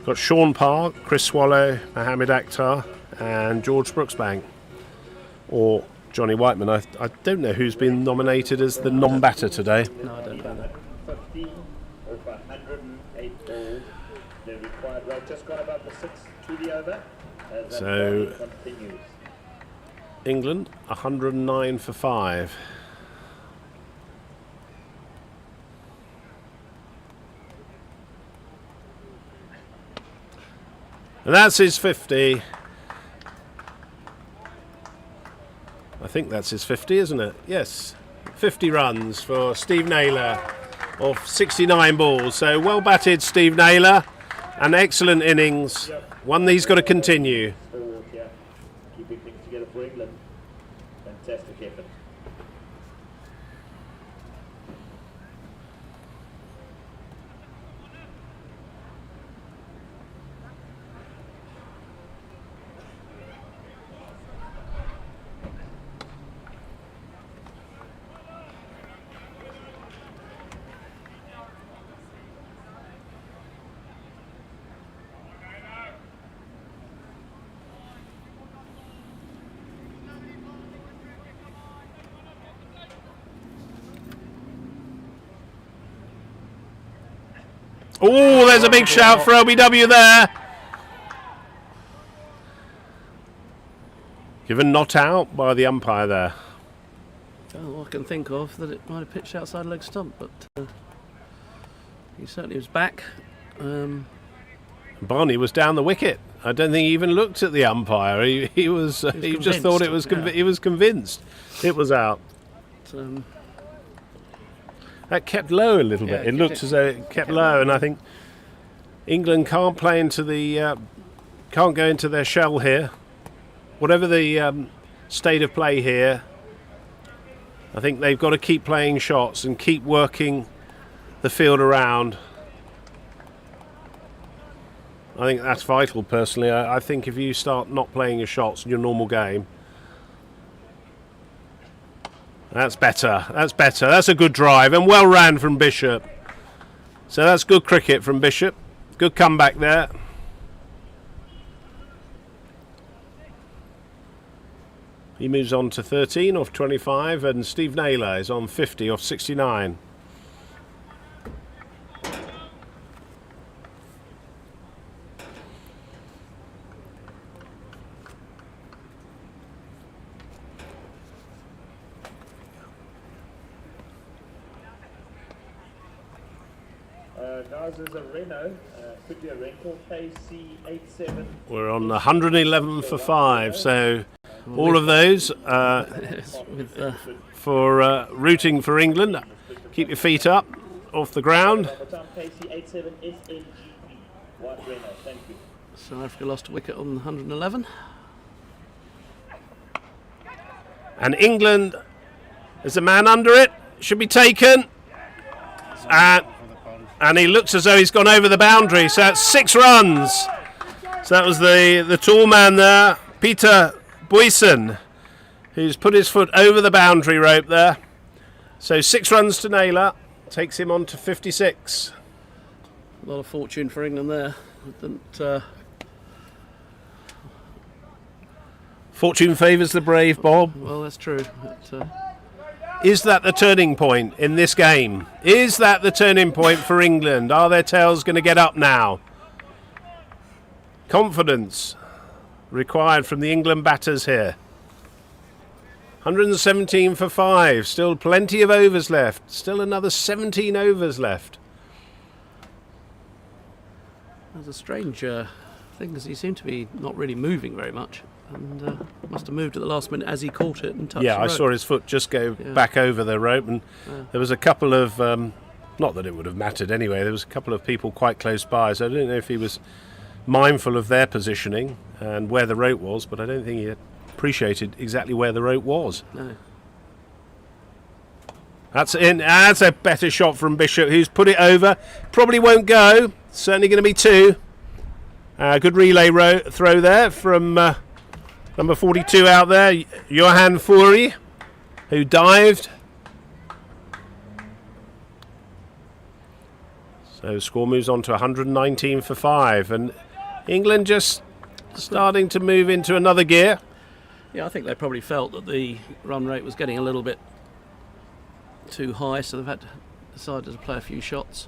got Sean Park, Chris Swallow, Mohamed Akhtar, and George Brooksbank, or Johnny Whiteman. I don't know who's been nominated as the non-batter today. No, I don't know that. 15 over 108 balls. The required rate just got above the 6 to the over. As that So, bowling continues. England 109 for 5. And that's his 50. I think that's his 50, isn't it? Yes. 50 runs for Steve Naylor of 69 balls. So well batted, Steve Naylor. An excellent innings. One that he's got to continue. Forward here, keeping things together for England. Fantastic effort. Oh, there's a big shout for LBW there. Given not out by the umpire there. All I can think of that it might have pitched outside leg stump, but he certainly was back. Barney was down the wicket. I don't think he even looked at the umpire. He was he just thought it was he was convinced it was out. That kept low a little bit. It looked as though it kept low, and I think England can't play into the can't go into their shell here. Whatever the state of play here, I think they've got to keep playing shots and keep working the field around. I think that's vital, personally. I think if you start not playing your shots in your normal game, that's better. That's better. That's a good drive and well ran from Bishop. So that's good cricket from Bishop. Good comeback there. He moves on to 13 off 25, and Steve Naylor is on 50 off 69. Guys, there's a Renault, could be a rental, KC87. We're on 111 for 5, so all of those for rooting for England. Keep your feet up off the ground. KC87 SNGP. White Renault, thank you. South Africa lost a wicket on 111. And England, there's a man under it, should be taken. And he looks as though he's gone over the boundary, so that's 6 runs. So that was the tall man there, Peter Boyson, who's put his foot over the boundary rope there. So 6 runs to Naylor, takes him on to 56. A lot of fortune for England there. Fortune favours the brave, Bob. Well, that's true. Is that the turning point in this game? Is that the turning point for England? Are their tails going to get up now? Confidence required from the England batters here. 117 for 5. Still plenty of overs left. Still another 17 overs left. There's a strange thing, because he seemed to be not really moving very much, and must have moved at the last minute as he caught it and touched the Yeah, I rope. saw his foot just go back over the rope, and there was a couple of, not that it would have mattered anyway, there was a couple of people quite close by, so I don't know if he was mindful of their positioning and where the rope was, but I don't think he appreciated exactly where the rope was. No. That's a better shot from Bishop, who's put it over. Probably won't go. Certainly going to be 2. Good relay throw there from number 42 out there, Johan Furi, who dived. So score moves on to 119 for 5, and England just starting to move into another gear. Yeah, I think they probably felt that the run rate was getting a little bit too high, so they've had to decided to play a few shots.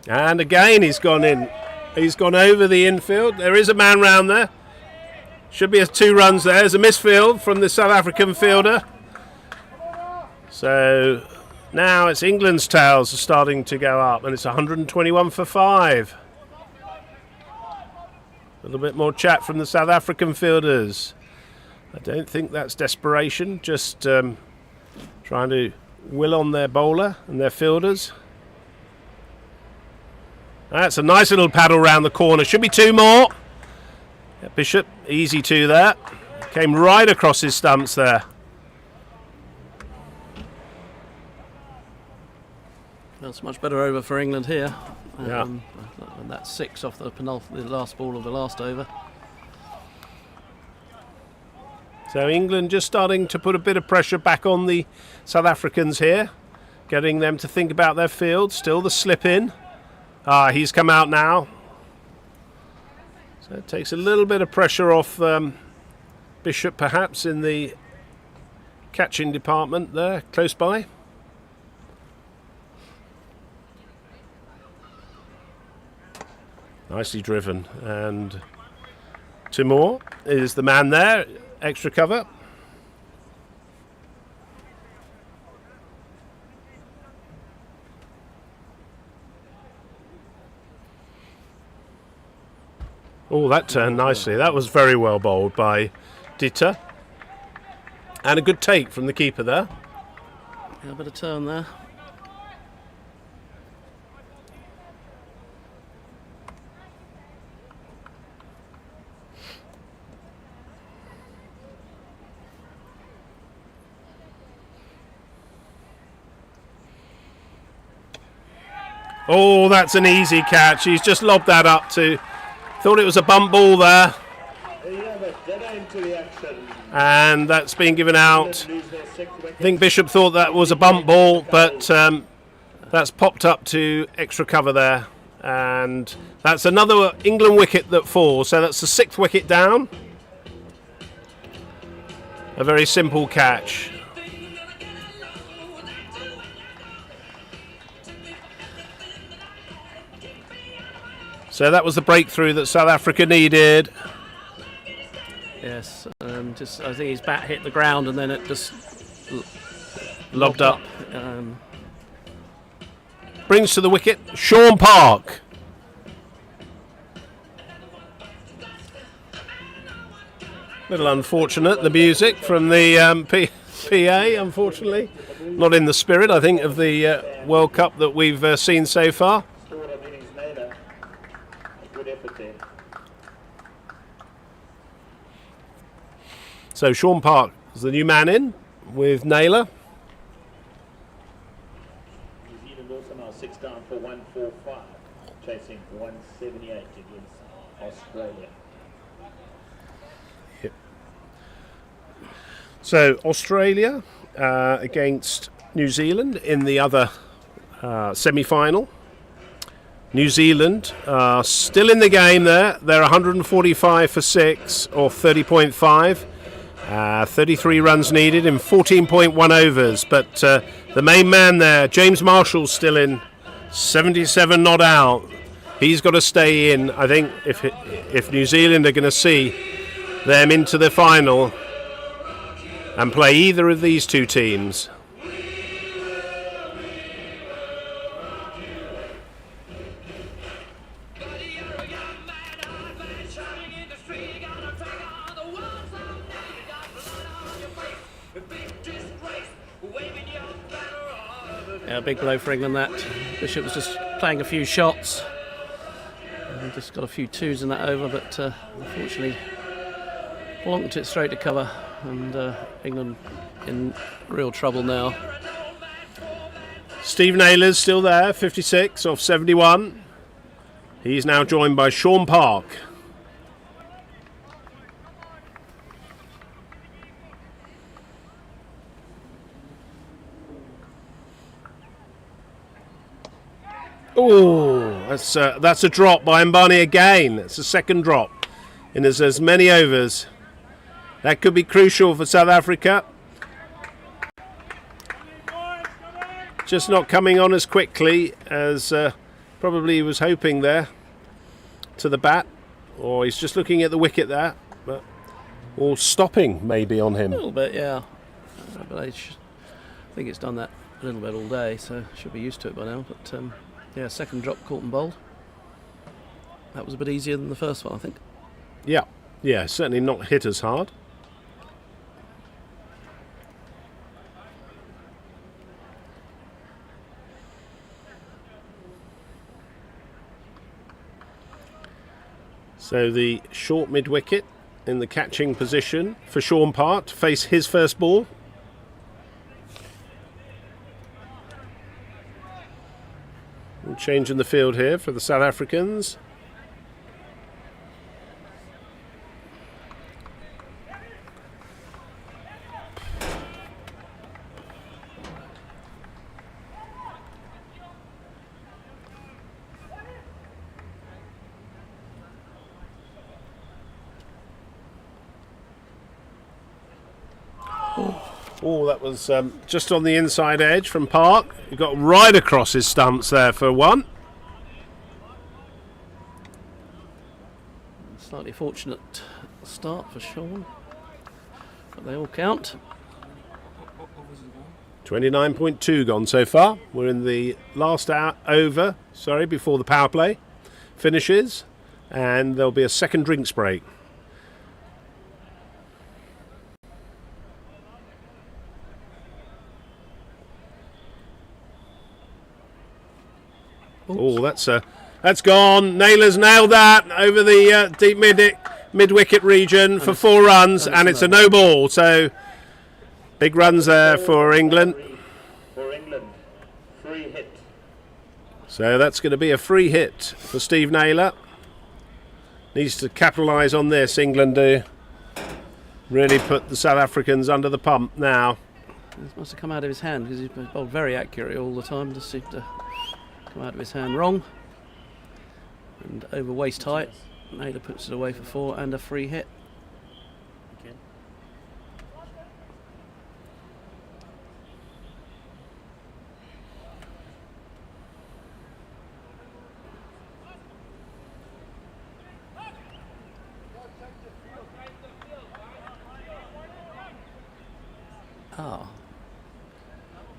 And again, he's gone in. He's gone over the infield. There is a man round there. Should be 2 runs there. There's a misfield from the South African fielder. So now it's England's tails are starting to go up, and it's 121 for 5. A little bit more chat from the South African fielders. I don't think that's desperation, just trying to will on their bowler and their fielders. That's a nice little paddle round the corner. Should be 2 more. Yeah, Bishop, easy 2 there. Came right across his stumps there. That's much better over for England here. Yeah. And that's 6 off the last ball of the last over. So England just starting to put a bit of pressure back on the South Africans here, getting them to think about their field. Still the slip in. He's come out now. So it takes a little bit of pressure off Bishop perhaps in the catching department there, close by. Nicely driven. And 2 more is the man there, extra cover. Oh, that turned nicely. That was very well bowled by Dita. And a good take from the keeper there. Yeah, a bit of turn there. Oh, that's an easy catch. He's just lobbed that up to... Thought it was a bump ball there. And that's been given out. I think Bishop thought that was a bump ball, but that's popped up to extra cover there. And that's another England wicket that falls. So that's the 6th wicket down. A very simple catch. So that was the breakthrough that South Africa needed. Yes, I think his bat hit the ground and then it just Lobbed up. Um, Brings to the wicket Sean Park. Little unfortunate, the music from the PA, unfortunately. Not in the spirit, I think, of the World Cup that we've seen so far. So Sean Park is the new man in with Naylor. New Zealand also now 6 down for 145, chasing 178 against Australia. Yep. So Australia against New Zealand in the other semi-final. New Zealand are still in the game there. They're 145 for 6 or 30.5. 33 runs needed in 14.1 overs, but the main man there, James Marshall's still in, 77 not out. He's got to stay in. I think if New Zealand are going to see them into the final and play either of these two teams. Yeah, big blow for England that. Bishop was just playing a few shots. And just got a few twos in that over, but unfortunately blonked it straight to cover. And England in real trouble now. Steve Naylor's still there, 56 off 71. He's now joined by Sean Park. Oh, that's a drop by Mbani again. It's a second drop in as many overs. That could be crucial for South Africa. Just not coming on as quickly as probably he was hoping there to the bat. Or he's just looking at the wicket there. Or stopping maybe on him. A little bit, yeah. But I think it's done that a little bit all day, so should be used to it by now. But yeah, second drop caught and bowled. That was a bit easier than the first one, I think. Yeah, certainly not hit as hard. So the short mid-wicket in the catching position for Sean Park to face his first ball. Change in the field here for the South Africans. Oh, that was just on the inside edge from Park. He got right across his stumps there for one. Slightly fortunate start for Sean, but they all count. 29.2 gone so far. We're in the last over, before the power play finishes, and there'll be a second drinks break. Oh, that's gone. Naylor's nailed that over the deep mid-wicket region for 4 runs, and it's a no ball. So big runs there for England. For England, free hit. So that's going to be a free hit for Steve Naylor. Needs to capitalise on this. England do really put the South Africans under the pump now. This must have come out of his hand because he's bowled very accurately all the time. Just seemed to come out of his hand wrong. And over waist height, Naylor puts it away for 4 and a free hit.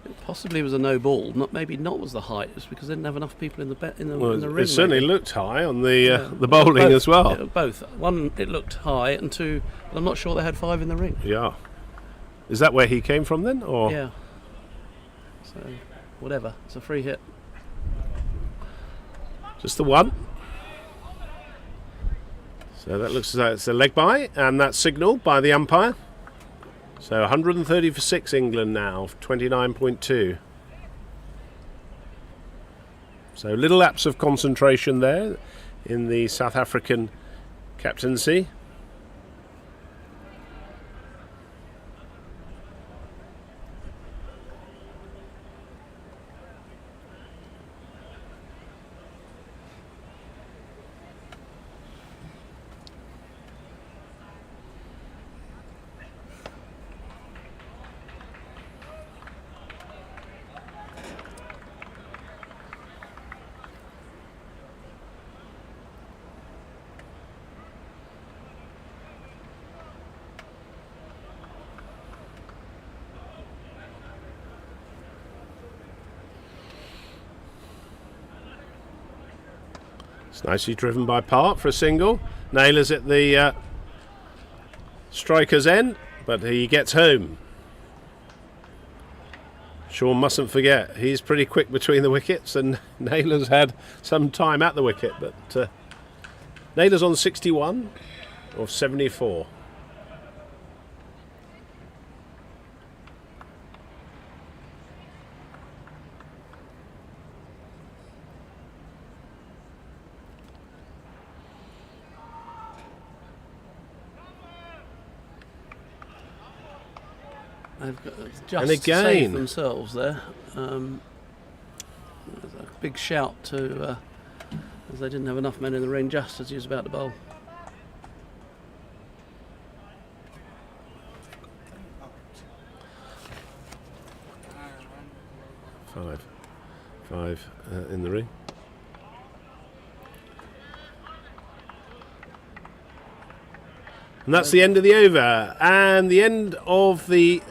It possibly was a no ball. Maybe not was the height. It's because they didn't have enough people in the ring. It certainly looked high on the bowling as well. Both. One, it looked high, and 2, I'm not sure they had 5 in the ring. Yeah. Is that where he came from then? Or yeah. So whatever. It's a free hit. Just the one. So that looks as though it's a leg bye, and that's signalled by the umpire. So 130 for 6 England now, 29.2. So little lapse of concentration there in the South African captaincy. It's nicely driven by Part for a single. Naylor's at the striker's end, but he gets home. Sean mustn't forget, he's pretty quick between the wickets, and Naylor's had some time at the wicket, but Naylor's on 61 or 74. They've got just And again. saved themselves there. There's a big shout to as they didn't have enough men in the ring just as he was about to bowl. Five in the ring. And that's the end of the over and the end of the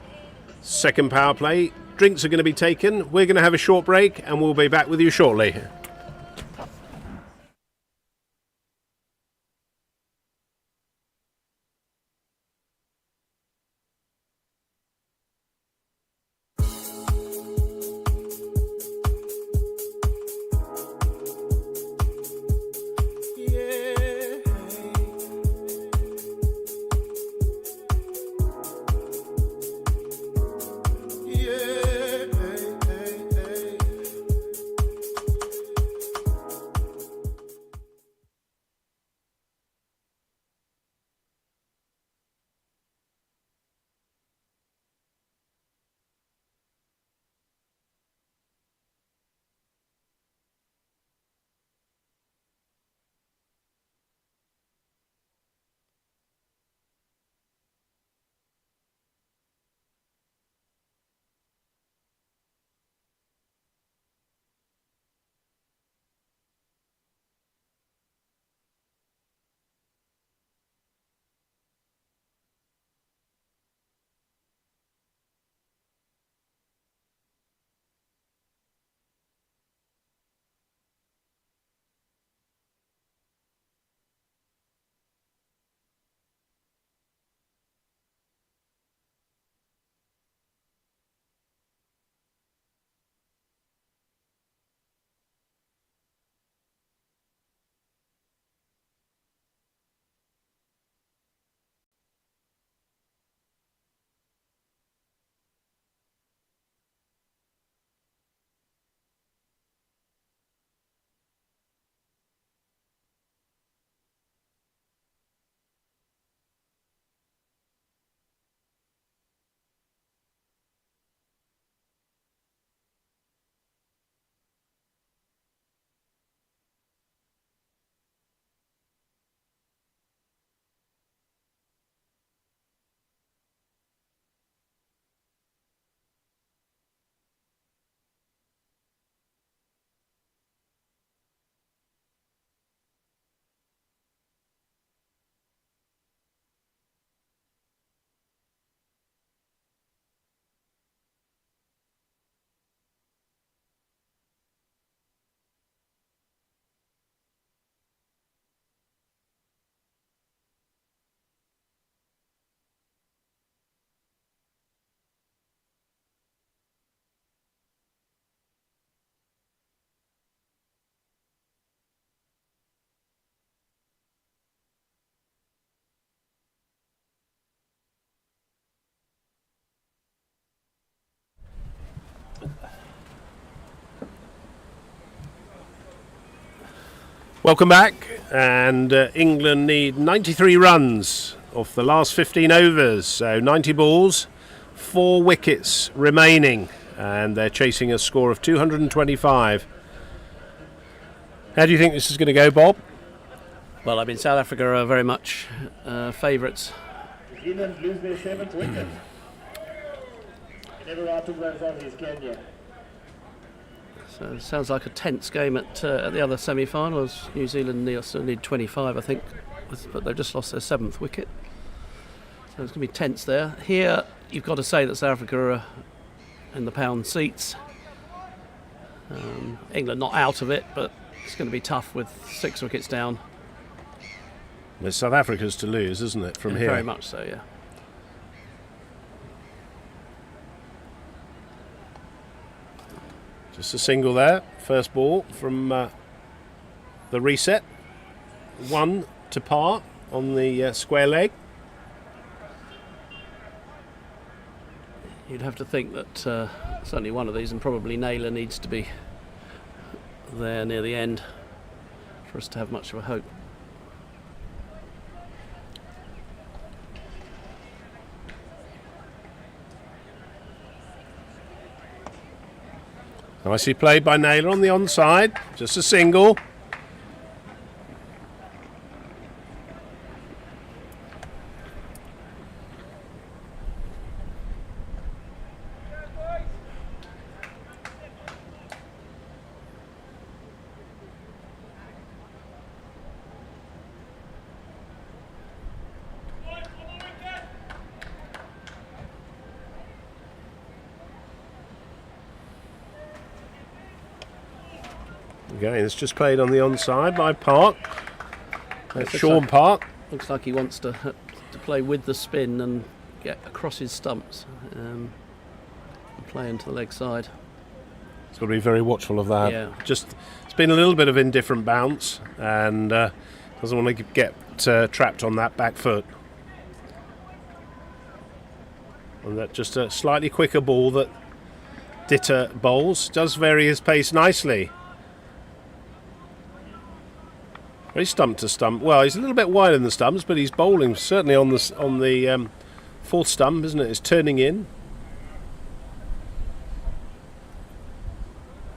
second power play. Drinks are going to be taken. We're going to have a short break and we'll be back with you shortly. Welcome back, and England need 93 runs off the last 15 overs, so 90 balls, 4 wickets remaining, and they're chasing a score of 225. How do you think this is going to go, Bob? Well, I mean, South Africa are very much favourites. England lose their 7th wicket. Never out to Brazil, Kenya. So it sounds like a tense game at the other semi-finals. New Zealand still need 25, I think, but they've just lost their 7th wicket. So it's going to be tense there. Here, you've got to say that South Africa are in the pound seats. England not out of it, but it's going to be tough with 6 wickets down. It's South Africa's to lose, isn't it, from here? Very much so, yeah. Just a single there. First ball from the reset. 1 to par on the square leg. You'd have to think that certainly one of these, and probably Naylor, needs to be there near the end for us to have much of a hope. Nicely played by Naylor on the onside. Just a single. Again, it's just played on the onside by Park. That's Sean Park. Looks like he wants to play with the spin and get across his stumps and play into the leg side. He's got to be very watchful of that. Yeah. Just, it's been a little bit of indifferent bounce and doesn't want to get trapped on that back foot. And that just a slightly quicker ball that Ditter bowls. Does vary his pace nicely. Very stump to stump. Well, he's a little bit wide in the stumps, but he's bowling certainly on the fourth stump, isn't it? It's turning in.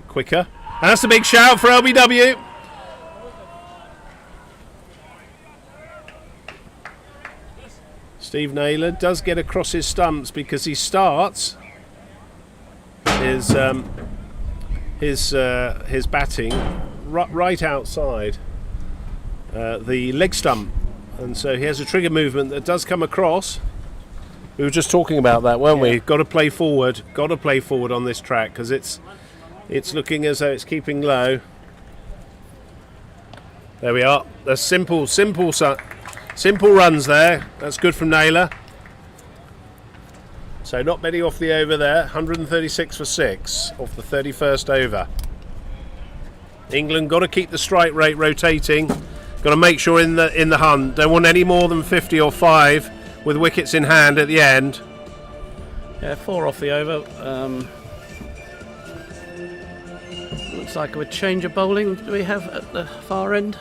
Quicker. And that's a big shout for LBW. Steve Naylor does get across his stumps because he starts his batting right outside the leg stump, and so he has a trigger movement that does come across. We were just talking about that, weren't we? Got to play forward. Got to play forward on this track because it's looking as though it's keeping low. There we are. The simple runs there. That's good from Naylor. So not many off the over there. 136 for 6 off the 31st over. England got to keep the strike rate rotating. Got to make sure in the hunt. Don't want any more than 50 or 5 with wickets in hand at the end. Yeah, 4 off the over. Looks like a change of bowling. Do we have at the far end?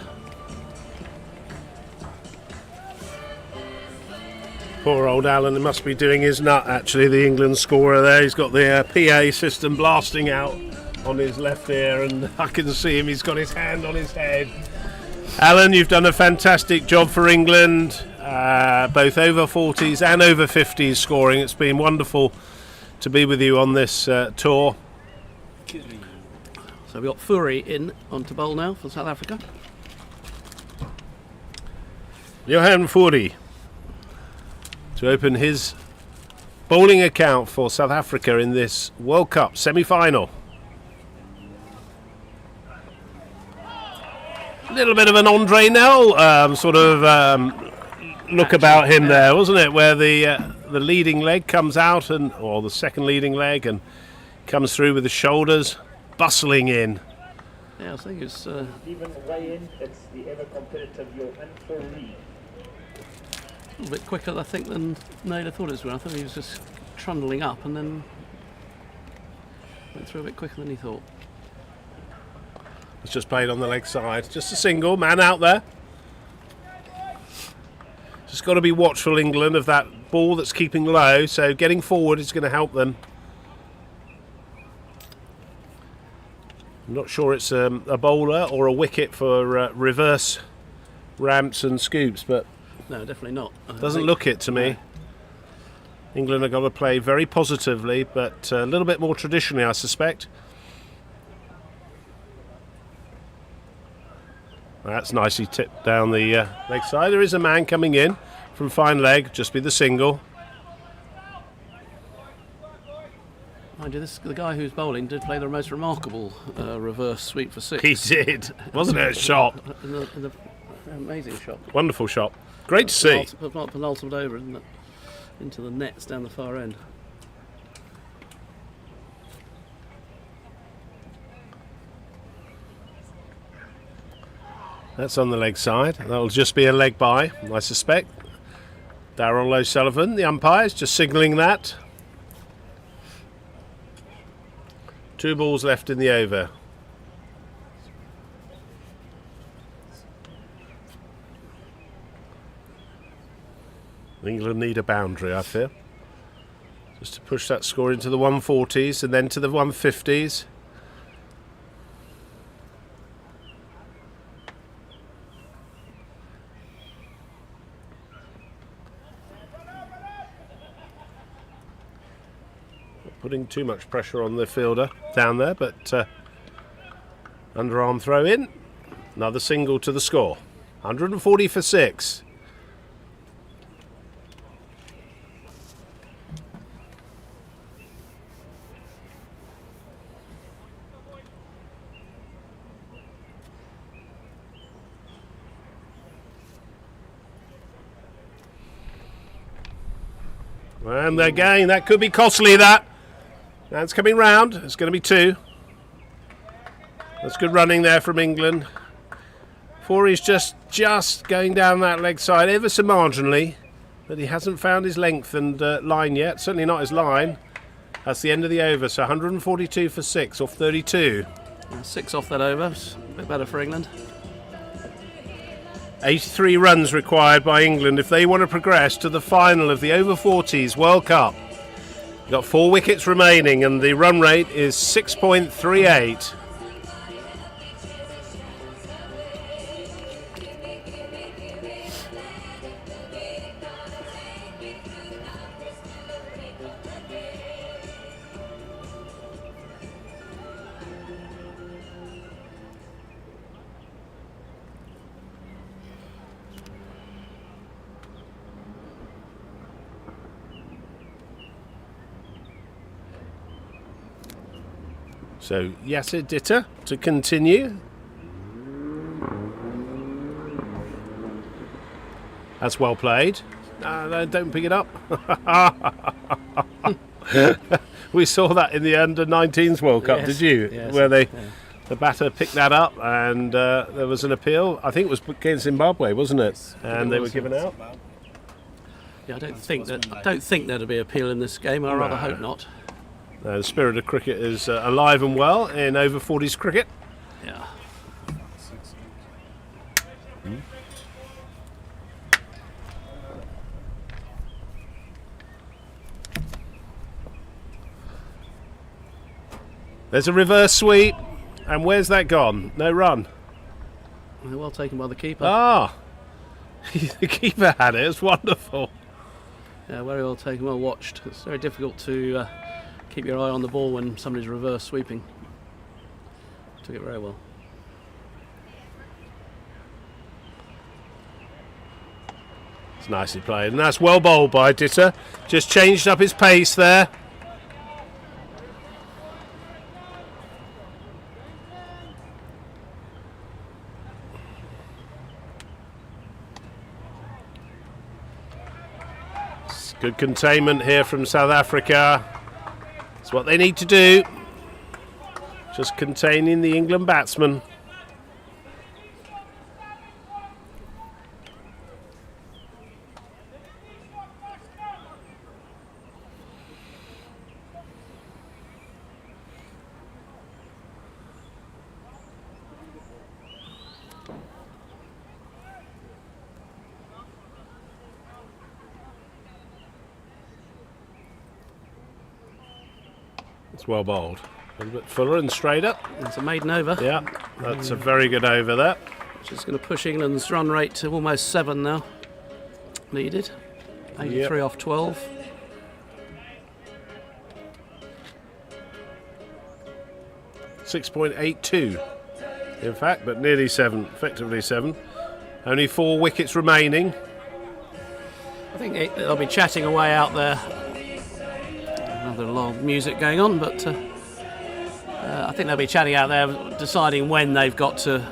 Poor old Alan must be doing his nut, actually, the England scorer there. He's got the PA system blasting out on his left ear, and I can see him. He's got his hand on his head. Alan, you've done a fantastic job for England, both over 40s and over 50s scoring. It's been wonderful to be with you on this tour. So we've got Fury in onto bowl now for South Africa. Johan Fury to open his bowling account for South Africa in this World Cup semi-final. A little bit of an Andre Nel look about him there, wasn't it? Where the leading leg comes out, or the second leading leg, and comes through with the shoulders bustling in. Yeah, I think it's Even way in, it's the ever competitive Johan Fury. a little bit quicker, I think, than Naylor thought it was going. I thought he was just trundling up and then went through a bit quicker than he thought. It's just played on the leg side. Just a single, man out there. Just got to be watchful, England, of that ball that's keeping low, so getting forward is going to help them. I'm not sure it's a bowler or a wicket for reverse ramps and scoops, but No, definitely not. doesn't look it to me. England are going to play very positively, but a little bit more traditionally, I suspect. That's nicely tipped down the leg side. There is a man coming in from fine leg, just be the single. Mind you, the guy who's bowling did play the most remarkable reverse sweep for 6. He did, wasn't it? A shot. In the amazing shot. Wonderful shot. Great to see. Penultimate over, isn't it? Into the nets down the far end. That's on the leg side. That'll just be a leg by, I suspect. Darryl O'Sullivan, the umpire, is just signalling that. 2 balls left in the over. England need a boundary, I feel. Just to push that score into the 140s and then to the 150s. Putting too much pressure on the fielder down there, but underarm throw in. Another single to the score. 140 for 6. And again, that could be costly, that. That's coming round. It's going to be 2. That's good running there from England. 40's just going down that leg side ever so marginally, but he hasn't found his length and line yet. Certainly not his line. That's the end of the over. So 142 for 6 off 32. 6 off that over. It's a bit better for England. 83 runs required by England if they want to progress to the final of the over 40s World Cup. You've got 4 wickets remaining and the run rate is 6.38. So Yasser Ditter to continue. That's well played. No, don't pick it up. We saw that in the under-19s World Cup, Yes, did you? yes, Where yeah. the batter picked that up and there was an appeal. I think it was against Zimbabwe, wasn't it? And they were given out. Yeah, I don't think there'll be appeal in this game. I rather hope not. The spirit of cricket is alive and well in over 40s cricket. Yeah. There's a reverse sweep, and where's that gone? No run. Well taken by the keeper. Ah, the keeper had it. It's wonderful. Yeah, very well taken, well watched. It's very difficult to keep your eye on the ball when somebody's reverse sweeping. Took it very well. It's nicely played, and that's well bowled by Ditter. Just changed up his pace there. Good containment here from South Africa. It's what they need to do. Just containing the England batsman. It's well bowled. A little bit fuller and straighter. It's a maiden over. Yeah, that's a very good over there. Which is going to push England's run rate to almost 7 now. Needed. 83 off 12. .82 in fact, but nearly 7, effectively 7. Only 4 wickets remaining. I think they'll be chatting away out there. Rather a lot of music going on, but I think they'll be chatting out there, deciding when they've got to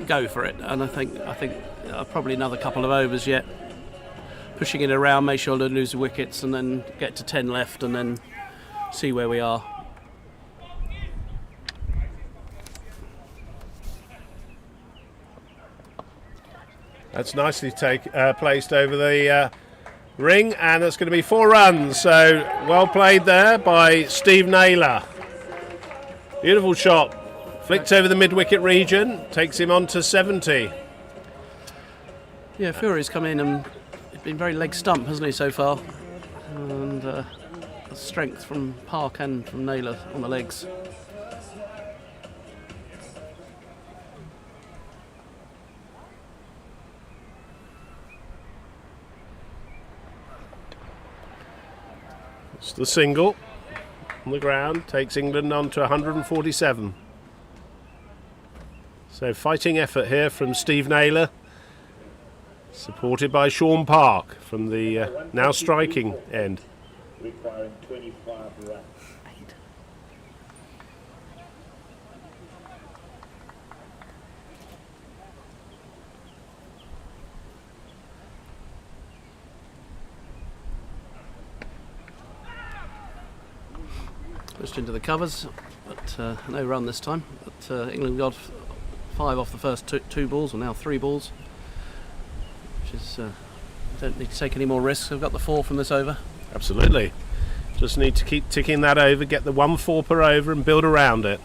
go for it. And I think probably another couple of overs yet, pushing it around, make sure they lose the wickets, and then get to 10 left, and then see where we are. That's nicely placed over the ring, and that's going to be 4 runs. So well played there by Steve Naylor. Beautiful shot, flicked over the mid-wicket region, takes him on to 70. Yeah, Fury's come in and been very leg stump, hasn't he, so far? And strength from Park and from Naylor on the legs. It's the single on the ground, takes England on to 147. So fighting effort here from Steve Naylor, supported by Sean Park from the now striking end. Requiring 25 runs. Pushed into the covers, but no run this time. But England got 5 off the first two balls, or now 3 balls, which is don't need to take any more risks. I've got the 4 from this over. Absolutely. Just need to keep ticking that over, get the 1-4 per over and build around it.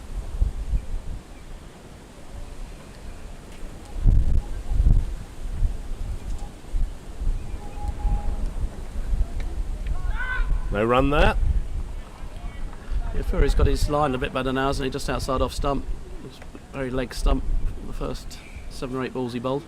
No run there. Yeah, Fury's got his line a bit better now, isn't he? Just outside off stump. It's very leg stump the first 7 or 8 balls he bowled.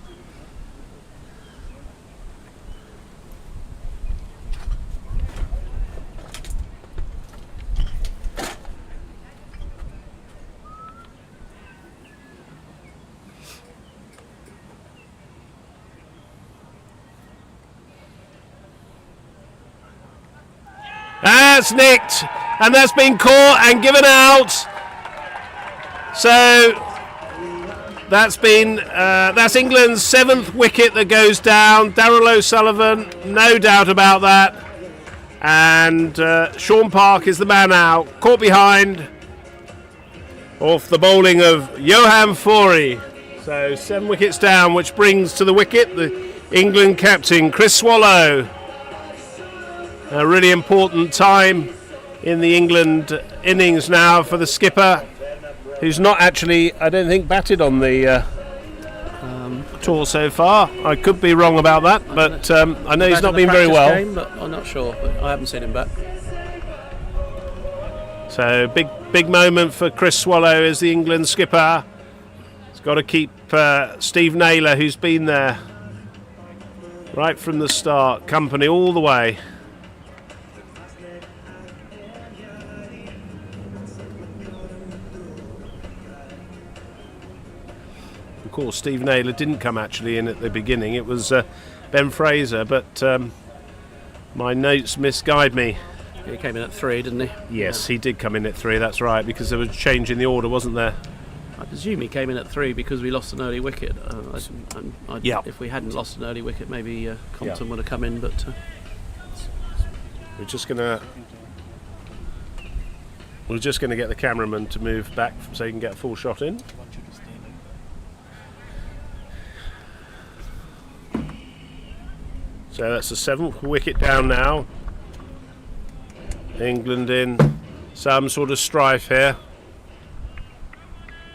That's nicked, and that's been caught and given out. So that's England's 7th wicket that goes down. Darrell O'Sullivan, no doubt about that. And Sean Park is the man out, caught behind off the bowling of Johan Forey. So 7 wickets down, which brings to the wicket the England captain Chris Swallow. A really important time in the England innings now for the skipper, who's not actually, I don't think, batted on the tour so far. I could be wrong about that, but I know he's not been very well. Game, but I'm not sure, but I haven't seen him back. So big moment for Chris Swallow as the England skipper. He's got to keep Steve Naylor, who's been there right from the start, company all the way. Of course, Steve Naylor didn't come actually in at the beginning. It was Ben Fraser, but my notes misguide me. He came in at 3, didn't he? Yes, he did come in at 3, that's right, because there was a change in the order, wasn't there? I presume he came in at 3 because we lost an early wicket. Yeah. If we hadn't lost an early wicket, maybe Compton would have come in, but... We're just gonna get the cameraman to move back so he can get a full shot in. So that's the 7th wicket down now. England in some sort of strife here.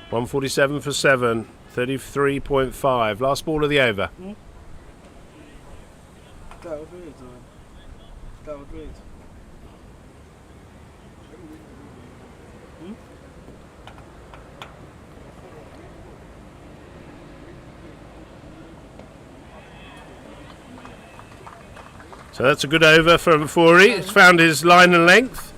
147 for 7, 33.5. Last ball of the over. So that's a good over from Forey. He's found his line and length.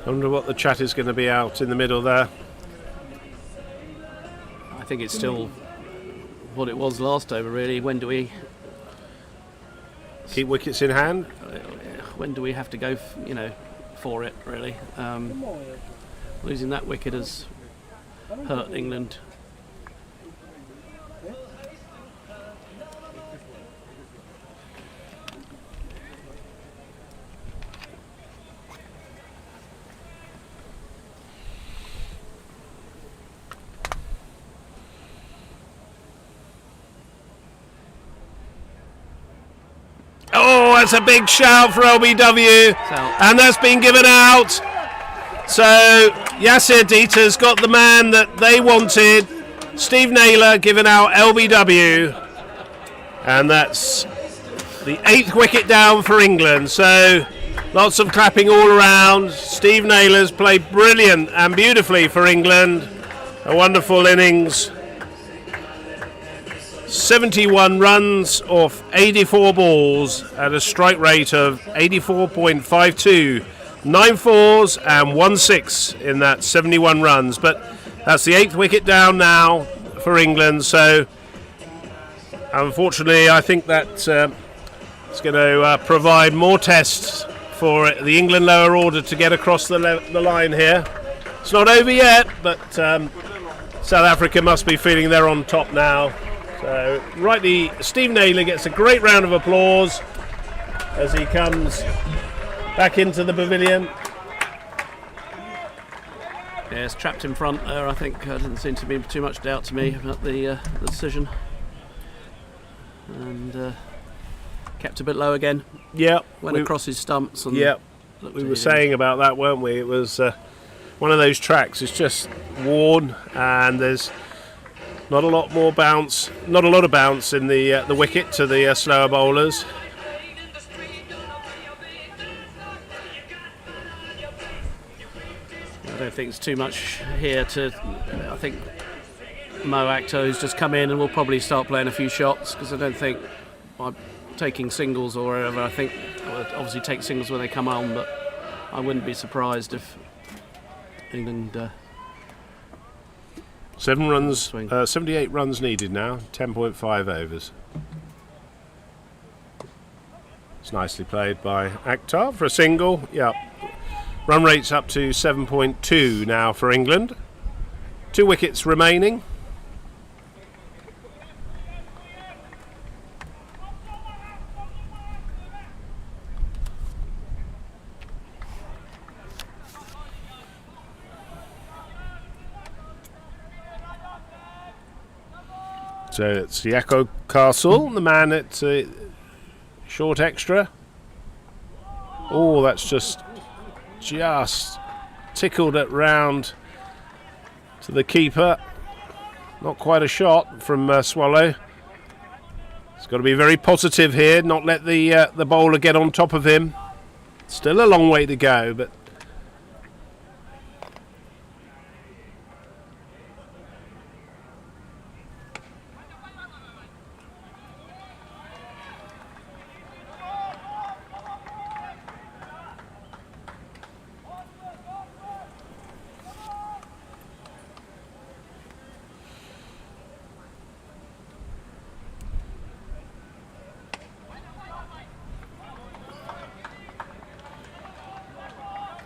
I wonder what the chat is going to be out in the middle there. I think it's still what it was last over, really. When do we Keep wickets in hand. when do we have to go for it, really? Losing that wicket has hurt England. Oh, that's a big shout for LBW, and that's been given out. So Yasir Dita's got the man that they wanted. Steve Naylor giving out LBW, and that's the 8th wicket down for England. So lots of clapping all around. Steve Naylor's played brilliant and beautifully for England. A wonderful innings. 71 runs off 84 balls at a strike rate of 84.52. 9 fours and 1 6 in that 71 runs. But that's the 8th wicket down now for England. So unfortunately, I think that it's going to provide more tests for the England lower order to get across the line here. It's not over yet, but South Africa must be feeling they're on top now. So rightly, Steve Naylor gets a great round of applause as he comes back into the pavilion. Yeah, it's trapped in front there. I think didn't seem to be too much doubt to me about the decision, and kept a bit low again. Yeah, went across his stumps. And yeah, we were saying about that, weren't we? It was one of those tracks. It's just worn, and there's not a lot more bounce, not a lot of bounce in the wicket to the slower bowlers. I don't think it's too much here to. I think Mo Akhter's just come in and will probably start playing a few shots, because I don't think by taking singles or wherever. I think we'll obviously take singles when they come on, but I wouldn't be surprised if England. 7 runs, 78 runs needed now, 10.5 overs. It's nicely played by Akhter for a single. Yep. Run rate's up to 7.2 now for England. 2 wickets remaining. So it's Yako Castle, the man at short extra. Oh, that's just tickled it round to the keeper. Not quite a shot from Swallow. He's got to be very positive here, not let the bowler get on top of him. Still a long way to go, but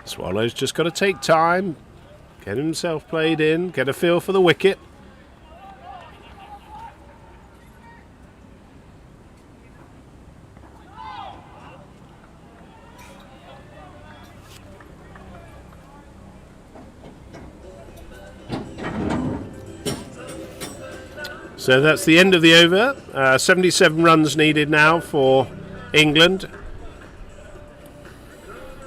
Swallow's just got to take time, get himself played in, get a feel for the wicket. So that's the end of the over. 77 runs needed now for England.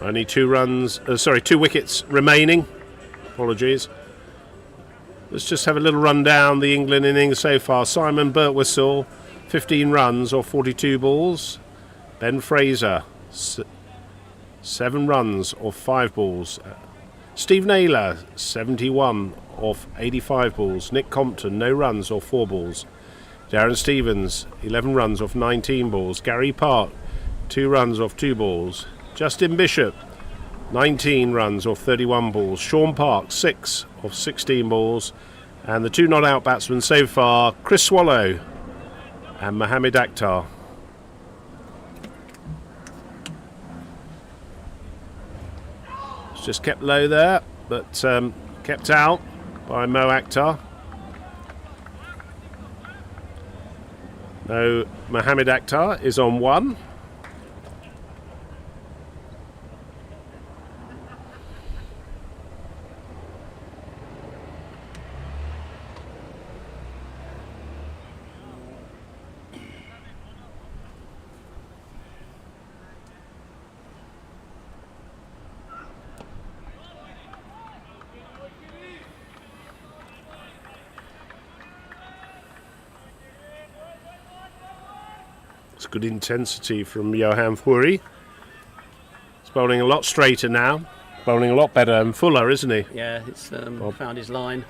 Only 2 wickets remaining. Apologies. Let's just have a little run down the England innings so far. Simon Birtwistle, 15 runs off 42 balls. Ben Fraser, 7 runs off 5 balls. Steve Naylor, 71 off 85 balls. Nick Compton, no runs off 4 balls. Darren Stevens, 11 runs off 19 balls. Gary Park, 2 runs off 2 balls. Justin Bishop, 19 runs off 31 balls. Sean Park, 6 off 16 balls. And the 2 not out batsmen so far, Chris Swallow and Mohamed Akhtar. It's just kept low there, but kept out by Mo Akhtar. No, Mohamed Akhtar is on 1. It's good intensity from Johan Furi. He's bowling a lot straighter now, bowling a lot better and fuller, isn't he? Yeah, it's found his line.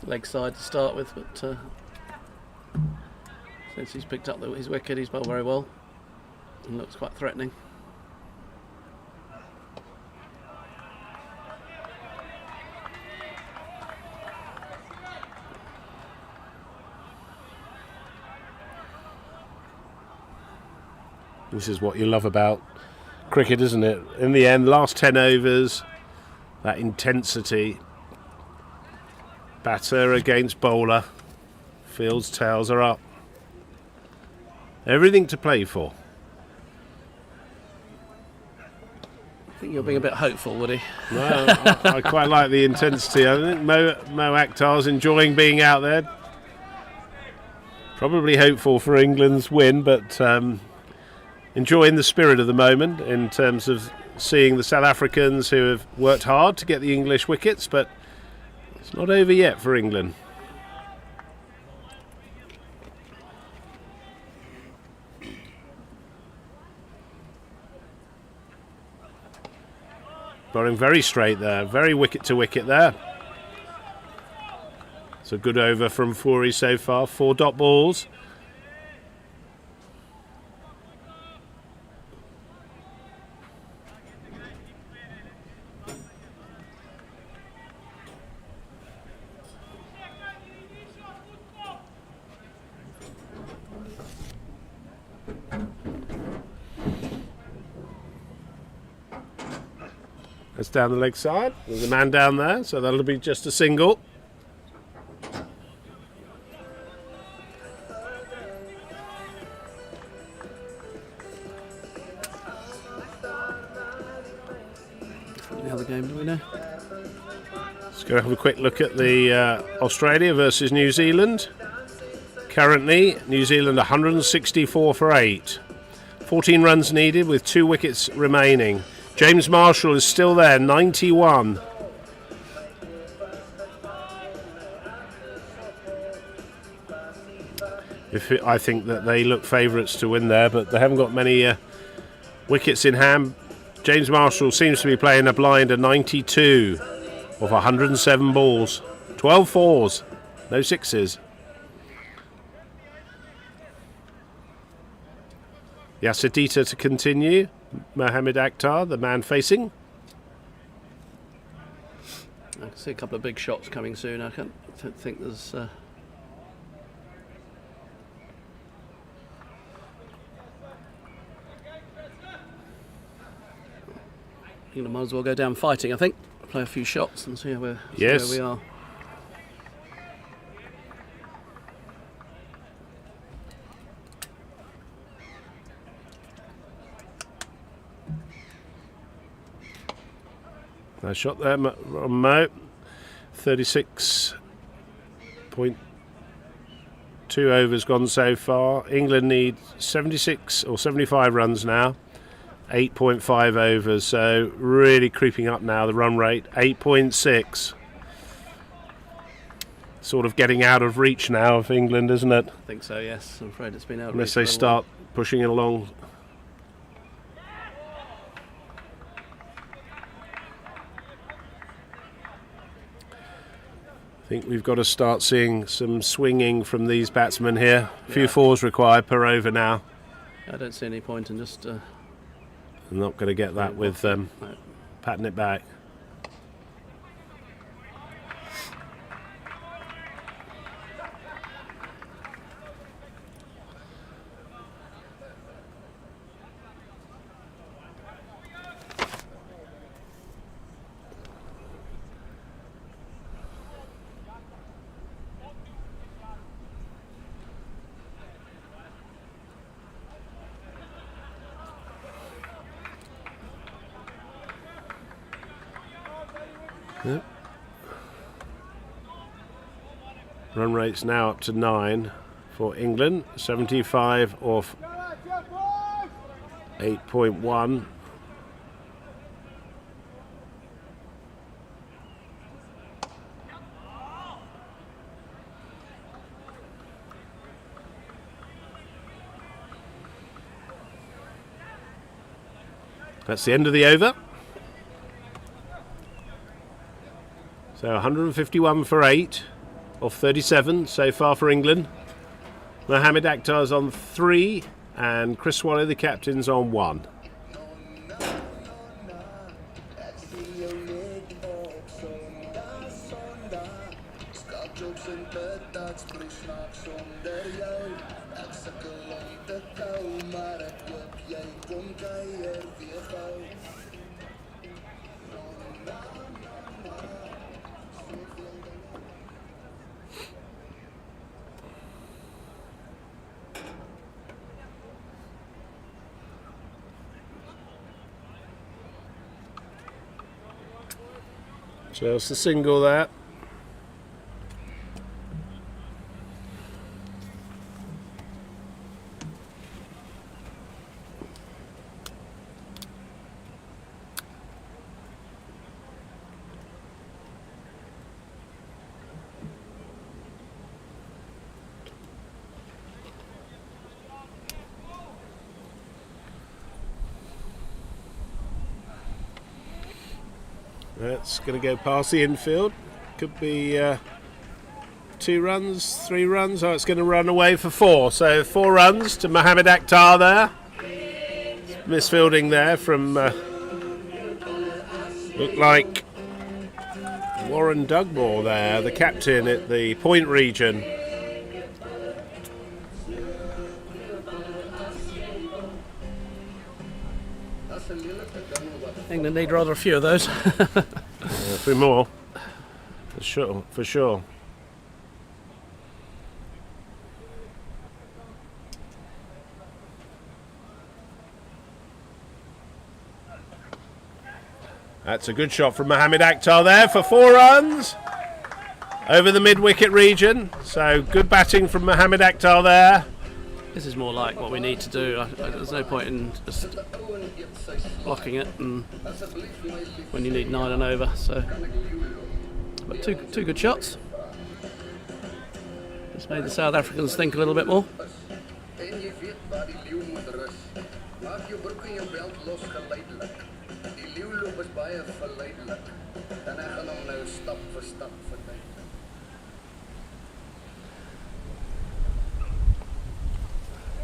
Leg side to start with, but since he's picked up his wicket, he's bowled very well and looks quite threatening. This is what you love about cricket, isn't it? In the end, last 10 overs, that intensity. Batter against bowler. Fields, tails are up. Everything to play for. I think you're being a bit hopeful, Woody. No, I quite like the intensity. I think Mo Akhtar's enjoying being out there. Probably hopeful for England's win, but enjoying the spirit of the moment in terms of seeing the South Africans who have worked hard to get the English wickets, but it's not over yet for England. Bowling very straight there, very wicket to wicket there. It's a good over from Furi so far, 4 dot balls. That's down the leg side. There's a man down there, so that'll be just a single. The other game, do we know? Let's go have a quick look at the Australia versus New Zealand. Currently, New Zealand 164 for 8. 14 runs needed with 2 wickets remaining. James Marshall is still there, 91. I think that they look favourites to win there, but they haven't got many wickets in hand. James Marshall seems to be playing a blinder, 92 of 107 balls. 12 fours, no sixes. Yasadita to continue. Mohamed Akhtar, the man facing. I can see a couple of big shots coming soon. I don't think there's... You might as well go down fighting, I think. Play a few shots and see where we are. Nice shot there from Mo. 36.2 overs gone so far. England need 76 or 75 runs now. 8.5 overs, so really creeping up now, the run rate. 8.6. Sort of getting out of reach now of England, isn't it? I think so, yes. I'm afraid it's been out of Unless reach they start pushing it along. I think we've got to start seeing some swinging from these batsmen here. A few fours required per over now. I don't see any point in just... I'm not going to get that with patting it back. Yep. Run rate's now up to 9 for England. 75 off 8.1. That's the end of the over. So 151 for 8 off 37 so far for England. Mohamed Akhtar's on 3 and Chris Swallow, the captain's, on 1. Just a single there. That's going to go past the infield. Could be 2 runs, 3 runs. Oh, it's going to run away for 4. So 4 runs to Mohamed Akhtar there. Misfielding there from looked like Warren Dugmore there, the captain at the point region. England need rather a few of those. A few more, for sure. That's a good shot from Mohamed Akhtar there for 4 runs over the mid-wicket region. So good batting from Mohamed Akhtar there. This is more like what we need to do. There's no point in just blocking it and when you need 9 and over. So, but two good shots. Just made the South Africans think a little bit more.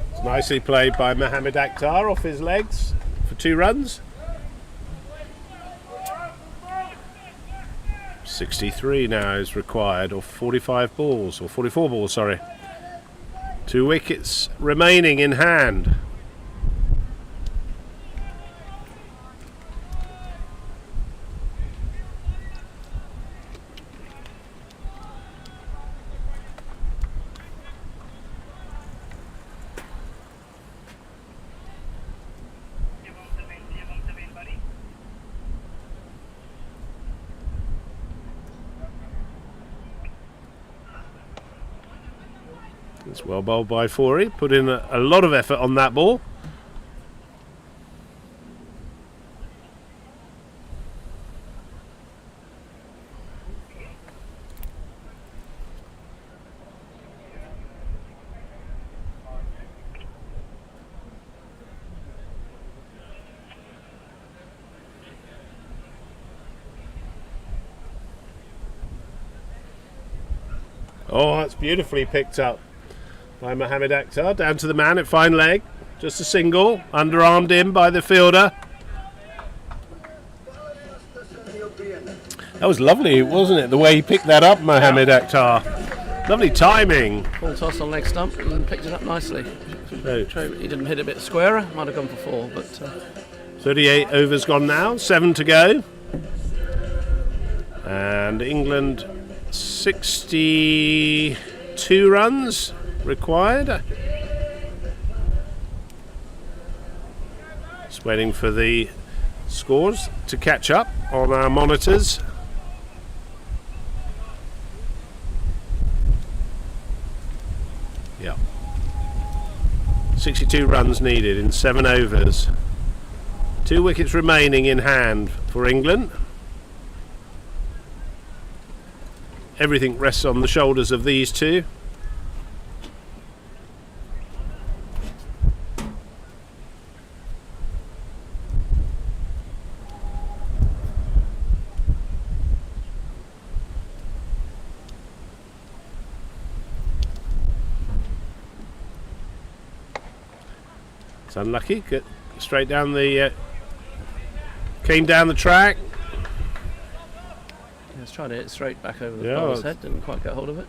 It's nicely played by Mohamed Akhtar off his legs for 2 runs. 63 now is required, or 45 balls, or 44 balls, sorry. 2 wickets remaining in hand. It's well bowled by Forey, put in a lot of effort on that ball. Oh, that's beautifully picked up by Mohamed Akhtar, down to the man at fine leg, just a single, underarmed in by the fielder. That was lovely, wasn't it? The way he picked that up, Mohamed Akhtar. Lovely timing. Full toss on leg stump and picked it up nicely. So, He didn't hit it a bit squarer, might have gone for 4, but 38 overs gone now, 7 to go. And England 62 runs required. Just waiting for the scores to catch up on our monitors. Yeah. 62 runs needed in 7 overs. 2 wickets remaining in hand for England. Everything rests on the shoulders of these two. It's unlucky. Get straight down the came down the track. Let's try to hit it straight back over the Yeah, bowler's head. Didn't quite get hold of it.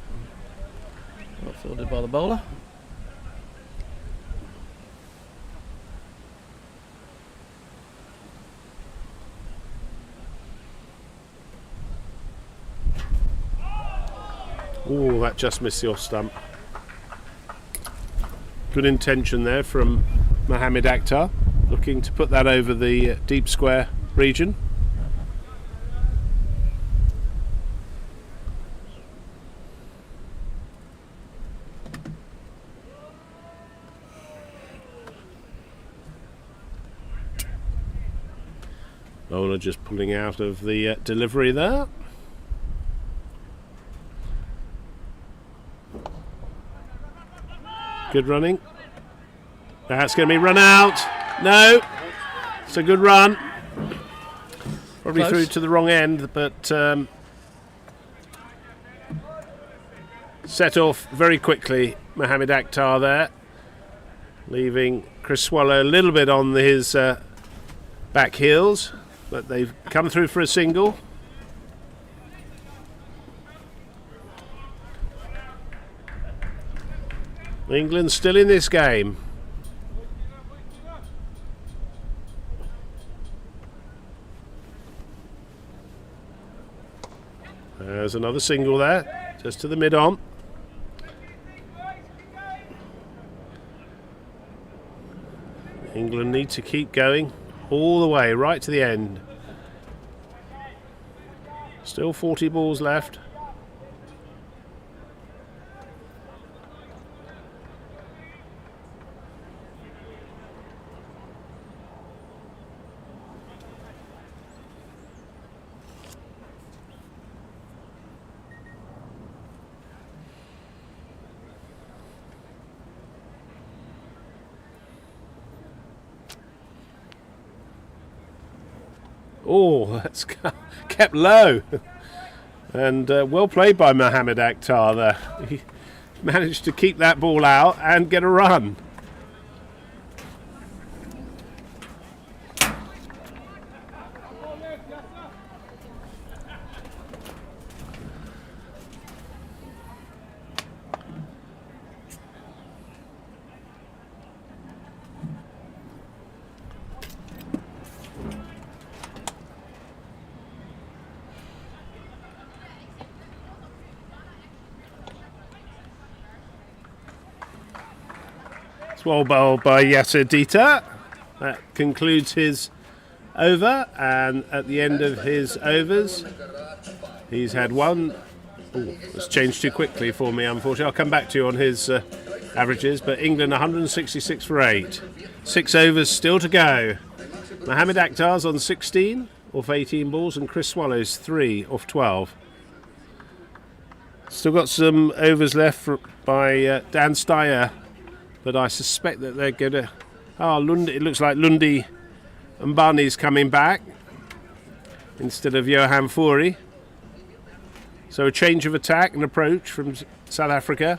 Not fielded by the bowler. Oh, that just missed the off stump. Good intention there from Mohamed Akhtar, looking to put that over the deep square region. Bowler just pulling out of the delivery there. Good running. That's going to be run out. No. It's a good run. Probably Close. through to the wrong end, but set off very quickly. Mohamed Akhtar there, leaving Chris Swallow a little bit on his back heels, but they've come through for a single. England still in this game. There's another single there, just to the mid-on. England need to keep going all the way, right to the end. Still 40 balls left. Oh, that's kept low. And well played by Mohamed Akhtar there. He managed to keep that ball out and get a run. It's well bowled by Yasser Dita. That concludes his over, and at the end of his overs, he's had one. Ooh, it's changed too quickly for me, unfortunately. I'll come back to you on his averages, but England 166 for 8. 6 overs still to go. Mohamed Akhtar's on 16 off 18 balls, and Chris Swallow's 3 off 12. Still got some overs left by Dan Steyer, but I suspect that they're going to... Lundi, it looks like Lundi Mbani's coming back instead of Johan Fourie. So a change of attack and approach from South Africa.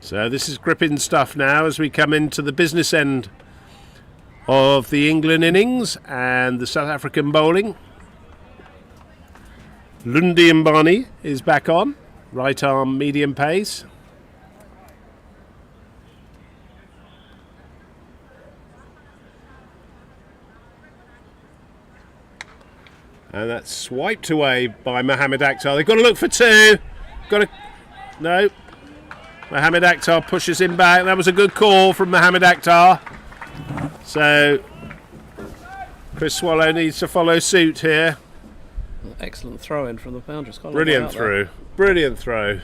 So this is gripping stuff now as we come into the business end of the England innings and the South African bowling. Lundi Mbani is back on, right arm medium pace. And that's swiped away by Mohamed Akhtar. They've got to look for two. No. Mohamed Akhtar pushes him back. That was a good call from Mohamed Akhtar. So Chris Swallow needs to follow suit here. Excellent throw in from the boundaries. Brilliant throw. Brilliant throw.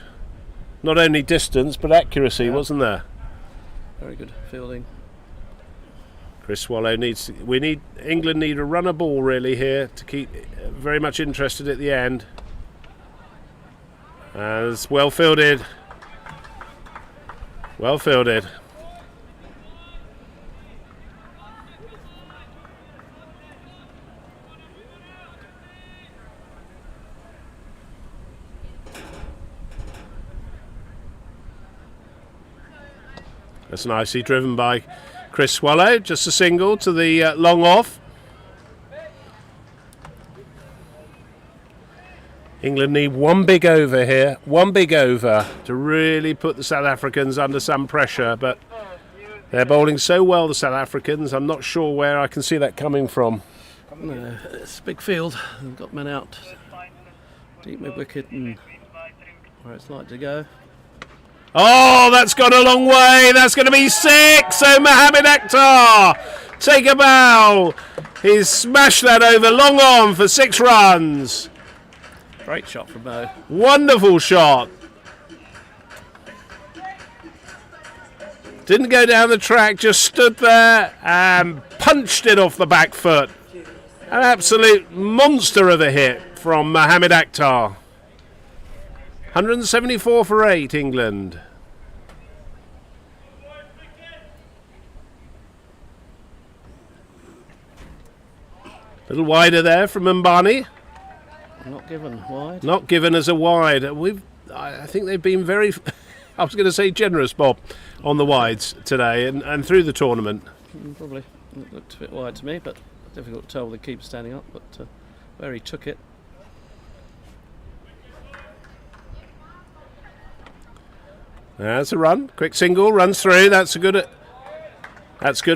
Not only distance but accuracy, wasn't there? Very good fielding. Chris Swallow England need a runner ball really here to keep very much interested at the end. As well fielded. Well fielded. That's nicely driven by Chris Swallow, just a single to the long off. England need one big over here, one big over to really put the South Africans under some pressure, but they're bowling so well, the South Africans. I'm not sure where I can see that coming from. No, it's a big field. They've got men out deep mid wicket and where it's like to go. Oh, that's gone a long way. That's going to be 6. So Mohamed Akhtar, take a bow. He's smashed that over long on for 6 runs. Great shot from Mo. Wonderful shot. Didn't go down the track, just stood there and punched it off the back foot. An absolute monster of a hit from Mohamed Akhtar. 174 for 8, England. A little wider there from Mbani. Not given wide. Not given as a wide. I think they've been very, I was going to say generous, Bob, on the wides today and through the tournament. Probably. It looked a bit wide to me, but difficult to tell with the keeper standing up, but where he took it. That's a run. Quick single, runs through. That's good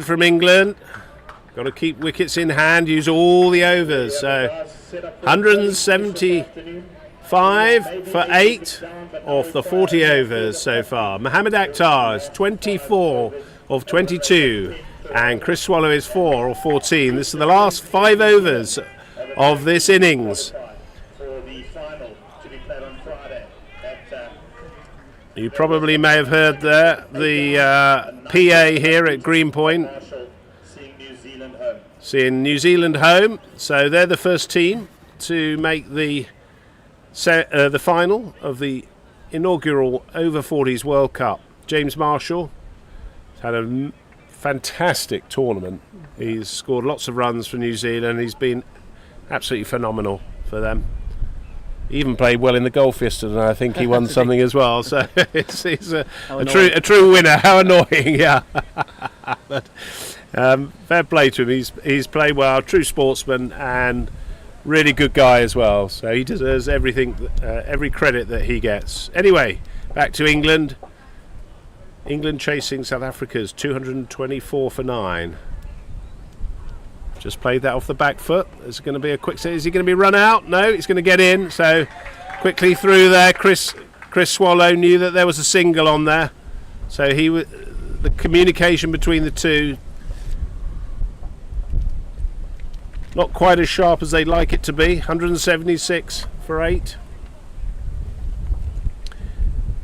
from England. Got to keep wickets in hand, use all the overs. So 175 for 8 off the 40 overs so far. Mohamed Akhtar is 24 of 22 and Chris Swallow is 4 of 14. This is the last 5 overs of this innings. You probably may have heard there the PA here at Greenpoint seeing New Zealand home. So they're the first team to make the final of the inaugural Over 40's World Cup. James Marshall had a fantastic tournament. He's scored lots of runs for New Zealand. He's been absolutely phenomenal for them. He even played well in the golf yesterday, and I think he won something as well. So he's a true winner. How annoying, yeah. But fair play to him. He's played well, true sportsman, and really good guy as well. So he deserves everything, every credit that he gets. Anyway, back to England. England chasing South Africa's 224 for 9. Just played that off the back foot. There's going to be a quick set. Is he going to be run out? No, he's going to get in. So quickly through there. Chris Swallow knew that there was a single on there. So the communication between the two, not quite as sharp as they'd like it to be. 176 for 8.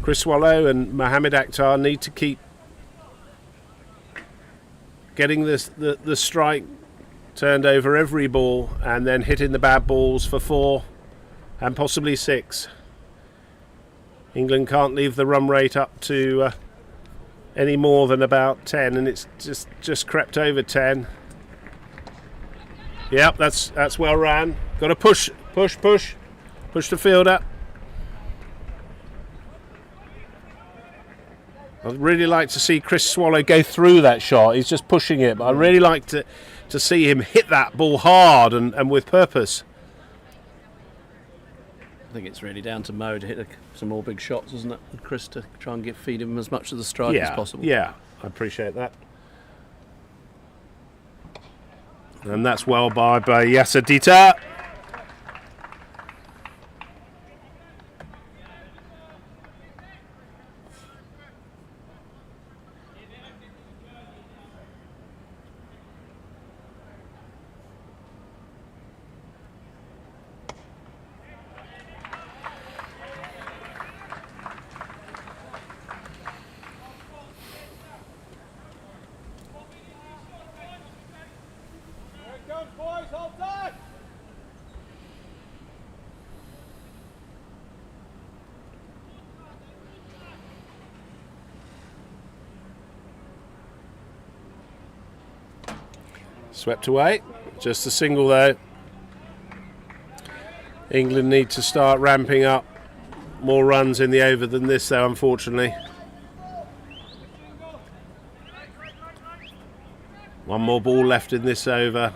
Chris Swallow and Mohamed Akhtar need to keep getting the strike turned over every ball and then hitting the bad balls for 4 and possibly 6. England can't leave the run rate up to any more than about 10, and it's just crept over 10. Yep, that's well ran. Got to push the field up. I'd really like to see Chris Swallow go through that shot. He's just pushing it, but I'd really like to see him hit that ball hard and with purpose. I think it's really down to Mo to hit some more big shots, isn't it? And Chris to try and feed him as much of the strike as possible. Yeah, I appreciate that. And that's well by Yasadita. Swept away, just a single though. England need to start ramping up more runs in the over than this though, unfortunately. One more ball left in this over.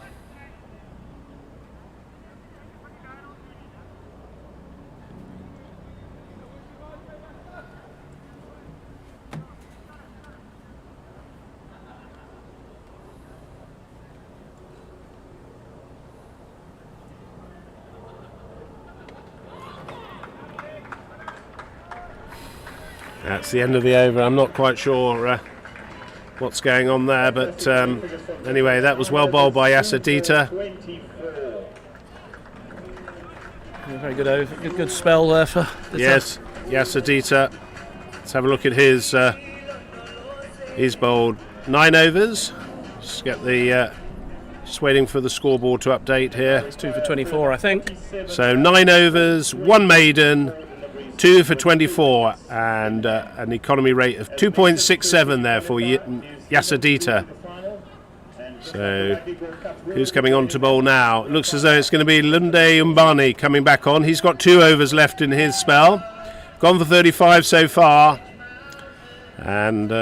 That's the end of the over. I'm not quite sure what's going on there, but anyway, that was well bowled by Yasadita. Very good over, good spell there for. Yes, Yasadita. Let's have a look at his. He's bowled 9 overs. Just get the. Just waiting for the scoreboard to update here. It's 2 for 24, I think. So 9 overs, 1 maiden. 2 for 24 and an economy rate of 2.67 there for Yasadita. So who's coming on to bowl now? It looks as though it's going to be Lunde Umbani coming back on. He's got 2 overs left in his spell. Gone for 35 so far. And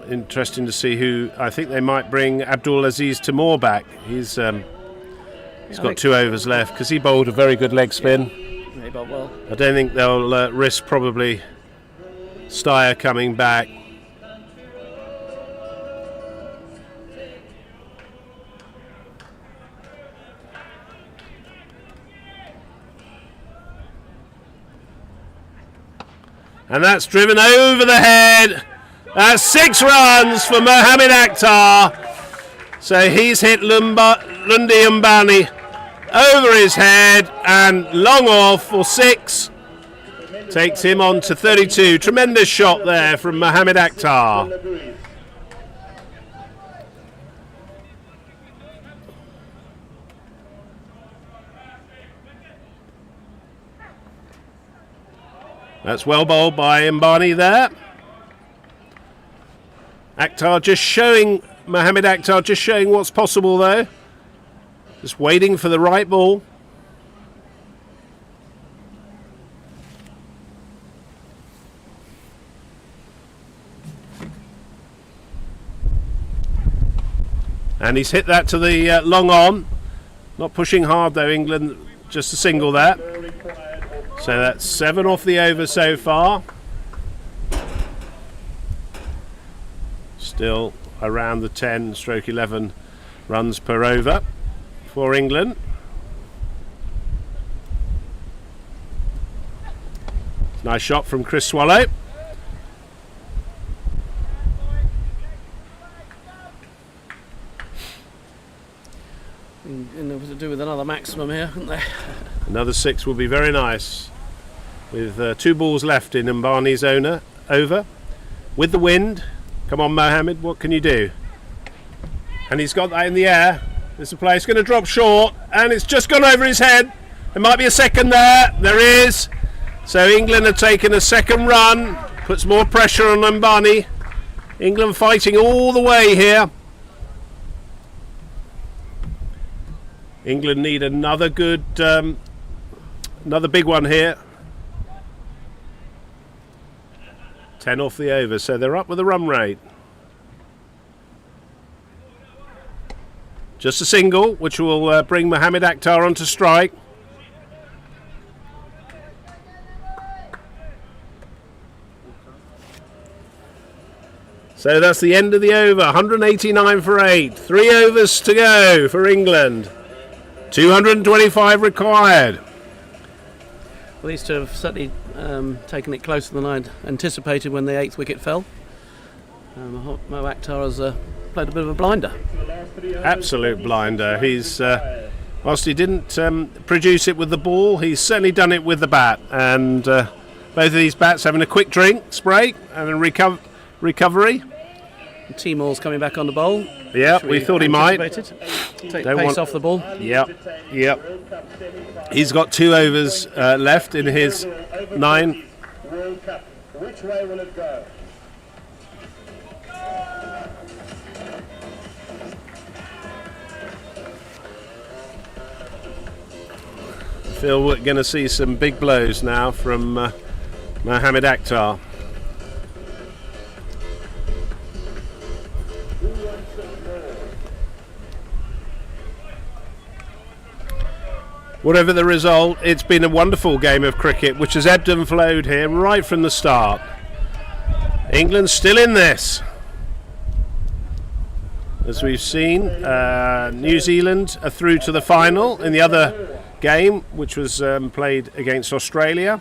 interesting to see who. I think they might bring Abdul Aziz Timur back. He's got 2 overs left because he bowled a very good leg spin. Well. I don't think they'll risk probably Steyer coming back. And that's driven over the head. That's 6 runs for Mohamed Akhtar. So he's hit Lundi Umbani over his head and long off for 6. Takes him on to 32. Tremendous shot there from Mohamed Akhtar. That's well bowled by Umbani there. Mohamed Akhtar just showing what's possible though. Just waiting for the right ball. And he's hit that to the long on. Not pushing hard though, England. Just a single there. So that's 7 off the over so far. Still around the 10/11 runs per over for England. Nice shot from Chris Swallow. And there was to do with another maximum here, isn't there? Another 6 will be very nice. With 2 balls left in Umbani's over. With the wind. Come on, Mohamed, what can you do? And he's got that in the air. There's a play. It's going to drop short, and it's just gone over his head. There might be a second there. There is. So England have taken a second run. Puts more pressure on Umbani. England fighting all the way here. England need another good, another big one here 10 off the over, so they're up with the run rate. Just a single, which will bring Mohamed Akhtar onto strike. So that's the end of the over. 189 for 8. 3 overs to go for England. 225 required. Well, these two have certainly taken it closer than I'd anticipated when the 8th wicket fell. Mo Akhtar has played a bit of a blinder. Absolute blinder. He's whilst he didn't produce it with the ball, he's certainly done it with the bat. And both of these bats having a quick drink, spray, and a recovery. Timor's coming back on the bowl. Yeah, we thought he might. Take pace off the ball. Yep. He's got 2 overs left in his 9. World Cup. Which way will it go? I feel we're going to see some big blows now from Mohamed Akhtar. Whatever the result, it's been a wonderful game of cricket, which has ebbed and flowed here right from the start. England's still in this. As we've seen, New Zealand are through to the final in the other game, which was played against Australia.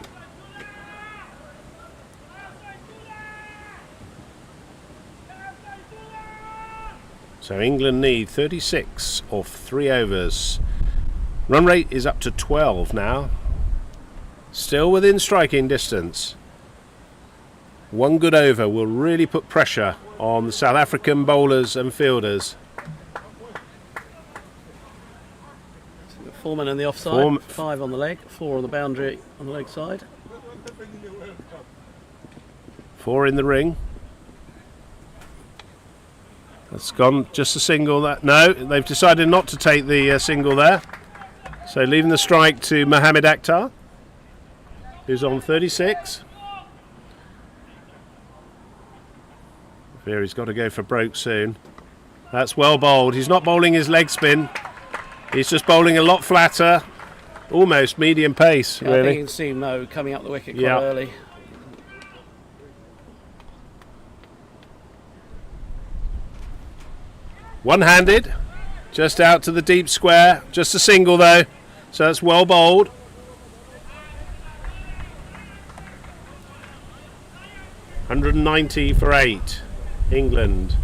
So England need 36 off 3 overs. Run rate is up to 12 now. Still within striking distance. 1 good over will really put pressure on the South African bowlers and fielders. 4 men on the offside, 5 on the leg, 4 on the boundary on the leg side. 4 in the ring. That's gone just a single. No, they've decided not to take the single there. So leaving the strike to Mohamed Akhtar, who's on 36. Here he's got to go for broke soon. That's well bowled. He's not bowling his leg spin. He's just bowling a lot flatter, almost medium pace, Yeah, really. I think you can see Mo coming up the wicket quite early. One-handed, just out to the deep square. Just a single though, so that's well bowled. $190 for 8, England.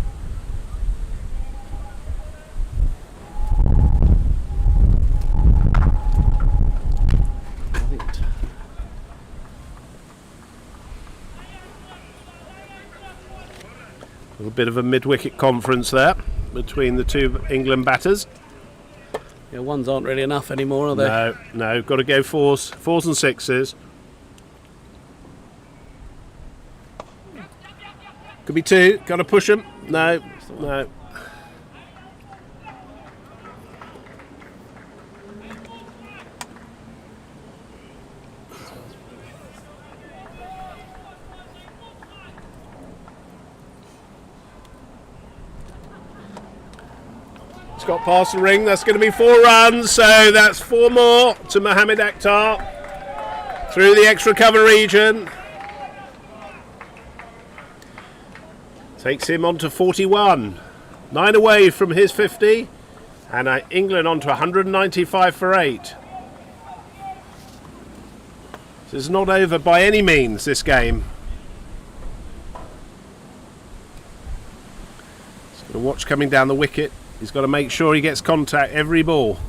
A little bit of a mid-wicket conference there between the two England batters. Yeah, ones aren't really enough anymore, are they? No, got to go fours and sixes. Could be 2, got to push them. No. It's got past the ring. That's going to be 4 runs, so that's 4 more to Mohamed Akhtar through the extra cover region. Takes him on to 41. 9 away from his 50, and England on to 195 for 8. This is not over by any means, this game. He's got to watch coming down the wicket. He's got to make sure he gets contact every ball.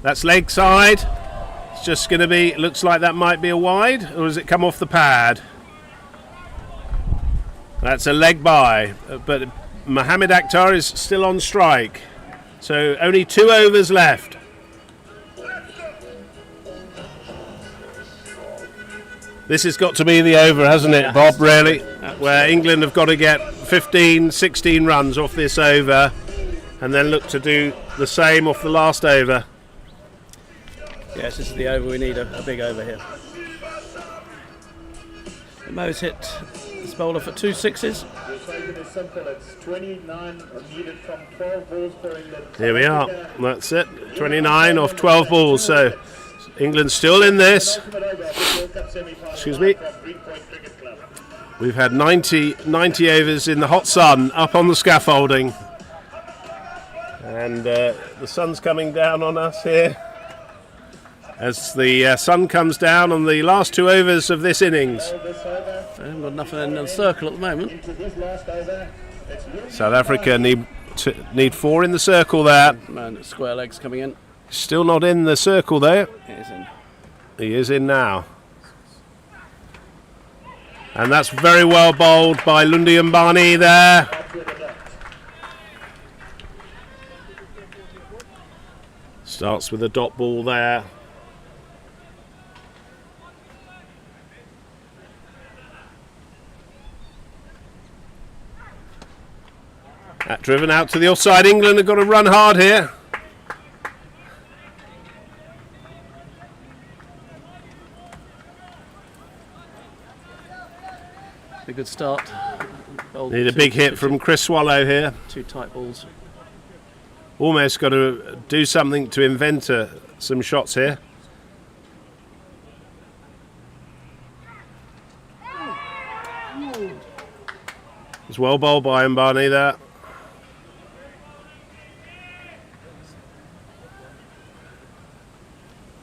That's leg side. It's just going to be, looks like that might be a wide, or does it come off the pad? That's a leg by, but Mohamed Akhtar is still on strike. So only 2 overs left. This has got to be the over, hasn't it, Bob, really? Absolutely. Where England have got to get 15, 16 runs off this over and then look to do the same off the last over. Yes, this is the over. We need a big over here. Mo's hit this bowler for 2 sixes. The equation is simple. It's 29 needed from 12 balls for England. Here we are. That's it. 29 off 12 balls. So England's still in this. Excuse me. We've had 90 overs in the hot sun up on the scaffolding. And the sun's coming down on us here. As the sun comes down on the last 2 overs of this innings. I haven't got enough in the circle at the moment. South Africa need 4 in the circle there. Man, square legs coming in. Still not in the circle there. He is in. He is in now. And that's very well bowled by Lundi Mbani there. Starts with a dot ball there. That driven out to the offside. England have got to run hard here. A good start. Bowled Need a big hit from Chris Swallow here. 2 tight balls. Almost got to do something to invent some shots here. It's well bowled by Mbani there.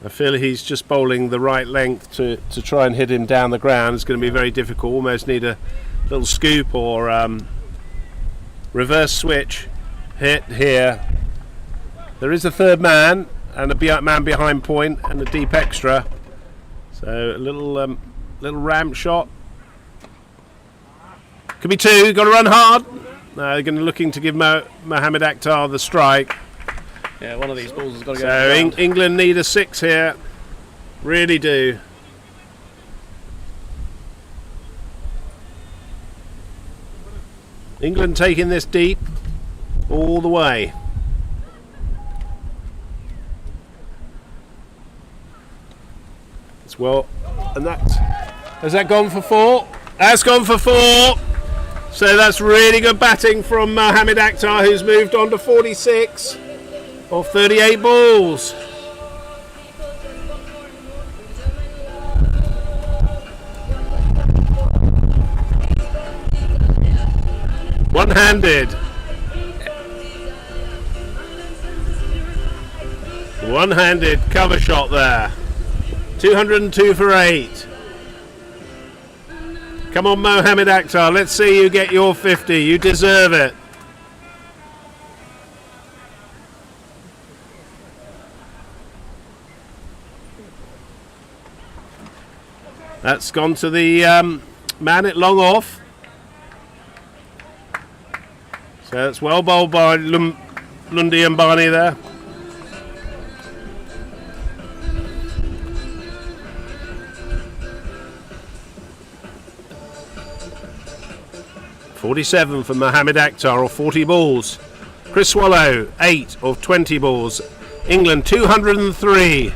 I feel he's just bowling the right length to try and hit him down the ground. It's going to be very difficult. Almost need a little scoop or reverse switch hit here. There is a third man and a man behind point and a deep extra. So a little ramp shot. Could be 2. Got to run hard. They're going to looking to give Mohamed Akhtar the strike. Yeah, one of these balls has got to go. So England need a 6 here. Really do. England taking this deep all the way. It's well, and has that gone for 4? That's gone for 4. So that's really good batting from Mohamed Akhtar, who's moved on to 46 of 38 balls. One-handed. One-handed cover shot there. 202 for 8. Come on, Mohamed Akhtar, let's see you get your 50. You deserve it. That's gone to the man at long off. So it's well bowled by Lundi Mbani there. .47 for Mohamed Akhtar of 40 balls. Chris Swallow 8 of 20 balls. England 203.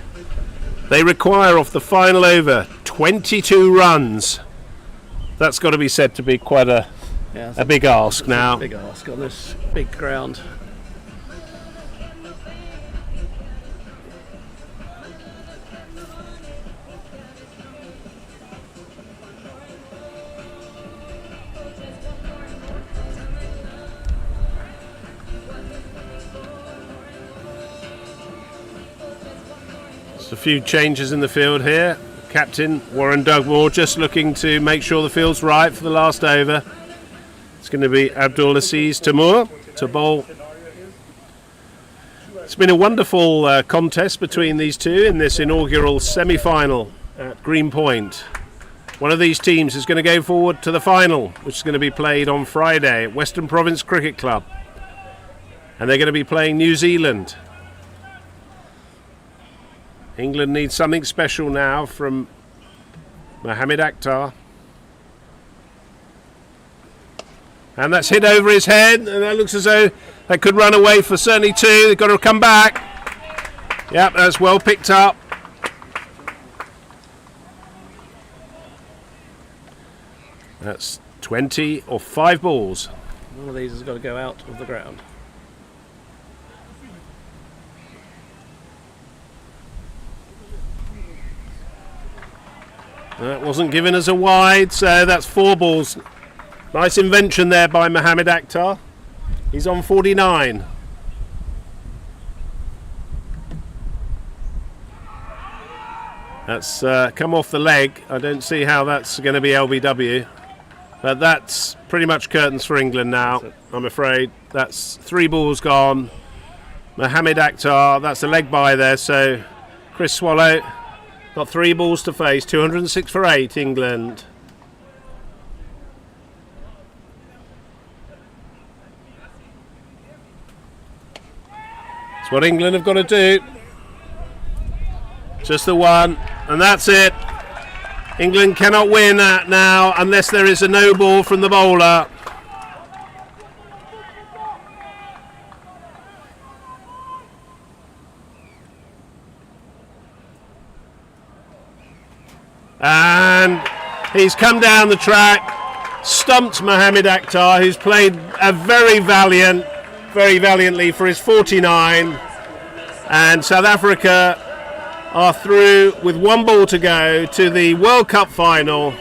They require off the final over 22 runs. That's got to be said to be quite a big ask now. Big ask on this big ground. A few changes in the field here. Captain Warren Dugmore just looking to make sure the field's right for the last over. It's going to be Abdul Aziz Taimur to bowl. It's been a wonderful contest between these two in this inaugural semi-final at Green Point. One of these teams is going to go forward to the final, which is going to be played on Friday at Western Province Cricket Club. And they're going to be playing New Zealand. England needs something special now from Mohamed Akhtar. And that's hit over his head, and that looks as though they could run away for certainly 2. They've got to come back. Yep, that's well picked up. That's 20 or 5 balls. One of these has got to go out of the ground. That wasn't given as a wide, so that's 4 balls. Nice invention there by Mohamed Akhtar. He's on 49. That's come off the leg. I don't see how that's going to be LBW. But that's pretty much curtains for England now, I'm afraid. That's 3 balls gone. Mohamed Akhtar, that's a leg by there, so Chris Swallow got 3 balls to face. 206 for 8, England. That's what England have got to do. Just the one, and that's it. England cannot win that now unless there is a no ball from the bowler. And he's come down the track, stumped Mohamed Akhtar, who's played a very valiantly for his 49. And South Africa are through with 1 ball to go to the World Cup final.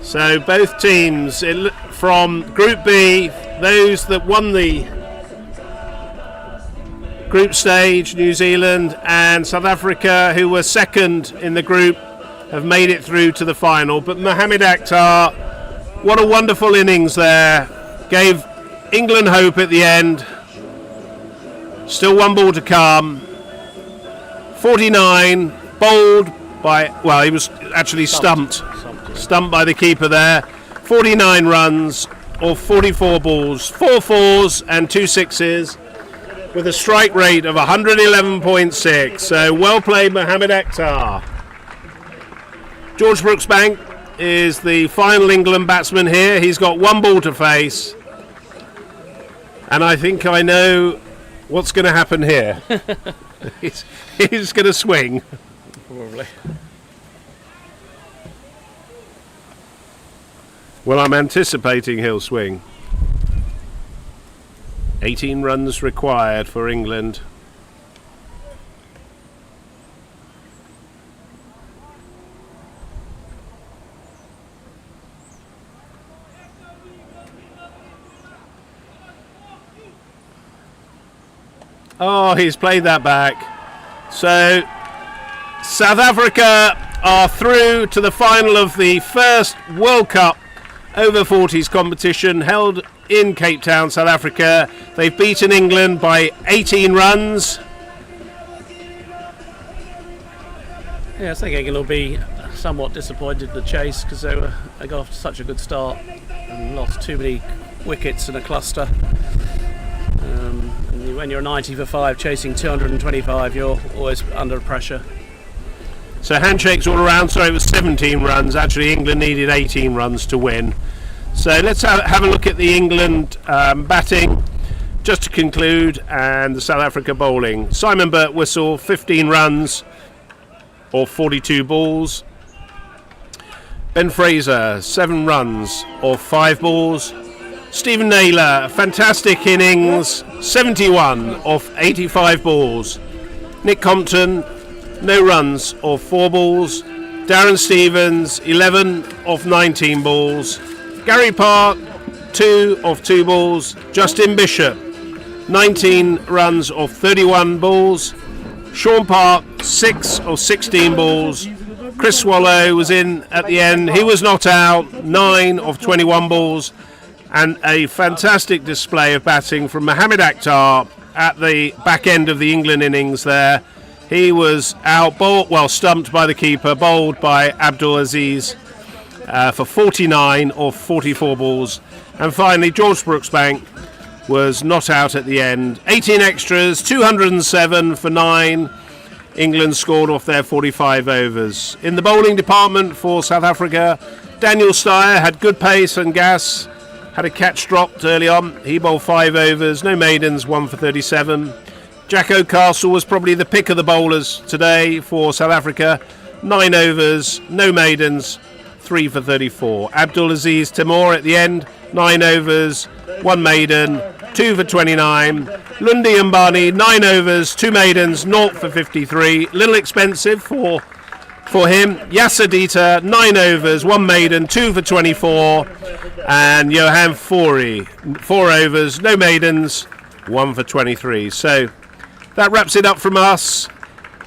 So both teams from Group B, those that won the group stage, New Zealand and South Africa, who were second in the group, have made it through to the final. But Mohamed Akhtar, what a wonderful innings there, gave England hope at the end. Still 1 ball to come. 49, bowled by, well, he was actually stumped by the keeper there. 49 runs or 44 balls, 4 fours and 2 sixes, with a strike rate of 111.6. So well played, Mohamed Akhtar. George Brooksbank is the final England batsman here. He's got 1 ball to face, and I think I know what's going to happen here. he's going to swing. Probably. Well, I'm anticipating he'll swing. 18 runs required for England. Oh, he's played that back. So South Africa are through to the final of the first World Cup over 40s competition held in Cape Town, South Africa. They've beaten England by 18 runs. Yeah, I think England will be somewhat disappointed in the chase because they got off to such a good start and lost too many wickets in a cluster. And when you're 90 for 5 chasing 225, you're always under pressure. So handshakes all around. Sorry, it was 17 runs. Actually, England needed 18 runs to win. So let's have a look at the England batting just to conclude, and the South Africa bowling. Simon Birtwistle, 15 runs or 42 balls. Ben Fraser, 7 runs or 5 balls. Stephen Naylor, fantastic innings, 71 off 85 balls. Nick Compton, no runs or 4 balls. Darren Stevens, 11 off 19 balls. Gary Park, 2 off 2 balls. Justin Bishop, 19 runs off 31 balls. Sean Park, 6 off 16 balls. Chris Swallow was in at the end. He was not out, 9 off 21 balls. And a fantastic display of batting from Mohamed Akhtar at the back end of the England innings there. He was out, stumped by the keeper, bowled by Abdul Aziz for 49 or 44 balls. And finally, George Brooksbank was not out at the end. 18 extras, 207 for 9. England scored off their 45 overs. In the bowling department for South Africa, Daniel Steyer had good pace and gas. Had a catch dropped early on. He bowled 5 overs, no maidens, 1 for 37. Jack O'Castle was probably the pick of the bowlers today for South Africa. 9 overs, no maidens, 3 for 34. Abdulaziz Timur at the end, 9 overs, 1 maiden, 2 for 29. Lundi Ambani, 9 overs, 2 maidens, 0 for 53. Little expensive for him. Yasadita, 9 overs, 1 maiden, 2 for 24. And Johan Fori, 4 overs, no maidens, 1 for 23. So that wraps it up from us.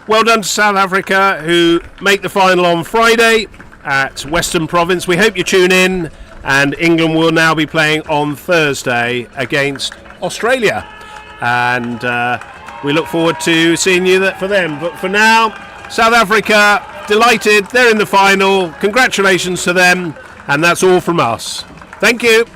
Well done to South Africa, who make the final on Friday at Western Province. We hope you tune in, and England will now be playing on Thursday against Australia, and we look forward to seeing you for them. But for now, South Africa, delighted, they're in the final. Congratulations to them, and that's all from us. Thank you.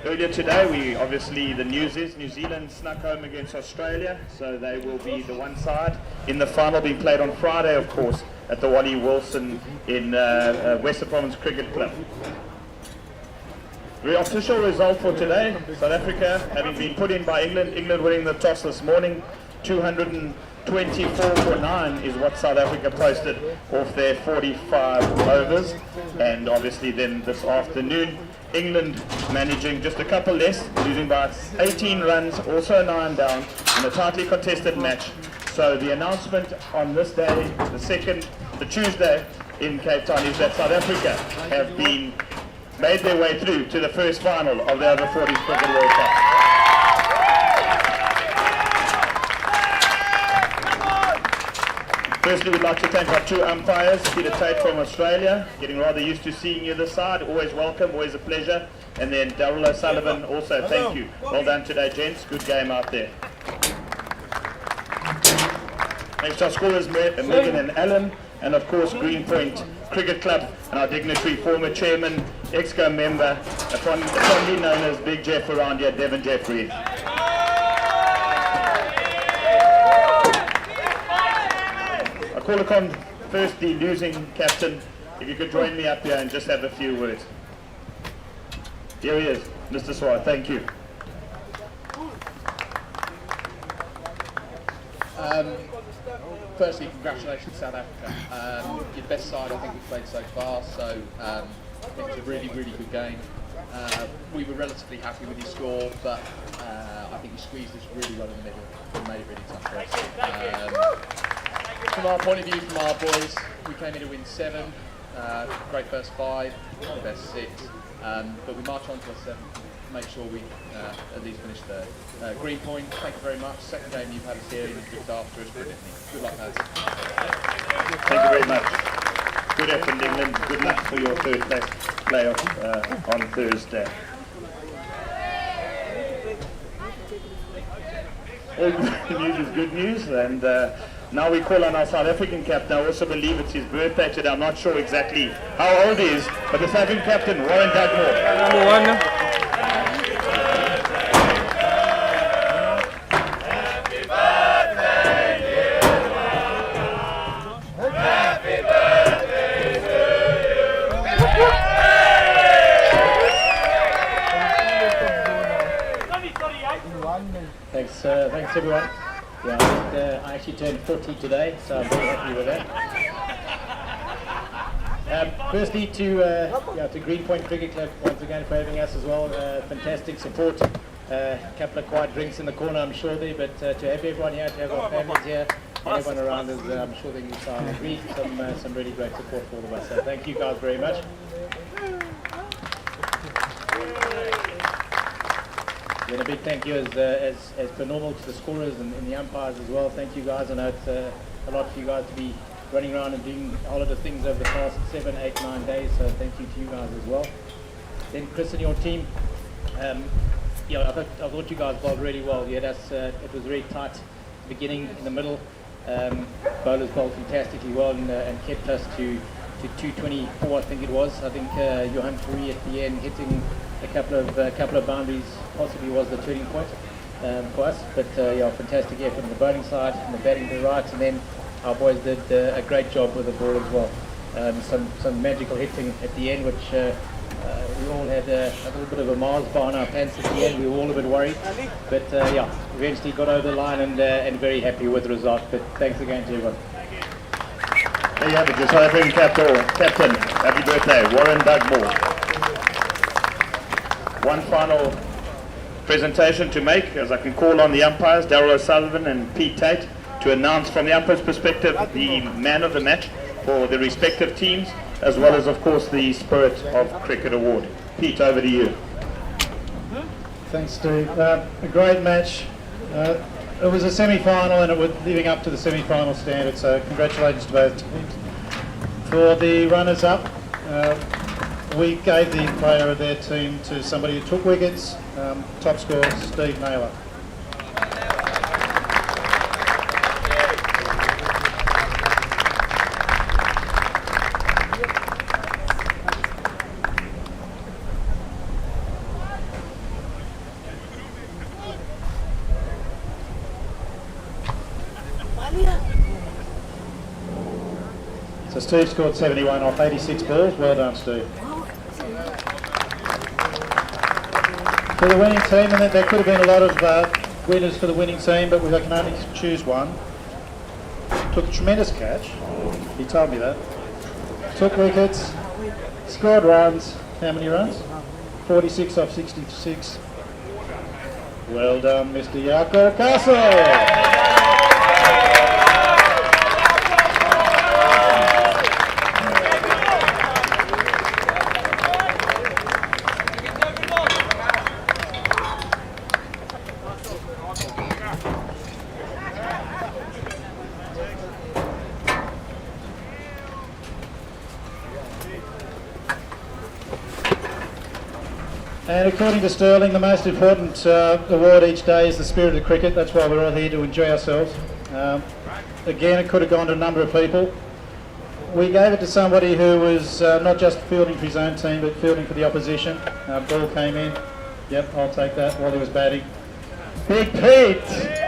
earlier today, the news is New Zealand snuck home against Australia, so they will be the one side in the final, being played on Friday, of course, at the Wally Wilson in Western Province Cricket Club. The official result for today, South Africa having been put in by England winning the toss this morning, 224 for 9 is what South Africa posted off their 45 overs. And obviously then this afternoon, England managing just a couple less, losing by 18 runs, also 9 down in a tightly contested match. So the announcement on this day, the Tuesday in Cape Town, is that South Africa have been made their way through to the first final of the Over 40s Cricket World Cup. Firstly, we'd like to thank our 2 umpires, Peter Tate from Australia, getting rather used to seeing you this side, always welcome, always a pleasure. And then Darryl O'Sullivan, also thank you. Well done today, gents, good game out there. Next to our scorers, Megan and Alan, and of course Greenpoint Cricket Club and our dignitary former chairman, EXCO member, fondly known as Big Jeff around here, Devon Jeffrey. I call upon first the losing captain, if you could join me up here and just have a few words. Here he is, Mr. Swart, thank you. Firstly, congratulations South Africa. Your best side I think we've played so far, so I think it was a really, really good game. We were relatively happy with your score, but I think you squeezed us really well in the middle and made it really tough for us. From our point of view, from our boys, we came in to win 7, great first 5, best 6, but we march on to a 7. Make sure we at least finish third. Greenpoint, thank you very much. Second game you've had us here and you've looked after us brilliantly. Good luck, lads. Thank you very much. Good effort, England. Good luck for your third place playoff on Thursday. All good news is good news, and now we call on our South African captain. I also believe it's his birthday today. I'm not sure exactly how old he is, but the South African captain, Warren Dugmore. Number 1. Thanks everyone. Yeah, I actually turned 40 today, so I'm very happy with that. Firstly to Greenpoint Cricket Club once again for having us as well. Fantastic support. A couple of quiet drinks in the corner, I'm sure there, but to have everyone here, to have our families here, and everyone around us, I'm sure they can agree. Some really great support for all of us. So thank you guys very much. Then a big thank you as per normal to the scorers and the umpires as well. Thank you guys. I know it's a lot for you guys to be running around and doing a lot of things over the past 7, 8, 9 days. So thank you to you guys as well. Then Chris and your team. I thought you guys bowled really well. You had us. It was very tight beginning, in the middle. Bowlers bowled fantastically well and kept us to 224. I think it was. I think Johan Fourie at the end hitting a couple of boundaries possibly was the turning point for us. But fantastic effort on the bowling side and the batting to the right, and then our boys did a great job with the ball as well. Some magical hitting at the end, which we all had a little bit of a Mars bar on our pants at the end. We were all a bit worried, but eventually got over the line and very happy with the result. But thanks again to everyone. There you have it, your South African captain. Happy birthday, Warren Dugmore. One final presentation to make, as I can call on the umpires, Darryl O'Sullivan and Pete Tate, to announce from the umpire's perspective the man of the match for the respective teams, as well as, of course, the Spirit of Cricket Award. Pete, over to you. Thanks, Steve. A great match. It was a semi-final, and it was living up to the semi-final standard, so congratulations to both teams. For the runners-up, we gave the player of their team to somebody who took wickets, top scorer Steve Naylor. So Steve scored 71 off 86 balls. Well done, Steve. For the winning team, and there could have been a lot of winners for the winning team, but we can only choose one. Took a tremendous catch. He told me that. Took wickets, scored runs. How many runs? 46 off 66. Well done, Mr. Yako Castle. And according to Sterling, the most important award each day is the spirit of cricket. That's why we're all here, to enjoy ourselves. Again, it could have gone to a number of people. We gave it to somebody who was not just fielding for his own team, but fielding for the opposition. Ball came in. Yep, I'll take that while he was batting. Big Pete!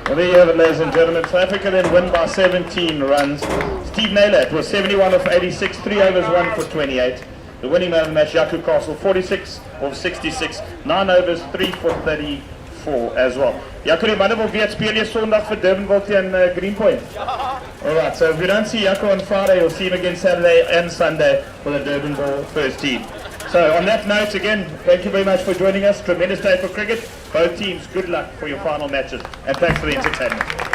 Well, there you have it, ladies and gentlemen. South Africa then win by 17 runs. Steve Naylor, it was 71 of 86, 3 overs, 1 for 28. The winning man of the match, Yaku Castle, 46 of 66, 9 overs, 3 for 34 as well. Yaku, die manne wil weet, speel jy Sondag vir Durbanville teen Greenpoint? Alright, so if we don't see Yaku on Friday, we'll see him again Saturday and Sunday for the Durbanville first team. So on that note, again, thank you very much for joining us. Tremendous day for cricket. Both teams, good luck for your final matches. And thanks for the entertainment.